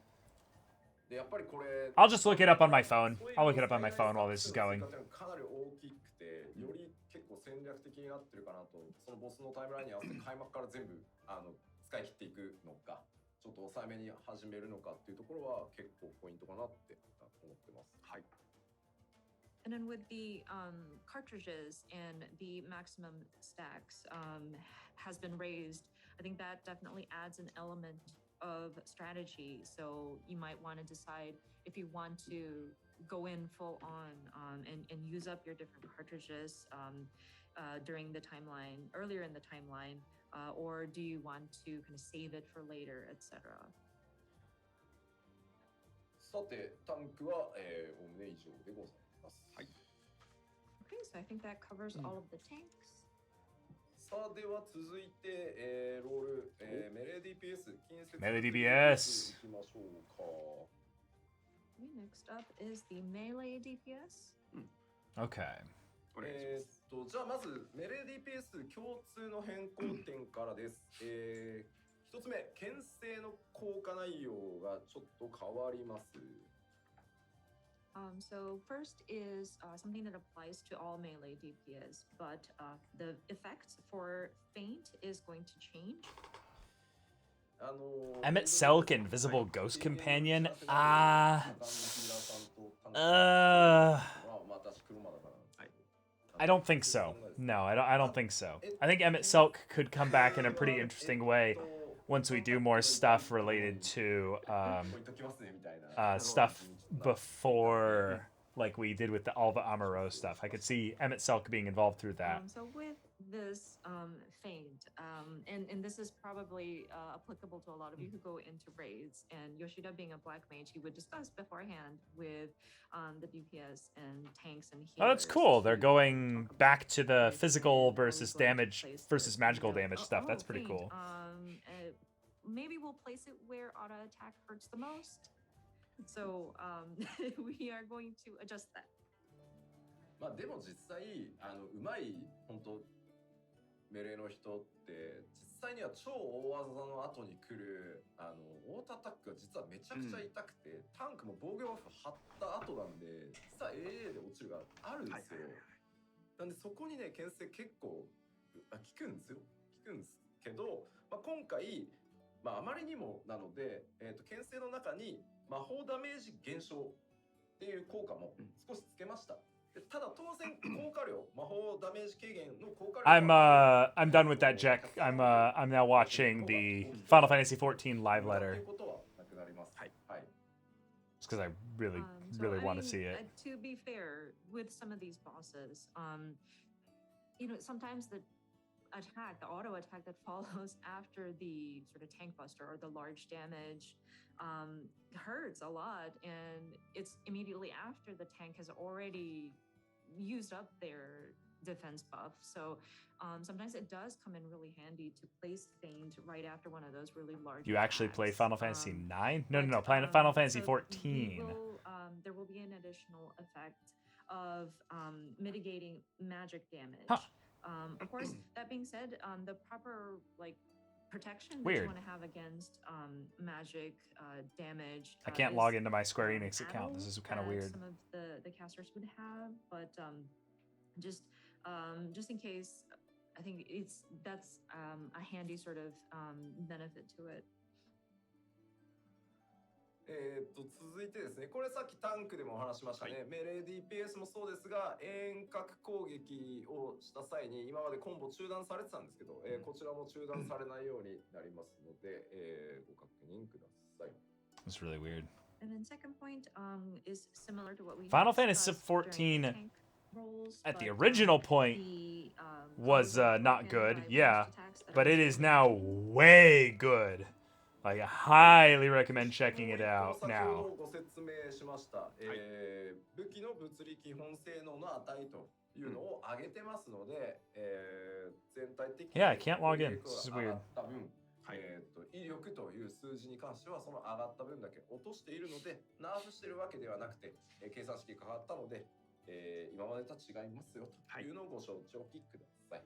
でやっぱりこれ I'll just look it up on my phone. I'll look it up on my phone while this is going. かなり大きくて、より結構戦略的になってるかなと、そのボスのタイムラインに合わせて開幕から全部使い切っていくのか、ちょっと抑えめに始めるのかっていうところは結構ポイントかなって思ってます。はい。And then with the cartridges and the maximum stacks has been raised, I think that definitely adds an element of strategy. So you might want to decide if you want to go in full on and use up your different cartridges during the timeline, earlier in the timeline, or do you want to kind of save it for later, etc. さて、タンクは、おおむね以上でございます。はい。Okay, so I think that covers all of the tanks. さあ、では続いて、ロール、メレー DPS、近接 Melee DPS. いきましょうか。Okay, next up is the melee DPS. Okay. じゃあまずメレー DPS 共通の変更点からです。一つ目、牽制の効果内容がちょっと変わります。So first is something that applies to all melee DPS, but the effect for feint is going to change. Emmett Selk, Invisible Ghost Companion. I don't think so. No, I don't think so. I think Emmett Selk could come back in a pretty interesting way once we do more stuff related to stuff before, like we did with the Alva Amaro stuff. I could see Emmett Selk being involved through that. So with this feint, and this is probably applicable to a lot of you who go into raids, and Yoshida being a black mage, he would discuss beforehand with the DPS and tanks and healers. Oh, that's cool. They're going back to the physical versus damage versus magical damage stuff. That's pretty cool. maybe we'll place it where auto attack hurts the most. So we are going to adjust that. まあでも実際うまい本当メレーの人って実際には超大技の後に来るオートアタックが実はめちゃくちゃ痛くて、タンクも防御バフ張った後なんで実は AA で落ちるがあるんですよ。なんでそこにね牽制結構効くんですよ。効くんですけど、まあ、今回、まあ、あまりにもなので、牽制の中に魔法ダメージ減少っていう効果も少しつけました。ただ当然効果量、魔法ダメージ軽減の効果量。I'm done with that, Jack. I'm now watching the Final Fantasy XIV live letter. Just because I really want to see it. To be fair, with some of these bosses, you know, sometimes the auto attack that follows after the sort of tank buster or the large damage hurts a lot, and it's immediately after the tank has already used up their defense buff. So sometimes it does come in really handy to place Feint right after one of those really large You actually play Final Fantasy IX? No, Final Fantasy XIV. There will be an additional effect of mitigating magic damage. Huh. Of course, that being said, the proper protection that Weird. you want to have against magic damage. I can't is, log into my Square Enix account. This is kind of weird. Some of the casters would have, but just in case, I think that's a handy sort of benefit to it. 続いてですね、これさっきタンクでもお話しましたね、メレー DPS もそうですが、遠隔攻撃をした際に今までコンボ中断されてたんですけど、こちらも中断されないようになりますので、ご確認ください。It's really weird. And then second point is similar to what we Final Fantasy XIV at the original point was not good, yeah, but it is now way good. I highly recommend checking it out now. ご説明しました。武器の物理基本性能の値というのを上げてますので、全体的に Yeah, I can't log in. This is weird. 威力という数字に関してはその上がった分だけ落としているので、ナーフしてるわけではなくて、計算式が変わったので、今までとは違いますよというのをご承知おきください。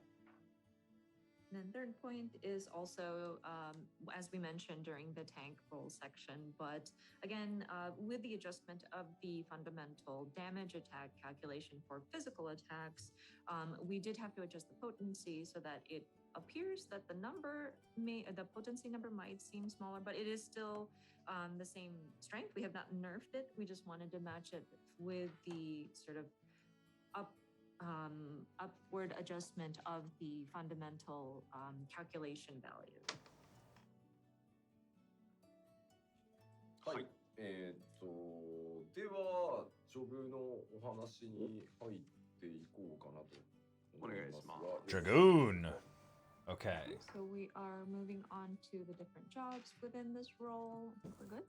And then third point is also, as we mentioned during the tank roll section, but again, with the adjustment of the fundamental damage attack calculation for physical attacks, we did have to adjust the potency so that it appears that the potency number might seem smaller, but it is still the same strength. We have not nerfed it. We just wanted to match it with the sort of upward adjustment of the fundamental calculation value. はい。では、ジョブのお話に入っていこうかなと思いますが。Dragoon. Okay. So we are moving on to the different jobs within this role. I think we're good.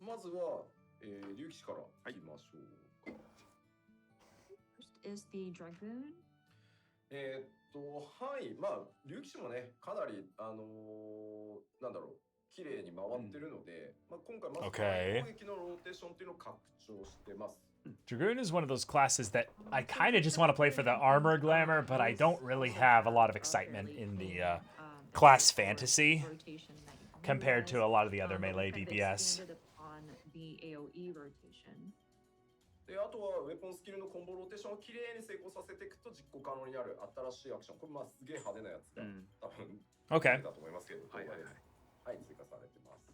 まずは、竜騎士からいきましょうか。First is the Dragoon. はい、まあ竜騎士もねかなりなんだろう綺麗に回ってるので、まあ今回まず攻撃のローテーションっていうのを拡張してます。Dragoon is one of those classes that I kind of just want to play for the armor glamour, but I don't really have a lot of excitement in the class fantasy compared to a lot of the other melee DPS. であとはウェポンスキルのコンボローテーションをきれいに成功させていくと実行可能になる新しいアクション。これまあすげえ派手なやつが、多分出たと思いますけど、はい、追加されてます。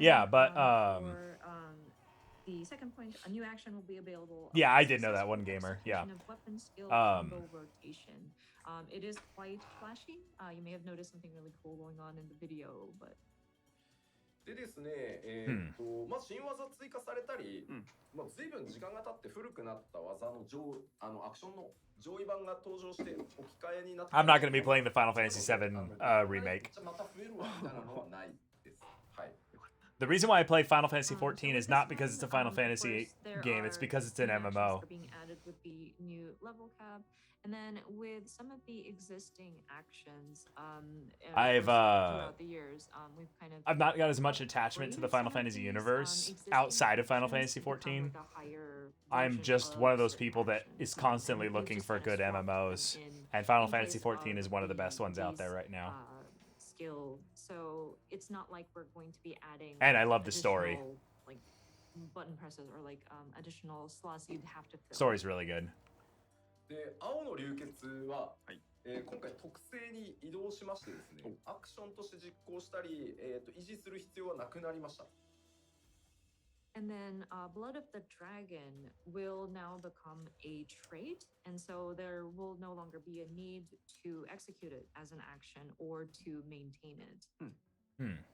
Yeah, but the second point, a new action will be available. Yeah, I did know that one gamer. Yeah. Weapon skill combo rotation. It is quite flashy. You may have noticed something really cool going on in the video, but. でですね、まあ新技追加されたり、まあ随分時間が経って古くなった技のアクションの上位版が登場して置き換えになって。I'm not going to be playing the Final Fantasy VII remake. また増えるわみたいなのはないです。はい。The reason why I play Final Fantasy XIV is not because it's a Final Fantasy game, it's because it's an MMO. Being added with the new level cap, And then with some of the existing actions, I've throughout the years, we've kind of I've not got as much attachment to the Final Fantasy universe outside of Final Fantasy XIV. I'm just one of those people that is constantly looking for good MMOs, and Final Fantasy XIV is one of the best ones out there right now. Skill, so it's not like we're going to be adding. And I love the story. Like button presses or like additional slots you'd have to fill. Story's really good. で、青の流血は、今回特性に移動しましてですね、アクションとして実行したり、維持する必要はなくなりました。And then Blood of the Dragon will now become a trait, and so there will no longer be a need to execute it as an action or to maintain it.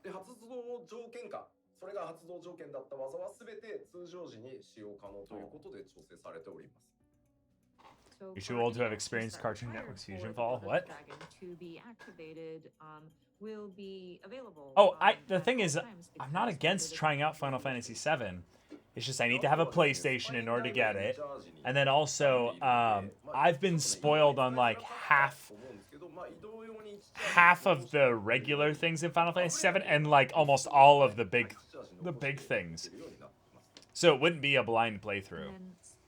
で、発動条件下、それが発動条件だった技はすべて通常時に使用可能ということで調整されております。You're too old to have experienced Cartoon Network's Fusion Fall. What? To be activated will be available. Oh, the thing is, I'm not against trying out Final Fantasy VII. It's just I need to have a PlayStation in order to get it. And then also, I've been spoiled on like half of the regular things in Final Fantasy VII and like almost all of the big things. So it wouldn't be a blind playthrough.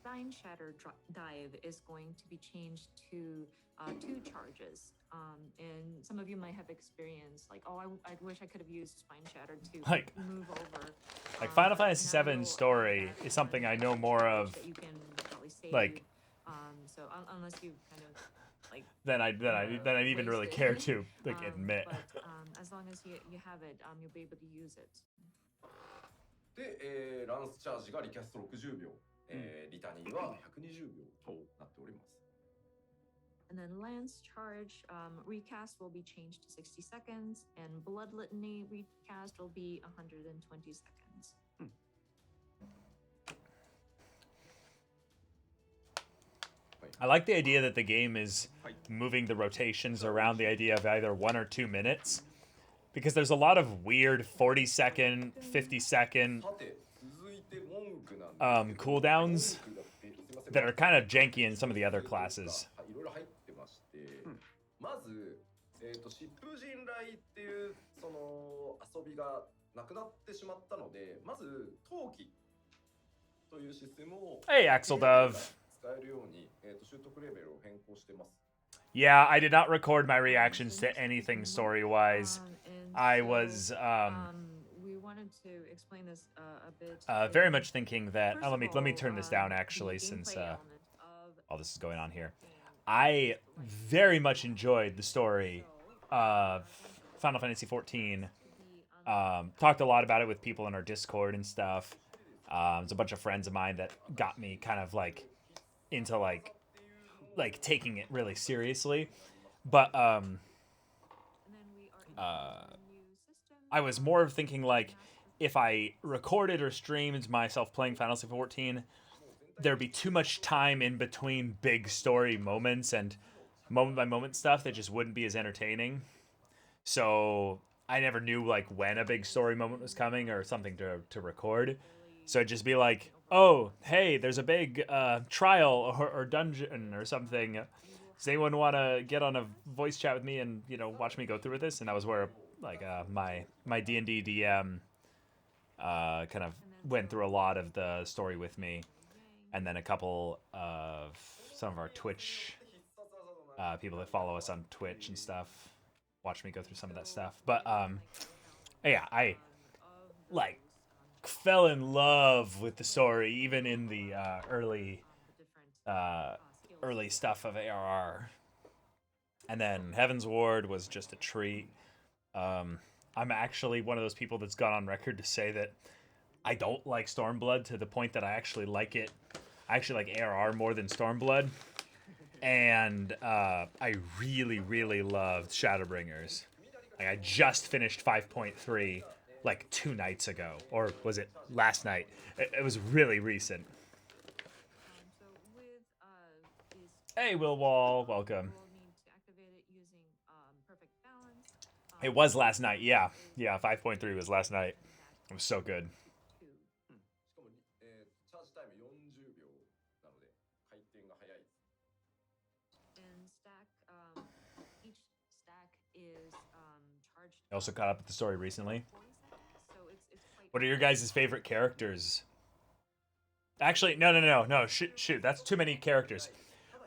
Spine Shatter Dive is going to be changed to 2 charges. And some of you might have experienced like, oh, I wish I could have used Spine Shatter to move over. Like Final Fantasy VII story is something I know more of. You can probably save, like, so unless you kind of like. Then I'd even really care to like admit. But as long as you have it, you'll be able to use it. で、ランスチャージがリキャスト60秒。リタニーは120秒となっております。And then Lance Charge recast will be changed to 60 seconds, and Blood Litany recast will be 120 seconds. I like the idea that the game is moving the rotations around the idea of either 1 or 2 minutes, because there's a lot of weird 40-second, 50-second cooldowns that are kind of janky in some of the other classes. まず、疾風陣雷っていうその遊びがなくなってしまったので、まず陶器というシステムを Hey, Axel Dove. 使えるように習得レベルを変更してます。Yeah, I did not record my reactions to anything story-wise. I was we wanted to explain this a bit. Very much thinking that. Let me turn this down actually, since all this is going on here. I very much enjoyed the story of Final Fantasy XIV. Talked a lot about it with people in our Discord and stuff. There's a bunch of friends of mine that got me kind of like into like taking it really seriously. But I was more thinking like if I recorded or streamed myself playing Final Fantasy XIV, there'd be too much time in between big story moments and moment by moment stuff that just wouldn't be as entertaining. So I never knew like when a big story moment was coming or something to record. So it'd just be like, oh, hey, there's a big trial or dungeon or something. Does anyone want to get on a voice chat with me and, you know, watch me go through this? And that was where like my D&D DM kind of went through a lot of the story with me. And then a couple of some of our Twitch people that follow us on Twitch and stuff watch me go through some of that stuff. But yeah, I like fell in love with the story even in the early stuff of ARR. And then Heaven's Ward was just a treat. I'm actually one of those people that's gone on record to say that I don't like Stormblood to the point that I actually like it. I actually like ARR more than Stormblood. And I really, really loved Shadowbringers. Like, I just finished 5.3 like 2 nights ago. Or was it last night? It was really recent. Hey, Will Wall. Welcome. It was last night, yeah. Yeah, 5.3 was last night. It was so good. I also caught up with the story recently. So it's quite. What are your guys' favorite characters? Actually, no. Shoot, that's too many characters.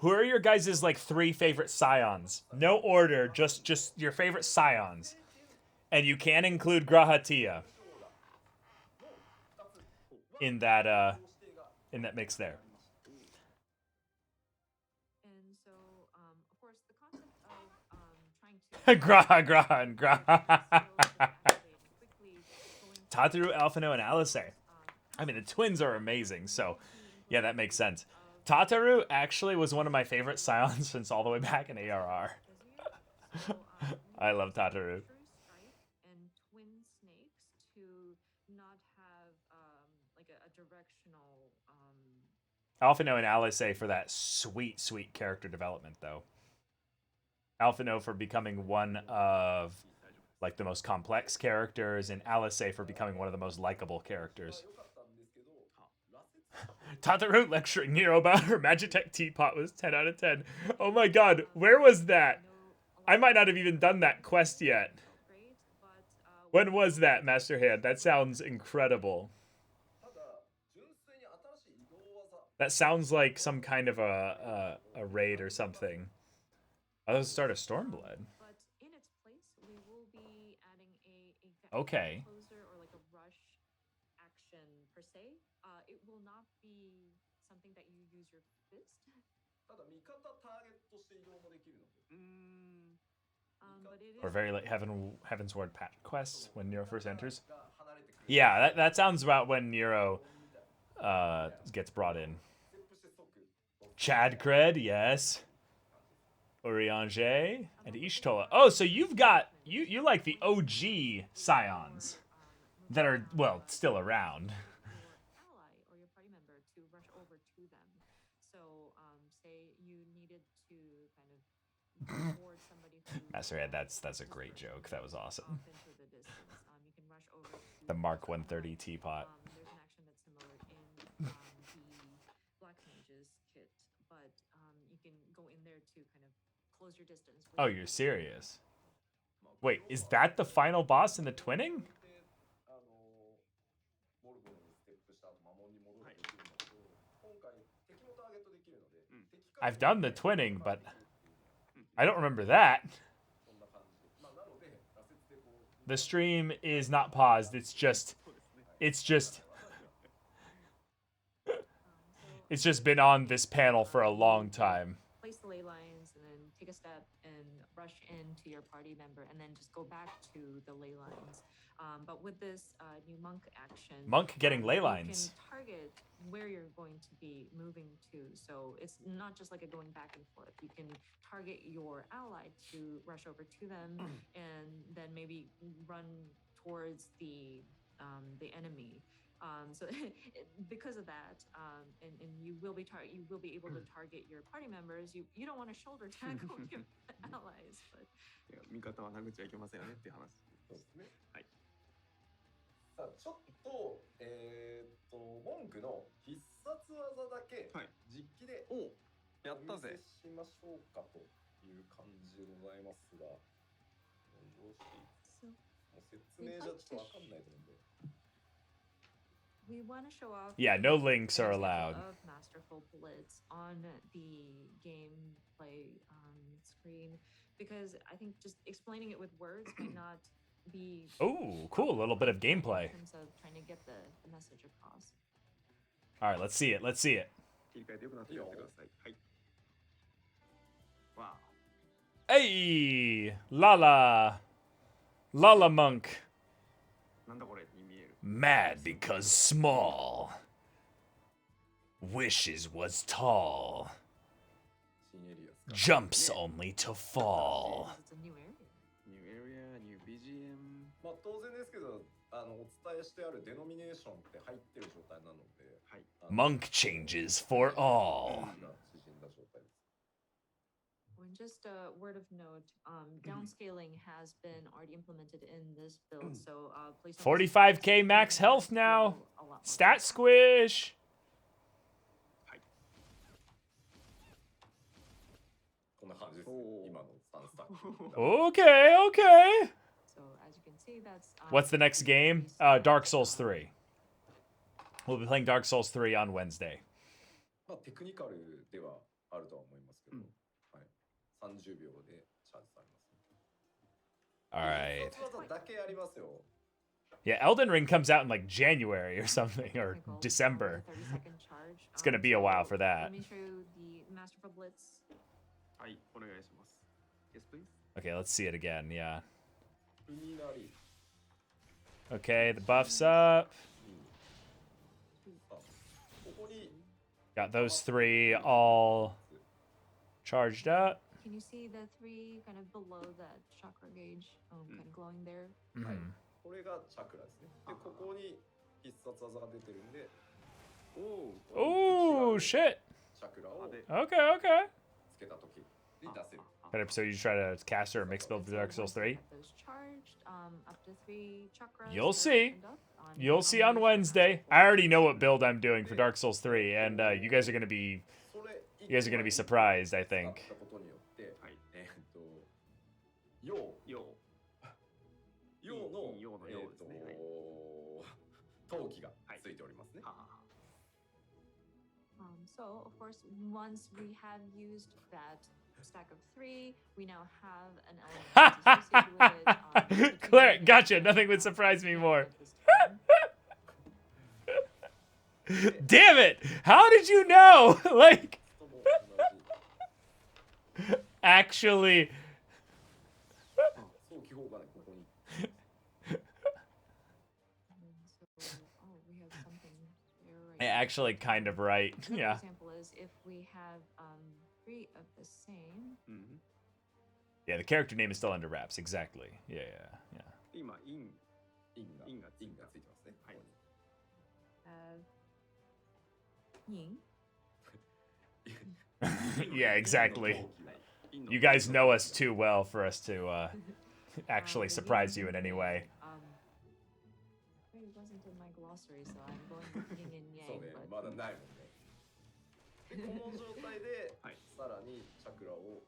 Who are your guys' like 3 favorite scions? No order, just your favorite scions. And you can include Grahatia in that mix there. And so, of course, the concept of trying to Graha. Tataru, Alphino, and Alice. I mean, the twins are amazing, so yeah, that makes sense. Tataru actually was one of my favorite scions since all the way back in ARR. I love Tataru. and twin snakes to not have like a directional. Alphino and Alice for that sweet character development, though. Alphino for becoming one of like the most complex characters, and Alice for becoming one of the most likable characters. Tataru lecturing Nero about her Magitech teapot was 10 out of 10. Oh my god, where was that? I might not have even done that quest yet. When was that, Master Hand? That sounds incredible. That sounds like some kind of a raid or something. Oh, let's start a Stormblood. But in its place, we will be adding a Okay. closer or like a rush action per se. It will not be something that you use your fist. But it is Or very like Heaven's Ward patch quests when Nero first enters. Yeah, that sounds about when Nero gets brought in. Chad Cred, yes. Urianger and Ishtola. Oh, so you've got you like the OG scions that are, well, still around. ally or your party member to rush over to them. So, say you needed to kind of board somebody who Master Head, that's a great joke. That was awesome. off into the distance. You can rush over to The Mark 130 teapot. there's an action that's similar in the Black Mage's kit, but you can go in there to kind of close your distance. Oh, you're serious? Wait, is that the final boss in the twinning? I've done the twinning, but I don't remember that. The stream is not paused. It's just been on this panel for a long time. Place the ley lines and then take a step and rush into your party member and then just go back to the ley lines. But with this new monk action, Monk getting ley you lines. can target where you're going to be moving to. So it's not just like a going back and forth. You can target your ally to rush over to them and then maybe run towards the enemy. So because of that, and you will be able to target your party members. You don't want to shoulder tackle your allies, but 味方は殴っちゃいけませんよねっていう話。そうですね。はい。さあちょっと文句の必殺技だけ実機でおやったぜしましょうかという感じでございますが、よろしい。もう説明じゃちょっとわかんないと思うんで。we want to show off. Yeah, no links are allowed. Of masterful blitz on the gameplay screen, because I think just explaining it with words might not be. Oh, cool! A little bit of gameplay. In terms of trying to get the message across. All right, let's see it. Let's see it. 切り替えてよくなってやってください。はい。わ Hey, Lala Monk. なんだこれに見える。 Mad because small. Wishes was tall. Jumps only to fall. It's a new area. New area, new BGM. まあ当然ですけど、お伝えしてあるデノミネーションって入ってる状態なので、はい。Monk changes for all. And just a word of note, downscaling has been already implemented in this build, so please. 45k max health now. Stat squish. こんな感じです。今の3スタック。 Okay, okay. So can see, that's What's the next game? Dark Souls 3. We'll be playing Dark Souls 3 on Wednesday. まあテクニカルではあるとは思いますけど、はい。30秒でチャージされます。Alright. 必殺技だけありますよ。 Yeah, Elden Ring comes out in like January or something, or December. It's gonna be a while for that. Let me show you the Masterful Blitz. はいお願いします Yes please Okay, let's see it again, yeah. 海なり Okay, the buff's up. ここに Got those 3 all charged up. Can you see the 3 kind of below that chakra gauge, kind of glowing there? はい Mhm. これがチャクラですね。で、ここに必殺技が出てるんで、お Oh, shit. チャクラを Okay, okay. つけたときに出せる。 But so you try to cast or mix build for Dark Souls 3? Those charged, up to 3 chakras. You'll that see. opened up on- You'll see on Wednesday. I already know what build I'm doing for Dark Souls 3, and you guys are gonna be surprised, I think. 使ったことによって、陽の陶器がついておりますね。So, of course, once we have used that stack of 3, we now have an element associated with it. Claire, gotcha. Nothing would surprise me more. Damn it! How did you know? Like, actually. Actually, kind of right. Another Yeah. example is if we have 3 of the same. Yeah, the character name is still under wraps. Exactly. Yeah, yeah, 今インがついてますね。はい。 Ying. yeah. Yeah, exactly. You guys know us too well for us to actually surprise you in any way. It wasn't in my glossary, so I'm going with yin and yang. そうね、まだないもんね。で、この状態で、さらにチャクラを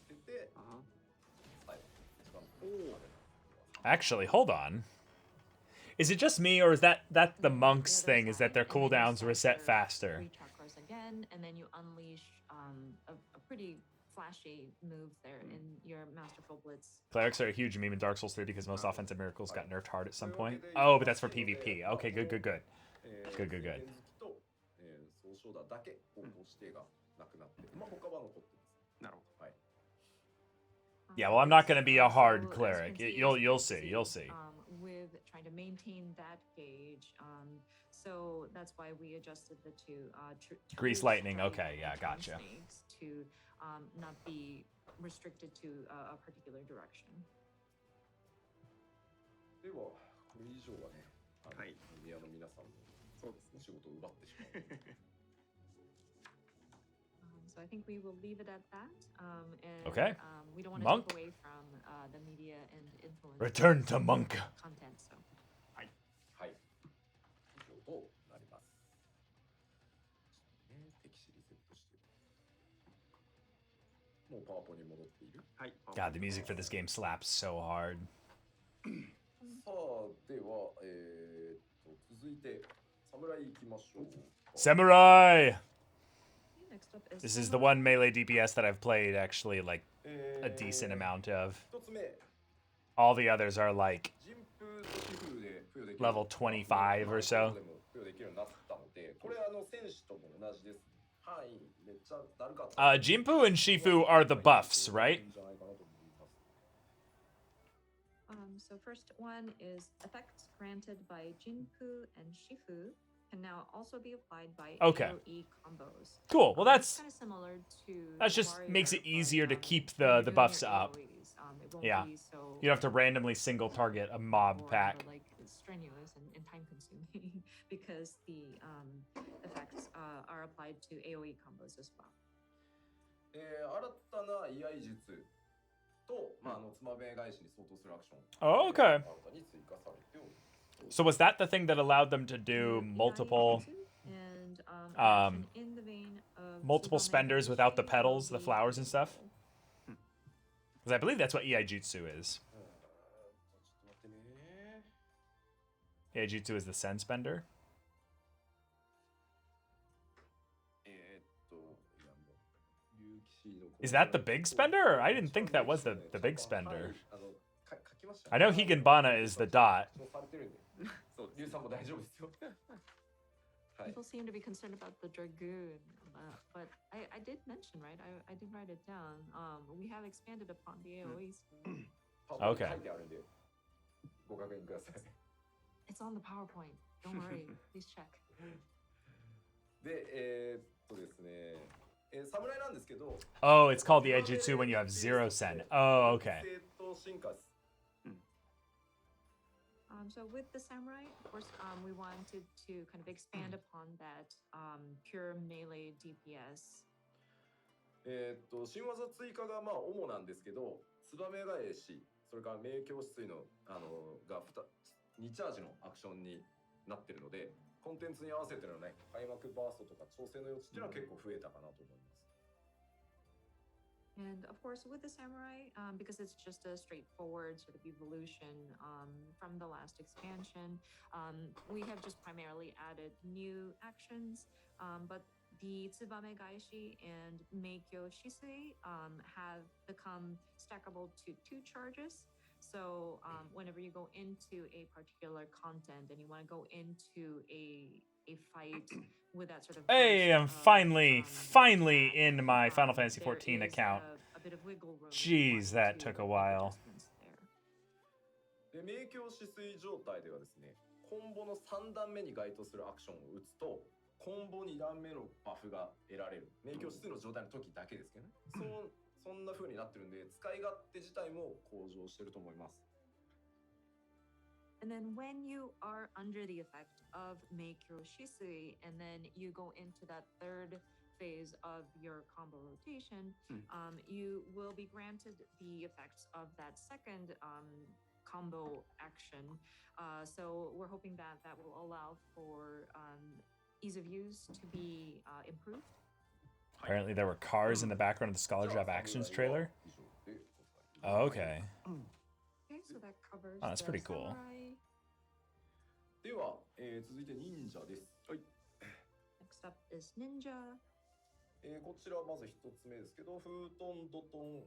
つけて、はい、一番こう Actually, hold on. Is it just me, or is that the monks thing? Is that their cooldowns reset faster? 3 chakras again, and then you unleash a pretty flashy move there in your Masterful Blitz. Clerics are a huge meme in Dark Souls 3 because most offensive miracles got nerfed hard at some point. Oh, but that's for PvP. Okay, good. Good. と、総称だだけ方向指定がなくなって、まあ他は残ってます。なるほど。はい。 Yeah, well, I'm not going to be a hard cleric. You'll see. You'll see. With trying to maintain that gauge, so that's why we adjusted the 2 Grease lightning. Okay, yeah, gotcha. To not be restricted to a particular direction. では、これ以上はね、宮の皆さんのそうですね、仕事を奪ってしまう。So I think we will leave it at that. And, Okay. We don't want to Monk. take away from the media and influence. Return to Monk. Content. So. はい。はい。以上となります。敵シリセットして。もうパワポに戻っている。はい。 God, the music for this game slaps so hard. さあ、では、続いて、侍行きましょう。 Samurai! Next up is This is the one melee DPS that I've played actually like a decent amount of. 一つ目、 All the others are like 人風と皮膚で付与できる level 25 or so. でも付与できるようになったので、これ戦士とも同じです。範囲めっちゃだるかった。Jinpu and Shifu are the buffs, right? So first one is effects granted by Jinpu and Shifu can now also be applied by Okay. AoE combos. Cool. Well, that's kind of similar to that just warrior, makes it but, easier to keep when you're the doing buffs your up. AoEs, it won't Yeah. be so You don't have to randomly single target a mob or, pack. like strenuous and time consuming because the effects are applied to AoE combos as well. 新たな居合術と、まあ、つまべ返しに相当するアクション Oh, okay. 新たに追加されております。 So was that the thing that allowed them to do multiple And in the vein of multiple spenders without the petals, the flowers and stuff? Because I believe that's what Iaijutsu is. Ejutsu is the sense bender. Is that the big spender? Or I didn't think that was the big spender. I know Higanbana is the dot. People seem to be concerned about the Dragoon, but I did mention, right? I did write it down. We have expanded upon the AoE. Okay. It's on the PowerPoint. Don't worry. Please check. ですね、侍なんですけど、 Oh, it's called the Ejutsu when you have 0 sen. Oh, okay. So with the samurai, of course, we wanted to kind of expand upon that pure melee DPS. 新技追加がまあ主なんですけど、ツバメ返し、それから名教止水のが2チャージのアクションになってるので、コンテンツに合わせてのね、開幕バーストとか調整の余地っていうのは結構増えたかなと思います。 And of course, with the samurai, because it's just a straightforward sort of evolution from the last expansion, we have just primarily added new actions, but the Tsubame Gaishi and Meikyo Shisui have become stackable to 2 charges. So whenever you go into a particular content and you want to go into a fight with that sort of Hey, I'm finally in my Final Fantasy XIV account. Jeez, that took a while. で、名教止水状態ではですね、コンボの3段目に該当するアクションを打つと、コンボ2段目のバフが得られる。名教止水の状態の時だけですけどね。そんな風になってるんで、使い勝手自体も向上してると思います。 And then when you are under the effect of Meikyo Shisui, and then you go into that third phase of your combo rotation, you will be granted the effects of that second combo action. So we're hoping that that will allow for ease of use to be improved. Apparently there were cars in the background of the Scholar Job Actions trailer. Oh, okay. Okay, so that covers Oh, that's pretty cool. では、続いて忍者です。はい。Next up is ninja. こちらまず一つ目ですけど、フートン、ドトン、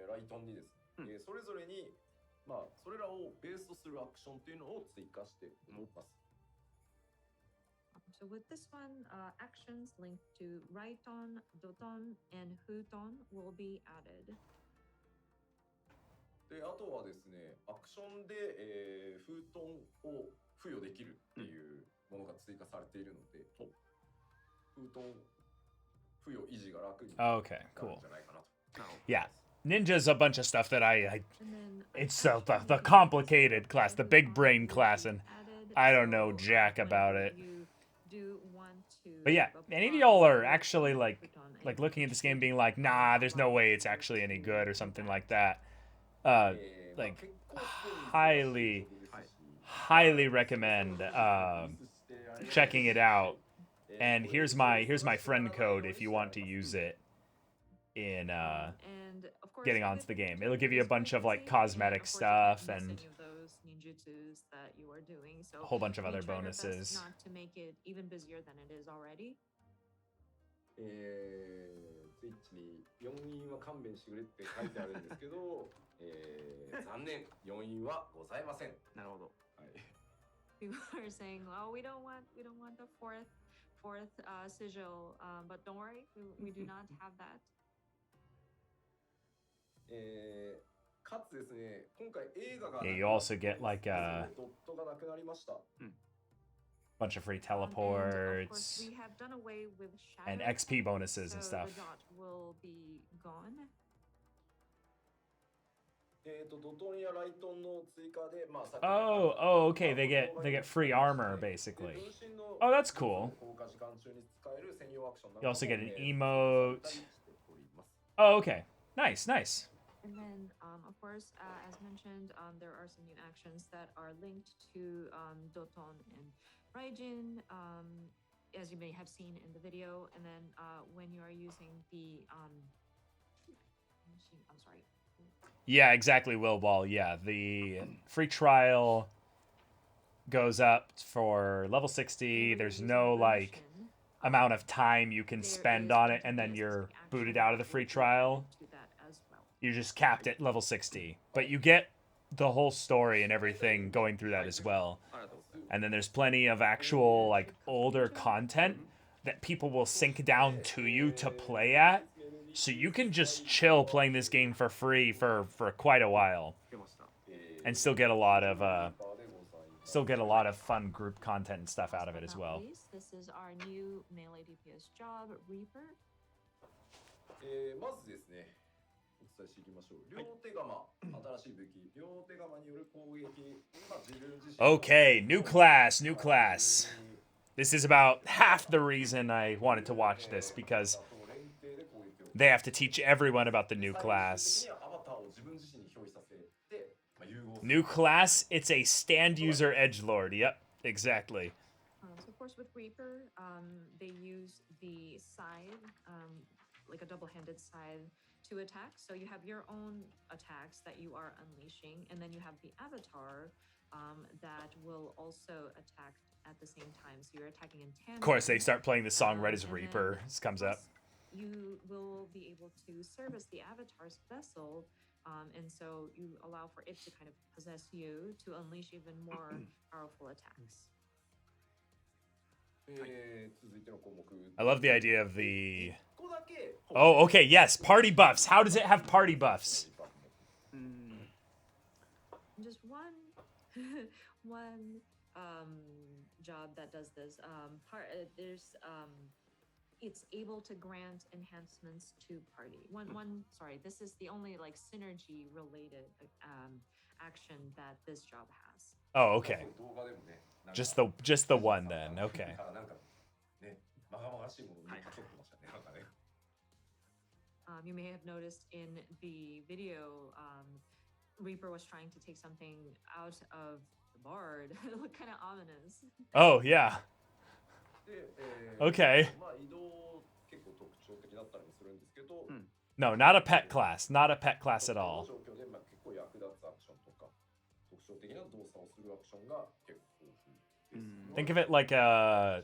ライトンにですね、それぞれにまあそれらをベースとするアクションっていうのを追加しております。So with this one, actions linked to Raiton, Doton, and Huton will be added. で、あとはですね、アクションで、フートンを付与できるっていうものが追加されているので、フートン付与維持が楽になるんじ Okay, ゃ cool. ないかなと。 Yeah. Ninja's a bunch of stuff that it's the complicated class, the big brain class, and I don't know jack about it. But yeah, any of y'all are actually like looking at this game being like, nah, there's no way it's actually any good or something like that. Like highly recommend checking it out. And here's my friend code if you want to use it in getting onto the game. It'll give you a bunch of like cosmetic stuff and a whole bunch of other bonuses. Not to make it even busier than it is already. ツイッチに4因は勘弁してくれって書いてあるんですけど、残念、4因はございません。なるほど。はい。People are saying, "Oh, we don't want the fourth sigil," but don't worry, we do not have that. かつですね、今回映画が Yeah, you also get like a ドットがなくなりました。 bunch of free teleports and XP bonuses and stuff. ドトンやライトンの追加で、まあ、Oh, okay. They get free armor basically. Oh, that's cool. You also get an emote. Oh, okay. Nice. And then, of course, as mentioned, there are some new actions that are linked to Doton and Raijin, as you may have seen in the video. And then when you are using the I'm sorry. Yeah, exactly, Will Ball. Yeah, the free trial goes up for level 60. There's no like amount of time you can spend on it, and then you're booted out of the free trial. You're just capped at level 60, but you get the whole story and everything going through that as well. And then there's plenty of actual like older content that people will sync down to you to play at, so you can just chill playing this game for free for quite a while, and still get a lot of fun group content and stuff out of it as well. This is our new melee DPS job, Reaper. まずですね、お伝えしていきましょう。両手釜、新しい武器、両手釜による攻撃。自分自身 Okay, new class. This is about half the reason I wanted to watch this, because they have to teach everyone about the new class. New class, it's a stand user edgelord. Yep, exactly. So of course with Reaper, they use the scythe, like a double-handed scythe, to attack. So you have your own attacks that you are unleashing, and then you have the avatar that will also attack at the same time. So you're attacking in tandem. Of course, they start playing the song right as Reaper comes up. You will be able to service the avatar's vessel, and so you allow for it to kind of possess you to unleash even more powerful attacks. I love the idea of the... Oh, okay, yes, party buffs. How does it have party buffs? Just one job that does this. It's able to grant enhancements to party. Sorry, this is the only like synergy related action that this job has. Oh, okay. Just the one then. Okay. You may have noticed in the video, Reaper was trying to take something out of the bard. It looked kind of ominous. Oh, yeah. Okay. No, not a pet class. Not a pet class at all. Think of it like a...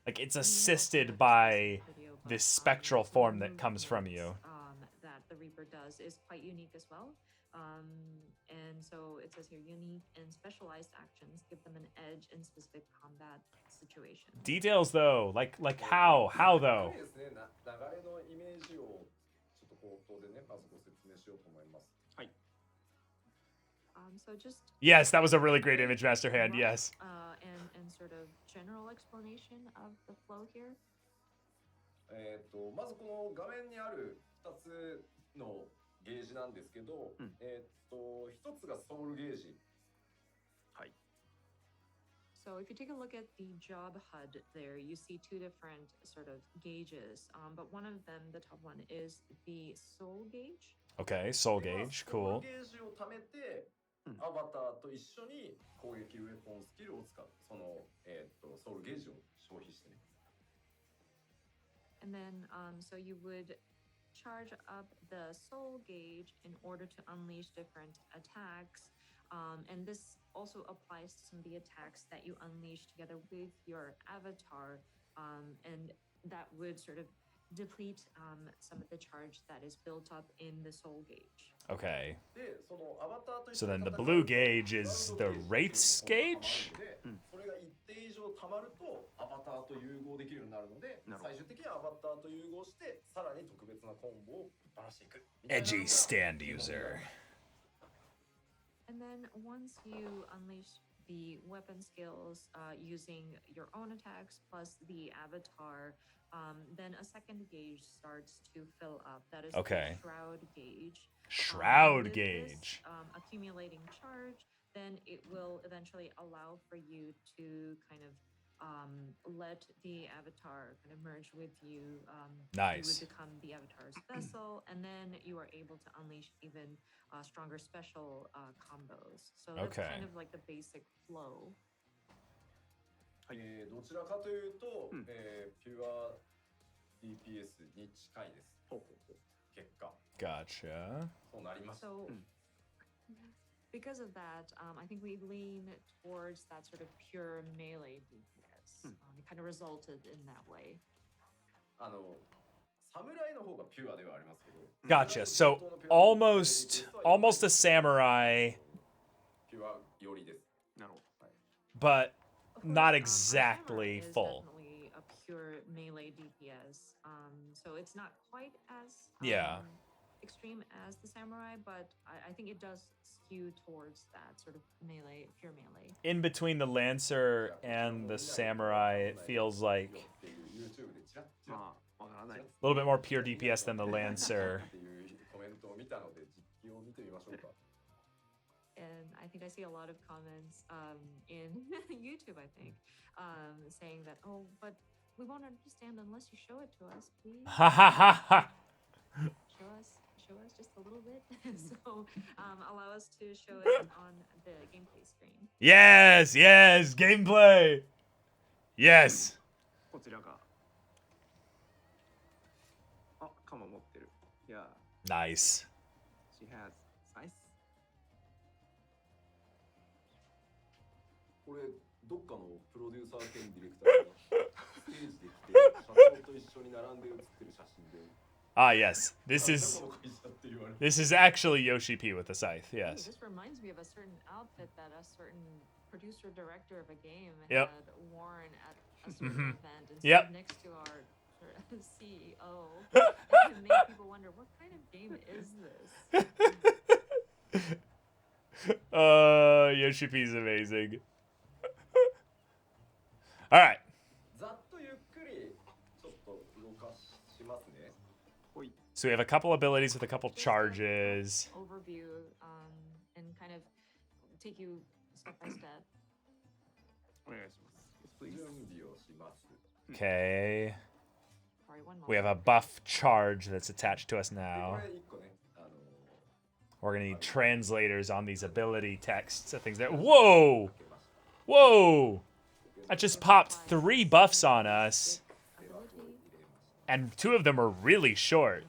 Like it's assisted by this spectral form that comes from you. That the Reaper does is quite unique as well. And so it says here, unique and specialized actions give them an edge in specific combat situations. Details though, like how though? So just yes, that was a really great image, Master Hand. Yes. And sort of general explanation of the flow here. まずこの画面にある2つのゲージなんですけど、1つがソウルゲージ。はい。 So if you take a look at the job HUD there, you see two different sort of gauges, but one of them, the top one, is the soul gauge. Okay, soul gauge, cool. ソウルゲージを貯めて、アバターと一緒に攻撃ウェポンスキルを使う。そのソウルゲージを消費してね。And then, so you would charge up the soul gauge in order to unleash different attacks. And this also applies to some of the attacks that you unleash together with your avatar. And that would sort of deplete some of the charge that is built up in the soul gauge. Okay. So then the blue gauge is the wraiths gauge? Edgy stand user. And then once you unleash the weapon skills using your own attacks plus the avatar, then a second gauge starts to fill up. That is okay. The shroud gauge. Shroud gauge. This, accumulating charge, then it will eventually allow for you to kind of let the avatar kind of merge with you. Nice. You would become the avatar's vessel, and then you are able to unleash even stronger special combos. So that's kind of like the basic flow. どちらかというと、ピュア DPS に近いです。結果。Gotcha. そうなります。So, because of that, I think we lean towards that sort of pure melee DPS. It kind of resulted in that way. Gotcha. So almost a samurai, but not exactly full. Definitely a pure melee DPS. So it's not quite as extreme as the samurai, but I think it does skew towards that sort of melee, pure melee. In between the lancer and the samurai, it feels like a little bit more pure DPS than the lancer. And I think I see a lot of comments in YouTube, I think, saying that, oh, but we won't understand unless you show it to us, please. Ha ha ha ha! Show us just a little bit. So allow us to show it on the gameplay screen. Yes, gameplay. Yes. Nice. She has scythe. これどっかのプロデューサー兼ディレクターがステージで来て社長と一緒に並んで写ってる写真で Ah, yes. This is actually Yoshi P with the scythe. Yes. This reminds me of a certain outfit that a certain producer director of a game Yep. had worn at a certain event and Yep. stood next to our CEO and made people wonder, what kind of game is this? Yoshi P is amazing. All right. ざっとゆっくりちょっと動かしますね。 So we have a couple abilities with a couple charges. Overview and kind of take you step by step. Okay. Sorry, one We have a buff charge that's attached to us now. We're gonna need translators on these ability texts and things that. Whoa! Whoa! That just popped 3 buffs on us. And 2 of them are really short.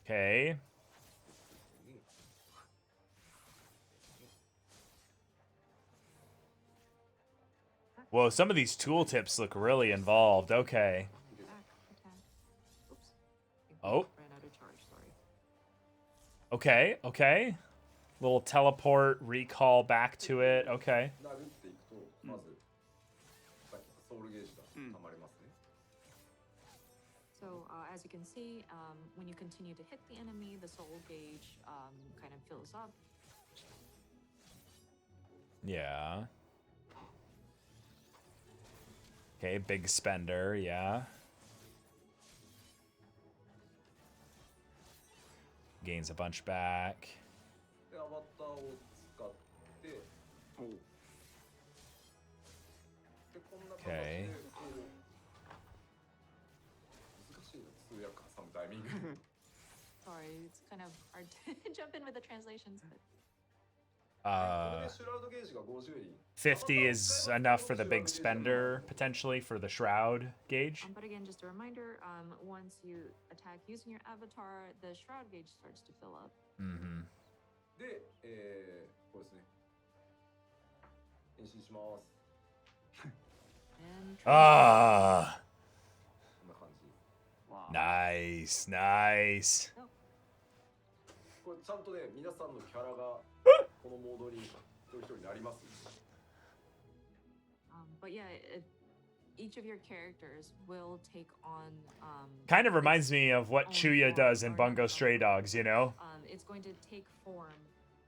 Okay. Whoa, some of these tooltips look really involved. Okay. Oh. Okay, okay. Little teleport, recall back to it. Okay. So as you can see, when you continue to hit the enemy, the soul gauge kind of fills up. Yeah. Okay, big spender, yeah. Gains a bunch back. Okay. Sorry, it's kind of hard to jump in with the translations, but 50 is enough for the big spender, potentially, for the shroud gauge. but again, just a reminder, once you attack using your avatar, the shroud gauge starts to fill up. Mm-hmm. で、これですね。変身します。 Ah! Nice, nice. これちゃんとね、皆さんのキャラがこのモードに一人一人なります。But yeah, each of your characters will take on. Kind of reminds me of what Chuya does in Bungo Stray Dogs, you know? It's going to take form,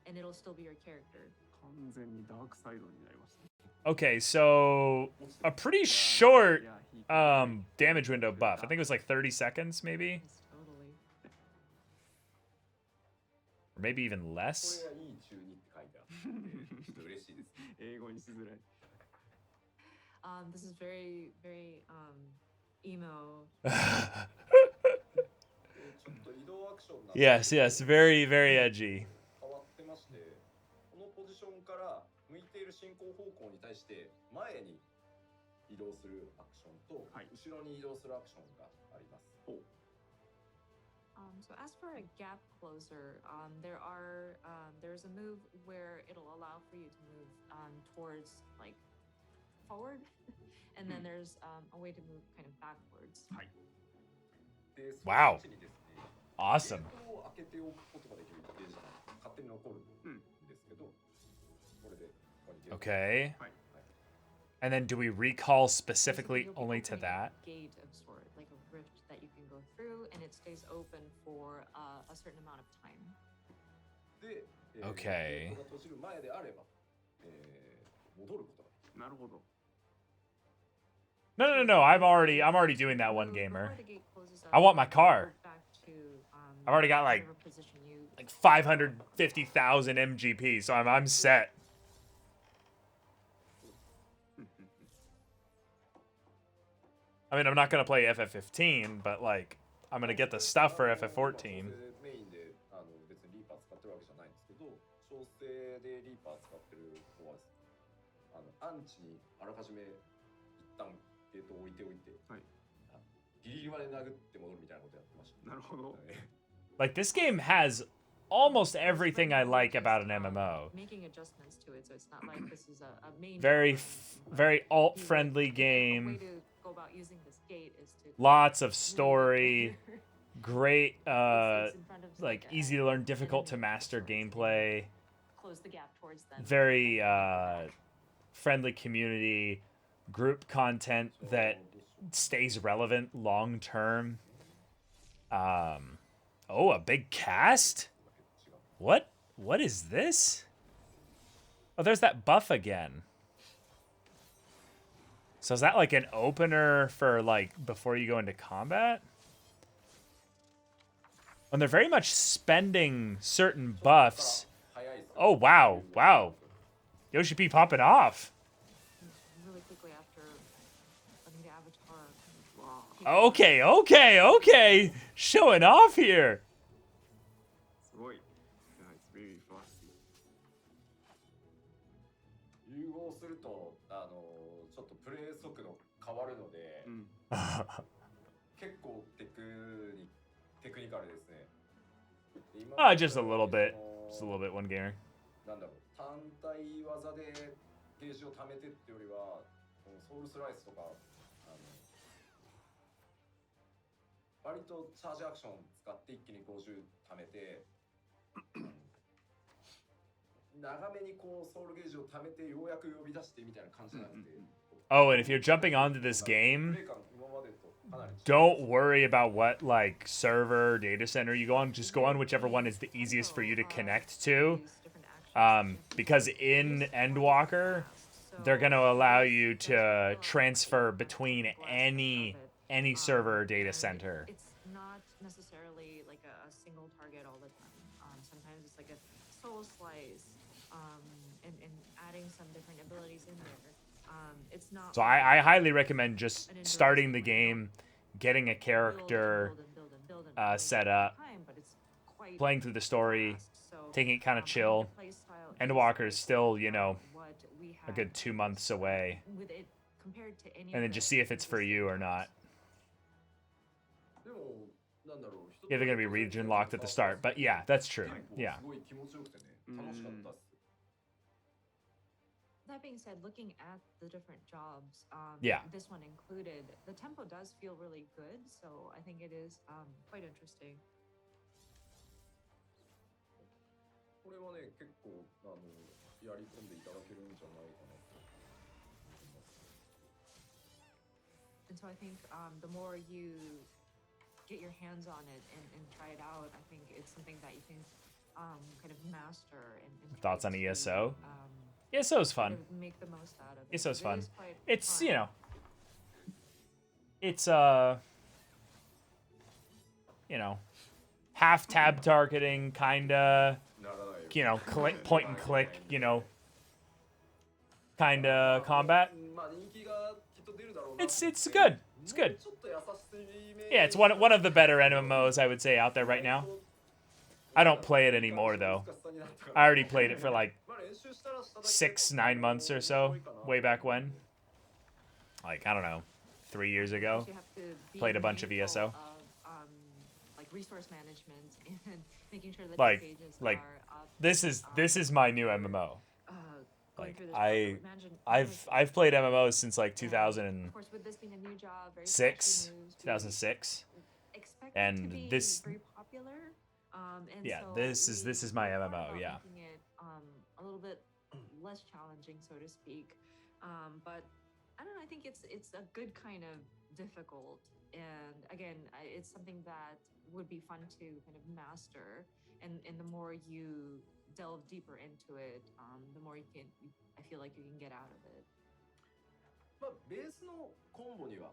and it'll still be your character. 完全にダークサイドになりました。 Okay, so a pretty short damage window buff. I think it was like 30 seconds, maybe? Or maybe even less? これがいい中にって書いてあって、ちょっと嬉しいです。英語にしづらい。This is very, very emo. Yes, yes, very, very edgy. 変わってまして、このポジションから向いている進行方向に対して前に移動するアクションと、後ろに移動するアクションがあります。So as for a gap closer, there's a move where it'll allow for you to move towards like forward, and then there's a way to move kind of backwards. で、その Wow. 位置にですね、 Awesome. ゲートを開けておくことができる一定時間勝手に残るんですけど、これでここにゲート Okay. はい。 And then do we recall specifically only to that? Gate of sort, like a rift that you can go through, and it stays open for a certain amount of time. で、Okay. ゲートが閉じる前であれば、戻ることができる。なるほど。 No, no, no, no. I'm already doing that one gamer. I want my car. I've already got like 550,000 MGP, so I'm set. I mean, I'm not gonna play FF15, but like, I'm gonna get the stuff for FF14. メインで別にリーパー使ってるわけじゃないんですけど、調整でリーパー使ってる子はですね、アンチにあらかじめ一旦ゲートを置いておいて、はい、ギリギリまで殴って戻るみたいなことやってました。なるほど。Like, this game has almost everything I like about an MMO. Making adjustments to it, so it's not like this is a main. Very alt-friendly game. The way to go about using this gate is to Lots of story. Great, like easy to learn, difficult to master gameplay. Close the gap towards them. Very friendly community, group content that stays relevant long term. Oh, a big cast? What is this? Oh, there's that buff again. So is that like an opener for like before you go into combat? And they're very much spending certain buffs. Oh, wow. Wow. Yoshi P popping off. Really quickly after letting the avatar. Okay, okay, okay. Showing off here. すごい。It's very fast. 融合するとちょっとプレイ速度変わるので、結構テクニカルですね。Just a little bit. Just a little bit, one gamer. なんだろう、単体技でゲージを貯めてってよりは、このソウルスライスとか、割とチャージアクション使って一気に50貯めて、長めにこうソウルゲージを貯めてようやく呼び出してみたいな感じじゃなくて。Oh, and if you're jumping onto this game, don't worry about what like server data center you go on. Just go on whichever one is the easiest for you to connect to. Because in Endwalker, they're going to allow you to transfer between any server data center. It's not necessarily like a single target all the time. Sometimes it's like a soul slice, and adding some different abilities in there. It's not. So I highly recommend just starting the game, getting a character set up, playing through the story, taking it kind of chill. Endwalker is still, you know, a good 2 months away. And then just see if it's for you or not. Yeah, they're going to be region locked at the start. But yeah, that's true. Yeah. That being said, looking at the different jobs, yeah, this one included, the tempo does feel really good, so I think it is quite interesting. これはね、結構やり込んでいただけるんじゃないかなと思います。 And so I think the more you get your hands on it and try it out, I think it's something that you can kind of master. And thoughts on ESO? ESO's fun. Make the most out of it. ESO's fun. Quite it's fun. You know, it's you know, half tab targeting, kinda, you know, click, point and click, you know, kinda combat. It's good. It's good. Yeah, it's one of the better MMOs I would say out there right now. I don't play it anymore though. I already played it for like 6-9 months or so, way back when. Like, I don't know, 3 years ago. Played a bunch of ESO. Like resource management and making sure that Like, your pages like are up. this is my new MMO. Going Like through this proper I've played MMOs since like of course, with this being a new job, very freshly moved, 2006, expect it to and be this very popular. And yeah, so this is my we thought MMO. about Yeah. making it a little bit less challenging, so to speak. But I don't know. I think it's a good kind of difficult, and again, it's something that would be fun to kind of master. And the more you delve deeper into it, the more I feel like you can get out of it. まあ、ベースのコンボには、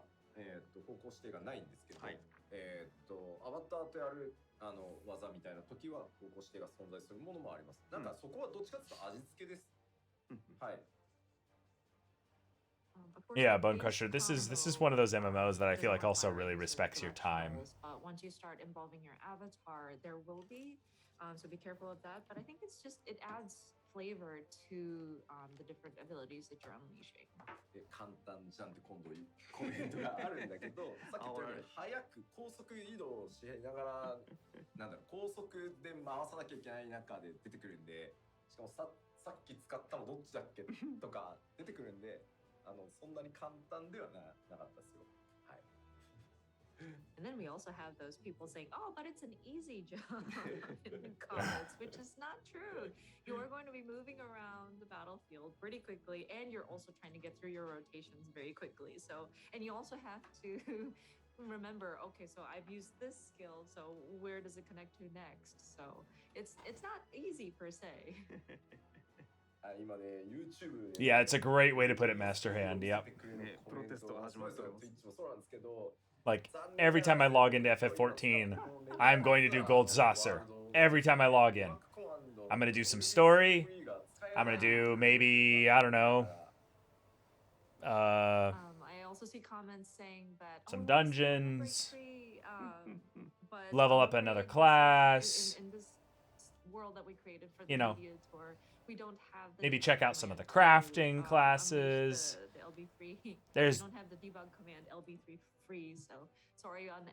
方向指定がないんですけど、アバターとやる技みたいな時は方向指定が存在するものもあります。なんかそこはどっちかというと味付けです。はい。Yeah, Bone Crusher. This is one of those MMOs that I feel like also really respects your time. Once you start involving your avatar, there will be, so be careful of that. But I think it's just it adds flavor to the different abilities that you're unleashing. 簡単じゃんって今度コメントがあるんだけど、さっき言ったように早く高速移動しながらなんだろう高速で回さなきゃいけない中で出てくるんで、しかもさっき使ったのどっちだっけとか出てくるんで。そんなに簡単ではなかったですよ。はい。And then we also have those people saying, "Oh, but it's an easy job" in the comments, which is not true. You are going to be moving around the battlefield pretty quickly, and you're also trying to get through your rotations very quickly. So, and you also have to remember, okay, so I've used this skill, so where does it connect to next? So it's not easy per se. Yeah, it's a great way to put it, Master Hand. Yep. Like, every time I log into FF14, I'm going to do Gold Saucer. Every time I log in. I'm going to do some story. I'm going to do maybe, I don't know. I also see comments saying that some dungeons. Level up another class. In this world that we created for the you know. media tour, we don't have the Maybe check out some of the crafting classes. The LB3. There's I don't have the debug command LB3 free, so sorry I'm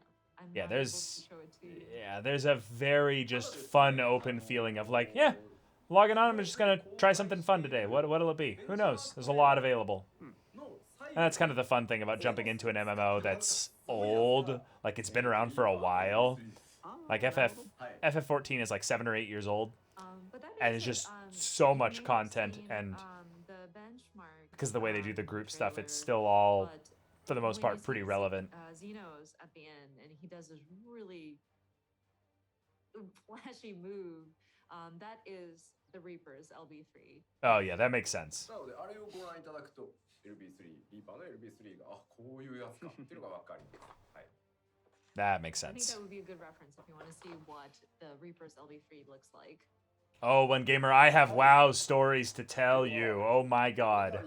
yeah, not there's able to show it to you. yeah, there's a very just fun, open feeling of like, yeah, logging on. I'm just gonna try something fun today. What'll it be? Who knows? There's a lot available. And that's kind of the fun thing about jumping into an MMO that's old, like it's been around for a while. Like FF14 is like 7 or 8 years old. And it's just so much content, and because of the way they do the group stuff, it's still all, for the most part, pretty relevant. Xenos at the end, and he does this really flashy move. That is the Reaper's LB3. Oh yeah, that makes sense. なのであれをご覧いただくと LB3 リーパーの LB3 がこういうやつかっていうのがわかります。はい。 That makes I think sense. that would be a good reference if you want to see what the Reaper's LB3 looks like. Oh, One Gamer, I have WoW stories to tell you. Oh my god.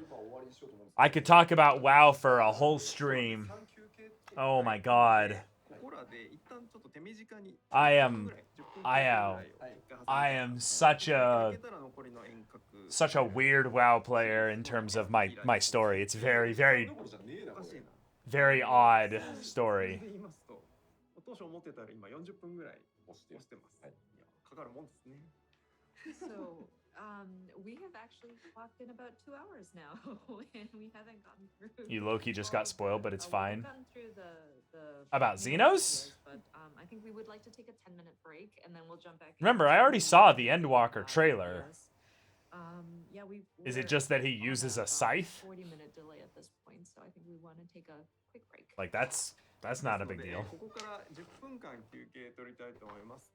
I could talk about WoW for a whole stream. Oh my god. I am such a weird WoW player in terms of my story. It's very, very, very odd story. So, we have actually clocked in about 2 hours now, and we haven't gotten through. You low-key just got spoiled, but it's fine. We've gotten through the About main Xenos? ideas, but I think we would like to take a 10-minute break, and then we'll jump back. Remember, I already saw the Endwalker trailer. Yeah, Is it just that he uses a scythe? 40-minute delay at this point, so I think we want to take a quick break. Like, that's not a big deal. ここから10分間休憩取りたいと思います。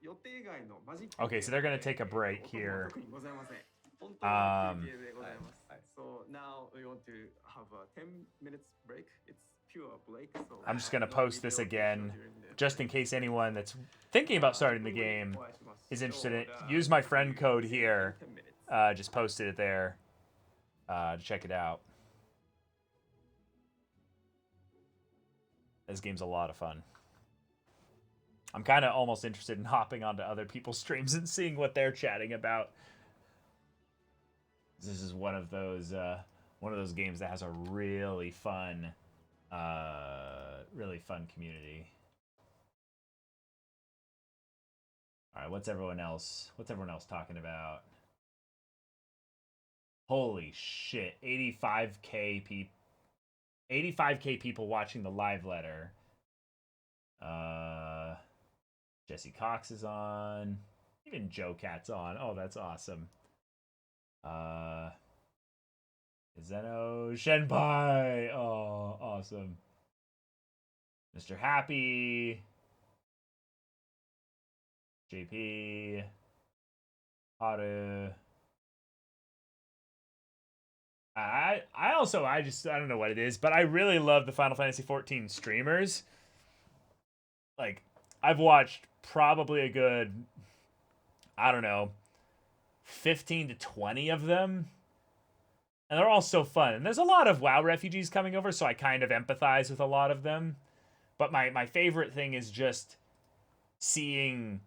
予定外のマジック Okay, so they're gonna take a break here. 特にございません。本当は休憩でございます。So now we want to have a 10 minutes break. It's pure break. So I'm just gonna post this again, just in case anyone that's thinking about starting the game is interested in it. Use my friend code here. Just posted it there to check it out. This game's a lot of fun. I'm kind of almost interested in hopping onto other people's streams and seeing what they're chatting about. This is one of those games that has a really fun community. All right, what's everyone else talking about? Holy shit, 85k people watching the live letter. Jesse Cox is on. Even Joe Cat's on. Oh, that's awesome. Zeno Shenpai. Oh, awesome. Mr. Happy. JP. Haru. I don't know what it is, but I really love the Final Fantasy XIV streamers. Like, I've watched probably a good, I don't know, 15 to 20 of them. And they're all so fun. And there's a lot of WoW refugees coming over, so I kind of empathize with a lot of them. But my favorite thing is just seeing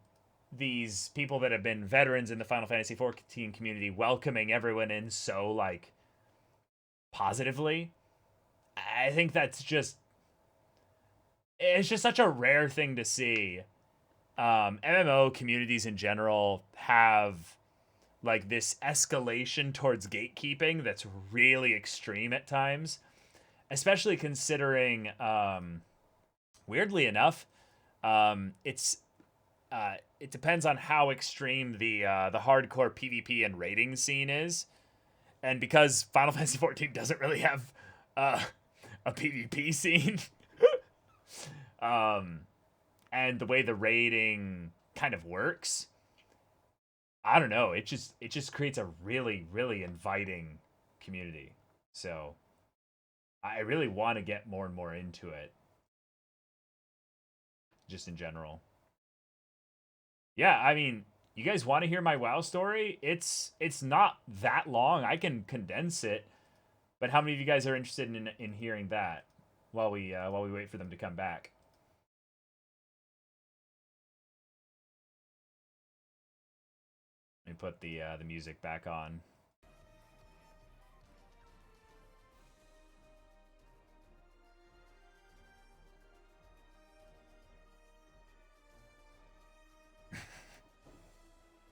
these people that have been veterans in the Final Fantasy XIV community welcoming everyone in so, like, positively. I think that's just... It's just such a rare thing to see. MMO communities in general have like this escalation towards gatekeeping that's really extreme at times, especially considering, weirdly enough, it depends on how extreme the hardcore PvP and raiding scene is, and because Final Fantasy XIV doesn't really have a PvP scene. And the way the raiding kind of works, I don't know. It just creates a really, really inviting community. So I really want to get more and more into it. Just in general. Yeah, I mean, you guys want to hear my WoW story? It's not that long. I can condense it. But how many of you guys are interested in hearing that while we wait for them to come back? Let me put the music back on.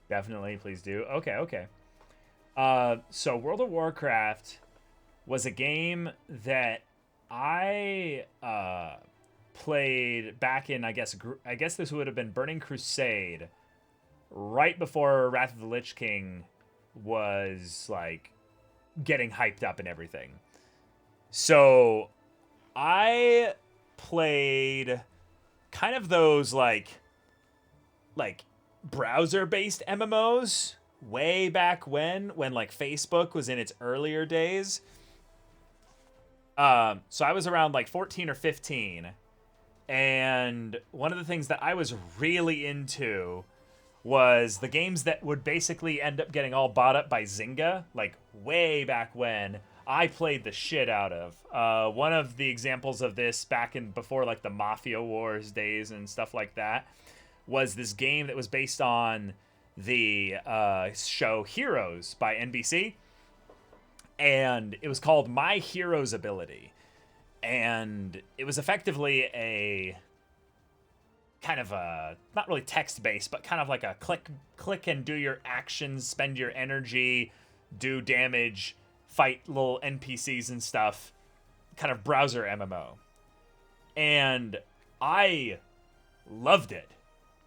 Definitely, please do. Okay. So World of Warcraft was a game that I played back in, I guess this would have been Burning Crusade, right before Wrath of the Lich King was like getting hyped up and everything. So I played kind of those like browser-based MMOs way back when like Facebook was in its earlier days. So I was around like 14 or 15, and one of the things that I was really into was the games that would basically end up getting all bought up by Zynga, like way back when. I played the shit out of. One of the examples of this back in before like the Mafia Wars days and stuff like that was this game that was based on the show Heroes by NBC. And it was called My Hero's Ability. And it was effectively a kind of a, not really text-based, but kind of like a click and do your actions, spend your energy, do damage, fight little NPCs and stuff, kind of browser MMO. And I loved it.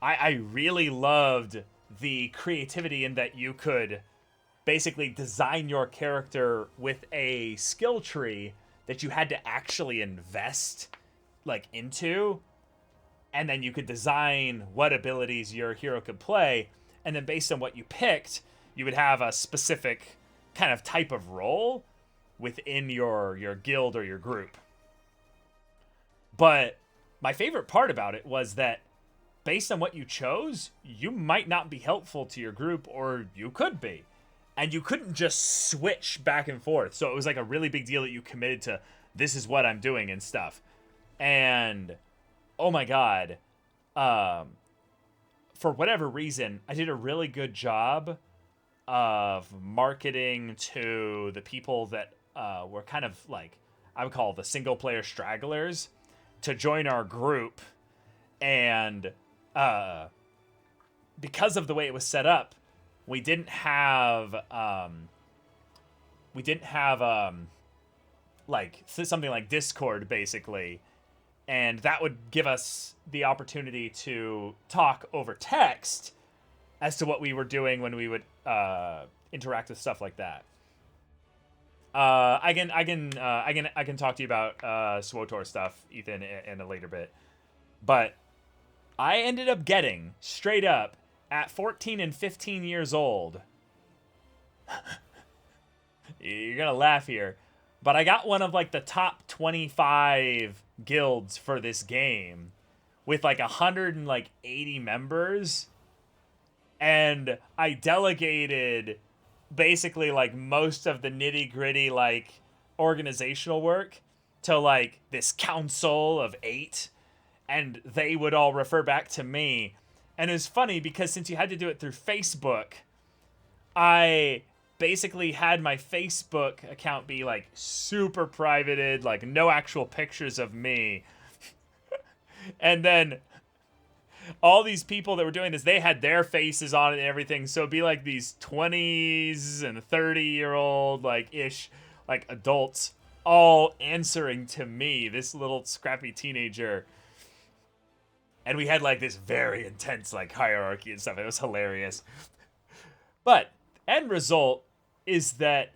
I really loved the creativity in that you could basically design your character with a skill tree that you had to actually invest like into, and then you could design what abilities your hero could play, and then based on what you picked, you would have a specific kind of type of role within your guild or your group. But my favorite part about it was that based on what you chose, you might not be helpful to your group, or you could be. And you couldn't just switch back and forth. So it was like a really big deal that you committed to, this is what I'm doing and stuff. And oh my god, for whatever reason, I did a really good job of marketing to the people that were kind of like, I would call the single player stragglers, to join our group and because of the way it was set up, we didn't have like something like Discord basically, and that would give us the opportunity to talk over text as to what we were doing when we would interact with stuff like that. I can talk to you about SWOTOR stuff, Ethan, in a later bit. But I ended up getting, straight up, at 14 and 15 years old. You're gonna laugh here. But I got one of, like, the top 25 guilds for this game. With, like, 180 members. And I delegated basically like most of the nitty-gritty like organizational work to like this council of 8, and they would all refer back to me. And it was funny because since you had to do it through Facebook, I basically had my Facebook account be like super privated, like no actual pictures of me. And then all these people that were doing this, they had their faces on it and everything. So it'd be like these 20s and 30-year-old, like, ish, like, adults all answering to me, this little scrappy teenager. And we had, like, this very intense, like, hierarchy and stuff. It was hilarious. But end result is that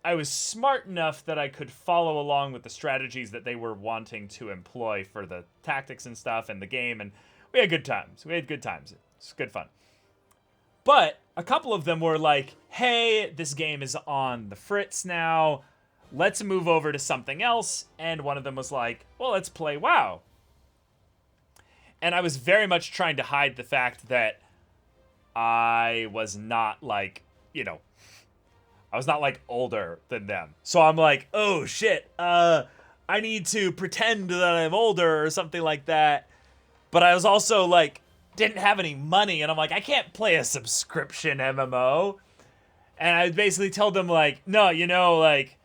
I was smart enough that I could follow along with the strategies that they were wanting to employ for the tactics and stuff and the game, and we had good times. It's good fun. But a couple of them were like, hey, this game is on the fritz now. Let's move over to something else. And one of them was like, well, let's play WoW. And I was very much trying to hide the fact that I was not like, you know, I was not like older than them. So I'm like, oh shit, I need to pretend that I'm older or something like that. But I was also, like, didn't have any money, and I'm like, I can't play a subscription MMO. And I basically told them, like, no, you know, like,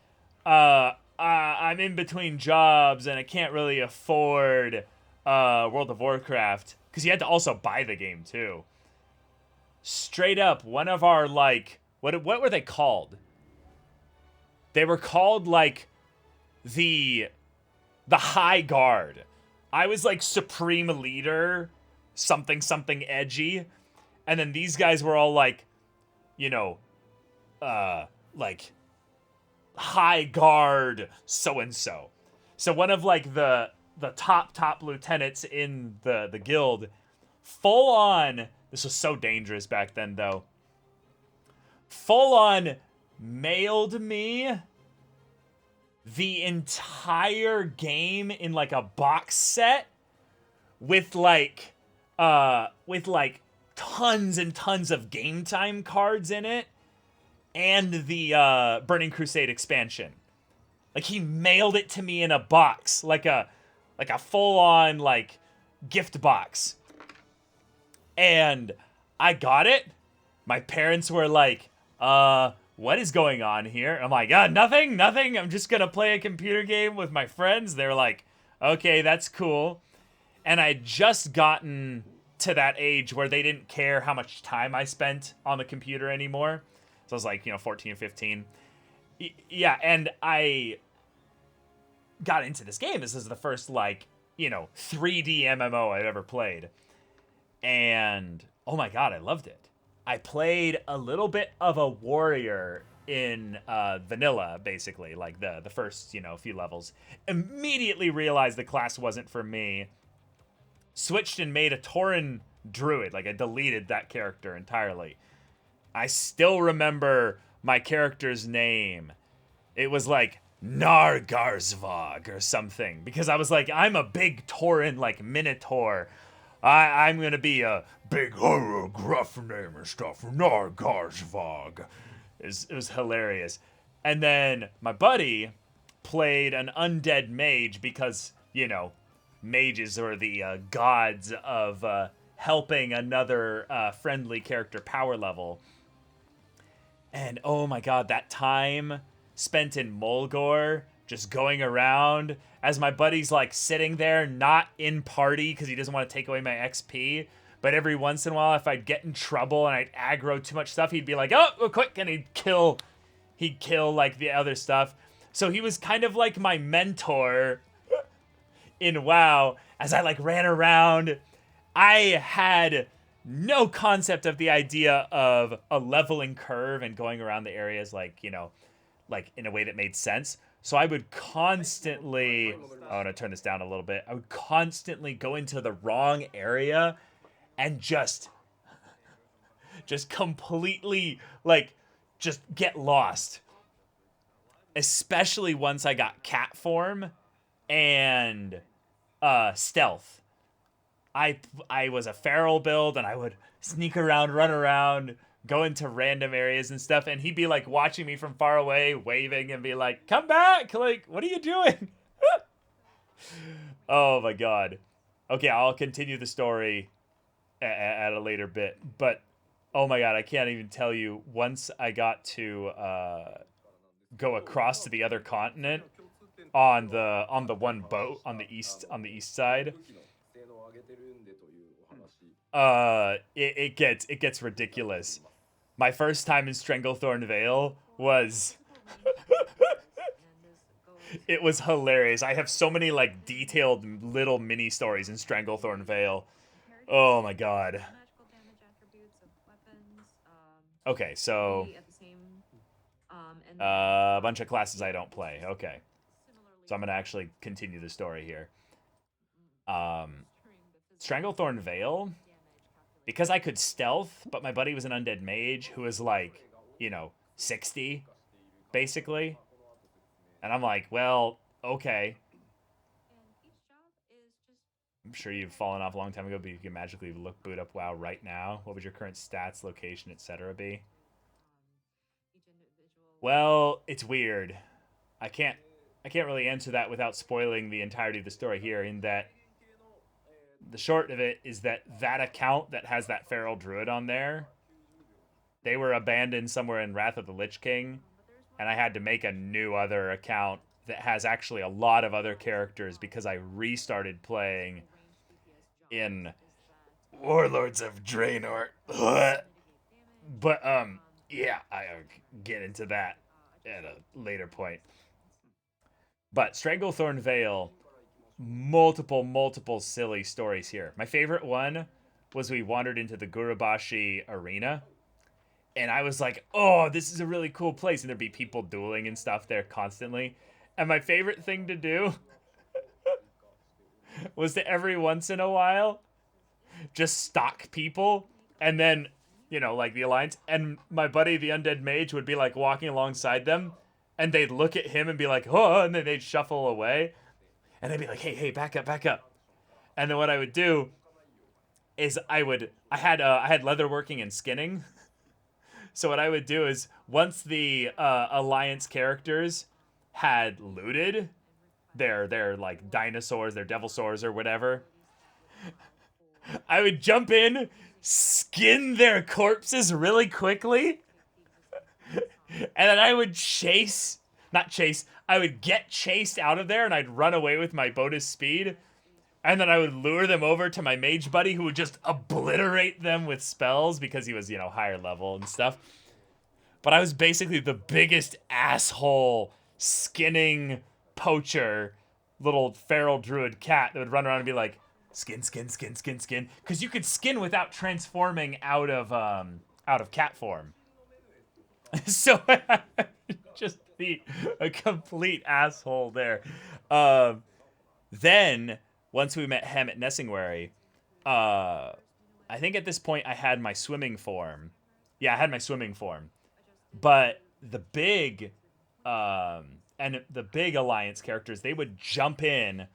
I'm in between jobs, and I can't really afford World of Warcraft. Because you had to also buy the game, too. Straight up, one of our, like, what were they called? They were called, like, the High Guard. I was like Supreme Leader, something edgy, and then these guys were all like, you know, like High Guard so-and-so. So one of like the top lieutenants in the guild, full on, this was so dangerous back then though, full on mailed me the entire game in like a box set with like tons and tons of game time cards in it and the Burning Crusade expansion. Like he mailed it to me in a box, like a full on like gift box. And I got it. My parents were like, what is going on here? I'm like, nothing. I'm just gonna play a computer game with my friends. They're like, okay, that's cool. And I'd just gotten to that age where they didn't care how much time I spent on the computer anymore. So I was like, 14 or 15. Yeah, and I got into this game. This is the first, 3D MMO I've ever played. And, oh my god, I loved it. I played a little bit of a warrior in vanilla, basically, like the first, few levels. Immediately realized the class wasn't for me. Switched and made a Tauren druid. Like, I deleted that character entirely. I still remember my character's name. It was like Nargarsvog or something. Because I was like, I'm a big Tauren, like, Minotaur. I'm gonna be a big horror gruff name and stuff. Nargarsvog. It was hilarious. And then my buddy played an undead mage because, mages are the gods of helping another friendly character power level. And oh my god, that time spent in Mulgore, just going around as my buddy's like sitting there, not in party because he doesn't want to take away my XP, But every once in a while, if I'd get in trouble and I'd aggro too much stuff, he'd be like, oh, quick, and he'd kill like the other stuff. So he was kind of like my mentor in WoW as I like ran around. I had no concept of the idea of a leveling curve and going around the areas like, you know, like in a way that made sense. So I would constantly, I want to turn this down a little bit. I would constantly go into the wrong area and just completely like just get lost. Especially once I got cat form and stealth. I was a feral build and I would sneak around, run around, go into random areas and stuff, and he'd be like watching me from far away, waving and be like, "Come back! Like, what are you doing?" Oh my god. Okay, I'll continue the story at a later bit, but oh my god, I can't even tell you. Once I got to go across to the other continent on the one boat on the east side. It gets ridiculous. My first time in Stranglethorn Vale was it was hilarious. I have so many like detailed little mini stories in Stranglethorn Vale. Oh my god. Okay, so a bunch of classes I don't play. Okay. So I'm going to actually continue the story here. Stranglethorn Vale, because I could stealth, but my buddy was an undead mage who was like, you know, 60, basically. And I'm like, well, okay. I'm sure you've fallen off a long time ago, but you can magically boot up WoW right now. What would your current stats, location, etc. be? Well, it's weird. I can't really answer that without spoiling the entirety of the story here, in that the short of it is that account that has that feral druid on there, they were abandoned somewhere in Wrath of the Lich King, and I had to make a new other account that has actually a lot of other characters because I restarted playing in Warlords of Draenor. But yeah, I'll get into that at a later point. But Stranglethorn Vale, multiple silly stories here. My favorite one was we wandered into the Gurubashi arena, and I was like, oh, this is a really cool place, and there'd be people dueling and stuff there constantly. And my favorite thing to do was to every once in a while just stalk people, and then, you know, like the Alliance, and my buddy, the Undead Mage, would be like walking alongside them, and they'd look at him and be like, oh, and then they'd shuffle away. And I'd be like, hey, back up. And then what I would do is I had leatherworking and skinning. So what I would do is once the Alliance characters had looted their like dinosaurs, their devil swords or whatever, I would jump in, skin their corpses really quickly, and then I would I would get chased out of there, and I'd run away with my bonus speed, and then I would lure them over to my mage buddy, who would just obliterate them with spells because he was, you know, higher level and stuff. But I was basically the biggest asshole skinning poacher, little feral druid cat that would run around and be like, skin, because you could skin without transforming out of cat form. So just be a complete asshole there. Then once we met him at Nessingwary, I think at this point I had my swimming form. Yeah, I had my swimming form. But the big Alliance characters, they would jump in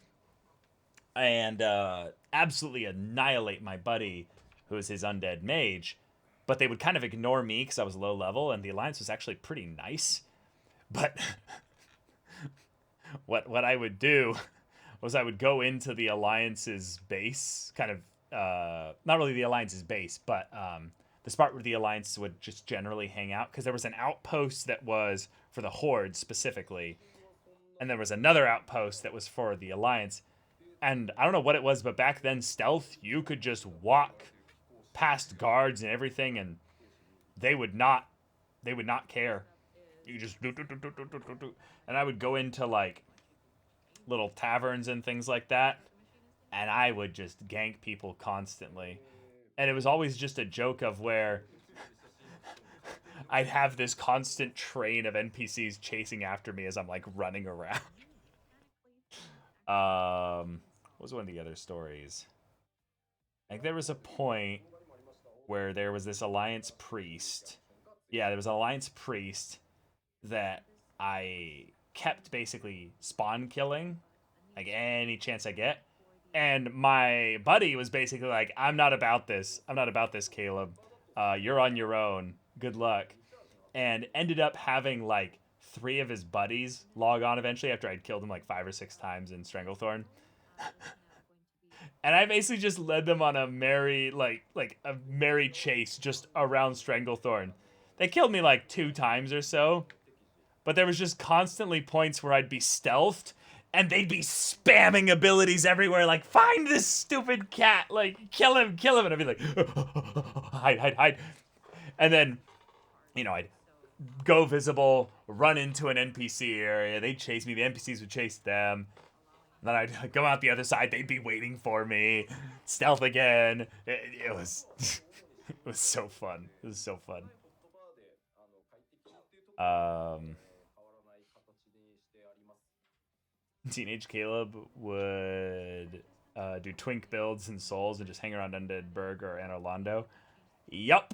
and absolutely annihilate my buddy, who was his undead mage. But they would kind of ignore me because I was low level, and the Alliance was actually pretty nice. But what I would do was I would go into the Alliance's base, kind of, not really the Alliance's base, but the spot where the Alliance would just generally hang out, because there was an outpost that was for the Horde specifically, and there was another outpost that was for the Alliance. And I don't know what it was, but back then, stealth, you could just walk past guards and everything, and they would not care. You just do. And I would go into like little taverns and things like that, and I would just gank people constantly. And it was always just a joke of where I'd have this constant train of NPCs chasing after me as I'm like running around. What was one of the other stories? I think there was a point where there was this Alliance priest. Yeah, there was an Alliance priest that I kept basically spawn killing, like any chance I get. And my buddy was basically like, I'm not about this, Caleb. You're on your own. Good luck. And ended up having like 3 of his buddies log on eventually after I'd killed him like 5 or 6 times in Stranglethorn. And I basically just led them on a merry chase just around Stranglethorn. They killed me like 2 times or so, but there was just constantly points where I'd be stealthed and they'd be spamming abilities everywhere, like, find this stupid cat, like, kill him, and I'd be like, hide. And then, you know, I'd go visible, run into an NPC area, they'd chase me, the NPCs would chase them. Then I'd go out the other side. They'd be waiting for me. Stealth again. It was, it was so fun. It was so fun. Teenage Caleb would do twink builds and souls and just hang around Undead Burg or Anor Londo. Yup.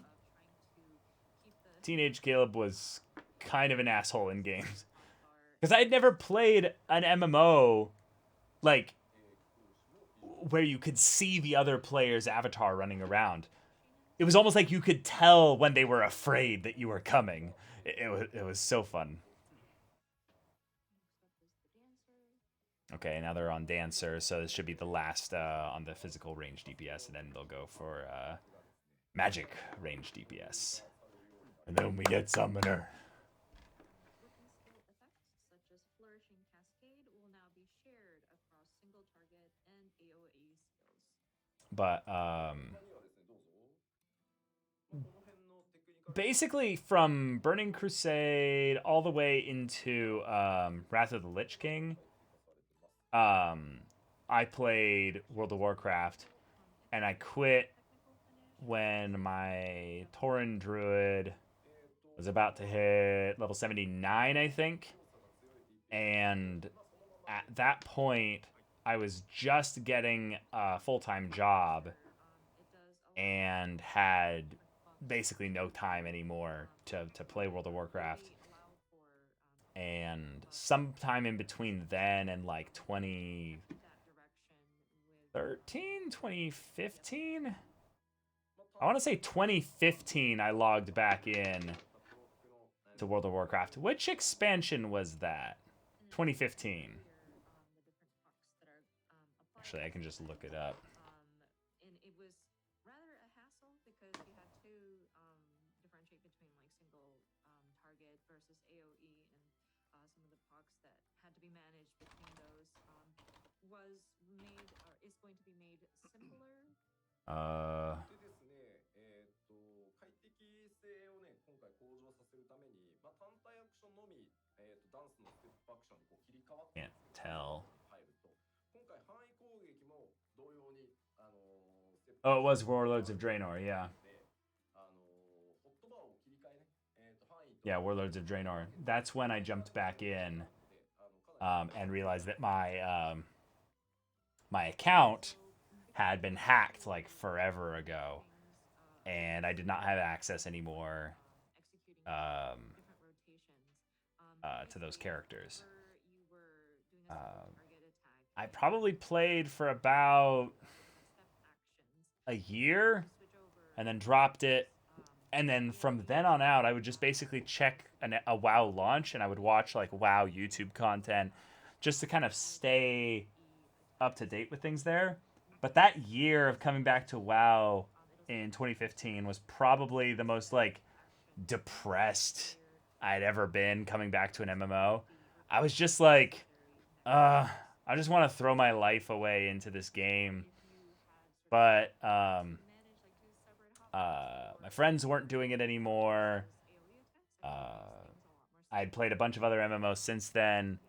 Teenage Caleb was kind of an asshole in games. Because I had never played an MMO like where you could see the other player's avatar running around. It was almost like you could tell when they were afraid that you were coming. It was so fun. Okay, now they're on Dancer, so this should be the last on the physical range DPS, and then they'll go for magic range DPS. And then we get Summoner. But basically from Burning Crusade all the way into Wrath of the Lich King, I played World of Warcraft, and I quit when my Tauren Druid was about to hit level 79, I think. And at that point, I was just getting a full-time job and had basically no time anymore to play World of Warcraft. And sometime in between then and like 2013, 2015? I want to say 2015 I logged back in to World of Warcraft. Which expansion was that? 2015. Actually, I can just look it up. And it was rather a hassle because you had to differentiate between like single target versus AoE, and some of the procs that had to be managed between those was made or is going to be made simpler. Can't tell. Oh, it was Warlords of Draenor, yeah. Yeah, Warlords of Draenor. That's when I jumped back in and realized that my my account had been hacked like forever ago, and I did not have access anymore to those characters. I probably played for about a year and then dropped it, and then from then on out I would just basically check a WoW launch, and I would watch like WoW YouTube content just to kind of stay up to date with things there. But that year of coming back to WoW in 2015 was probably the most like depressed I'd ever been coming back to an MMO. I was just like, I just want to throw my life away into this game. But My friends weren't doing it anymore. I'd played a bunch of other MMOs since then.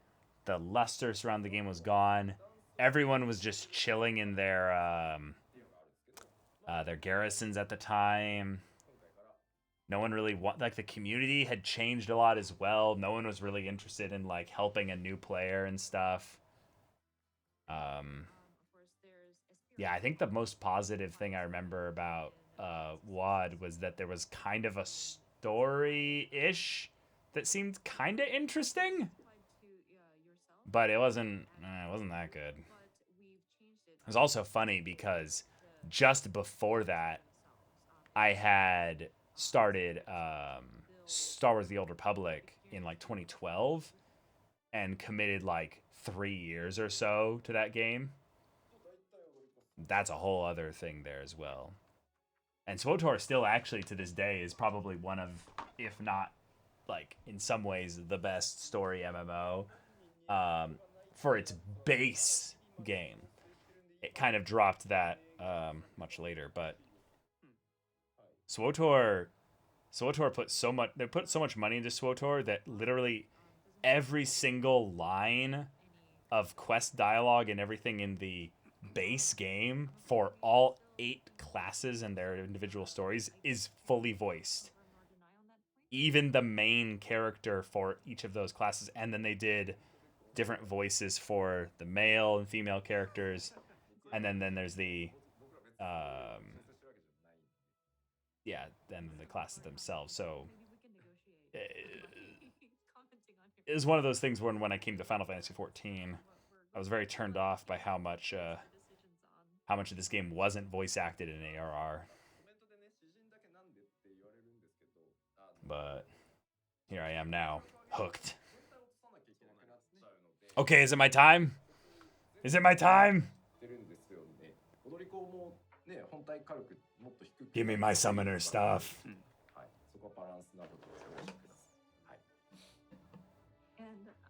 The luster surrounding the game was gone. Everyone was just chilling in their garrisons at the time. No one really the community had changed a lot as well. No one was really interested in like helping a new player and stuff. Yeah, I think the most positive thing I remember about WoD was that there was kind of a story-ish that seemed kind of interesting, but it wasn't that good. It was also funny because just before that, I had started Star Wars: The Old Republic in like 2012 and committed like 3 years or so to that game. That's a whole other thing there as well. And SWTOR still actually to this day is probably one of, if not like in some ways, the best story MMO for its base game. It kind of dropped that much later, but SWTOR put so much money into SWTOR that literally every single line of quest dialogue and everything in the base game for all 8 classes and their individual stories is fully voiced. Even the main character for each of those classes, and then they did different voices for the male and female characters, and then there's the then the classes themselves. So it was one of those things when I came to Final Fantasy XIV, I was very turned off by how much of this game wasn't voice acted in ARR. But here I am now, hooked. Okay, is it my time? Is it my time? Give me my summoner stuff. And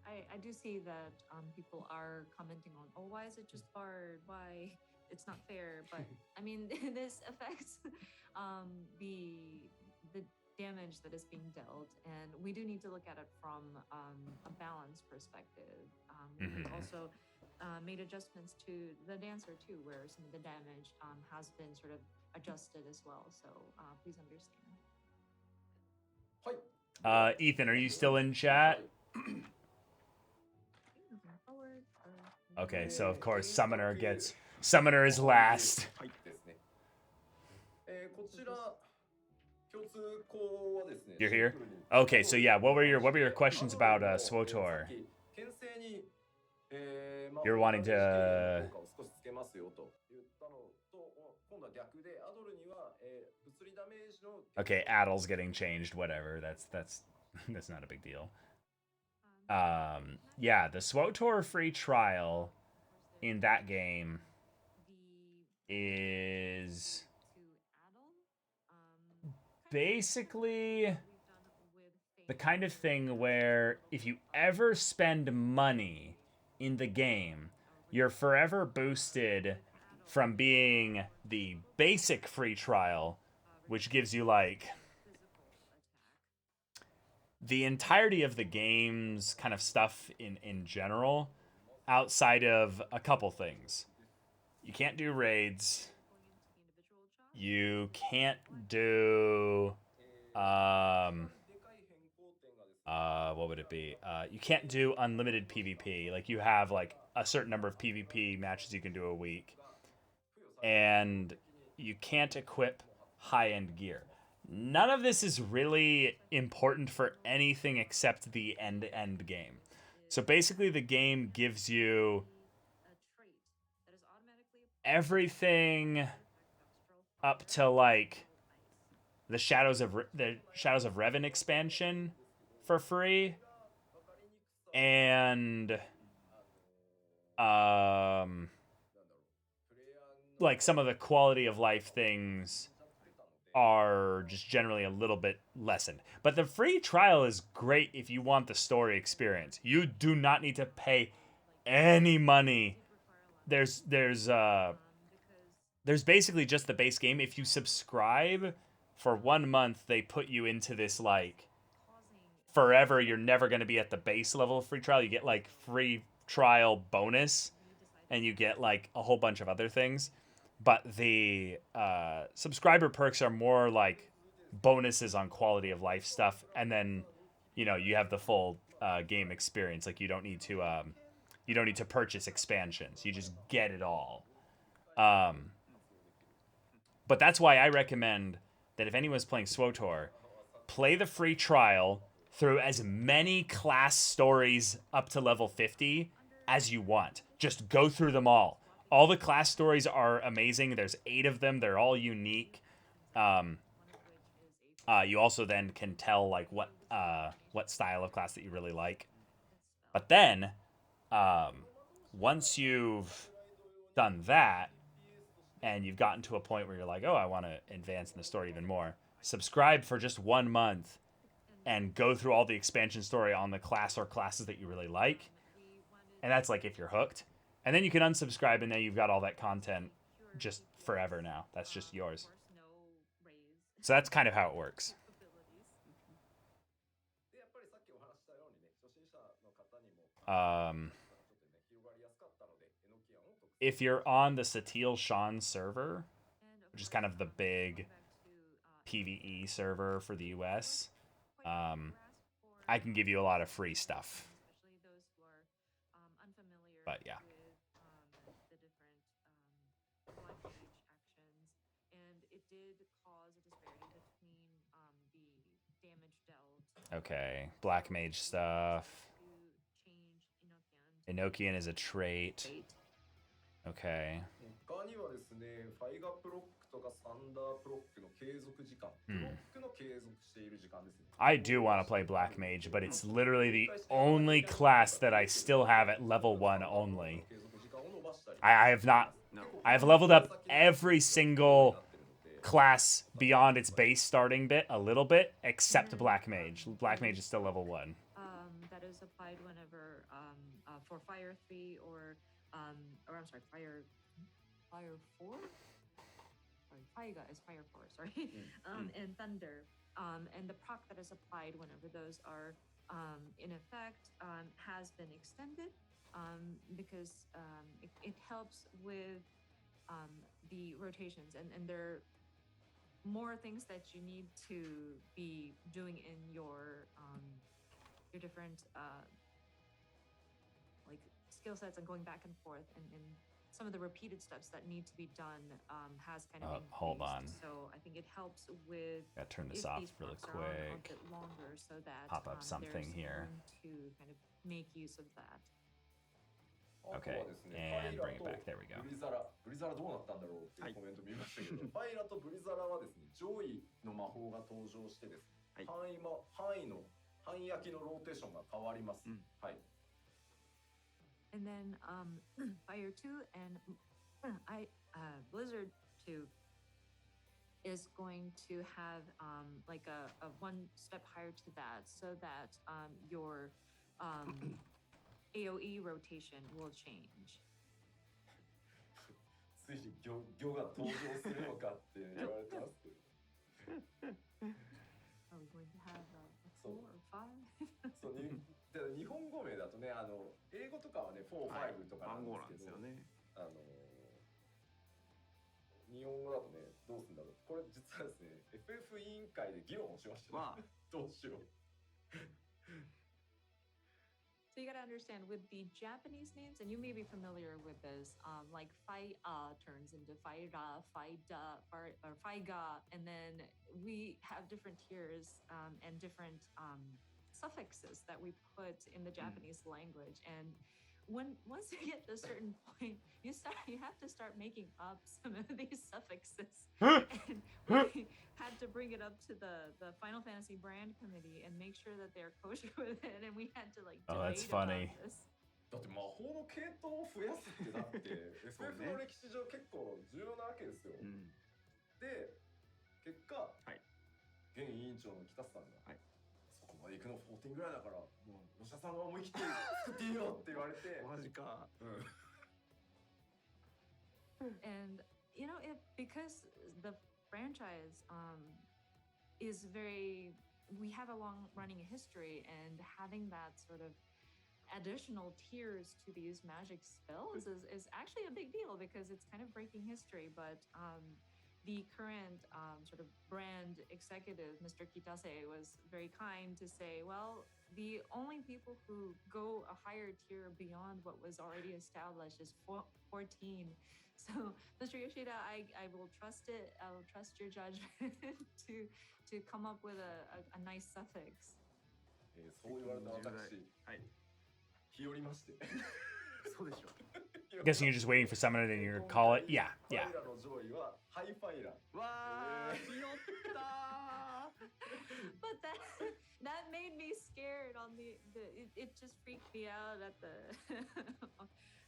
I do see that people are commenting on, oh, why is it just barred? Why? It's not fair. But I mean, this affects the damage that is being dealt, and we do need to look at it from a balance perspective. We've also made adjustments to the dancer too, where some of the damage has been sort of adjusted as well. So please understand. Ethan, are you still in chat? Okay, so of course Summoner is last. You're here? Okay, so yeah, what were your questions about SWTOR? You're wanting to Okay, Addle's getting changed, whatever. That's not a big deal. Yeah, the SWTOR free trial in that game is basically the kind of thing where if you ever spend money in the game, you're forever boosted from being the basic free trial, which gives you like the entirety of the game's kind of stuff in general, outside of a couple things. You can't do raids. You can't do what would it be? You can't do unlimited PvP. Like you have like a certain number of PvP matches you can do a week. And you can't equip high-end gear. None of this is really important for anything except the end game. So basically the game gives you everything up to like the Shadows of Revan expansion for free, and like some of the quality of life things are just generally a little bit lessened. But the free trial is great if you want the story experience. You do not need to pay any money. There's basically just the base game. If you subscribe for 1 month they put you into this like forever you're never going to be at the base level of free trial. You get like free trial bonus and you get like a whole bunch of other things, but the subscriber perks are more like bonuses on quality of life stuff, and then you have the full game experience. Like you don't need to purchase expansions, you just get it all. But that's why I recommend that if anyone's playing SWTOR, play the free trial through as many class stories up to level 50 as you want. Just go through them all. All the class stories are amazing. There's 8 of them. They're all unique. You also then can tell like what style of class that you really like. But then, once you've done that, and you've gotten to a point where you're like, oh, I want to advance in the story even more, subscribe for just 1 month and go through all the expansion story on the class or classes that you really like. And that's like if you're hooked. And then you can unsubscribe, and then you've got all that content just forever now. That's just yours. So that's kind of how it works. If you're on the Lucatiel Sean server, which is kind of the big PvE server for the US, I can give you a lot of free stuff. But yeah. Okay, Black Mage stuff. Enochian is a trait. Okay. I do want to play Black Mage, but it's literally the only class that I still have at level 1 only. I have leveled up every single class beyond its base starting bit a little bit, except Black Mage. Black Mage is still level 1. That is applied whenever for Fire 3 or I'm sorry, Fire 4? Sorry, Faiga is Fire 4, sorry. And Thunder. And the proc that is applied whenever those are in effect has been extended because it helps with the rotations, and there are more things that you need to be doing in your different like skill sets and going back and forth, and some of the repeated steps that need to be done has kind of increased. Hold on. So I think it helps with. Gotta turn this off really quick. A bit longer, so that pop up something here to kind of make use of that. Okay, and bring it back. There we go. ブリザラどうなったんだろうっていうコメント見ましたけど、ファイラとブリザラはですね、上位の魔法が登場してですね、範囲焼きのローテーションが変わります。はい。And then Fire 2 and Blizzard 2 is going to have like a one step higher to that, so that your AoE rotation will change. ついに魚が登場するのかって言われてますけど。Are we going to have a 4 or 5? そう日本語名だとね、英語とかはね、4、5とかなんですけど、日本語だとね、どうするんだろう。これ実はですね、FF 委員会で議論をしました、ね。どうしよう。So you gotta understand with the Japanese names, and you may be familiar with this, like Fai-a turns into Fai-ra, Fai-da, or Fai-ga, and then we have different tiers and different suffixes that we put in the Japanese language. And once you get to a certain point, you have to start making up some of these suffixes. And we had to bring it up to the Final Fantasy brand committee and make sure that they're kosher with it, and we had to like debate about this. だって魔法の系統を増やすってだって FF の歴史上結構重要なわけですよ。で、結果、現委員長の北さんが、そこまで行くの14ぐらいだから、もうお医者さんは思い切って作っていいよって言われて。マジか。And you know, because the franchise is very. We have a long running history, and having that sort of additional tiers to these magic spells is actually a big deal because it's kind of breaking history. But the current sort of brand executive, Mr. Kitase, was very kind to say, well, the only people who go a higher tier beyond what was already established is 14. So, Mr. Yoshida, I will trust it. I will trust your judgment to come up with a nice suffix. そう言われた私、はい、日和りまして。そうでしょ。 I'm guessing you're just waiting for someone and you're gonna call it. Yeah, yeah. ファイラの上位はハイファイラ。わー、ひよった。 But that made me scared on the it just freaked me out at the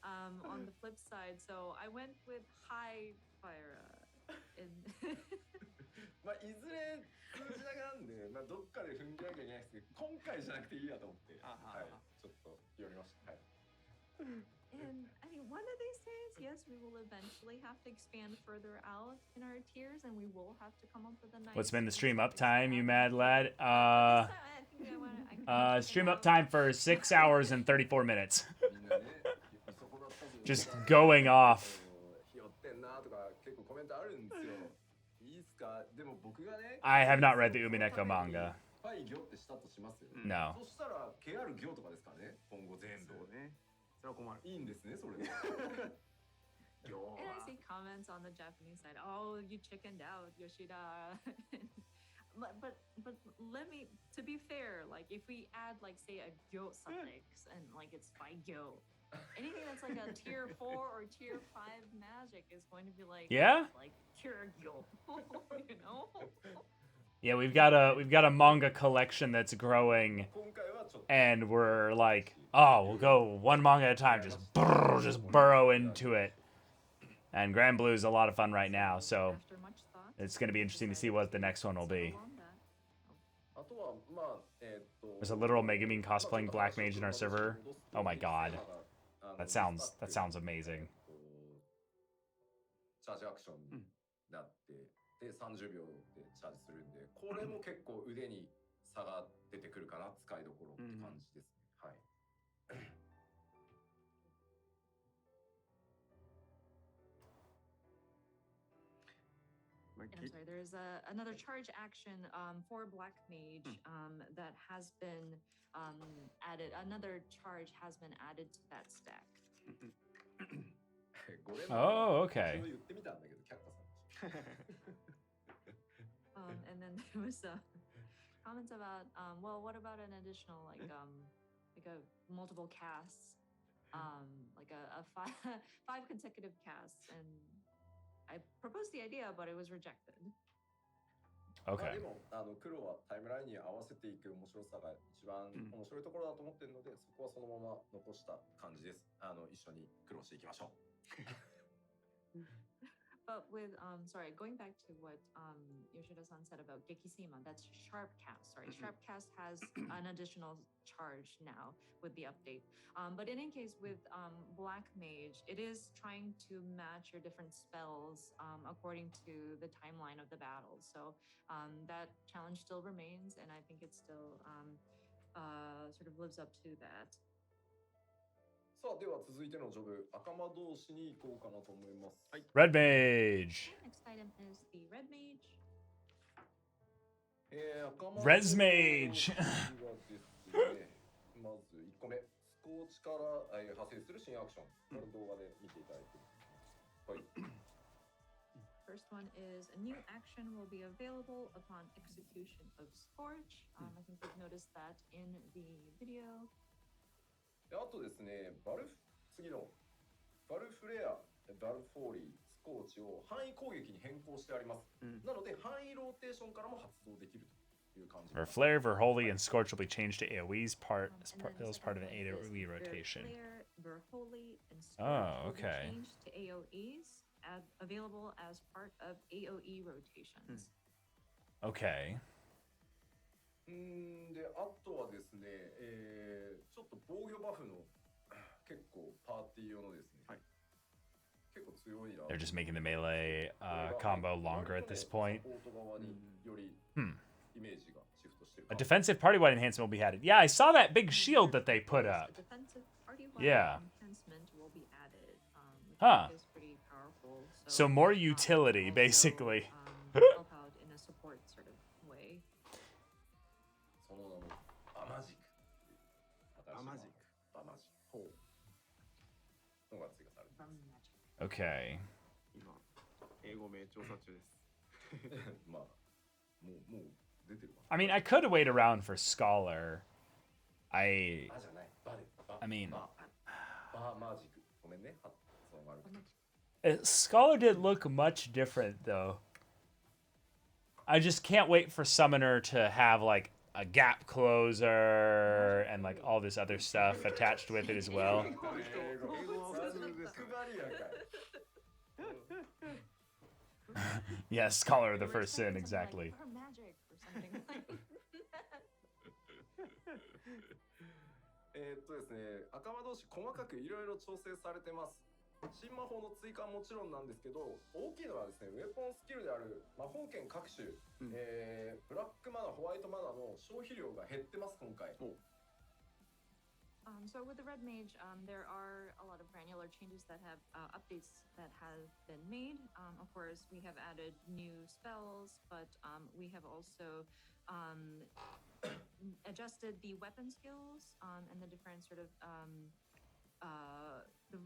on the flip side. So I went with high fire. まあいずれ数字だけなんで、まあどっかで踏んでなきゃいけないですけど、今回じゃなくていいやと思って、はい、ちょっと寄りました。はい。And I mean, one of these days, yes, we will eventually have to expand further out in our tiers, and we will have to come up with a nice. What's been the stream uptime, you mad lad? Stream uptime for 6 hours and 34 minutes. Just going off. I have not read the Umineko manga. No. いいんですね、それで。 And I see comments on the Japanese side. Oh, you chickened out, Yoshida. but let me, to be fair, like if we add like say a gyo suffix and like it's by gyo, anything that's like a tier 4 or tier 5 magic is going to be like like pure gyo, you know. Yeah, we've got a manga collection that's growing, and we're like, oh, we'll go one manga at a time, just burrow into it. And Grand Blue is a lot of fun right now, so it's going to be interesting to see what the next one will be. There's a literal Megumin cosplaying Black Mage in our server. Oh my god, that sounds amazing. で30秒でチャージするんで、これも結構腕に差が出てくるかな、使いどころって感じですね。はい。I'm sorry, there's another charge action for Black Mage that has been added. Another charge has been added to that stack. Oh, okay. And then there was comments about well, what about an additional like a multiple casts, like a five consecutive casts, and I proposed the idea, but it was rejected. Okay. でも黒はタイムラインに合わせていく面白さが一番面白いところだと思ってるので、そこはそのまま残した感じです。一緒に苦労していきましょう。But with sorry, going back to what Yoshida-san said about Gekisima, that's Sharp Cast. Sorry, Sharp Cast has an additional charge now with the update. But in any case, with Black Mage, it is trying to match your different spells according to the timeline of the battle. So that challenge still remains, and I think it still sort of lives up to that. さあ、では続いてのジョブ、赤間同士に行こうかなと思います。はい。Red Mage. Next item is the Red Mage. Res Mage. まず1個目、スコーチから派生する新アクション。この動画で見ていただいて。はい。First one is a new action will be available upon execution of Scorch. I think you've noticed that in the video. あとですね、次のバルフレア、バルフォーリー、スコーチを範囲攻撃に変更してあります。なので範囲ローテーションからも発動できるという感じです。Flare, Verholy, and Scorch will be changed to AoE's part as part of an AoE rotation. Oh, okay. Changed to AoEs, available as part of AoE rotations. Okay. で、あとはですね、ちょっと防御バフの結構パーティー用のですね、はい、結構強いな。They're just making the melee combo longer at this point. A defensive party-wide enhancement will be added. Yeah, I saw that big shield that they put up. Defensive party-wide Yeah. enhancement will be added, which Huh. is pretty powerful. So more utility, basically. Help out in a support sort of way. Okay. I mean, I could wait around for Scholar. I mean, Scholar didn't look much different though. I just can't wait for Summoner to have like a gap closer and like all this other stuff attached with it as well. Yeah, Scholar of the First Sin, exactly. Or magic or something like that. ですね、赤魔同士細かくいろいろ調整されてます。新魔法の追加はもちろんなんですけど、大きいのはですね、ウェポンスキルである魔法剣各種、ブラックマナー、ホワイトマナーの消費量が減ってます今回。So with the Red Mage, there are a lot of granular changes that have updates that have been made. Of course, we have added new spells, but we have also adjusted the weapon skills and the different sort of the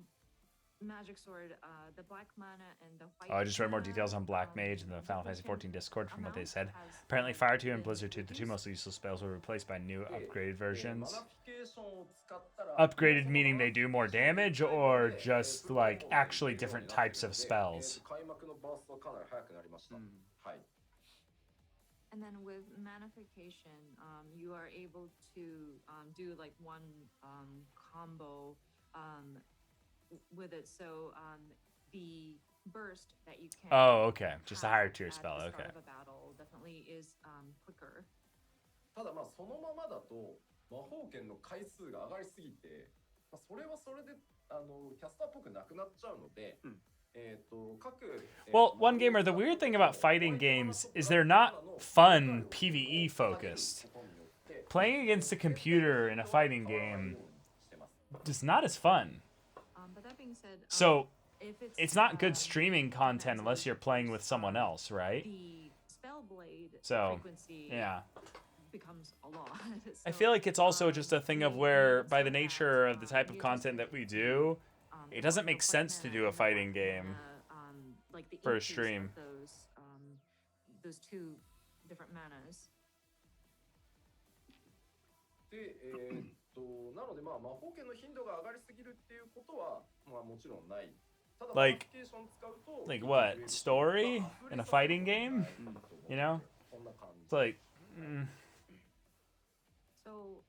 magic sword, the black mana and the white. Oh, I just read more details on Black Mage in the Final Fantasy XIV Discord from what they said. Apparently, Fire 2 and Blizzard 2, the two most useful spells, were replaced by new upgraded versions. Upgraded meaning they do more damage, or just like actually different types of spells? And then with manification, you are able to do like one combo with it. So the burst that you can. Oh, okay. Just a higher tier spell. At the Okay. start of a battle definitely is quicker. ただまあそのままだと魔法剣の回数が上がりすぎて、それはそれでキャスターっぽくなくなっちゃうので。Well, one gamer, the weird thing about fighting games is they're not fun PvE focused. Playing against a computer in a fighting game is not as fun. But that being said, So if it's not good streaming content unless you're playing with someone else, right? The spellblade So, frequency yeah. becomes a lot. I feel like it's also just a thing of where, by the nature of the type of content that we do, it doesn't make sense to do a fighting game like the for a increase of stream. Those two different manas. で、なのでまあ魔法剣の頻度が上がりすぎるっていうことはまあもちろんない。ただ Like, マニフィケーション使うと like what? Story in a fighting game? You know? It's like, So,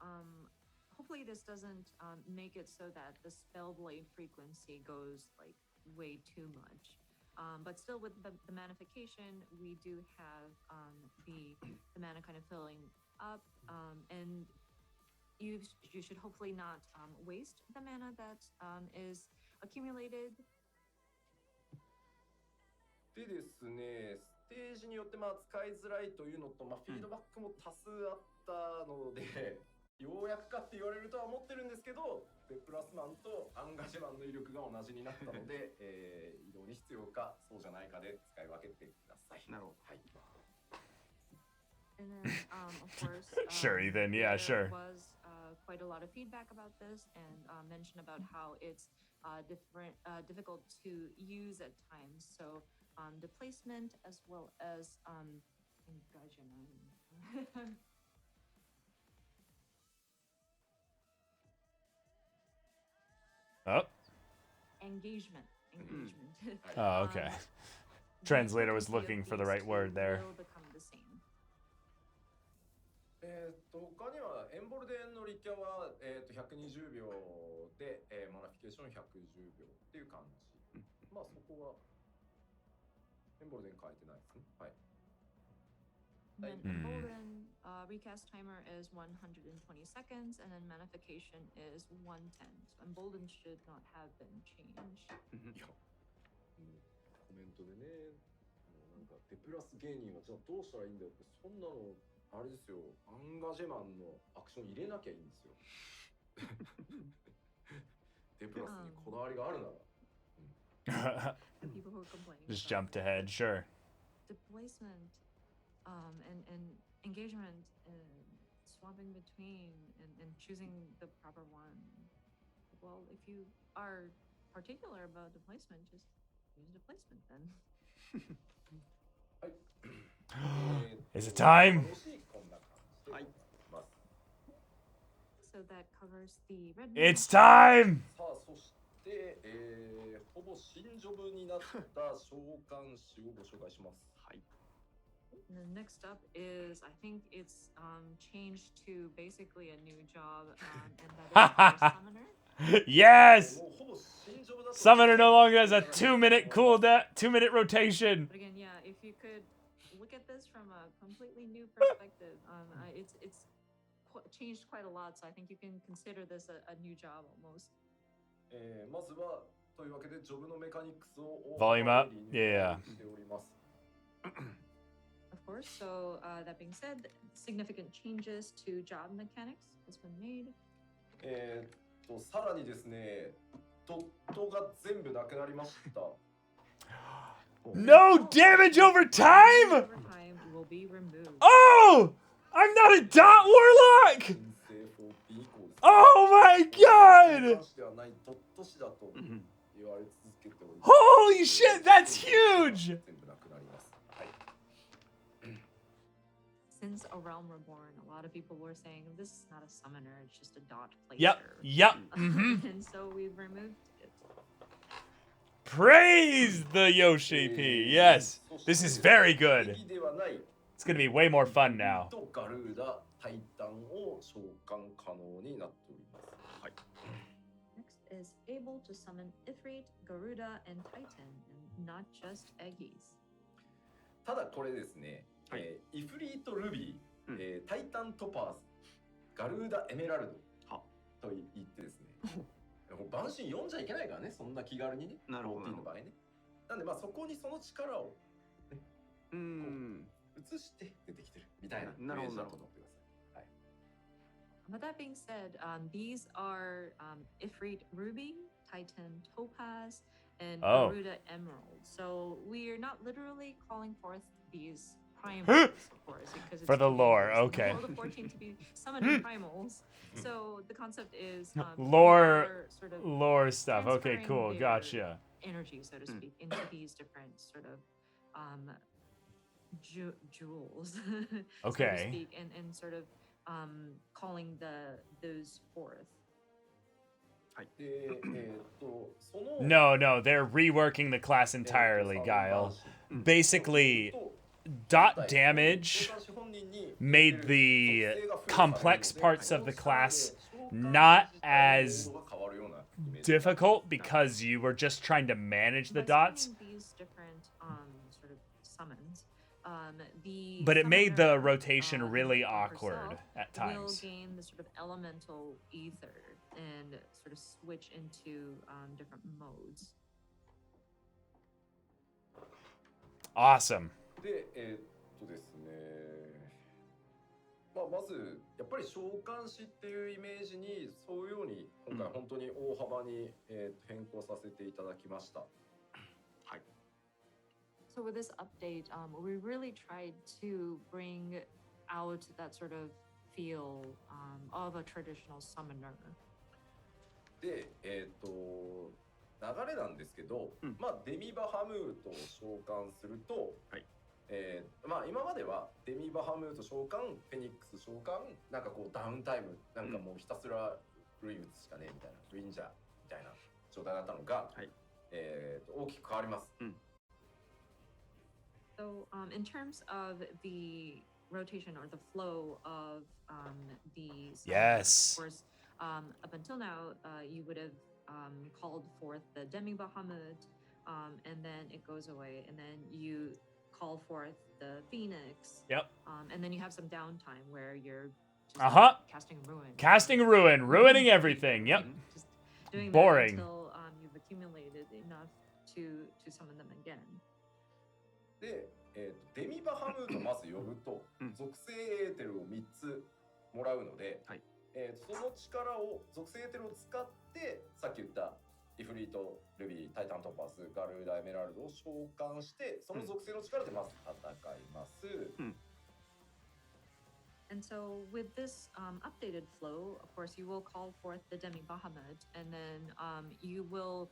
hopefully this doesn't make it so that the spellblade frequency goes like way too much. But still with the manification, we do have the mana kind of filling up, and you should hopefully not waste the mana that is accumulated. でですね、ステージによってまあ使いづらいというのと、まあ、フィードバックも多数あったので、ようやくかって言われるとは思ってるんですけど、デプラスマンとアンガジマンの威力が同じになったので、移動に必要かそうじゃないかで使い分けてください。なるほど。はい。And then, of course, Sure, Ethan. Yeah, sure. There was quite a lot of feedback about this and mention about how it's difficult to use at times. So the placement as well as engagement. oh. Engagement. Oh, okay. Translator was looking for the right word there. Will become the same. 他にはエンボルデンのリキャは、120秒で、マナフィケーション110秒っていう感じ。まあそこはエンボルデン変えてないですね。はい。 Then Embolden recast timer is 120 seconds, and then manification is 110. So Embolden should not have been changed. いや、コメントでね、なんかデプラス芸人はじゃあどうしたらいいんだよってそんなのあれですよ、アンガジェマンのアクション入れなきゃいいんですよ。デプラスにこだわりがあるなら。The people who are complaining. Just about jumped ahead, sure. Displacement, and engagement, and swapping between, and choosing the proper one. Well, if you are particular about displacement, just use displacement then. Is it time? So that covers the red. It's time! さあ、そして、ほぼ新ジョブになった召喚士をご紹介します。はい。And the next up is, I think it's changed to basically a new job, and that is our summoner. Yes! Summoner no longer has a 2-minute cooldown, 2-minute rotation. But again, yeah, if you could look at this from a completely new perspective, it's changed quite a lot, so I think you can consider this a new job almost. まずはというわけでジョブのメカニクスを Volume up? Yeah. しております。 Of course, so that being said, significant changes to job mechanics has been made. さらにですね、ドットが全部なくなりました。No damage over time? Overtime will be removed. Oh! I'm not a dot warlock! Oh my god! Holy shit, that's huge! Since A Realm Reborn, a lot of people were saying this is not a summoner, it's just a dot placer. Yep. Mm-hmm. And so we've removed it. Praise the Yoshi P. Yes, this is very good. It's gonna be way more fun now. Next is able to summon Ifrit, Garuda, and Titan, and not just Eggies. ただこれですね、イフリートルビー、タイタントパーズ、ガルーダエメラルドと言ってですね、万神読んじゃいけないからね、そんな気軽にね、なるほどの場合ね。なんでまあそこにその力を、ね、移して出てきてるみたいなイメージだと思ってください。はい。But that being said, these are Ifrit Ruby, Titan Topaz, and Garuda Emerald. So we're not literally calling forth these primals, of course, because it's For the lore, okay. Roll the 14 to be summoning primals. So the concept is lore, sort of lore stuff. Okay, transferring cool. their Gotcha. Energy, so to speak, into these different sort of jewels, Okay. so to speak, and sort of calling those forth. No, they're reworking the class entirely, Guile. Basically, dot damage made the complex parts of the class not as difficult because you were just trying to manage the dots. These different sort of summons. But it made the rotation really awkward at Will times. gain the sort of elemental ether and sort of switch into different modes. Awesome. で、ですね、まずやっぱり召喚師っていうイメージに沿うように今回本当に大幅に、変更させていただきました。はい。So with this update, we really tried to bring out that sort of feel of a traditional summoner. で、流れなんですけど、まあデミバハムートを召喚すると、まあ今まではデミバハムート召喚、フェニックス召喚、なんかこうダウンタイム、なんかもうひたすらルイン打つしかねえみたいな、ルインジャーみたいな状態だったのが、大きく変わります。So in terms of the rotation or the flow of the summons, Yes. of course, up until now, you would have called forth the Demi Bahamut, and then it goes away, and then you call forth the Phoenix. Yep. And then you have some downtime where you're just casting Ruin. Casting Ruin, ruining everything. Yep. Just doing Boring. that until you've accumulated enough to summon them again. で、デミバハバハムートまず呼ぶと、属性エーテルを3つもらうので、その力を属性エーテルを使ってさっき言ったイフリート、ルビー、タイタントパス、ガルーダ、エメラルドを召喚してその属性の力でまず戦います。And so with this updated flow, of course, you will call forth the Demi Bahamut, and then you will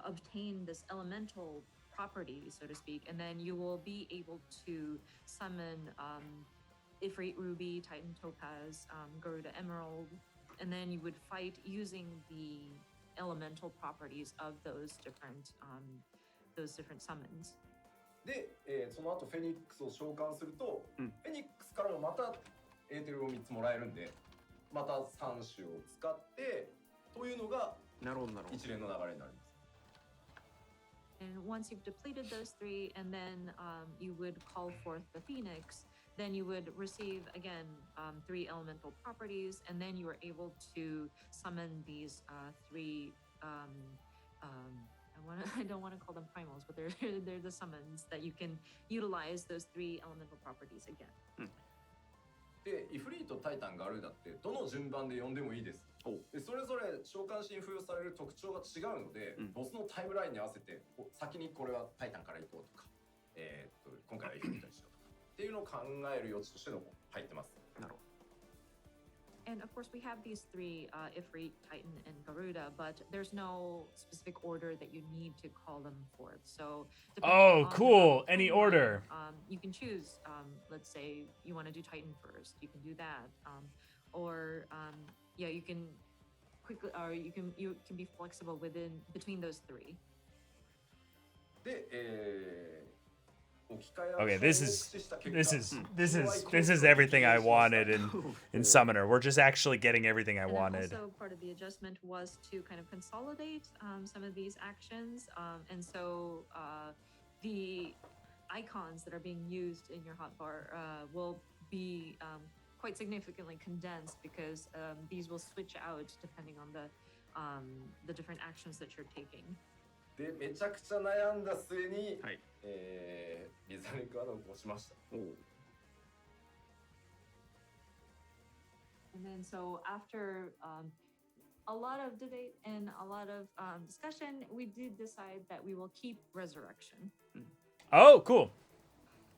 obtain this elemental property, so to speak, and then you will be able to summon Ifrit Ruby, Titan Topaz, Garuda Emerald, and then you would fight using the elemental properties of those different summons. で、その後フェニックスを召喚すると、フェニックスからもまたエーテルを3つもらえるんで、また3種を使ってというのが一連の流れになります。And once you've depleted those 3, and then you would call forth the Phoenix, then you would receive again 3 elemental properties, and then you are able to summon these 3. I don't want to call them primals, but they're the summons that you can utilize those 3 elemental properties again. で、イフリート、タイタン、ガルーダってどの順番で呼んでもいいです。で、それぞれ召喚士に付与される特徴が違うので、ボスのタイムラインに合わせて先にこれはタイタンから行こうとか、今回はイフリートにしようとかっていうのを考える余地としての入ってます。なるほど。And of course, we have these 3, Ifrit, Titan, and Garuda, but there's no specific order that you need to call them forth. So, oh, cool. Any order. You can choose, let's say you want to do Titan first, you can do that. Or, you can quickly, or you can be flexible between those 3. で、Okay, this is everything I wanted in Summoner. We're just actually getting everything I wanted. Also, part of the adjustment was to kind of consolidate some of these actions, and so the icons that are being used in your hotbar will be quite significantly condensed because these will switch out depending on the different actions that you're taking. で、めちゃくちゃ悩んだ末に、リザレクワードを起こしました。And then so after a lot of debate and a lot of discussion, we did decide that we will keep Resurrection. Oh, cool.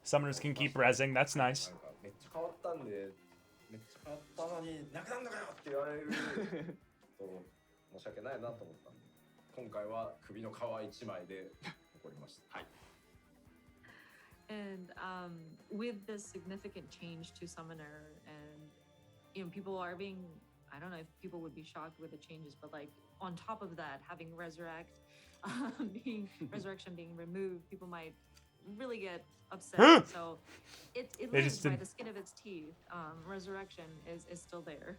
Summoners can keep rezzing. That's nice. めっちゃ変わったんで、めっちゃ変わったのになくなるのかよって言われると申し訳ないなと思ったんで。今回は首の皮一枚で残りました。はい。And with this significant change to Summoner, and people are being, I don't know if people would be shocked with the changes, but like on top of that, having Resurrection being removed, people might really get upset. So it lives by the skin of its teeth. Resurrection is still there.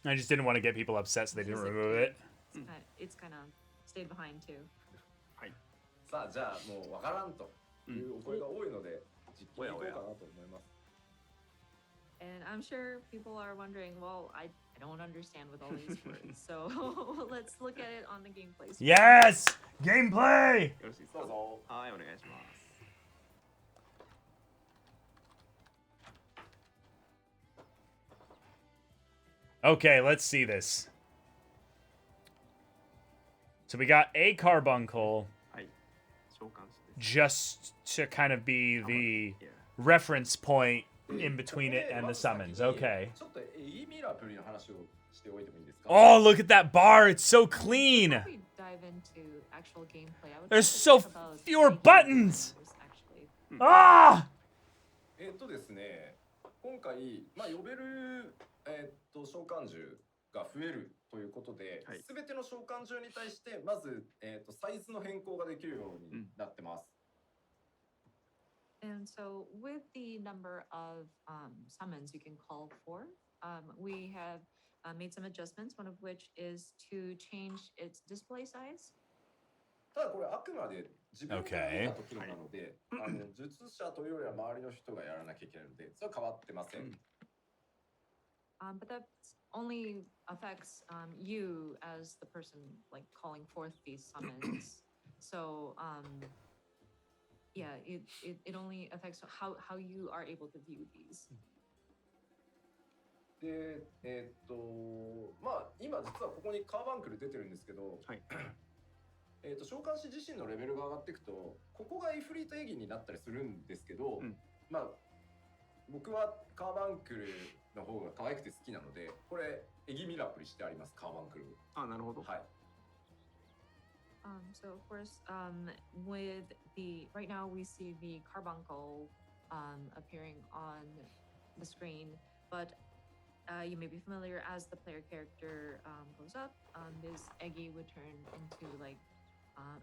I just didn't want to get people upset, so they didn't remove it. It's kind of stayed behind too. はい。さあ、じゃあもうわからんというお声が多いので、実験いこうかなと思います。And I'm sure people are wondering, well, I don't understand with all these words. So let's look at it on the gameplay. Yes! Gameplay! よろしいですか？どうぞ。はい、お願いします。Okay, let's see this. So we got a carbuncle just to kind of be the reference point in between it and the summons. Okay. Oh, look at that bar. It's so clean. Before we dive into actual gameplay, I would There's like to so talk about fewer the buttons. actually. Ah! ですね、今回、呼べる召喚獣が増えるということで、すべての召喚獣に対してまずサイズの変更ができるようになってます。And so, with the number of summons you can call for, we have made some adjustments. One of which is to change its display size. ただこれあくまで自分が見た時のなので、術者というよりは周りの人がやらなきゃいけないので、それは変わってません。But that only affects you as the person like calling forth these summons. So yeah, it only affects how you are able to view these. で、まあ今実はここにカーバンクル出てるんですけど、召喚師自身のレベルが上がっていくと、ここがイフリートエギになったりするんですけど、まあ僕はカーバンクルの方が可愛くて好きなので、これエギミラプリしてありますカーバンクル。あ、なるほど。はい。So of course, with the right now we see the carbuncle appearing on the screen, but you may be familiar as the player character goes up, this Eggy would turn into like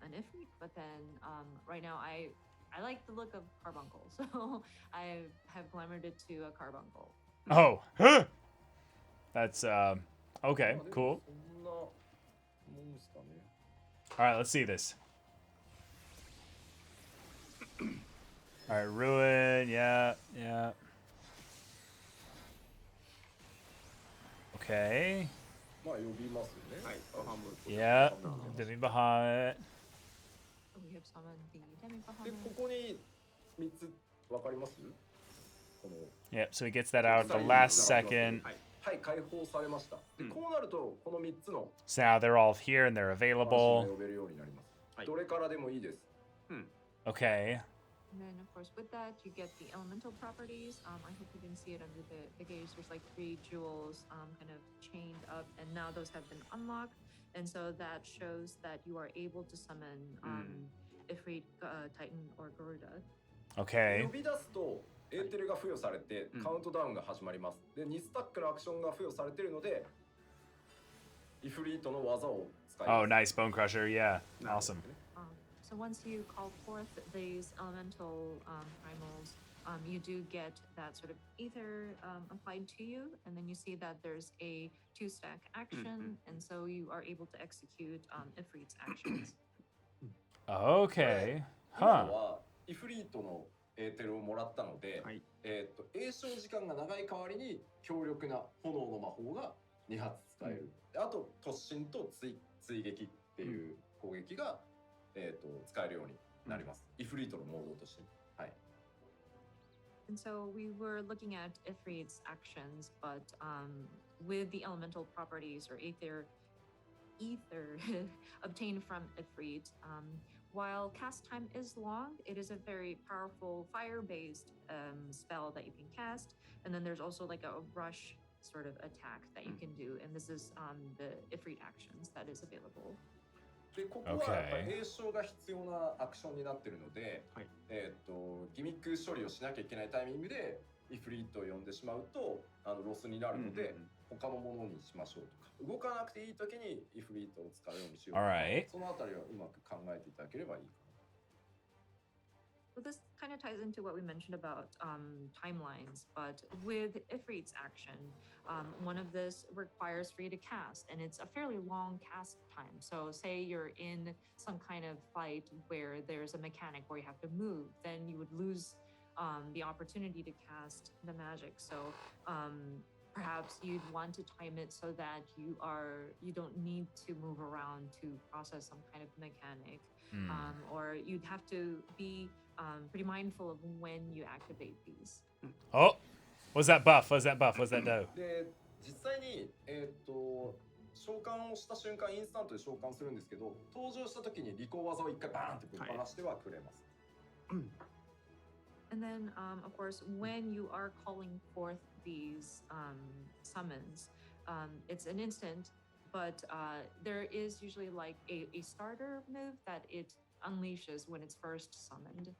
an Ifrit, but then right now I like the look of carbuncle, so I have glamored it to a carbuncle. Oh, that's okay, cool. All right, let's see this. All right, ruin, yeah. Okay. Yeah, Demi Bahamut. We have summoned the Demi で、こ Bahamut. こに3つわかります？この Yep, so he gets that out at the last second. はい、解放されました。で、こうなるとこの3つの So now they're all here and they're 話が available. 呼べるようになります。どれからでもいいです。Okay. And then, of course, with that, you get the elemental properties. I hope you can see it under the gauge. There's like 3 jewels kind of chained up, and now those have been unlocked. And so that shows that you are able to summon Ifrit, Titan, or Garuda. Okay. 呼び出すとエーテルが付与されてカウントダウンが始まります。で、2スタックのアクションが付与されているので、イフリートの技を使います。Oh, nice Bone Crusher. Yeah, awesome. So once you call forth these elemental primals, you do get that sort of ether applied to you, and then you see that there's a 2-stack action, and so you are able to execute Ifrit's actions. Okay. 今 Huh. のはイフリートのエーテルをもらったので、詠唱時間が長い代わりに強力な炎の魔法が2発使える。あと突進と追撃っていう攻撃が、使えるようになります。イフリートのモードとして。はい。And so we were looking at Ifrit's actions, but with the elemental properties or ether obtained from Ifrit, while cast time is long, it is a very powerful fire-based spell that you can cast. And then there's also like a rush sort of attack that you can do. And this is the Ifrit actions that is available. で、ここはやっぱり詠唱が必要なアクションになっているので、ギミック処理をしなきゃいけないタイミングでイフリートを呼んでしまうとロスになるので、他のものにしましょうとか、動かなくていい時にイフリートを使うようにしようとか、そのあたりをうまく考えていただければいいかな。Well, this kind of ties into what we mentioned about timelines, but with Ifrit's action, one of this requires for you to cast, and it's a fairly long cast time. So say you're in some kind of fight where there's a mechanic where you have to move, then you would lose the opportunity to cast the magic. So perhaps you'd want to time it so that you don't need to move around to process some kind of mechanic, or you'd have to be pretty mindful of when you activate these. Oh, what's that buff? What's that buff? What's that do? で、実際に召喚をした瞬間インスタントで召喚するんですけど、登場した時に利口技を一回バーンってぶっ放してはくれます。And then, of course, when you are calling forth these summons, it's an instant, but there is usually like a starter move that it unleashes when it's first summoned.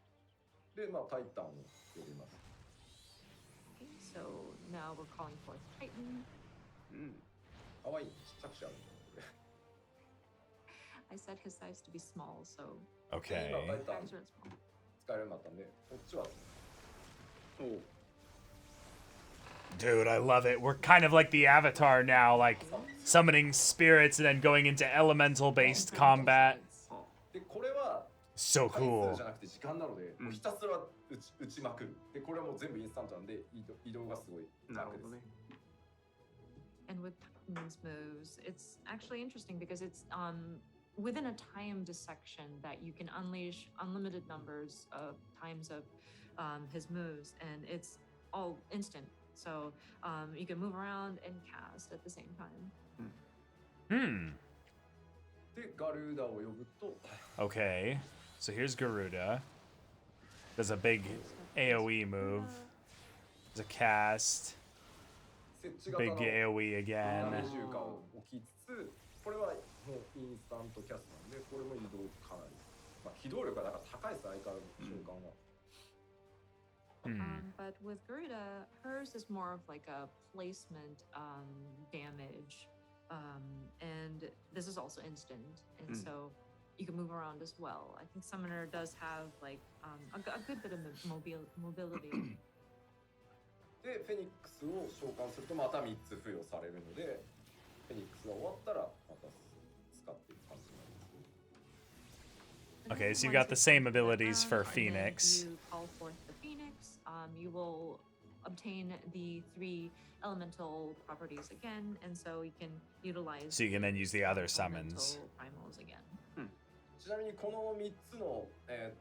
で、まあタイタンを呼びます。Okay, so now we're calling forth Titan. 可愛い、ちっちゃくしちゃう。I set his size to be small, so. Okay. 今タイタン使えるようになったんで、こっちは。Dude, I love it. We're kind of like the Avatar now, like summoning spirits and then going into elemental-based combat. で、これは So cool. じゃなくて時間なので、もうひたすら打ちまくる。で、これはもう全部インスタントなんで移動がすごい楽です。And with Titan's moves, it's actually interesting because it's within a timed section that you can unleash unlimited numbers of times of his moves, and it's all instant. So you can move around and cast at the same time. Okay, so here's Garuda. There's a big AoE move. There's a cast. Big AoE again. これはもうインスタントキャストなんで、これも移動かなり。まあ、機動力がだから高いです、相変わらず召喚は。But with Garuda, hers is more of like a placement damage. And this is also instant. And so you can move around as well. I think Summoner does have like a good bit of mobility. で、フェニックスを召喚するとまた3つ付与されるので、フェニックスが終わったらまた使っていく感じになります。Okay, so you got the same abilities for Phoenix. You call forth the Phoenix. You will obtain the 3 elemental properties again, and so you can utilize. So you can then use the other summons. Primals again. ちなみにこの3つの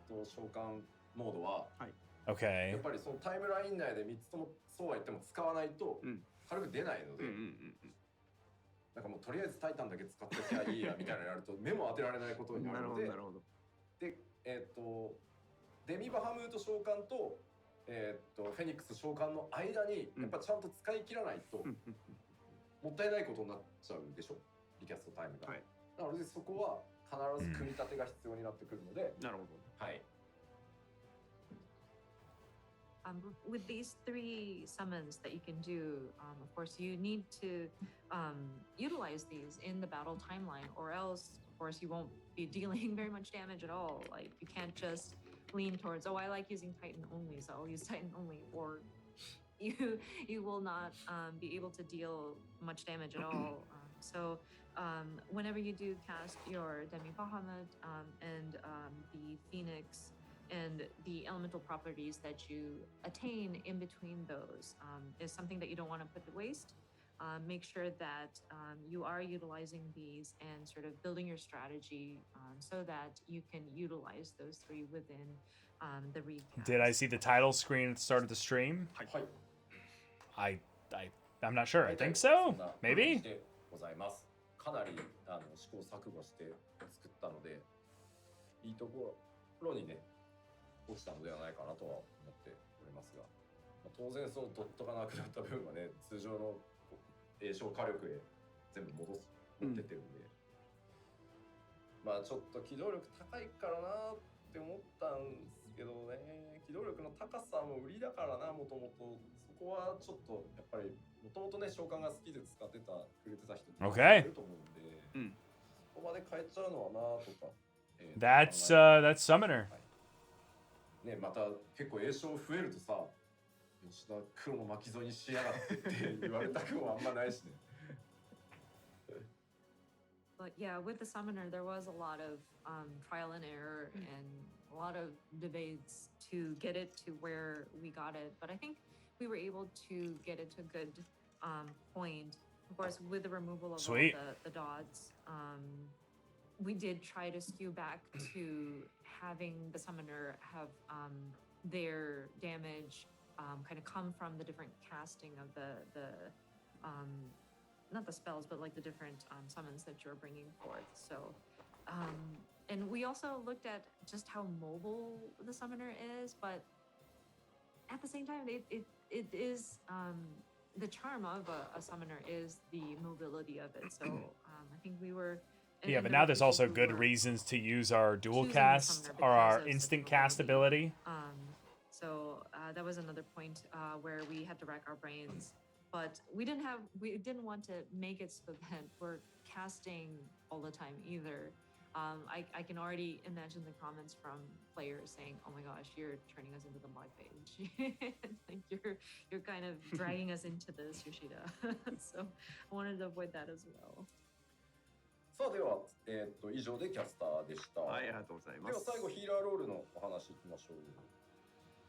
召喚モードは、Okay. やっぱりそのタイムライン内で3つともそうは言っても使わないと軽く出ないので、なんかもうとりあえずタイタンだけ使ってきゃいいやみたいなのやると目も当てられないことになるので、でデミバハムート召喚とフェニックス召喚の間にやっぱちゃんと使い切らないともったいないことになっちゃうでしょ、リキャストタイムが。なのでそこは必ず組み立てが必要になってくるので、なるほど。はい。With these 3 summons that you can do, of course, you need to utilize these in the battle timeline, or else, of course, you won't be dealing very much damage at all. Like, you can't just lean towards, oh, I like using Titan only, so I'll use Titan only, or you will not be able to deal much damage at all. So whenever you do cast your Demi Bahamut and the Phoenix, and the elemental properties that you attain in between those is something that you don't want to put to waste. Make sure that you are utilizing these and sort of building your strategy so that you can utilize those 3 within the recast. Did I see the title screen at the start of the stream? I'm not sure. I think so. Maybe. ございます。かなり試行錯誤して作ったので、いいところにね。落ちたのではないかなとは思っておりますが、当然そのドットがなくなった分はね、通常の栄翔火力へ全部持ってってるんで、まあちょっと機動力高いからなって思ったんですけどね、機動力の高さも売りだからな、もともとそこはちょっとやっぱりもともとね召喚が好きで使ってくれてた人っていると思うんで、そこまで変えちゃうのはなとか。That's Summoner. ね、また結構栄翔増えるとさ、吉田黒の巻き添えにしやがってって言われたくもあんまないしね。But yeah, with the Summoner, there was a lot of trial and error and a lot of debates to get it to where we got it. But I think we were able to get it to a good point. Of course, with the removal of all the dots, we did try to skew back to having the Summoner have their damage kind of come from the different casting of the not the spells, but like the different summons that you're bringing forth. So, and we also looked at just how mobile the Summoner is, but at the same time, it is the charm of a Summoner is the mobility of it. So I think we were. Yeah, but now there's also good reasons to use our dual cast or our instant cast ability. So that was another point where we had to rack our brains, but we didn't want to make it so that we're casting all the time either. I can already imagine the comments from players saying, "Oh my gosh, you're turning us into the mod page. Like you're kind of dragging us into this, Yoshida." So I wanted to avoid that as well. さあでは、以上でキャスターでした。はい、ありがとうございます。では最後ヒーラーロールのお話いきましょう。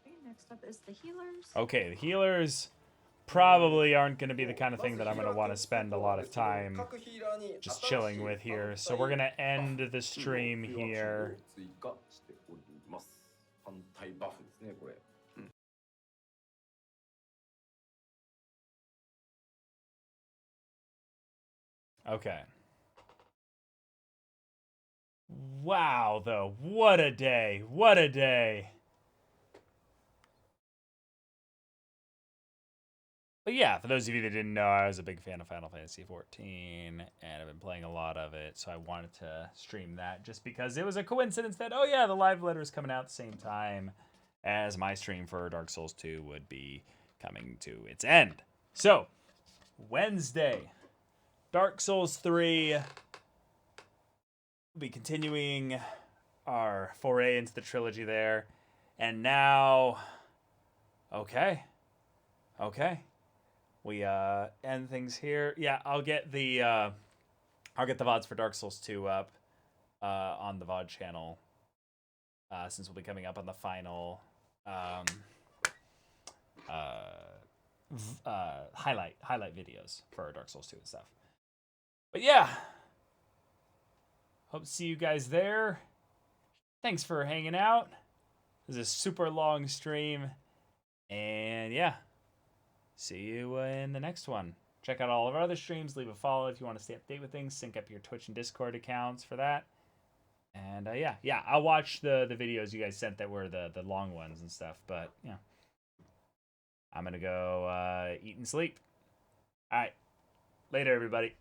Okay, next up is the healers. Okay, the healers. probably aren't going to be the kind of thing that I'm going to want to spend a lot of time just chilling with here. So we're going to end the stream here. Okay. Wow, though. What a day. What a day. But yeah, for those of you that didn't know, I was a big fan of Final Fantasy XIV, and I've been playing a lot of it, so I wanted to stream that just because it was a coincidence that, oh yeah, the live letter is coming out at the same time as my stream for Dark Souls 2 would be coming to its end. So, Wednesday, Dark Souls 3, we'll be continuing our foray into the trilogy there, and now, okay. We end things here. Yeah, I'll get the VODs for Dark Souls 2 up on the VOD channel since we'll be coming up on the final highlight videos for Dark Souls 2 and stuff. But yeah, hope to see you guys there. Thanks for hanging out. This is a super long stream, and yeah. See you in the next one. Check out all of our other streams. Leave a follow if you want to stay up to date with things. Sync up your Twitch and Discord accounts for that. And yeah, I'll watch the videos you guys sent that were the long ones and stuff. But yeah, I'm gonna go eat and sleep. All right, later, everybody.